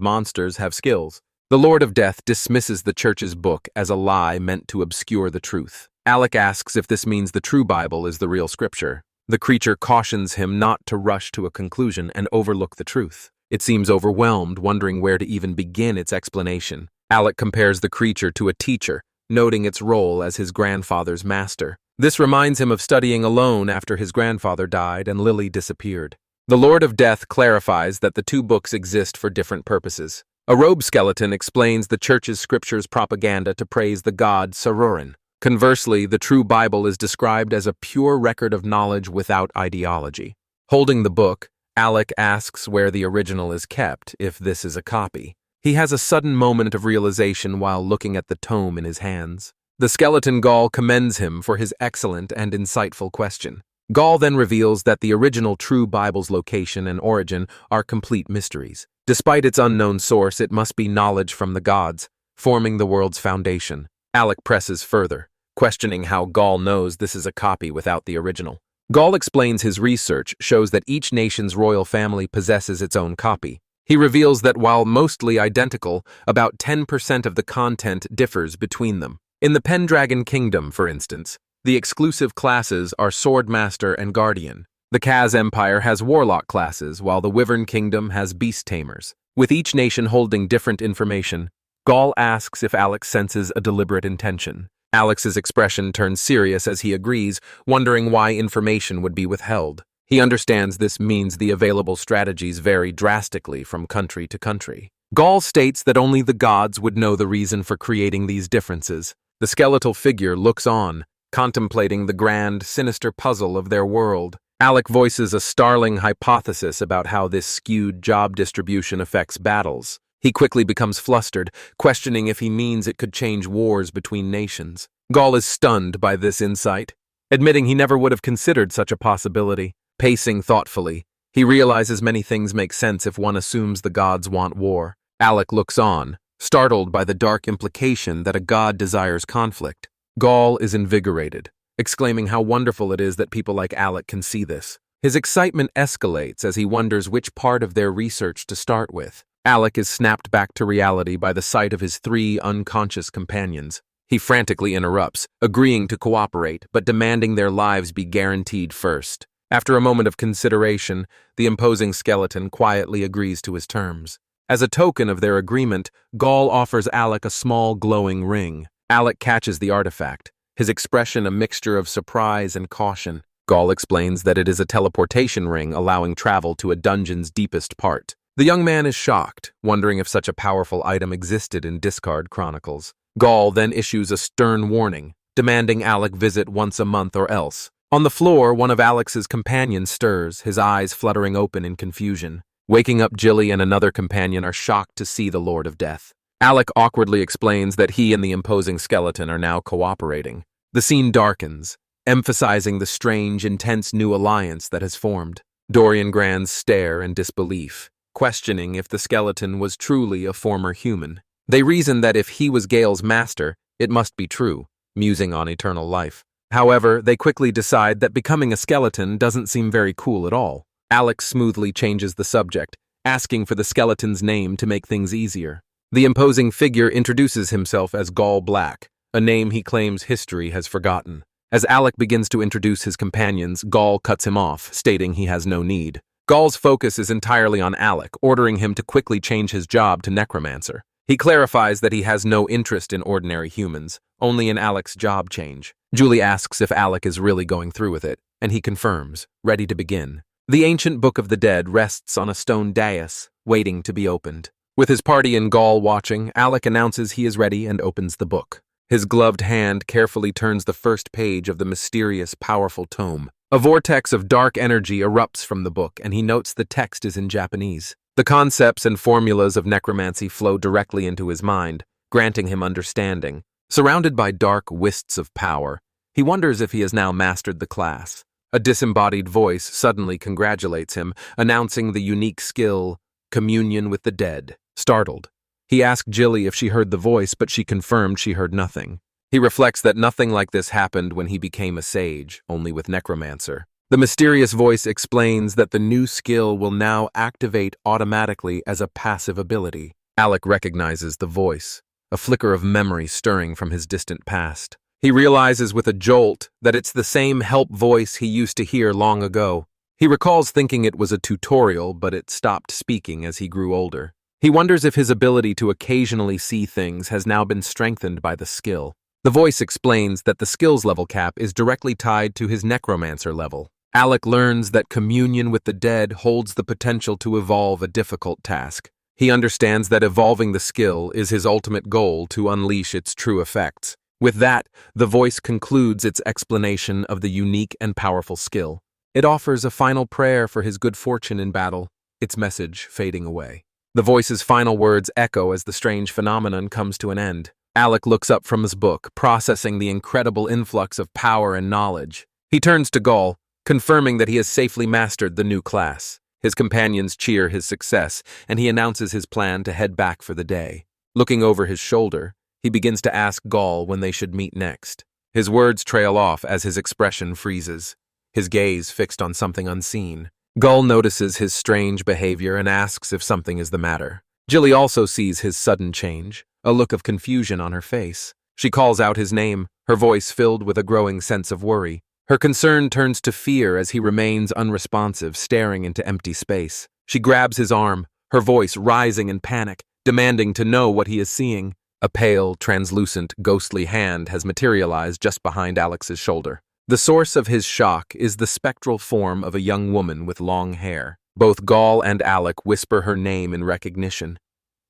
monsters have skills. The Lord of Death dismisses the church's book as a lie meant to obscure the truth. Alec asks if this means the true Bible is the real scripture. The creature cautions him not to rush to a conclusion and overlook the truth. It seems overwhelmed, wondering where to even begin its explanation. Alec compares the creature to a teacher, noting its role as his grandfather's master. This reminds him of studying alone after his grandfather died and Lily disappeared. The Lord of Death clarifies that the 2 books exist for different purposes. A robe skeleton explains the church's scriptures propaganda to praise the god Saruran. Conversely, the true Bible is described as a pure record of knowledge without ideology. Holding the book, Alec asks where the original is kept, if this is a copy. He has a sudden moment of realization while looking at the tome in his hands. The skeleton Gaul commends him for his excellent and insightful question. Gaul then reveals that the original true Bible's location and origin are complete mysteries. Despite its unknown source, it must be knowledge from the gods, forming the world's foundation. Alec presses further, questioning how Gaul knows this is a copy without the original. Gaul explains his research shows that each nation's royal family possesses its own copy. He reveals that while mostly identical, about 10% of the content differs between them. In the Pendragon Kingdom, for instance, the exclusive classes are Swordmaster and Guardian. The Kaz Empire has Warlock classes, while the Wyvern Kingdom has Beast Tamers. With each nation holding different information, Gall asks if Alec senses a deliberate intention. Alex's expression turns serious as he agrees, wondering why information would be withheld. He understands this means the available strategies vary drastically from country to country. Gall states that only the gods would know the reason for creating these differences. The skeletal figure looks on, contemplating the grand, sinister puzzle of their world. Alec voices a startling hypothesis about how this skewed job distribution affects battles. He quickly becomes flustered, questioning if he means it could change wars between nations. Gall is stunned by this insight, admitting he never would have considered such a possibility. Pacing thoughtfully, he realizes many things make sense if one assumes the gods want war. Alec looks on, startled by the dark implication that a god desires conflict. Gall is invigorated, exclaiming how wonderful it is that people like Alec can see this. His excitement escalates as he wonders which part of their research to start with. Alec is snapped back to reality by the sight of his 3 unconscious companions. He frantically interrupts, agreeing to cooperate, but demanding their lives be guaranteed first. After a moment of consideration, the imposing skeleton quietly agrees to his terms. As a token of their agreement, Gall offers Alec a small glowing ring. Alec catches the artifact, his expression a mixture of surprise and caution. Gall explains that it is a teleportation ring allowing travel to a dungeon's deepest part. The young man is shocked, wondering if such a powerful item existed in Discard Chronicles. Gall then issues a stern warning, demanding Alec visit once a month or else. On the floor, one of Alex's companions stirs, his eyes fluttering open in confusion. Waking up Jilly and another companion are shocked to see the Lord of Death. Alec awkwardly explains that he and the imposing skeleton are now cooperating. The scene darkens, emphasizing the strange, intense new alliance that has formed. Dorian Grands stare in disbelief, questioning if the skeleton was truly a former human. They reason that if he was Gale's master, it must be true, musing on eternal life. However, they quickly decide that becoming a skeleton doesn't seem very cool at all. Alec smoothly changes the subject, asking for the skeleton's name to make things easier. The imposing figure introduces himself as Gall Black, a name he claims history has forgotten. As Alec begins to introduce his companions, Gall cuts him off, stating he has no need. Gall's focus is entirely on Alec, ordering him to quickly change his job to necromancer. He clarifies that he has no interest in ordinary humans, only in Alec's job change. Julie asks if Alec is really going through with it, and he confirms, ready to begin. The ancient Book of the Dead rests on a stone dais, waiting to be opened. With his party in Gall watching, Alec announces he is ready and opens the book. His gloved hand carefully turns the first page of the mysterious, powerful tome. A vortex of dark energy erupts from the book, and he notes the text is in Japanese. The concepts and formulas of necromancy flow directly into his mind, granting him understanding. Surrounded by dark wisps of power, he wonders if he has now mastered the class. A disembodied voice suddenly congratulates him, announcing the unique skill, Communion with the Dead. Startled, he asked Jilly if she heard the voice, but she confirmed she heard nothing. He reflects that nothing like this happened when he became a sage, only with necromancer. The mysterious voice explains that the new skill will now activate automatically as a passive ability. Alec recognizes the voice, a flicker of memory stirring from his distant past. He realizes with a jolt that it's the same help voice he used to hear long ago. He recalls thinking it was a tutorial, but it stopped speaking as he grew older. He wonders if his ability to occasionally see things has now been strengthened by the skill. The voice explains that the skills level cap is directly tied to his necromancer level. Alec learns that communion with the dead holds the potential to evolve a difficult task. He understands that evolving the skill is his ultimate goal to unleash its true effects. With that, the voice concludes its explanation of the unique and powerful skill. It offers a final prayer for his good fortune in battle, its message fading away. The voice's final words echo as the strange phenomenon comes to an end. Alec looks up from his book, processing the incredible influx of power and knowledge. He turns to Gall, confirming that he has safely mastered the new class. His companions cheer his success, and he announces his plan to head back for the day. Looking over his shoulder, he begins to ask Gall when they should meet next. His words trail off as his expression freezes, his gaze fixed on something unseen. Gall notices his strange behavior and asks if something is the matter. Jilly also sees his sudden change, a look of confusion on her face. She calls out his name, her voice filled with a growing sense of worry. Her concern turns to fear as he remains unresponsive, staring into empty space. She grabs his arm, her voice rising in panic, demanding to know what he is seeing. A pale, translucent, ghostly hand has materialized just behind Alex's shoulder. The source of his shock is the spectral form of a young woman with long hair. Both Gaul and Alec whisper her name in recognition.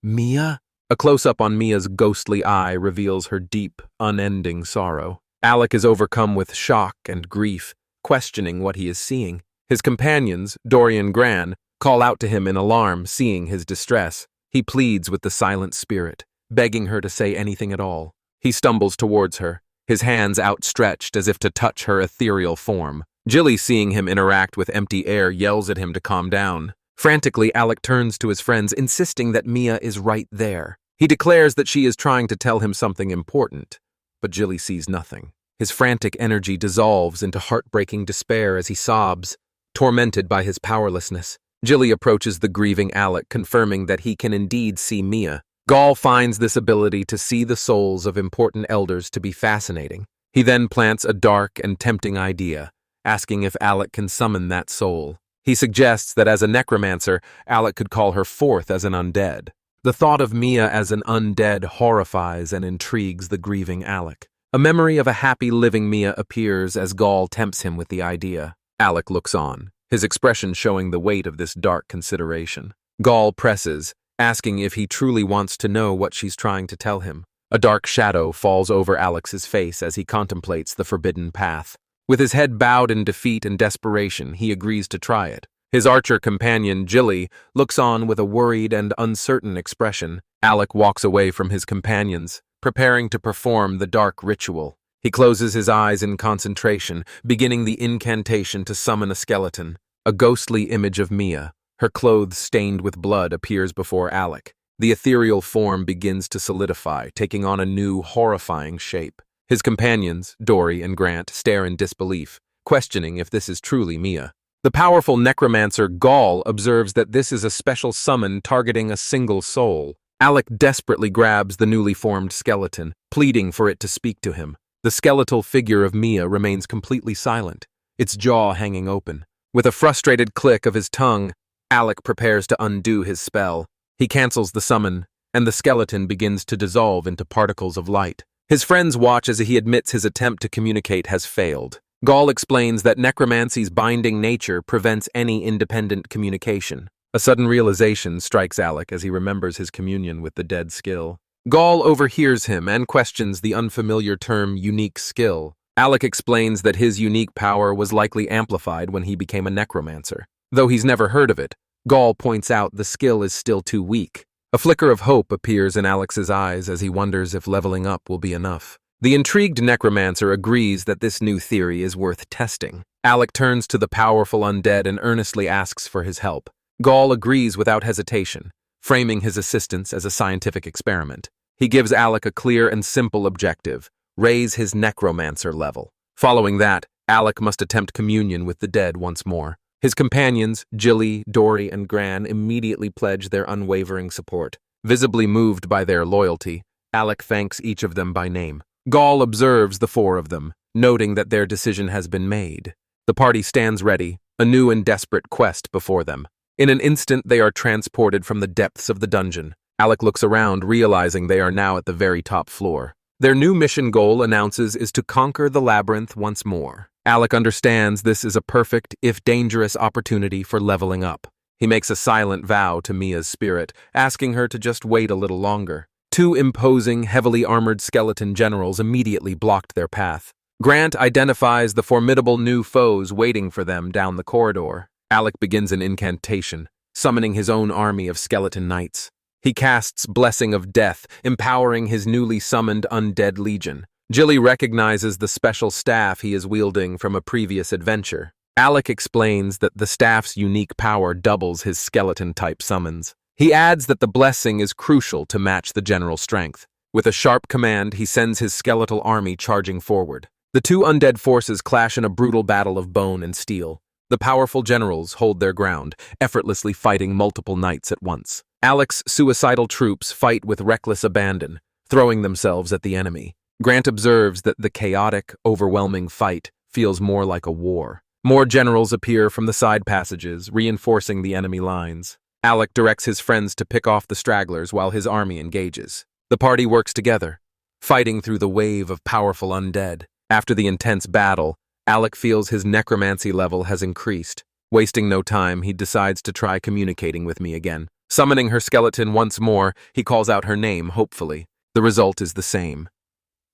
Mia? A close-up on Mia's ghostly eye reveals her deep, unending sorrow. Alec is overcome with shock and grief, questioning what he is seeing. His companions, Dory and Gran, call out to him in alarm, seeing his distress. He pleads with the silent spirit, begging her to say anything at all. He stumbles towards her, his hands outstretched as if to touch her ethereal form. Jilly, seeing him interact with empty air, yells at him to calm down. Frantically, Alec turns to his friends, insisting that Mia is right there. He declares that she is trying to tell him something important, but Jilly sees nothing. His frantic energy dissolves into heartbreaking despair as he sobs, tormented by his powerlessness. Jilly approaches the grieving Alec, confirming that he can indeed see Mia. Gaul finds this ability to see the souls of important elders to be fascinating. He then plants a dark and tempting idea, asking if Alec can summon that soul. He suggests that as a necromancer, Alec could call her forth as an undead. The thought of Mia as an undead horrifies and intrigues the grieving Alec. A memory of a happy living Mia appears as Gaul tempts him with the idea. Alec looks on, his expression showing the weight of this dark consideration. Gaul presses, asking if he truly wants to know what she's trying to tell him. A dark shadow falls over Alex's face as he contemplates the forbidden path. With his head bowed in defeat and desperation, he agrees to try it. His archer companion, Jilly, looks on with a worried and uncertain expression. Alec walks away from his companions, preparing to perform the dark ritual. He closes his eyes in concentration, beginning the incantation to summon a skeleton. A ghostly image of Mia, her clothes stained with blood, appears before Alec. The ethereal form begins to solidify, taking on a new, horrifying shape. His companions, Dory and Grant, stare in disbelief, questioning if this is truly Mia. The powerful necromancer Gaul observes that this is a special summon targeting a single soul. Alec desperately grabs the newly formed skeleton, pleading for it to speak to him. The skeletal figure of Mia remains completely silent, its jaw hanging open. With a frustrated click of his tongue, Alec prepares to undo his spell. He cancels the summon, and the skeleton begins to dissolve into particles of light. His friends watch as he admits his attempt to communicate has failed. Gaul explains that necromancy's binding nature prevents any independent communication. A sudden realization strikes Alec as he remembers his communion with the dead skill. Gaul overhears him and questions the unfamiliar term unique skill. Alec explains that his unique power was likely amplified when he became a necromancer. Though he's never heard of it, Gaul points out the skill is still too weak. A flicker of hope appears in Alex's eyes as he wonders if leveling up will be enough. The intrigued necromancer agrees that this new theory is worth testing. Alec turns to the powerful undead and earnestly asks for his help. Gaul agrees without hesitation, framing his assistance as a scientific experiment. He gives Alec a clear and simple objective: raise his necromancer level. Following that, Alec must attempt communion with the dead once more. His companions, Jilly, Dory, and Gran, immediately pledge their unwavering support. Visibly moved by their loyalty, Alec thanks each of them by name. Gaul observes the four of them, noting that their decision has been made. The party stands ready, a new and desperate quest before them. In an instant, they are transported from the depths of the dungeon. Alec looks around, realizing they are now at the very top floor. Their new mission goal announces is to conquer the labyrinth once more. Alec understands this is a perfect, if dangerous, opportunity for leveling up. He makes a silent vow to Mia's spirit, asking her to just wait a little longer. Two imposing, heavily armored skeleton generals immediately blocked their path. Grant identifies the formidable new foes waiting for them down the corridor. Alec begins an incantation, summoning his own army of skeleton knights. He casts Blessing of Death, empowering his newly summoned undead legion. Jilly recognizes the special staff he is wielding from a previous adventure. Alec explains that the staff's unique power doubles his skeleton-type summons. He adds that the blessing is crucial to match the general strength. With a sharp command, he sends his skeletal army charging forward. The two undead forces clash in a brutal battle of bone and steel. The powerful generals hold their ground, effortlessly fighting multiple knights at once. Alec's suicidal troops fight with reckless abandon, throwing themselves at the enemy. Grant observes that the chaotic, overwhelming fight feels more like a war. More generals appear from the side passages, reinforcing the enemy lines. Alec directs his friends to pick off the stragglers while his army engages. The party works together, fighting through the wave of powerful undead. After the intense battle, Alec feels his necromancy level has increased. Wasting no time, he decides to try communicating with me again. Summoning her skeleton once more, he calls out her name, hopefully. The result is the same.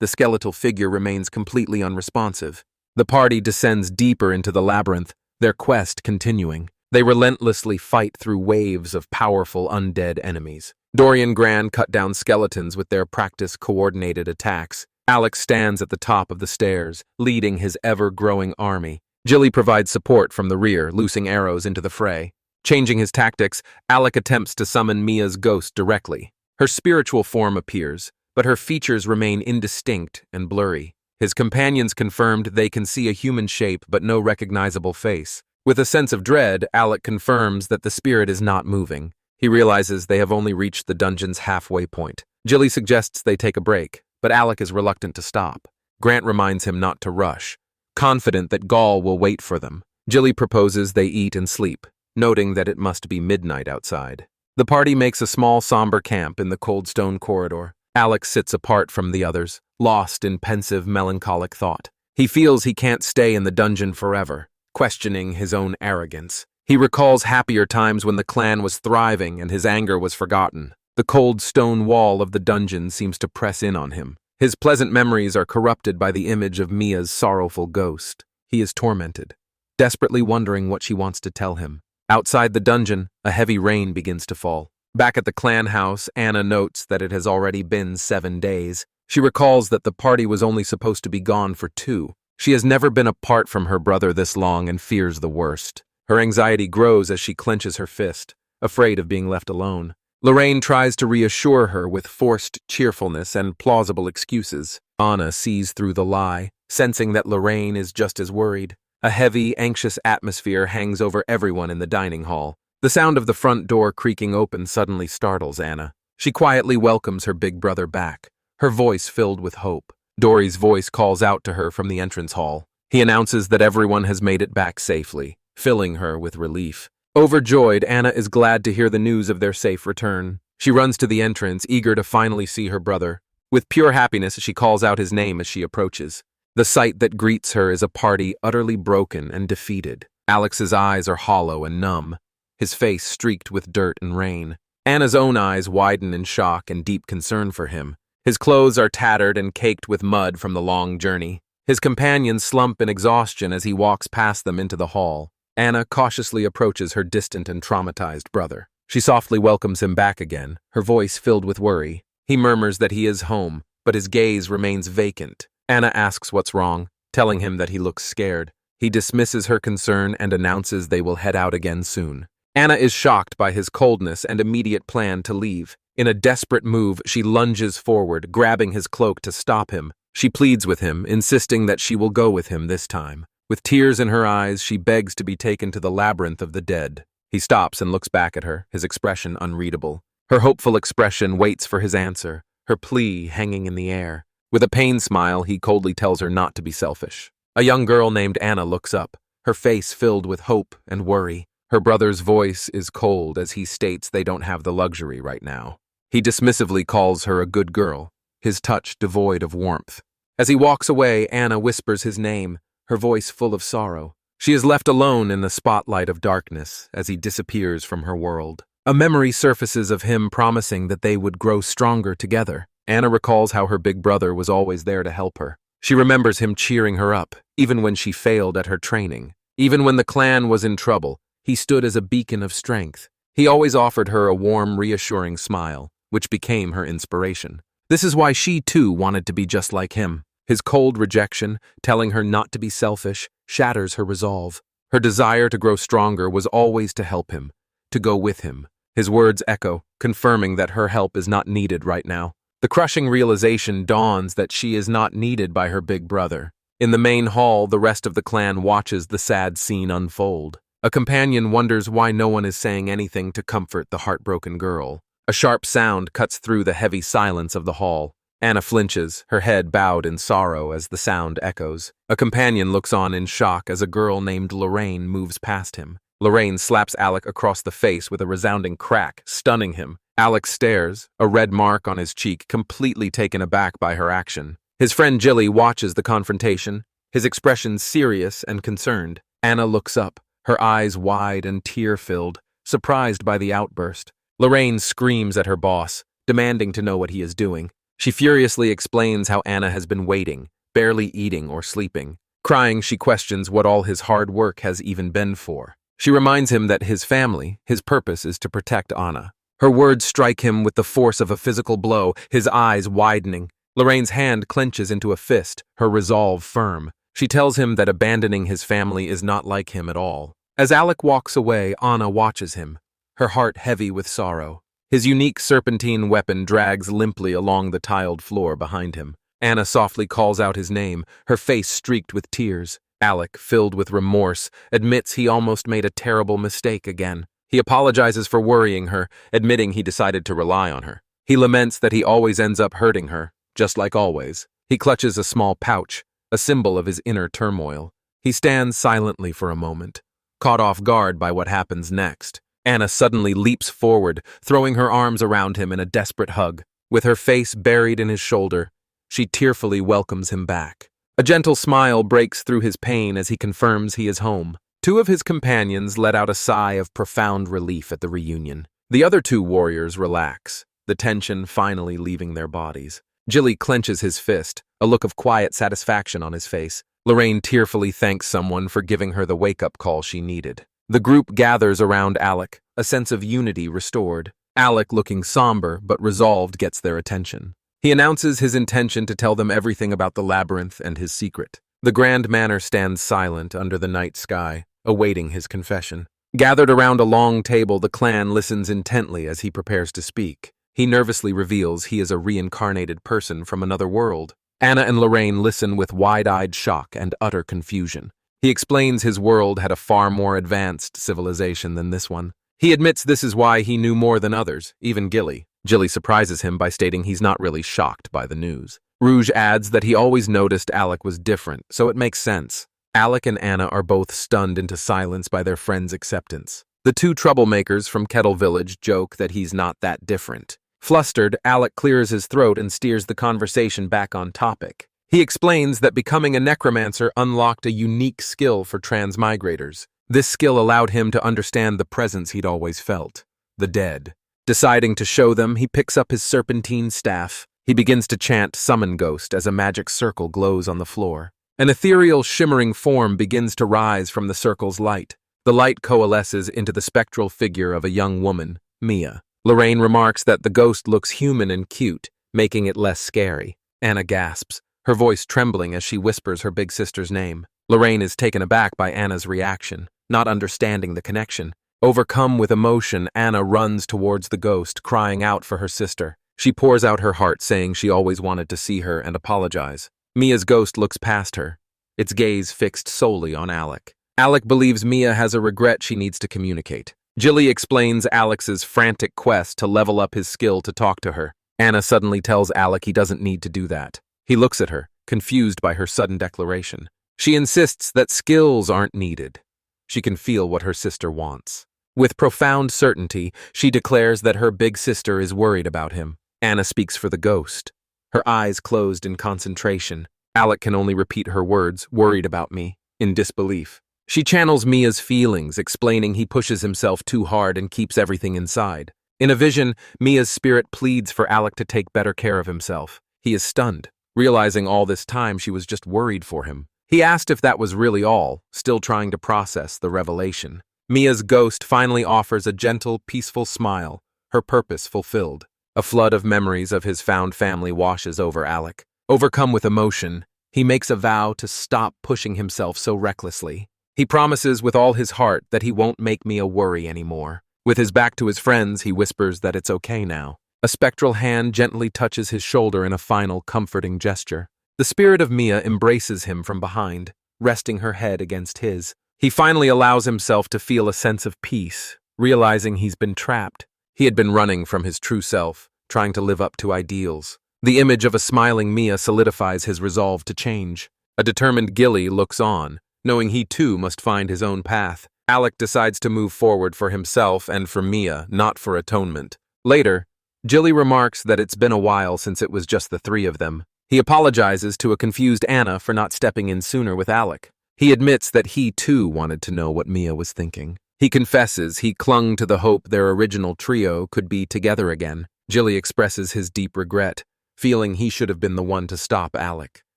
The skeletal figure remains completely unresponsive. The party descends deeper into the labyrinth, their quest continuing. They relentlessly fight through waves of powerful undead enemies. Dorian Gran cut down skeletons with their practice-coordinated attacks. Alex stands at the top of the stairs, leading his ever-growing army. Jilly provides support from the rear, loosing arrows into the fray. Changing his tactics, Alec attempts to summon Mia's ghost directly. Her spiritual form appears, but her features remain indistinct and blurry. His companions confirmed they can see a human shape but no recognizable face. With a sense of dread, Alec confirms that the spirit is not moving. He realizes they have only reached the dungeon's halfway point. Jilly suggests they take a break, but Alec is reluctant to stop. Grant reminds him not to rush, confident that Gaul will wait for them. Jilly proposes they eat and sleep, noting that it must be midnight outside. The party makes a small somber camp in the cold stone corridor. Alec sits apart from the others, lost in pensive, melancholic thought. He feels he can't stay in the dungeon forever, questioning his own arrogance. He recalls happier times when the clan was thriving and his anger was forgotten. The cold stone wall of the dungeon seems to press in on him. His pleasant memories are corrupted by the image of Mia's sorrowful ghost. He is tormented, desperately wondering what she wants to tell him. Outside the dungeon, a heavy rain begins to fall. Back at the clan house, Anna notes that it has already been 7 days. She recalls that the party was only supposed to be gone for 2. She has never been apart from her brother this long and fears the worst. Her anxiety grows as she clenches her fist, afraid of being left alone. Lorraine tries to reassure her with forced cheerfulness and plausible excuses. Anna sees through the lie, sensing that Lorraine is just as worried. A heavy, anxious atmosphere hangs over everyone in the dining hall. The sound of the front door creaking open suddenly startles Anna. She quietly welcomes her big brother back, her voice filled with hope. Dory's voice calls out to her from the entrance hall. He announces that everyone has made it back safely, filling her with relief. Overjoyed, Anna is glad to hear the news of their safe return. She runs to the entrance, eager to finally see her brother. With pure happiness, she calls out his name as she approaches. The sight that greets her is a party utterly broken and defeated. Alex's eyes are hollow and numb, his face streaked with dirt and rain. Anna's own eyes widen in shock and deep concern for him. His clothes are tattered and caked with mud from the long journey. His companions slump in exhaustion as he walks past them into the hall. Anna cautiously approaches her distant and traumatized brother. She softly welcomes him back again, her voice filled with worry. He murmurs that he is home, but his gaze remains vacant. Anna asks what's wrong, telling him that he looks scared. He dismisses her concern and announces they will head out again soon. Anna is shocked by his coldness and immediate plan to leave. In a desperate move, she lunges forward, grabbing his cloak to stop him. She pleads with him, insisting that she will go with him this time. With tears in her eyes, she begs to be taken to the labyrinth of the dead. He stops and looks back at her, his expression unreadable. Her hopeful expression waits for his answer, her plea hanging in the air. With a pained smile, he coldly tells her not to be selfish. A young girl named Anna looks up, her face filled with hope and worry. Her brother's voice is cold as he states they don't have the luxury right now. He dismissively calls her a good girl, his touch devoid of warmth. As he walks away, Anna whispers his name, her voice full of sorrow. She is left alone in the spotlight of darkness as he disappears from her world. A memory surfaces of him promising that they would grow stronger together. Anna recalls how her big brother was always there to help her. She remembers him cheering her up, even when she failed at her training. Even when the clan was in trouble, he stood as a beacon of strength. He always offered her a warm, reassuring smile, which became her inspiration. This is why she, too, wanted to be just like him. His cold rejection, telling her not to be selfish, shatters her resolve. Her desire to grow stronger was always to help him, to go with him. His words echo, confirming that her help is not needed right now. The crushing realization dawns that she is not needed by her big brother. In the main hall, the rest of the clan watches the sad scene unfold. A companion wonders why no one is saying anything to comfort the heartbroken girl. A sharp sound cuts through the heavy silence of the hall. Anna flinches, her head bowed in sorrow as the sound echoes. A companion looks on in shock as a girl named Lorraine moves past him. Lorraine slaps Alec across the face with a resounding crack, stunning him. Alec stares, a red mark on his cheek, completely taken aback by her action. His friend Jilly watches the confrontation, his expression serious and concerned. Anna looks up, her eyes wide and tear-filled, surprised by the outburst. Lorraine screams at her boss, demanding to know what he is doing. She furiously explains how Anna has been waiting, barely eating or sleeping. Crying, she questions what all his hard work has even been for. She reminds him that his family, his purpose is to protect Anna. Her words strike him with the force of a physical blow, his eyes widening. Lorraine's hand clenches into a fist, her resolve firm. She tells him that abandoning his family is not like him at all. As Alec walks away, Anna watches him, her heart heavy with sorrow. His unique serpentine weapon drags limply along the tiled floor behind him. Anna softly calls out his name, her face streaked with tears. Alec, filled with remorse, admits he almost made a terrible mistake again. He apologizes for worrying her, admitting he decided to rely on her. He laments that he always ends up hurting her, just like always. He clutches a small pouch, a symbol of his inner turmoil. He stands silently for a moment, caught off guard by what happens next. Anna suddenly leaps forward, throwing her arms around him in a desperate hug. With her face buried in his shoulder, she tearfully welcomes him back. A gentle smile breaks through his pain as he confirms he is home. Two of his companions let out a sigh of profound relief at the reunion. The other two warriors relax, the tension finally leaving their bodies. Jilly clenches his fist, a look of quiet satisfaction on his face. Lorraine tearfully thanks someone for giving her the wake-up call she needed. The group gathers around Alec, a sense of unity restored. Alec, looking somber but resolved, gets their attention. He announces his intention to tell them everything about the labyrinth and his secret. The Grand Manor stands silent under the night sky, awaiting his confession. Gathered around a long table, the clan listens intently as he prepares to speak. He nervously reveals he is a reincarnated person from another world. Anna and Lorraine listen with wide-eyed shock and utter confusion. He explains his world had a far more advanced civilization than this one. He admits this is why he knew more than others, even Gilly. Jilly surprises him by stating he's not really shocked by the news. Rouge adds that he always noticed Alec was different, so it makes sense. Alec and Anna are both stunned into silence by their friend's acceptance. The two troublemakers from Kettle village joke that he's not that different. Flustered, Alec clears his throat and steers the conversation back on topic. He explains that becoming a necromancer unlocked a unique skill for transmigrators. This skill allowed him to understand the presence he'd always felt, the dead. Deciding to show them, he picks up his serpentine staff. He begins to chant Summon Ghost as a magic circle glows on the floor. An ethereal, shimmering form begins to rise from the circle's light. The light coalesces into the spectral figure of a young woman, Mia. Lorraine remarks that the ghost looks human and cute, making it less scary. Anna gasps, her voice trembling as she whispers her big sister's name. Lorraine is taken aback by Anna's reaction, not understanding the connection. Overcome with emotion, Anna runs towards the ghost, crying out for her sister. She pours out her heart, saying she always wanted to see her and apologize. Mia's ghost looks past her, its gaze fixed solely on Alec. Alec believes Mia has a regret she needs to communicate. Jilly explains Alec's frantic quest to level up his skill to talk to her. Anna suddenly tells Alec he doesn't need to do that. He looks at her, confused by her sudden declaration. She insists that skills aren't needed. She can feel what her sister wants. With profound certainty, she declares that her big sister is worried about him. Anna speaks for the ghost, her eyes closed in concentration. Alec can only repeat her words, worried about me, in disbelief. She channels Mia's feelings, explaining he pushes himself too hard and keeps everything inside. In a vision, Mia's spirit pleads for Alec to take better care of himself. He is stunned, realizing all this time she was just worried for him. He asked if that was really all, still trying to process the revelation. Mia's ghost finally offers a gentle, peaceful smile, her purpose fulfilled. A flood of memories of his found family washes over Alec. Overcome with emotion, he makes a vow to stop pushing himself so recklessly. He promises with all his heart that he won't make Mia worry anymore. With his back to his friends, he whispers that it's okay now. A spectral hand gently touches his shoulder in a final comforting gesture. The spirit of Mia embraces him from behind, resting her head against his. He finally allows himself to feel a sense of peace, realizing he's been trapped. He had been running from his true self, trying to live up to ideals. The image of a smiling Mia solidifies his resolve to change. A determined Gilly looks on, knowing he too must find his own path. Alec decides to move forward for himself and for Mia, not for atonement. Later, Jilly remarks that it's been a while since it was just the three of them. He apologizes to a confused Anna for not stepping in sooner with Alec. He admits that he too wanted to know what Mia was thinking. He confesses he clung to the hope their original trio could be together again. Jilly expresses his deep regret, feeling he should have been the one to stop Alec.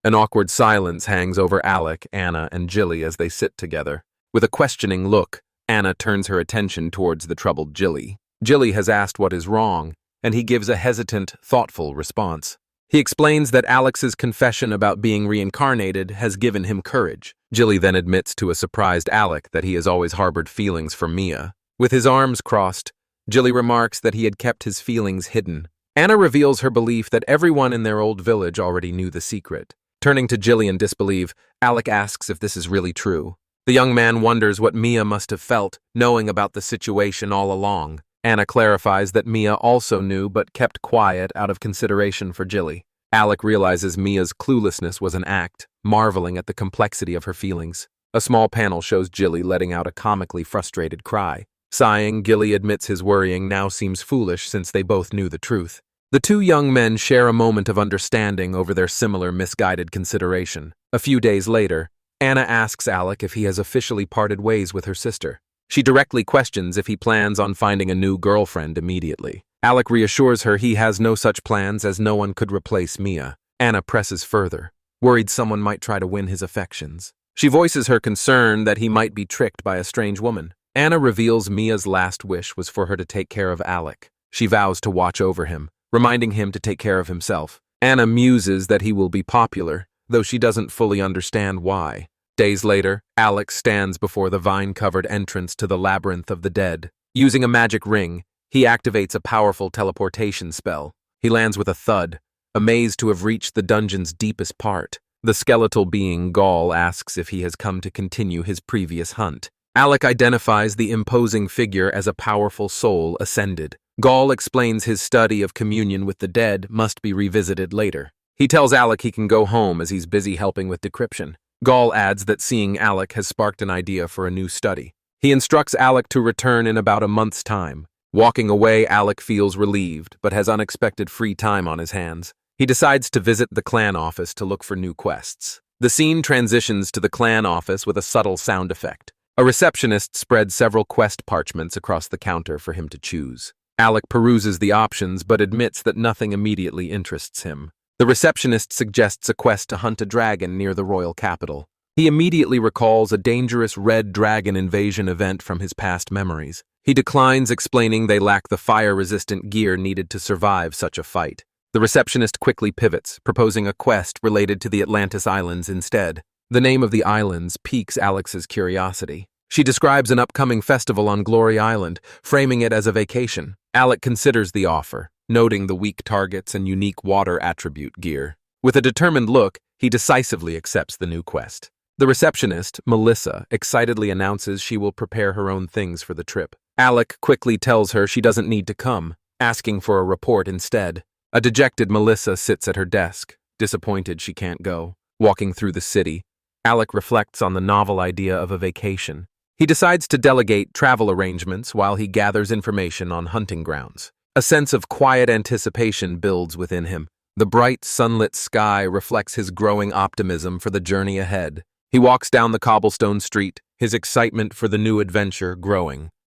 An awkward silence hangs over Alec, Anna, and Jilly as they sit together. With a questioning look, Anna turns her attention towards the troubled Jilly. Jilly has asked what is wrong, and he gives a hesitant, thoughtful response. He explains that Alex's confession about being reincarnated has given him courage. Jilly then admits to a surprised Alec that he has always harbored feelings for Mia. With his arms crossed, Jilly remarks that he had kept his feelings hidden. Anna reveals her belief that everyone in their old village already knew the secret. Turning to Jilly in disbelief, Alec asks if this is really true. The young man wonders what Mia must have felt, knowing about the situation all along. Anna clarifies that Mia also knew but kept quiet out of consideration for Jilly. Alec realizes Mia's cluelessness was an act, marveling at the complexity of her feelings. A small panel shows Jilly letting out a comically frustrated cry. Sighing, Gilly admits his worrying now seems foolish since they both knew the truth. The two young men share a moment of understanding over their similar misguided consideration. A few days later, Anna asks Alec if he has officially parted ways with her sister. She directly questions if he plans on finding a new girlfriend immediately. Alec reassures her he has no such plans as no one could replace Mia. Anna presses further, worried someone might try to win his affections. She voices her concern that he might be tricked by a strange woman. Anna reveals Mia's last wish was for her to take care of Alec. She vows to watch over him, reminding him to take care of himself. Anna muses that he will be popular, though she doesn't fully understand why. Days later, Alec stands before the vine-covered entrance to the Labyrinth of the Dead. Using a magic ring, he activates a powerful teleportation spell. He lands with a thud, amazed to have reached the dungeon's deepest part. The skeletal being Gaul asks if he has come to continue his previous hunt. Alec identifies the imposing figure as a powerful soul ascended. Gaul explains his study of communion with the dead must be revisited later. He tells Alec he can go home as he's busy helping with decryption. Gaul adds that seeing Alec has sparked an idea for a new study. He instructs Alec to return in about a month's time. Walking away, Alec feels relieved, but has unexpected free time on his hands. He decides to visit the clan office to look for new quests. The scene transitions to the clan office with a subtle sound effect. A receptionist spreads several quest parchments across the counter for him to choose. Alec peruses the options, but admits that nothing immediately interests him. The receptionist suggests a quest to hunt a dragon near the royal capital. He immediately recalls a dangerous red dragon invasion event from his past memories. He declines, explaining they lack the fire-resistant gear needed to survive such a fight. The receptionist quickly pivots, proposing a quest related to the Atlantis Islands instead. The name of the islands piques Alex's curiosity. She describes an upcoming festival on Glory Island, framing it as a vacation. Alec considers the offer, noting the weak targets and unique water attribute gear. With a determined look, he decisively accepts the new quest. The receptionist, Melissa, excitedly announces she will prepare her own things for the trip. Alec quickly tells her she doesn't need to come, asking for a report instead. A dejected Melissa sits at her desk, disappointed she can't go. Walking through the city, Alec reflects on the novel idea of a vacation. He decides to delegate travel arrangements while he gathers information on hunting grounds. A sense of quiet anticipation builds within him. The bright, sunlit sky reflects his growing optimism for the journey ahead. He walks down the cobblestone street, his excitement for the new adventure growing.